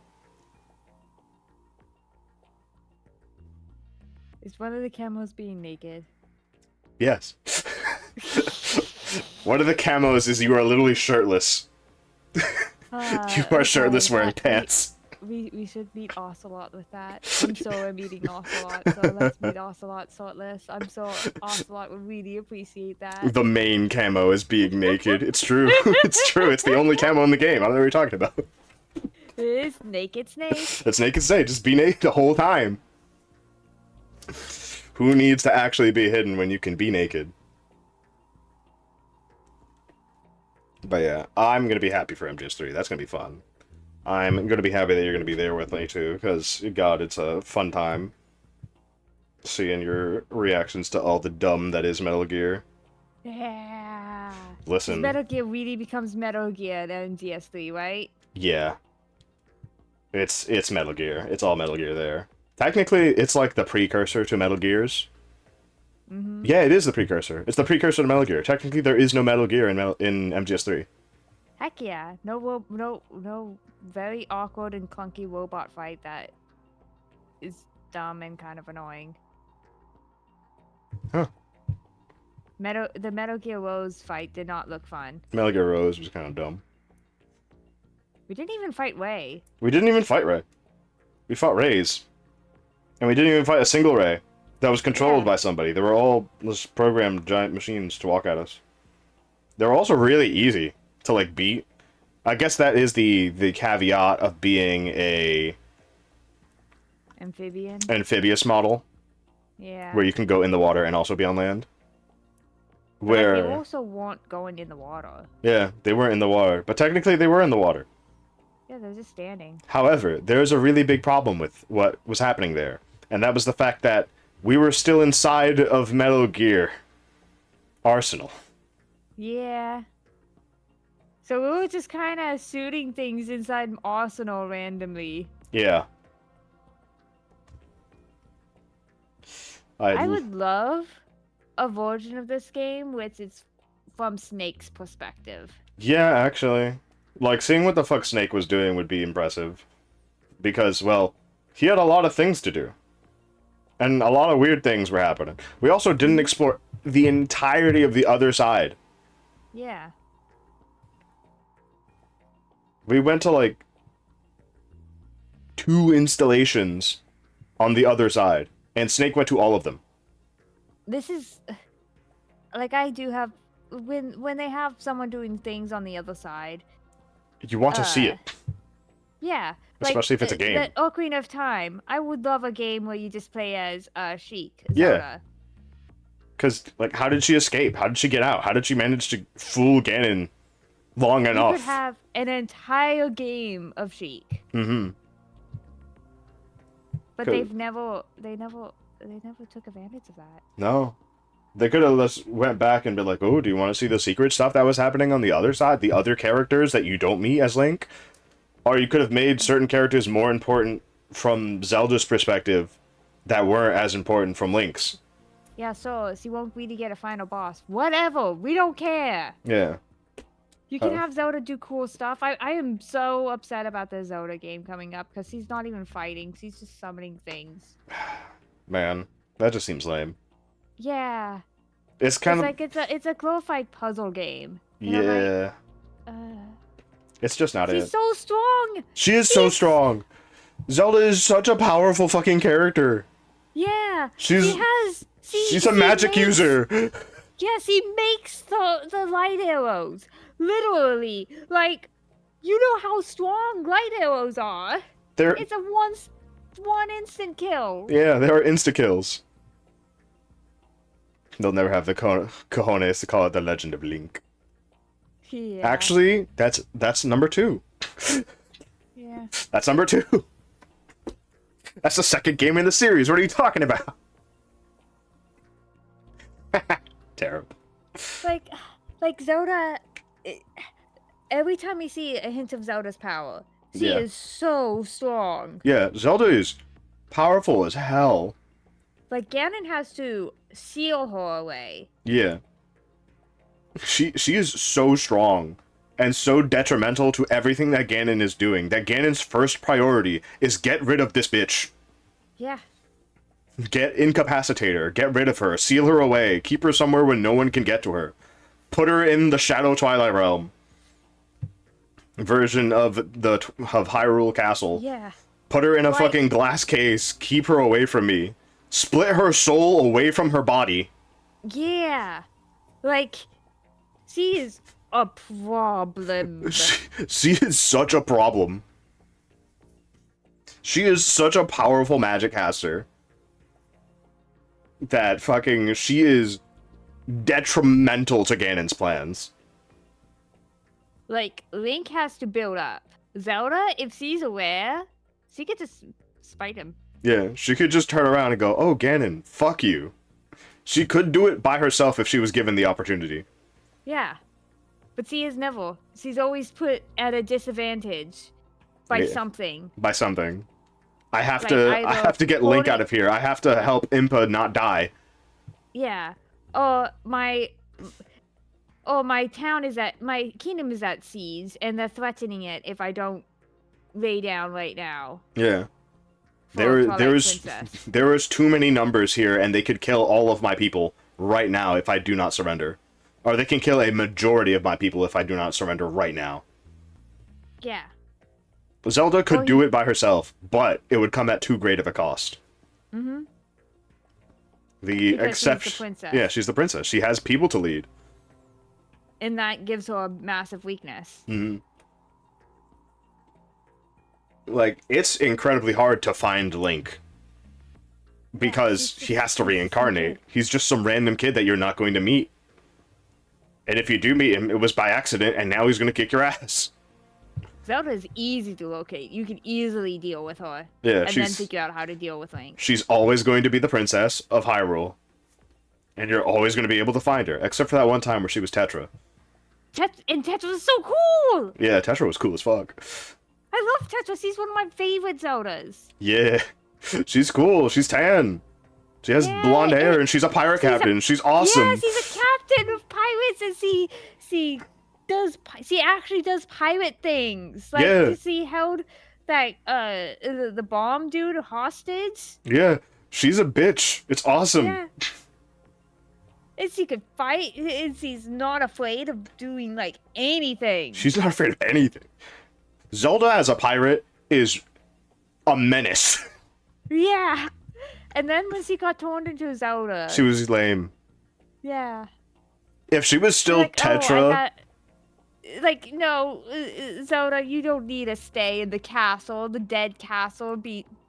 Is one of the camos being naked? Yes. One of the camos is you are literally shirtless. You are shirtless wearing pants. We should meet Ocelot with that. I'm so I'm eating Ocelot, so let's meet Ocelot shirtless. I'm so Ocelot would really appreciate that. The main camo is being naked. It's true. It's true. It's the only camo in the game. I don't know what you're talking about. It's naked Snake. That's naked Snake. Just be naked the whole time. Who needs to actually be hidden when you can be naked? But yeah, I'm going to be happy for MGS3. That's going to be fun. I'm going to be happy that you're going to be there with me too, because, God, it's a fun time seeing your reactions to all the dumb that is Metal Gear. Yeah. Listen. Metal Gear really becomes Metal Gear in MGS3, right? Yeah. It's Metal Gear. It's all Metal Gear there. Technically, it's like the precursor to Metal Gears. Mm-hmm. Yeah, it is the precursor. It's the precursor to Metal Gear. Technically, there is no Metal Gear in MGS3. Heck yeah. No very awkward and clunky robot fight that is dumb and kind of annoying. Huh. The Metal Gear Rose fight did not look fun. Metal Gear Rose was kind of dumb. We didn't even fight Ray. We didn't even fight Ray. We fought Rays. And we didn't even fight a single Ray that was controlled by somebody. They were all just programmed giant machines to walk at us. They were also really easy to, like, beat. I guess that is the caveat of being a amphibious model. Yeah. Where you can go in the water and also be on land. But Where like, they also weren't going in the water. yeah, they weren't in the water, but technically they were in the water. Yeah, they're just standing. However, there's a really big problem with what was happening there, and that was the fact that we were still inside of Metal Gear Arsenal. Yeah. So we were just kind of shooting things inside Arsenal randomly. Yeah. I would love a version of this game which is from Snake's perspective. Yeah, actually. Like, seeing what the fuck Snake was doing would be impressive. Because, well, he had a lot of things to do. And a lot of weird things were happening. We also didn't explore the entirety of the other side. Yeah. We went to, like, 2 installations on the other side. And Snake went to all of them. This is... Like, I do have... When they have someone doing things on the other side... You want to see it. Yeah. Especially if it's a game. The Ocarina of Time. I would love a game where you just play as Sheik. Yeah. Because, like, how did she escape? How did she get out? How did she manage to fool Ganon long enough? You could have an entire game of Sheik. Mm-hmm. But they never took advantage of that. No. They could have just went back and been like, oh, do you want to see the secret stuff that was happening on the other side? The other characters that you don't meet as Link? Or you could have made certain characters more important from Zelda's perspective that weren't as important from Link's. Yeah, so she won't really get a final boss. Whatever, we don't care. Yeah. You can have Zelda do cool stuff. I am so upset about the Zelda game coming up because she's not even fighting. She's just summoning things. Man, that just seems lame. Yeah. It's kind of like it's a glorified puzzle game. And yeah. I'm like, It's just not she's it. so strong. She is so strong. Zelda is such a powerful fucking character. Yeah. She's a magic user. Yes, he makes the light arrows. Literally. Like, you know how strong light arrows are. It's a one instant kill. Yeah, they are insta kills. They'll never have the cojones to call it the Legend of Link. Yeah. Actually, that's number 2. Yeah. That's number 2. That's the second game in the series. What are you talking about? Terrible. Like Zelda, every time you see a hint of Zelda's power, she is so strong. Yeah, Zelda is powerful as hell. Like Ganon has to seal her away. Yeah. She is so strong and so detrimental to everything that Ganon is doing that Ganon's first priority is get rid of this bitch. Yeah. Incapacitate her, get rid of her, seal her away, keep her somewhere where no one can get to her. Put her in the Shadow Twilight Realm version of Hyrule Castle. Yeah. Put her in a fucking glass case, keep her away from me. Split her soul away from her body. Yeah. Like, she is a problem. She is such a problem. She is such a powerful magic caster that fucking she is detrimental to Ganon's plans. Like, Link has to build up. Zelda, if she's aware, she could just spite him. Yeah, she could just turn around and go, "Oh, Ganon, fuck you." She could do it by herself if she was given the opportunity. Yeah. But she is never. She's always put at a disadvantage by something. By something. I have Like, to get Link out of here. I have to help Impa not die. Yeah. My kingdom is at siege, and they're threatening it if I don't lay down right now. Yeah. There is too many numbers here, and they could kill all of my people right now if I do not surrender. Or they can kill a majority of my people if I do not surrender right now. Yeah. Zelda could do it by herself, but it would come at too great of a cost. Mm-hmm. The exception. She's the princess. Yeah, she's the princess. She has people to lead. And that gives her a massive weakness. Mm-hmm. Like, it's incredibly hard to find Link. Because he has to reincarnate. He's just some random kid that you're not going to meet. And if you do meet him, it was by accident, and now he's going to kick your ass. Zelda is easy to locate. You can easily deal with her. Yeah, and then figure out how to deal with Link. She's always going to be the princess of Hyrule. And you're always going to be able to find her. Except for that one time where she was Tetra. And Tetra was so cool! Yeah, Tetra was cool as fuck. I love Tetra. She's one of my favorite Zeldas. Yeah. She's cool. She's tan. She has blonde hair, and she's a pirate captain. She's awesome. Yeah, she's a captain of pirates, and she actually does pirate things. Like, she held that the bomb dude hostage. Yeah, she's a bitch. It's awesome. Yeah. And she could fight, and she's not afraid of doing, like, anything. She's not afraid of anything. Zelda as a pirate is a menace. Yeah. And then when she got turned into Zelda. She was lame. Yeah. If she was still Tetra... no, Zelda, you don't need to stay in the castle, the dead castle.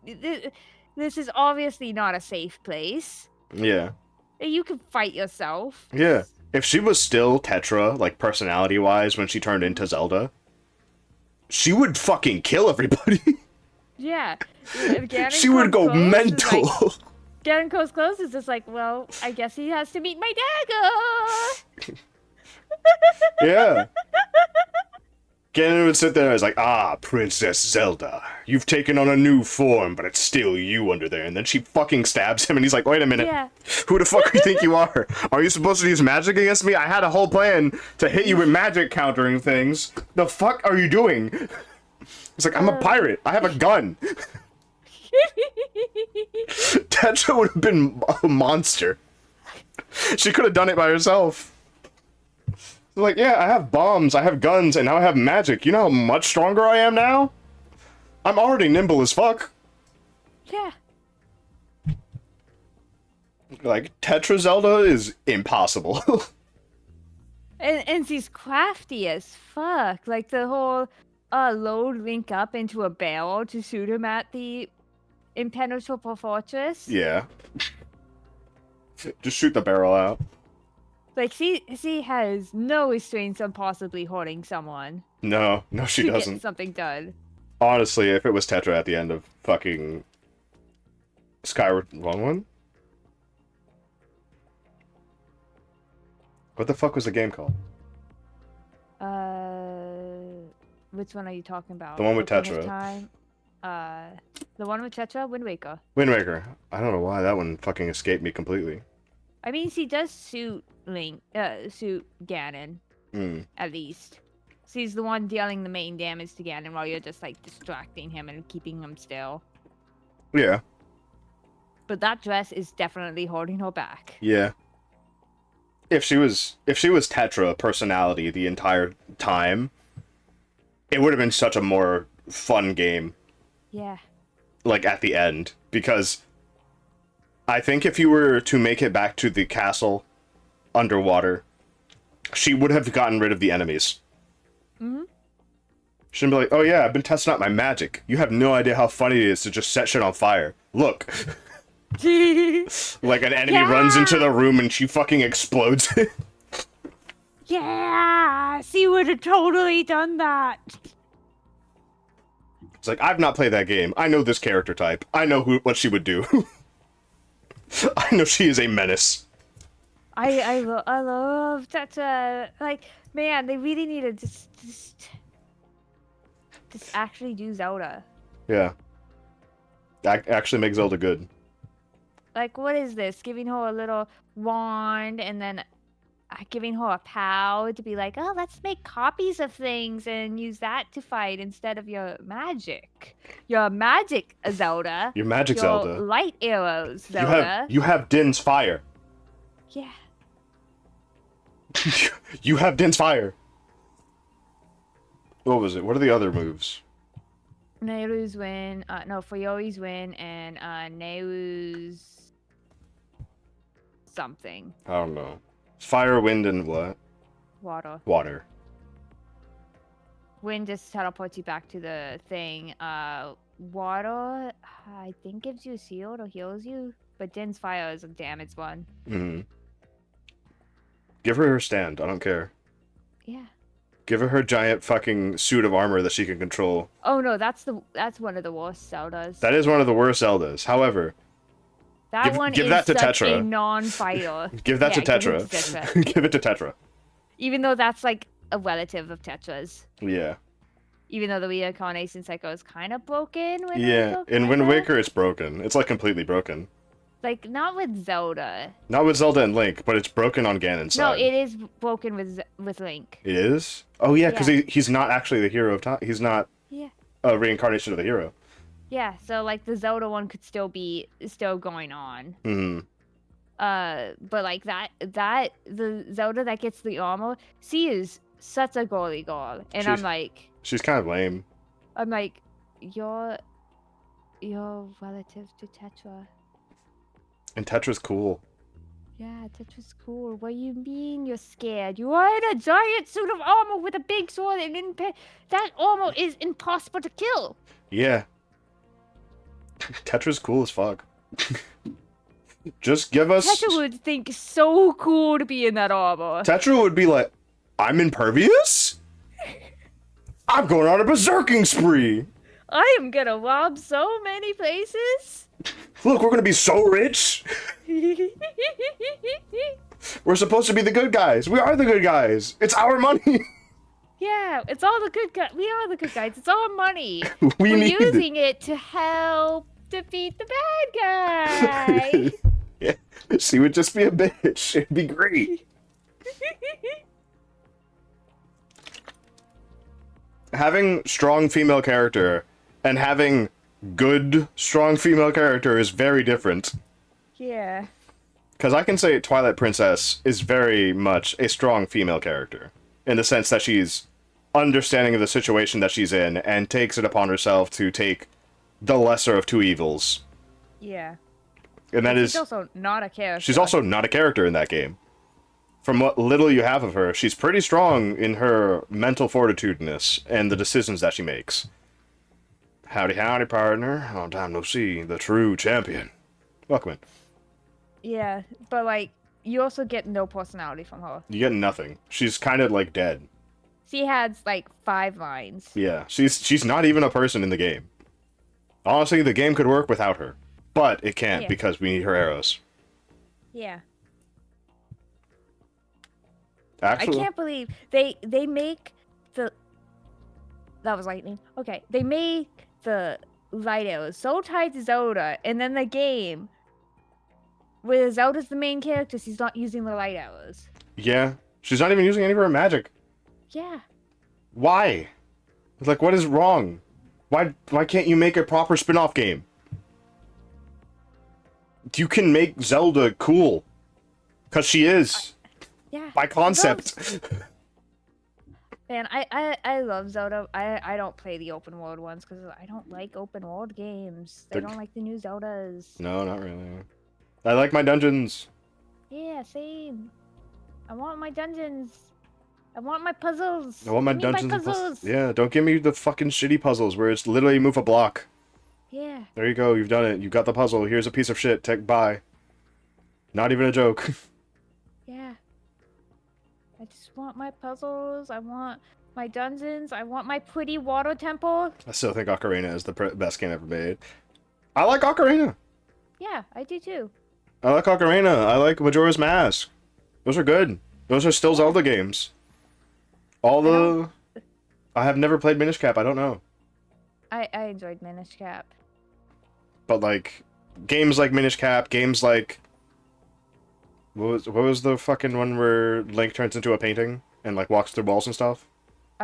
This is obviously not a safe place. Yeah. You can fight yourself. Yeah. If she was still Tetra, like, personality-wise, when she turned into Zelda, she would fucking kill everybody. Yeah. She would go mental. Ganon goes close, is just like, well, I guess he has to meet my dagger. Yeah. Ganon would sit there as like, ah, Princess Zelda, you've taken on a new form, but it's still you under there. And then she fucking stabs him, and he's like, wait a minute. Yeah. Who the fuck do you think you are? Are you supposed to use magic against me? I had a whole plan to hit you with magic countering things. The fuck are you doing? He's like, I'm a pirate. I have a gun. Tetra would have been a monster. She could have done it by herself. Like, yeah, I have bombs, I have guns, and now I have magic. You know how much stronger I am now? I'm already nimble as fuck. Yeah. Like, Tetra Zelda is impossible. And she's crafty as fuck. Like, the whole load Link up into a barrel to shoot him at the impenetrable fortress. Yeah. Just shoot the barrel out. Like, she has no restraints on possibly hurting someone. No, she to doesn't. Get something done. Honestly, if it was Tetra at the end of fucking Skyward Long One? What the fuck was the game called? Which one are you talking about? The one with Ocarina of Tetra. Time? The one with Tetra? Wind Waker. Wind Waker. I don't know why that one fucking escaped me completely. I mean, she does suit Ganon. Hmm. At least. She's the one dealing the main damage to Ganon while you're just, like, distracting him and keeping him still. Yeah. But that dress is definitely holding her back. Yeah. If she was Tetra personality the entire time, it would have been such a more fun game. Yeah. Like, at the end. Because I think if you were to make it back to the castle underwater, she would have gotten rid of the enemies. Mm-hmm. She'd be like, oh yeah, I've been testing out my magic. You have no idea how funny it is to just set shit on fire. Look. Like an enemy runs into the room and she fucking explodes it. Yeah! She would have totally done that! It's like, I've not played that game. I know this character type. I know what she would do. I know she is a menace. I love that, like, man, they really need to just actually do Zelda. Yeah. Actually make Zelda good. Like, what is this? Giving her a little wand and then giving her a POW to be like, oh, let's make copies of things and use that to fight instead of your magic. Your magic Zelda. Your magic your Zelda. Light arrows Zelda. You have Din's fire. Yeah. You have Din's fire. What was it? What are the other moves? Nehru's win. No, Fuyori's win and Nehru's something. I don't know. Fire, wind, and what? Water. Water. Wind just teleports you back to the thing. Water, I think gives you a shield or heals you. But Din's fire is a damage one. Mm-hmm. Give her stand. I don't care. Yeah. Give her giant fucking suit of armor that she can control. Oh no, that's one of the worst Zeldas. That is one of the worst Zeldas. However, give is that to such Tetra. a non-fighter. Give that to Tetra. Give it to Tetra. Give it to Tetra. Even though that's like a relative of Tetra's. Yeah. Even though the reincarnation cycle is kind of broken. In Wind Waker, it's broken. It's like completely broken. Like, not with Zelda. Not with Zelda and Link, but it's broken on Ganon's No, side. it is broken with Link. It is? Oh yeah, because Yeah. he's not actually the hero of time. He's not a reincarnation of the hero. Yeah, so like the Zelda one could still be going on. Hmm. But like the Zelda that gets the armor, she is such a girly girl, and I'm like, she's kind of lame. I'm like, you're relative to Tetra. And Tetra's cool. Yeah, Tetra's cool. What do you mean you're scared? You are in a giant suit of armor with a big sword, and that armor is impossible to kill. Yeah. Tetra's cool as fuck. Just give us... Tetra would think so cool to be in that armor. Tetra would be like, I'm impervious? I'm going on a berserking spree! I am gonna rob so many places. Look, we're gonna be so rich! We're supposed to be the good guys. We are the good guys. It's our money. Yeah, it's all the good guys. We are the good guys. It's all money. We We're need it. using it to help defeat the bad guy. Yeah, she would just be a bitch. It'd be great. Having strong female character and having good strong female character is very different. Yeah. Because I can say Twilight Princess is very much a strong female character, in the sense that she's understanding of the situation that she's in and takes it upon herself to take the lesser of two evils. Yeah. And that She's is... also not a character. She's also not a character in that game. From what little you have of her, she's pretty strong in her mental fortitudeness and the decisions that she makes. Howdy, howdy, partner. Long time no see. The true champion. Welcome in. Yeah, but like, you also get no personality from her. You get nothing. She's kind of like dead. She has like 5 lines. Yeah, she's not even a person in the game. Honestly, the game could work without her. But it can't because we need her arrows. Yeah. Actually, I can't believe they make the... That was lightning. Okay. They make the light arrows so tied to Zelda, and then the game, where Zelda's the main character, she's not using the light arrows. yeah. She's not even using any of her magic. Yeah. Why? Like, what is wrong? Why can't you make a proper spin-off game? You can make Zelda cool. Because she is. Yeah. By concept. Man, I love Zelda. I don't play the open world ones because I don't like open world games. I don't like the new Zeldas. No, not really. I like my dungeons. Yeah, same. I want my dungeons. I want my puzzles. I want my Give me dungeons and puzzles. Yeah, don't give me the fucking shitty puzzles where it's literally move a block. Yeah. There you go, you've done it. You got the puzzle. Here's a piece of shit. Take bye. Not even a joke. Yeah. I just want my puzzles. I want my dungeons. I want my pretty water temple. I still think Ocarina is the best game ever made. I like Ocarina. Yeah, I do too. I like Ocarina. I like Majora's Mask. Those are good. Those are still Zelda games. I have never played Minish Cap. I don't know. I enjoyed Minish Cap. But like games like Minish Cap, games like what was the fucking one where Link turns into a painting and like walks through walls and stuff?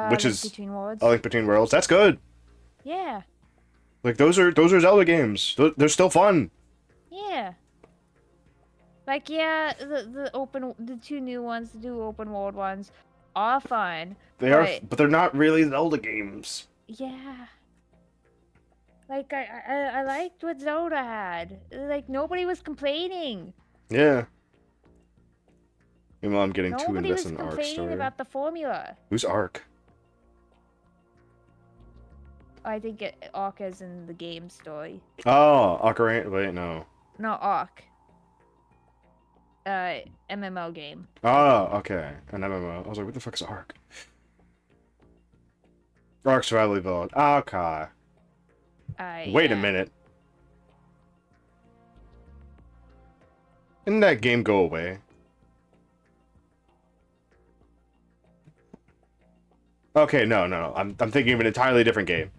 Which Link is Between Worlds. A Link Between Worlds. That's good. Yeah. Like those are Zelda games. They're still fun. Yeah. Like yeah, the 2 new ones, the 2 open world ones, are fun. They are, but they're not really Zelda games. Yeah. Like I liked what Zelda had. Like nobody was complaining. Yeah. Meanwhile, I'm getting too Nobody was invested in Ark complaining story. about the formula. Who's Ark? I think Ark is in the game story. Oh, Ocarina. Wait, no. No, Ark. MMO game. Oh, okay. An MMO. I was like, what the fuck is Ark? Ark Survival Evolved. Okay. Wait a minute. Didn't that game go away? Okay, no. I'm thinking of an entirely different game.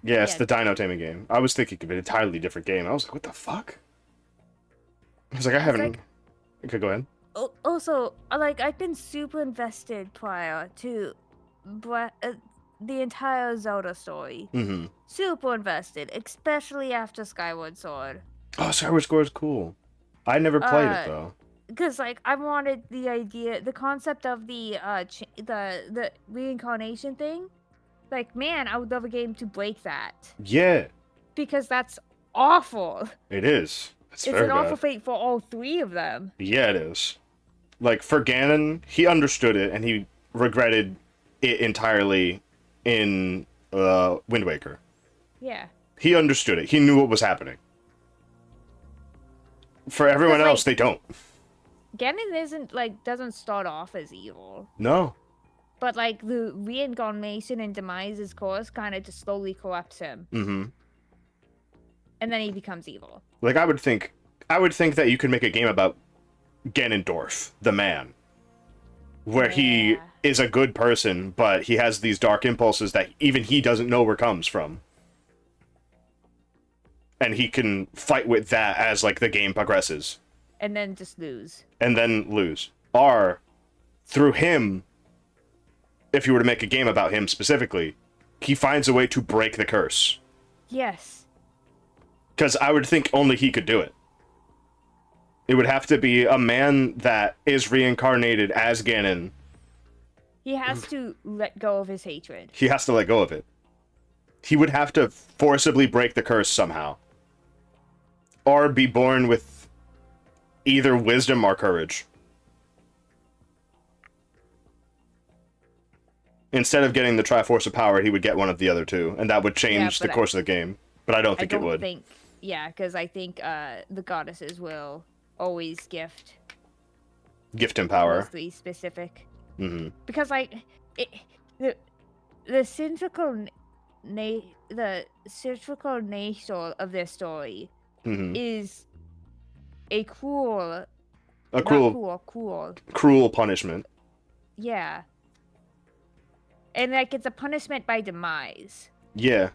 Yes, the Dino Taming game. I was thinking of an entirely different game. I was like, what the fuck? I was like, I haven't... Okay, go ahead. Also, like, I've been super invested prior to the entire Zelda story. Mm-hmm. Super invested, especially after Skyward Sword. Oh, Skyward Sword is cool. I never played it, though. Because, like, I wanted the concept of the reincarnation thing. Like, man, I would love a game to break that. Yeah. Because that's awful. It is. It's an very awful bad. fate for all 3 of them. Yeah, it is. Like, for Ganon, he understood it, and he regretted it entirely in Wind Waker. Yeah. He understood it. He knew what was happening. For everyone else, they don't. Ganon doesn't start off as evil. No. But, like, the reincarnation and demise's course kind of just slowly corrupts him. Mm-hmm. And then he becomes evil. Like, I would think that you could make a game about Ganondorf, the man. Where he is a good person, but he has these dark impulses that even he doesn't know where comes from. And he can fight with that as, like, the game progresses. And then just lose. And then lose. Or, through him, if you were to make a game about him specifically, he finds a way to break the curse. Yes. Because I would think only he could do it. It would have to be a man that is reincarnated as Ganon. He has to let go of his hatred. He has to let go of it. He would have to forcibly break the curse somehow. Or be born with either wisdom or courage. Instead of getting the Triforce of Power, he would get one of the other two, and that would change the course of the game. But I don't think it would. Yeah, because I think the goddesses will always gift him power. Mostly specific. Mm-hmm. Because, like, the cyclical nature of their story is a cruel punishment. Yeah. And, like, it's a punishment by demise. Yeah.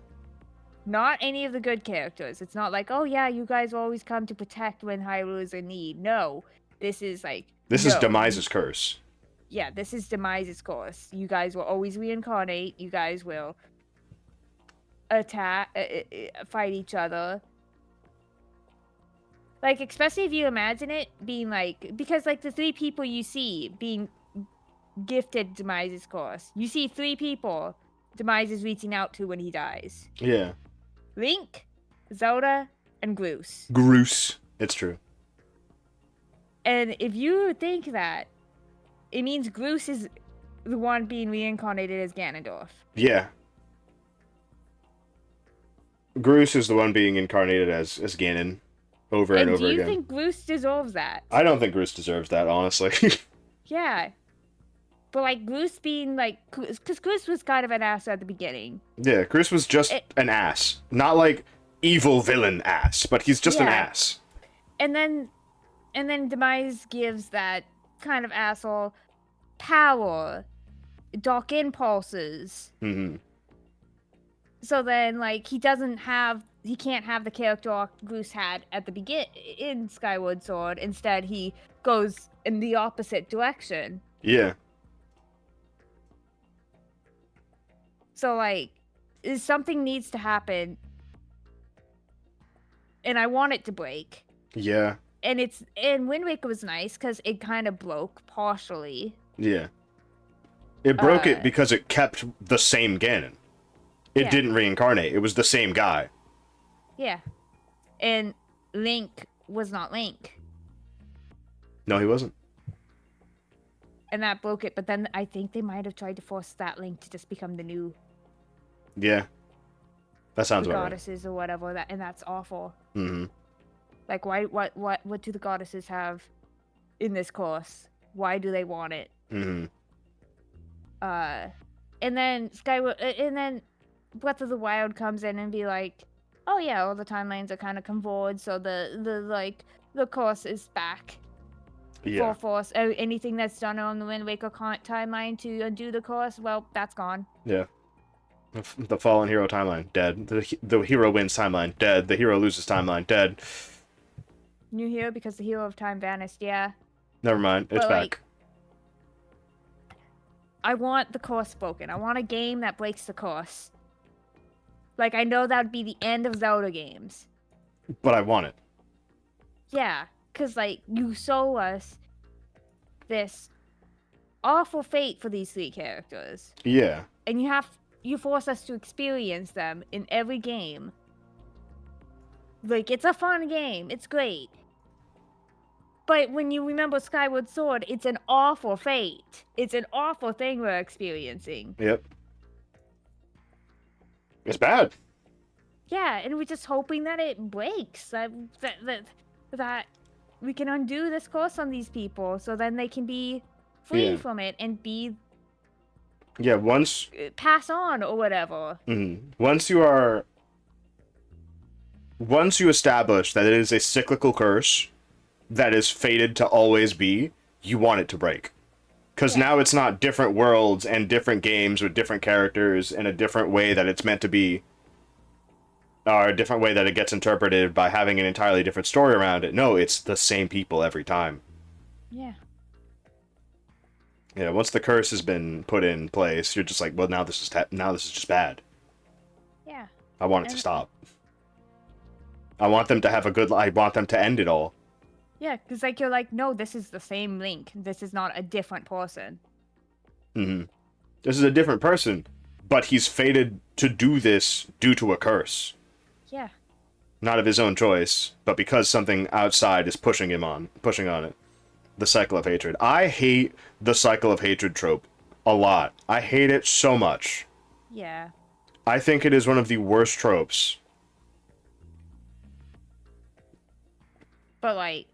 Not any of the good characters. It's not like, oh yeah, you guys always come to protect when Hyrule is in need. No. This is like... This is Demise's curse. Yeah, this is Demise's curse. You guys will always reincarnate. You guys will attack, fight each other. Like, especially if you imagine it being like... Because, like, the 3 people you see being gifted Demise's curse. You see 3 people Demise is reaching out to when he dies. Yeah. Link, Zelda, and Groose. Groose. It's true. And if you think that, it means Groose is the one being reincarnated as Ganondorf. Yeah. Groose is the one being incarnated as Ganon over and over again. Do you think Groose deserves that? I don't think Groose deserves that, honestly. Yeah. But, like, Groose being, like... Because Groose was kind of an ass at the beginning. Yeah, Groose was just an ass. Not, like, evil villain ass, but he's just an ass. And then Demise gives that kind of asshole power, dark impulses. Mm-hmm. So then, like, he can't have the character arc Groose had at the in Skyward Sword. Instead, he goes in the opposite direction. Yeah. So, like, something needs to happen. And I want it to break. Yeah. And Wind Waker was nice because it kind of broke partially. Yeah. It broke it because it kept the same Ganon. It didn't reincarnate. It was the same guy. Yeah. And Link was not Link. No, he wasn't. And that broke it. But then I think they might have tried to force that Link to just become the new... Yeah. That sounds about right. Goddesses or whatever. And that's awful. Mm-hmm. Like, what do the goddesses have in this course? Why do they want it? Mm-hmm. And then Breath of the Wild comes in and be like, oh yeah, all the timelines are kind of converged, so the course is back. Yeah. Full force. Anything that's done on the Wind Waker timeline to undo the course, well, that's gone. Yeah. The fallen hero timeline, dead. The hero wins timeline, dead. The hero loses timeline, dead. New hero because the hero of time vanished, yeah. Never mind, it's back. Like, I want the course broken. I want a game that breaks the course. Like, I know that would be the end of Zelda games. But I want it. Yeah, because, like, you show us this awful fate for these 3 characters. Yeah. And you force us to experience them in every game. Like, it's a fun game. It's great. But when you remember Skyward Sword, it's an awful fate. It's an awful thing we're experiencing. Yep. It's bad. Yeah, and we're just hoping that it breaks. That we can undo this course on these people so then they can be free from it and be... Yeah, once... pass on or whatever. Mm-hmm. Once you establish that it is a cyclical curse that is fated to always be, you want it to break. Because now it's not different worlds and different games with different characters and a different way that it's meant to be, or a different way that it gets interpreted by having an entirely different story around it. No, it's the same people every time. Yeah. Yeah, once the curse has been put in place, you're just like, well, now this is just bad. Yeah. I want it to stop. I want them to have a good. I want them to end it all. Yeah, because like you're like, no, this is the same Link. This is not a different person. Mm-hmm. This is a different person, but he's fated to do this due to a curse. Yeah. Not of his own choice, but because something outside is pushing on it. The cycle of hatred. I hate the cycle of hatred trope a lot. I hate it so much. Yeah. I think it is one of the worst tropes. But like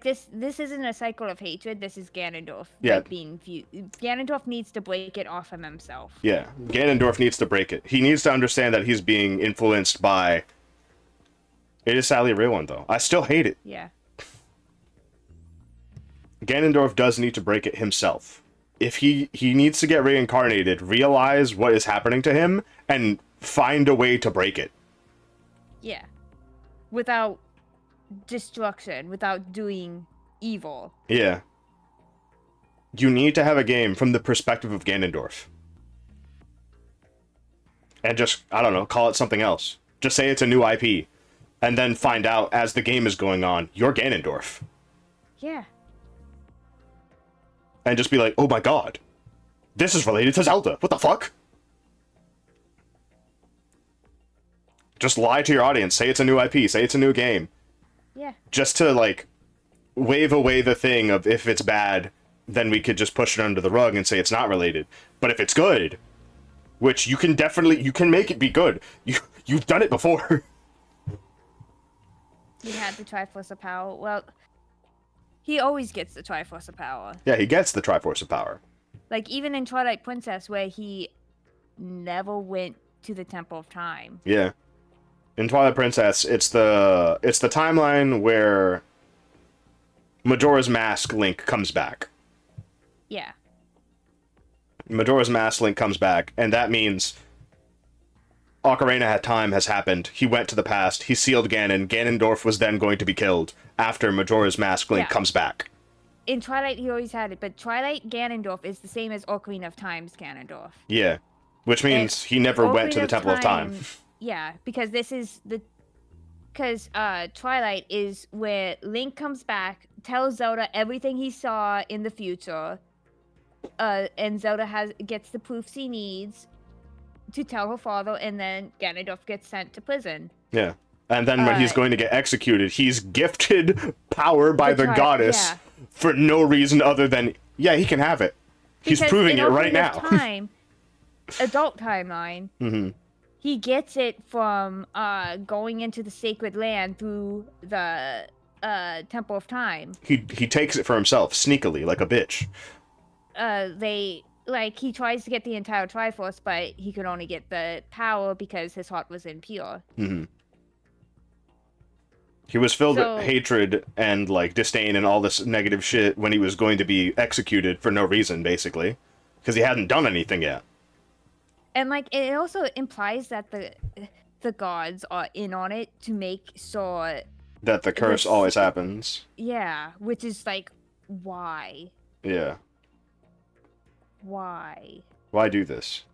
this isn't a cycle of hatred. This is Ganondorf. Yeah. Like being Ganondorf needs to break it off of himself. Yeah, Ganondorf needs to break it. He needs to understand that he's being influenced by... It is sadly a real one, though. I still hate it. Yeah. Ganondorf does need to break it himself. If he needs to get reincarnated, realize what is happening to him, and find a way to break it. Yeah. Without destruction, without doing evil. Yeah. You need to have a game from the perspective of Ganondorf. And just, I don't know, call it something else. Just say it's a new IP. And then find out, as the game is going on, you're Ganondorf. Yeah. And just be like, oh my god, this is related to Zelda. What the fuck? Just lie to your audience. Say it's a new IP. Say it's a new game. Yeah. Just to, like, wave away the thing of if it's bad, then we could just push it under the rug and say it's not related. But if it's good, which you can make it be good. You've done it before. He had the Triforce of Power. Well, he always gets the Triforce of Power. Yeah, he gets the Triforce of Power. Like, even in Twilight Princess, where he never went to the Temple of Time. Yeah. In Twilight Princess, it's the timeline where Majora's Mask Link comes back. Yeah. Majora's Mask Link comes back, and that means Ocarina of Time has happened. He went to the past. He sealed Ganon. Ganondorf was then going to be killed after Majora's Mask Link comes back. In Twilight, he always had it, but Twilight Ganondorf is the same as Ocarina of Time's Ganondorf. Yeah, which means he never went to the Temple of Time. Yeah, because this is Twilight is where Link comes back, tells Zelda everything he saw in the future, and Zelda gets the proofs he needs to tell her father, and then Ganondorf gets sent to prison. Yeah. And then when he's going to get executed, he's gifted power by the goddess for no reason other than, yeah, he can have it. He's proving it right now. Adult timeline, he gets it from going into the sacred land through the Temple of Time. He takes it for himself, sneakily, like a bitch. He tries to get the entire Triforce, but he could only get the power because his heart was impure. He was filled with hatred and, like, disdain and all this negative shit when he was going to be executed for no reason, basically. Because he hadn't done anything yet. And, like, it also implies that the gods are in on it to make sure... That the curse always happens. Yeah, which is, like, why? Yeah. Why? Why do this?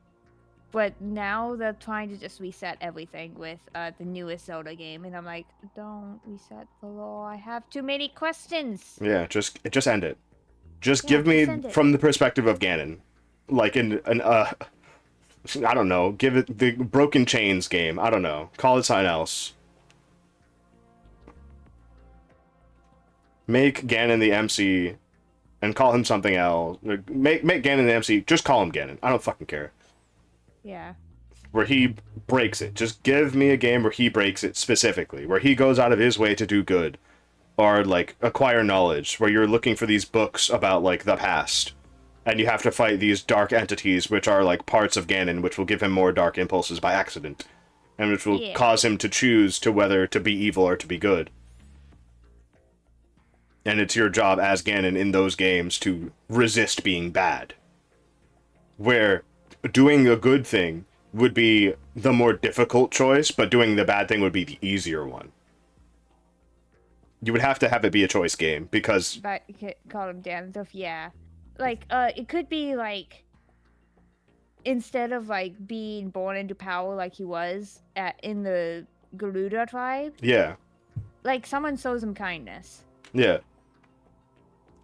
But now they're trying to just reset everything with the newest Zelda game, and I'm like, don't reset the law. I have too many questions. Yeah, just end it. Just give me from the perspective of Ganon, like I don't know, give it the Broken Chains game. I don't know, call it something else. Make Ganon the MC, and call him something else. Make Ganon the MC. Just call him Ganon. I don't fucking care. Yeah. Where he breaks it. Just give me a game where he breaks it specifically. Where he goes out of his way to do good. Or, like, acquire knowledge. Where you're looking for these books about, like, the past. And you have to fight these dark entities, which are, like, parts of Ganon, which will give him more dark impulses by accident. And which will cause him to choose to whether to be evil or to be good. And it's your job as Ganon in those games to resist being bad. Where doing a good thing would be the more difficult choice, but doing the bad thing would be the easier one. You would have to have it be a choice game, because... But you could call him Ganondorf, yeah. Like, it could be, like, instead of, like, being born into power like he was in the Garuda tribe... Yeah. Like, someone shows him kindness. Yeah.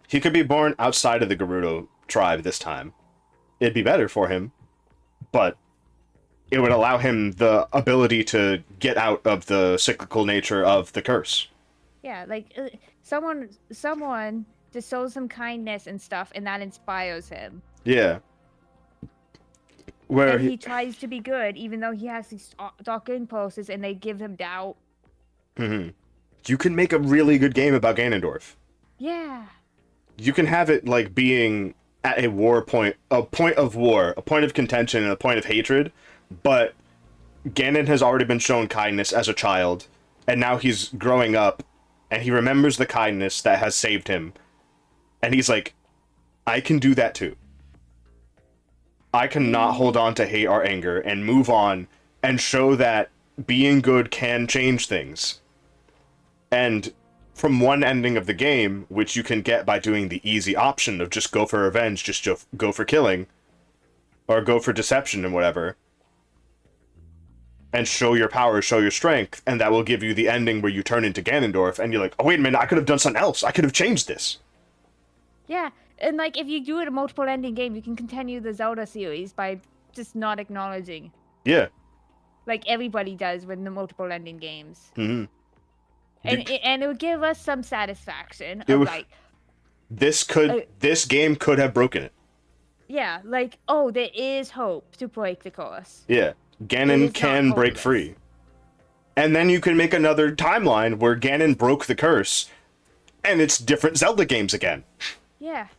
He could be born outside of the Gerudo tribe this time. It'd be better for him, but it would allow him the ability to get out of the cyclical nature of the curse. Yeah, like, someone just shows him kindness and stuff, and that inspires him. Yeah. Where and he tries to be good, even though he has these dark impulses, and they give him doubt. Mm-hmm. You can make a really good game about Ganondorf. Yeah. You can have it, like, being at a war point, a point of war, a point of contention, and a point of hatred, but Ganon has already been shown kindness as a child, and now he's growing up, and he remembers the kindness that has saved him, and he's like, I can do that too. I can not hold on to hate or anger, and move on, and show that being good can change things. And from one ending of the game, which you can get by doing the easy option of just go for revenge, just go for killing, or go for deception and whatever, and show your power, show your strength, and that will give you the ending where you turn into Ganondorf, and you're like, oh wait a minute, I could have done something else, I could have changed this. Yeah, and like, if you do it a multiple ending game, you can continue the Zelda series by just not acknowledging. Yeah. Like everybody does with the multiple ending games. Mm-hmm. And it would give us some satisfaction It of would, like... This game could have broken it. Yeah, like, oh, there is hope to break the curse. Yeah, Ganon can break free. And then you can make another timeline where Ganon broke the curse, and it's different Zelda games again. Yeah.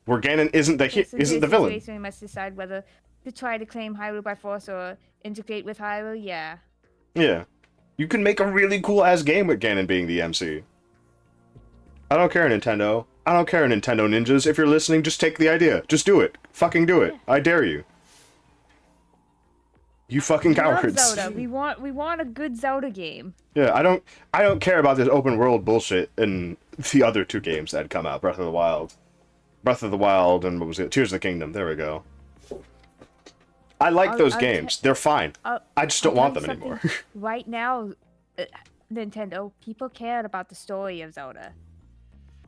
Where Ganon isn't the villain. We must decide whether to try to claim Hyrule by force or integrate with Hyrule, yeah. Yeah. You can make a really cool-ass game with Ganon being the MC. I don't care, Nintendo. I don't care, Nintendo Ninjas. If you're listening, just take the idea. Just do it. Fucking do it. Yeah. I dare you. You fucking cowards. Love Zelda. We want a good Zelda game. Yeah, I don't care about this open world bullshit in the other two games that had come out, Breath of the Wild. And what was it? Tears of the Kingdom. There we go. I like those games. They're fine. I just don't want them anymore. Right now, Nintendo, people cared about the story of Zelda.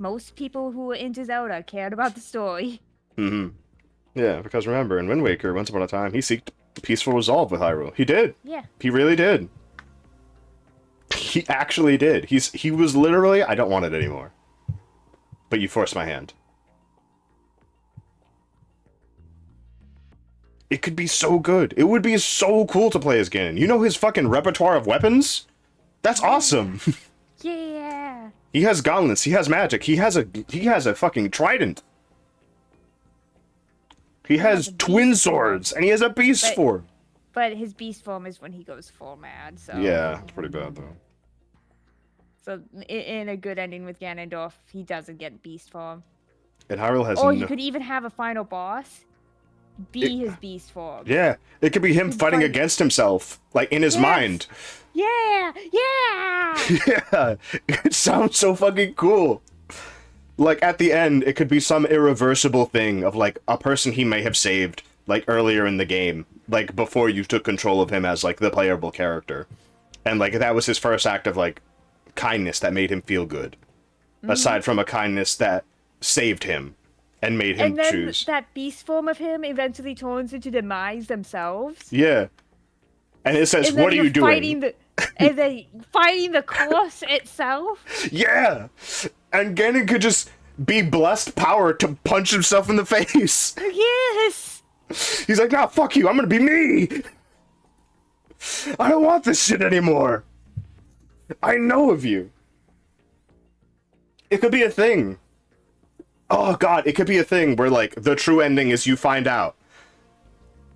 Most people who were into Zelda cared about the story. Mm-hmm. Yeah, because remember, in Wind Waker, once upon a time, he seeked peaceful resolve with Hyrule. He did. Yeah. He really did. He actually did. He was literally, I don't want it anymore. But you forced my hand. It could be so good. It would be so cool to play as Ganon. You know his fucking repertoire of weapons? That's awesome. Yeah. He has gauntlets. He has magic. He has a fucking trident. He has twin swords, and he has a beast form. But his beast form is when he goes full mad, so... Yeah, it's pretty bad, though. So, in a good ending with Ganondorf, he doesn't get beast form. And Hyrule has Or you could even have a final boss his beast form. Yeah, it could be him fighting against himself, like, in his mind. Yeah! Yeah! Yeah, it sounds so fucking cool. Like, at the end, it could be some irreversible thing of, like, a person he may have saved, like, earlier in the game. Like, before you took control of him as, like, the playable character. And, like, that was his first act of, like, kindness that made him feel good. Mm-hmm. Aside from a kindness that saved him and made him choose. And then that beast form of him eventually turns into Demise themselves. Yeah. And it says, what are you doing? And then fighting the curse itself. Yeah! And Ganon could just be blessed power to punch himself in the face. Yes! He's like, nah, fuck you, I'm gonna be me! I don't want this shit anymore. I know of you. It could be a thing. Oh god, it could be a thing where, like, the true ending is you find out.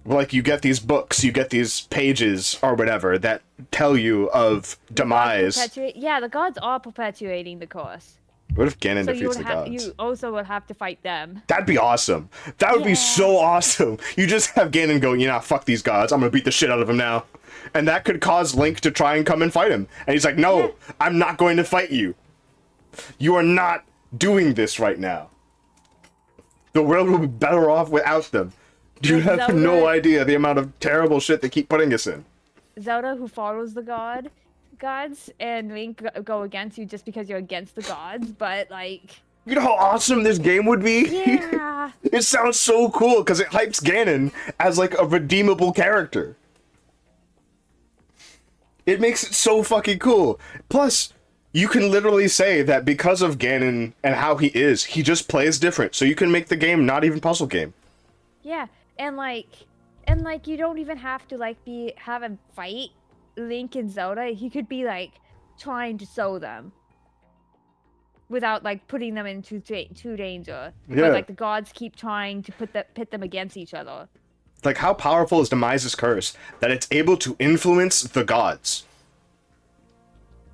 Like, you get these books, you get these pages, or whatever, that tell you of demise. Yeah, the gods are perpetuating the curse. What if Ganon So you defeats would the gods? you also would have to fight them. That'd be awesome. That would be so awesome. You just have Ganon go, you know, fuck these gods. I'm gonna beat the shit out of him now. And that could cause Link to try and come and fight him. And he's like, no, I'm not going to fight you. You are not doing this right now. The world will be better off without them. You have Zelda- no idea the amount of terrible shit they keep putting us in. Zelda, who follows the gods, and Link go against you just because you're against the gods, but like... You know how awesome this game would be? Yeah. It sounds so cool because it hypes Ganon as like a redeemable character. It makes it so fucking cool. Plus, you can literally say that because of Ganon and how he is, he just plays different. So you can make the game not even puzzle game. Yeah, and like you don't even have to like have a fight Link and Zelda. He could be like trying to sew them without like putting them into danger. Yeah. But like the gods keep trying to pit them against each other. Like, how powerful is Demise's curse that it's able to influence the gods?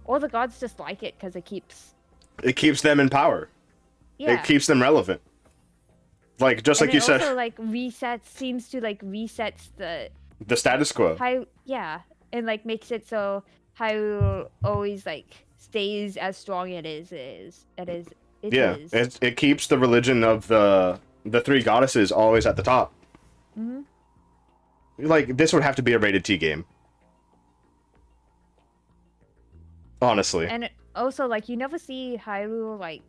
Or the gods just like it because it keeps them in power. Yeah. It keeps them relevant. Like, just and like you said, it also like resets the status quo. yeah, and like makes it so Hyrule always like stays as strong it is. It keeps the religion of the three goddesses always at the top. Mm-hmm. Like, this would have to be a rated T game. Honestly. And also, like, you never see Hyrule like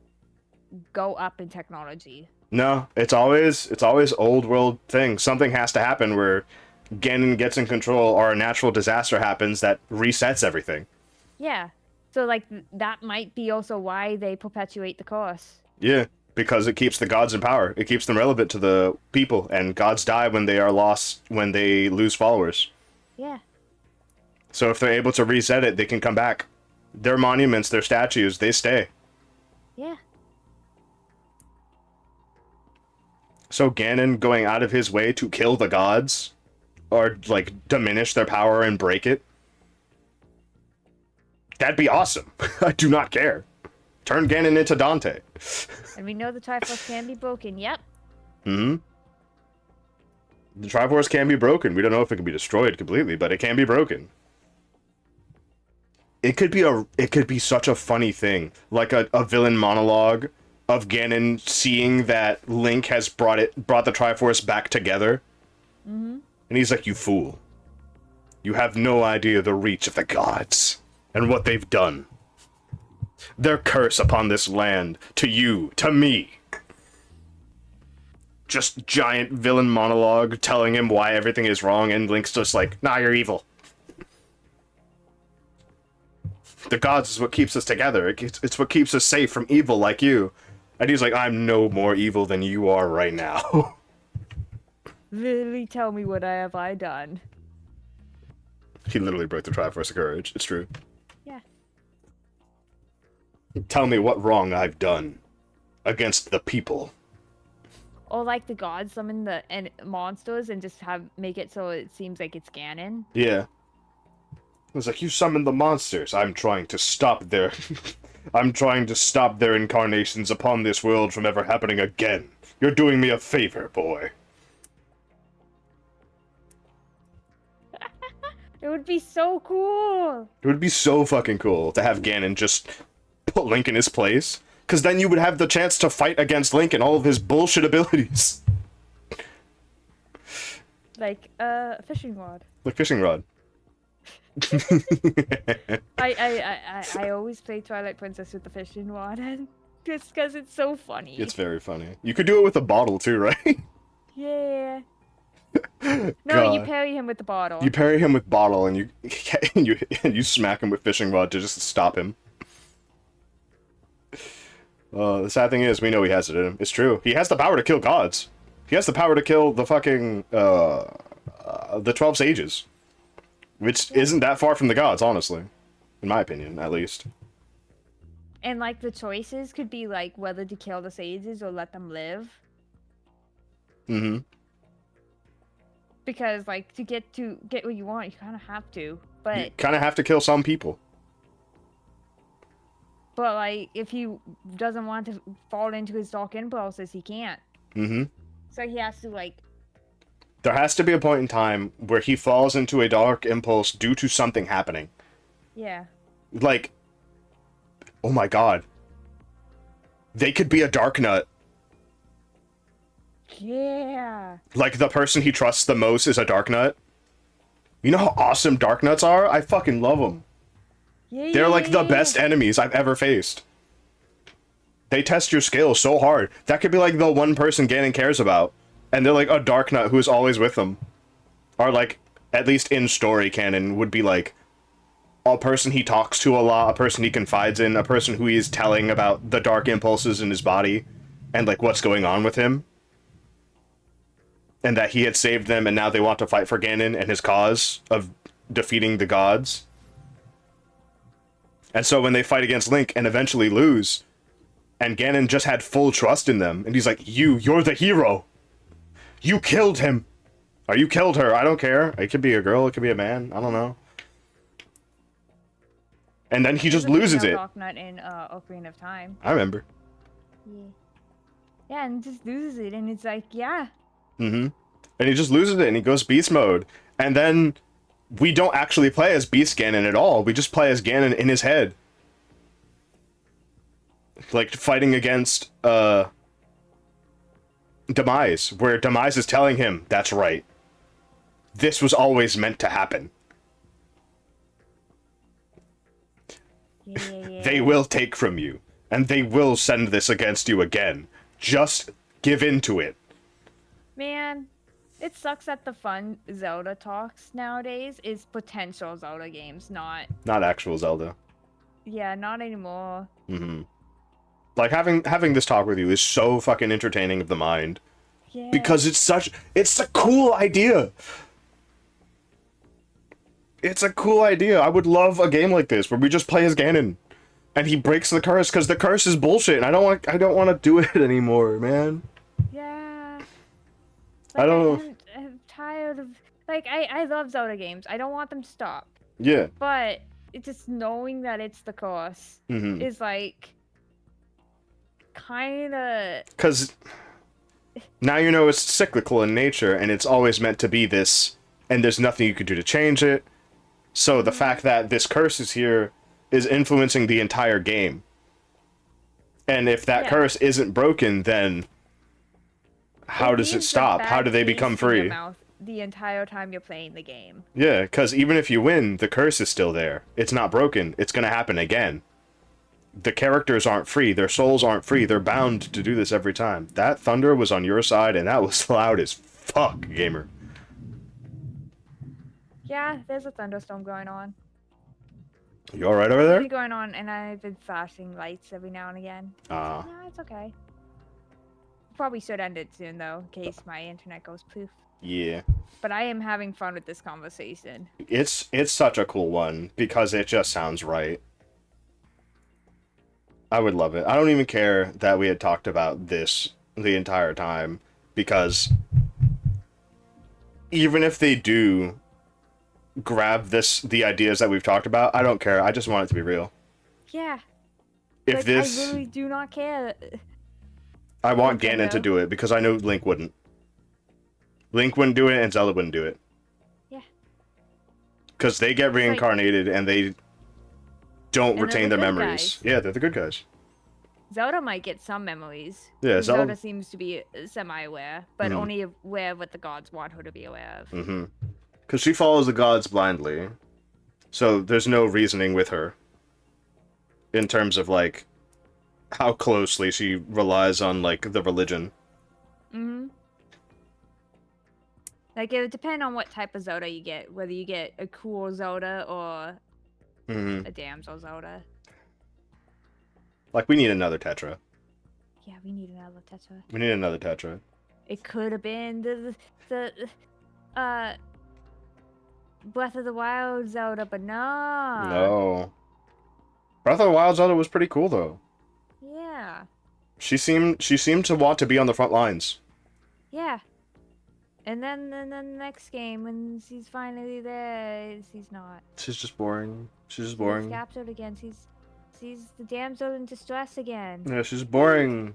go up in technology. No, it's always old world things. Something has to happen where Ganon gets in control or a natural disaster happens that resets everything. Yeah. So like that might be also why they perpetuate the curse. Yeah, because it keeps the gods in power. It keeps them relevant to the people, and gods die when they are lost, when they lose followers. Yeah. So if they're able to reset it, they can come back. Their monuments, their statues, they stay. Yeah. So Ganon going out of his way to kill the gods, or like diminish their power and break it, that'd be awesome. I do not care. Turn Ganon into Dante. And we know the Triforce can be broken. Yep. The Triforce can be broken. We don't know if it can be destroyed completely, but it can be broken. It could be such a funny thing, like a villain monologue of Ganon seeing that Link has brought the Triforce back together. And he's like, "You fool. You have no idea the reach of the gods and what they've done. Their curse upon this land, to you, to me." Just giant villain monologue telling him why everything is wrong, and Link's just like, "Nah, you're evil. The gods is what keeps us together. It's what keeps us safe from evil like you." And he's like, "I'm no more evil than you are right now." Literally tell me what have I done. He literally broke the Triforce of Courage. It's true. Yeah. Tell me what wrong I've done against the people. Or like the gods summon the monsters and just make it so it seems like it's Ganon. Yeah. It was like, "You summoned the monsters. I'm trying to stop their... I'm trying to stop their incarnations upon this world from ever happening again. You're doing me a favor, boy." It would be so cool. It would be so fucking cool to have Ganon just put Link in his place. Because then you would have the chance to fight against Link and all of his bullshit abilities. Like a fishing rod. Like fishing rod. I always play Twilight Princess with the fishing rod, and just because it's so funny. It's very funny. You could do it with a bottle too, right? Yeah. No, God. you parry him with the bottle. You parry him with bottle and you smack him with fishing rod to just stop him. The sad thing is, we know he has it in him. It's true. He has the power to kill gods. He has the power to kill the fucking the 12 sages, which isn't that far from the gods, honestly, in my opinion, at least. And like the choices could be like whether to kill the sages or let them live. Because like to get what you want, you kind of have to. But you kind of have to kill some people. But like, if he doesn't want to fall into his dark impulses, he can't. Mm-hmm. So he has to like. There has to be a point in time where he falls into a dark impulse due to something happening. Yeah. Like, oh my god. They could be a dark nut. Yeah. Like, the person he trusts the most is a dark nut. You know how awesome dark nuts are? I fucking love them. Yeah. They're like the yeah. best enemies I've ever faced. They test your skills so hard. That could be like the one person Ganon cares about. And they're like a dark nut who is always with them. Or like, at least in story canon, would be like a person he talks to a lot, a person he confides in, a person who he is telling about the dark impulses in his body and like what's going on with him. And that he had saved them and now they want to fight for Ganon and his cause of defeating the gods. And so when they fight against Link and eventually lose, and Ganon just had full trust in them, and he's like, you're the hero! You killed him! Or you killed her, I don't care. It could be a girl, it could be a man, I don't know. And then he just loses it. Dark Knight in Ocarina of Time. I remember. Yeah. Yeah, and just loses it, and it's like, yeah. Mm-hmm. And he just loses it, and he goes beast mode. And then we don't actually play as Beast Ganon at all. We just play as Ganon in his head. Like, fighting against, Demise, where Demise is telling him, that's right. This was always meant to happen. Yeah. They will take from you, and they will send this against you again. Just give in to it. Man, it sucks that the fun Zelda talks nowadays is potential Zelda games, not... Not actual Zelda. Yeah, not anymore. Mm-hmm. Like, having this talk with you is so fucking entertaining of the mind. Yeah. Because it's a cool idea. It's a cool idea. I would love a game like this where we just play as Ganon, and he breaks the curse because the curse is bullshit. And I don't want to do it anymore, man. Yeah. I don't. I'm tired of like I love Zelda games. I don't want them to stop. Yeah. But it's just knowing that it's the curse is like kind of Because now you know it's cyclical in nature, and it's always meant to be this, and there's nothing you can do to change it. So the fact that this curse is here is influencing the entire game. And if that curse isn't broken, then how does it stop? How do they become free? The entire time you're playing the game. Yeah, because even if you win, the curse is still there. It's not broken. It's going to happen again. The characters aren't free. Their souls aren't free. They're bound to do this every time. That thunder was on your side, and that was loud as fuck, gamer. Yeah, there's a thunderstorm going on. You alright over there? It's been going on, and I've been flashing lights every now and again. No, it's okay. Probably should end it soon, though, in case my internet goes poof. Yeah. But I am having fun with this conversation. It's such a cool one, because it just sounds right. I would love it. I don't even care that we had talked about this the entire time, because even if they do grab the ideas that we've talked about, I don't care. I just want it to be real. Yeah. If like, this... I really do not care. I want Ganon to do it, because I know Link wouldn't. Link wouldn't do it, and Zelda wouldn't do it. Yeah. Because they get reincarnated, and they don't retain their memories. Guys. Yeah, they're the good guys. Zelda might get some memories. Yeah, Zelda seems to be semi-aware, but only aware of what the gods want her to be aware of. Mm-hmm. Because she follows the gods blindly. So there's no reasoning with her. In terms of, like, how closely she relies on, like, the religion. Mm-hmm. Like, it would depend on what type of Zelda you get. Whether you get a cool Zelda or a damsel Zelda. Like, we need another Tetra. Yeah, we need another Tetra. We need another Tetra. It could have been the Breath of the Wild Zelda, but no. No. Breath of the Wild Zelda was pretty cool, though. Yeah. She seemed to want to be on the front lines. Yeah. And then the next game, when she's finally there, she's not. She's just boring. She's just boring. She's captured again. She's She's the damsel in distress again. Yeah, she's boring.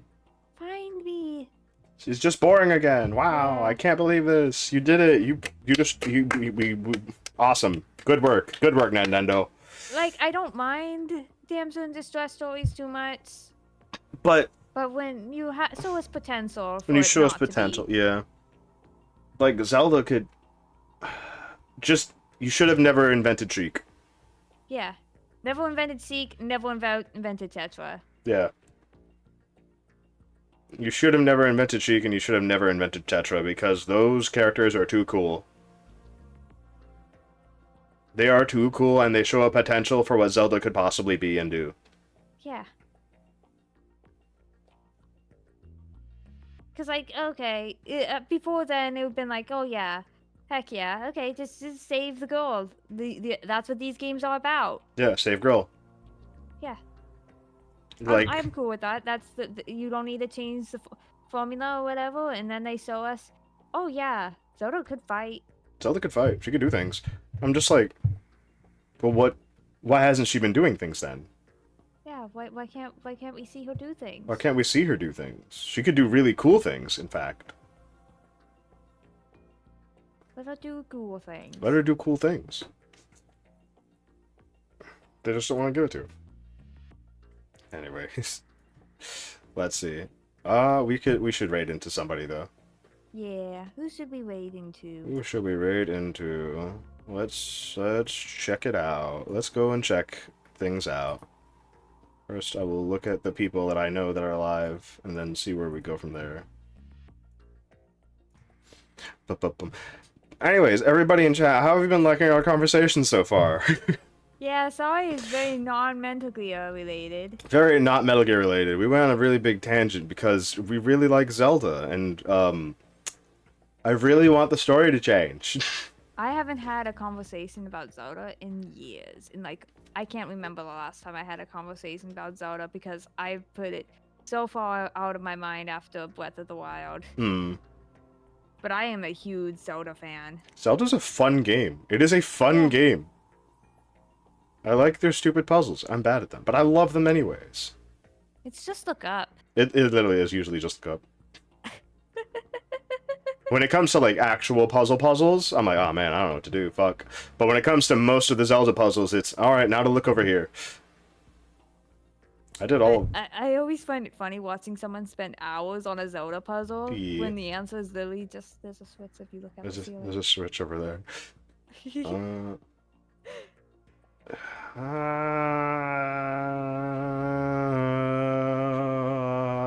Find me. She's just boring again. Wow, Yeah. I can't believe this. You did it. You just we awesome. Good work. Good work, Nintendo. Like, I don't mind damsel in distress stories too much, But but when you show us potential for when you it show us not to potential, be. yeah. Like Zelda could just you should have never invented Sheik. Yeah. Never invented Seek, never invented Tetra. Yeah. You should have never invented Sheik and you should have never invented Tetra because those characters are too cool. They are too cool and they show a potential for what Zelda could possibly be and do. Yeah. Because, like, okay, before then it would have been like, oh yeah, heck yeah, okay, just save the girl. That's what these games are about. Yeah, save girl. Yeah. Like I'm cool with that. That's you don't need to change the formula or whatever, and then they show us, oh yeah, Zelda could fight. Zelda could fight. She could do things. I'm just like, well, why hasn't she been doing things then? Yeah, why can't we see her do things? Why can't we see her do things? She could do really cool things, in fact. Let her do cool things. Let her do cool things. They just don't want to give it to her. Anyways. Let's see. We should raid into somebody though. Yeah, who should we raid into? Who should we raid into? Let's check it out. Let's go and check things out. First, I will look at the people that I know that are alive, and then see where we go from there. Anyways, everybody in chat, how have you been liking our conversations so far? Yeah, sorry, it's very non-Metal Gear related. Very not Metal Gear related. We went on a really big tangent because we really like Zelda, and I really want the story to change. I haven't had a conversation about Zelda in years. And, like, I can't remember the last time I had a conversation about Zelda because I put it so far out of my mind after Breath of the Wild. But I am a huge Zelda fan. Zelda's a fun game. It is a fun game. I like their stupid puzzles. I'm bad at them, but I love them anyways. It's just look up. It literally is usually just look up. When it comes to, like, actual puzzles, I'm like, oh man, I don't know what to do, fuck. But when it comes to most of the Zelda puzzles, it's, alright, now to look over here. I did all... I always find it funny watching someone spend hours on a Zelda puzzle Yeah. when the answer is literally just, there's a switch if you look at the ceiling. There's a switch over there. I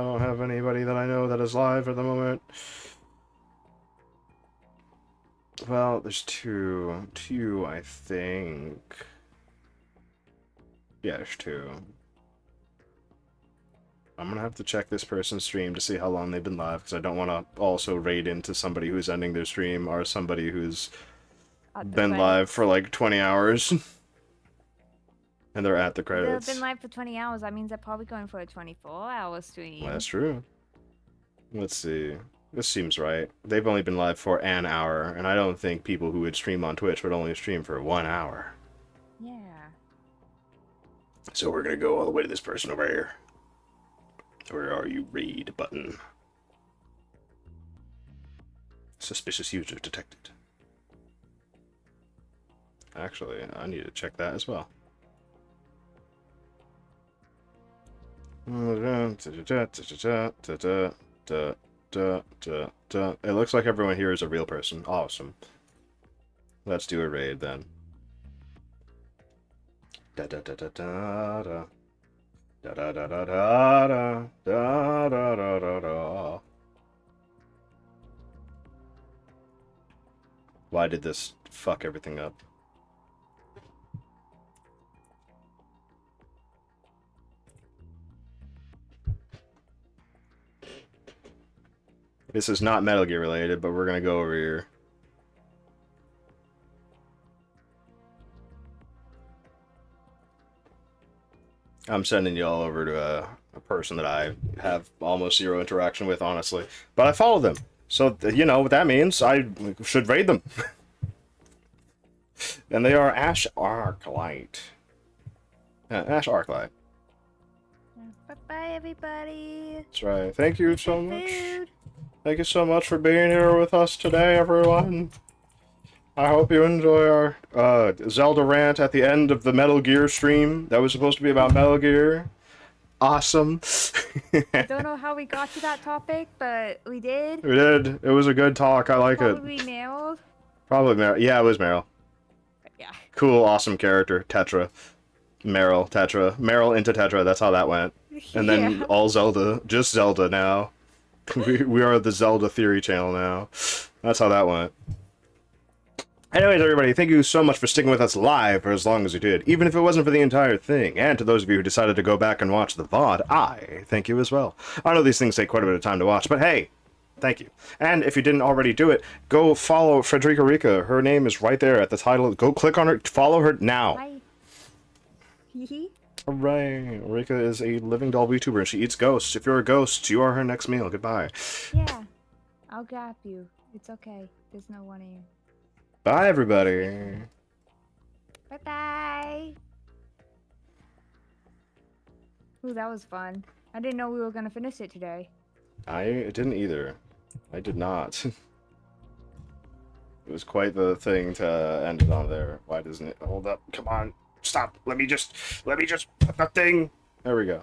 don't have anybody that I know that is live at the moment. Well, there's two. Two, I think. Yeah, there's two. I'm gonna have to check this person's stream to see how long they've been live, because I don't want to also raid into somebody who's ending their stream, or somebody who's been live for like 20 hours. And they're at the credits. They've been live for 20 hours. That means they're probably going for a 24-hour stream. Well, that's true. Let's see. This seems right. They've only been live for an hour, and I don't think people who would stream on Twitch would only stream for 1 hour. Yeah. So we're gonna go all the way to this person over here. Where are you, raid button? Suspicious user detected. Actually, I need to check that as well. It looks like everyone here is a real person. Awesome. Let's do a raid then. Da da da da da da. Da da da da da da da da da da da. Why did this fuck everything up? This is not Metal Gear related, but we're gonna go over here. I'm sending y'all over to a person that I have almost zero interaction with, honestly. But I follow them. So, you know what that means. I should raid them. And they are Ash Arclight. Ash Arclight. Bye-bye, everybody. That's right. Thank you Eat so good much. food. Thank you so much for being here with us today, everyone. I hope you enjoy our Zelda rant at the end of the Metal Gear stream. That was supposed to be about Metal Gear. Awesome. I don't know how we got to that topic, but we did. We did. It was a good talk. I like it. Probably nailed. Probably Meryl. Yeah, it was Meryl. Yeah. Cool, awesome character. Tetra. Meryl, Tetra. Meryl into Tetra. That's how that went. And then Yeah. all Zelda. Just Zelda now. We are the Zelda Theory channel now. That's how that went. Anyways, everybody, thank you so much for sticking with us live for as long as you did, even if it wasn't for the entire thing. And to those of you who decided to go back and watch the VOD, I thank you as well. I know these things take quite a bit of time to watch, but hey, thank you. And if you didn't already do it, go follow Frederica Rica. Her name is right there at the title. Go click on her. Follow her now. Bye. Hee Hooray. Rika is a living doll VTuber and she eats ghosts. If you're a ghost, you are her next meal. Goodbye. Yeah. I'll grab you. It's okay. There's no one here. Bye, everybody. Bye-bye. Ooh, that was fun. I didn't know we were gonna finish it today. I didn't either. I did not. It was quite the thing to end it on there. Why doesn't it hold up? Come on. Stop. Let me just put the thing. There we go.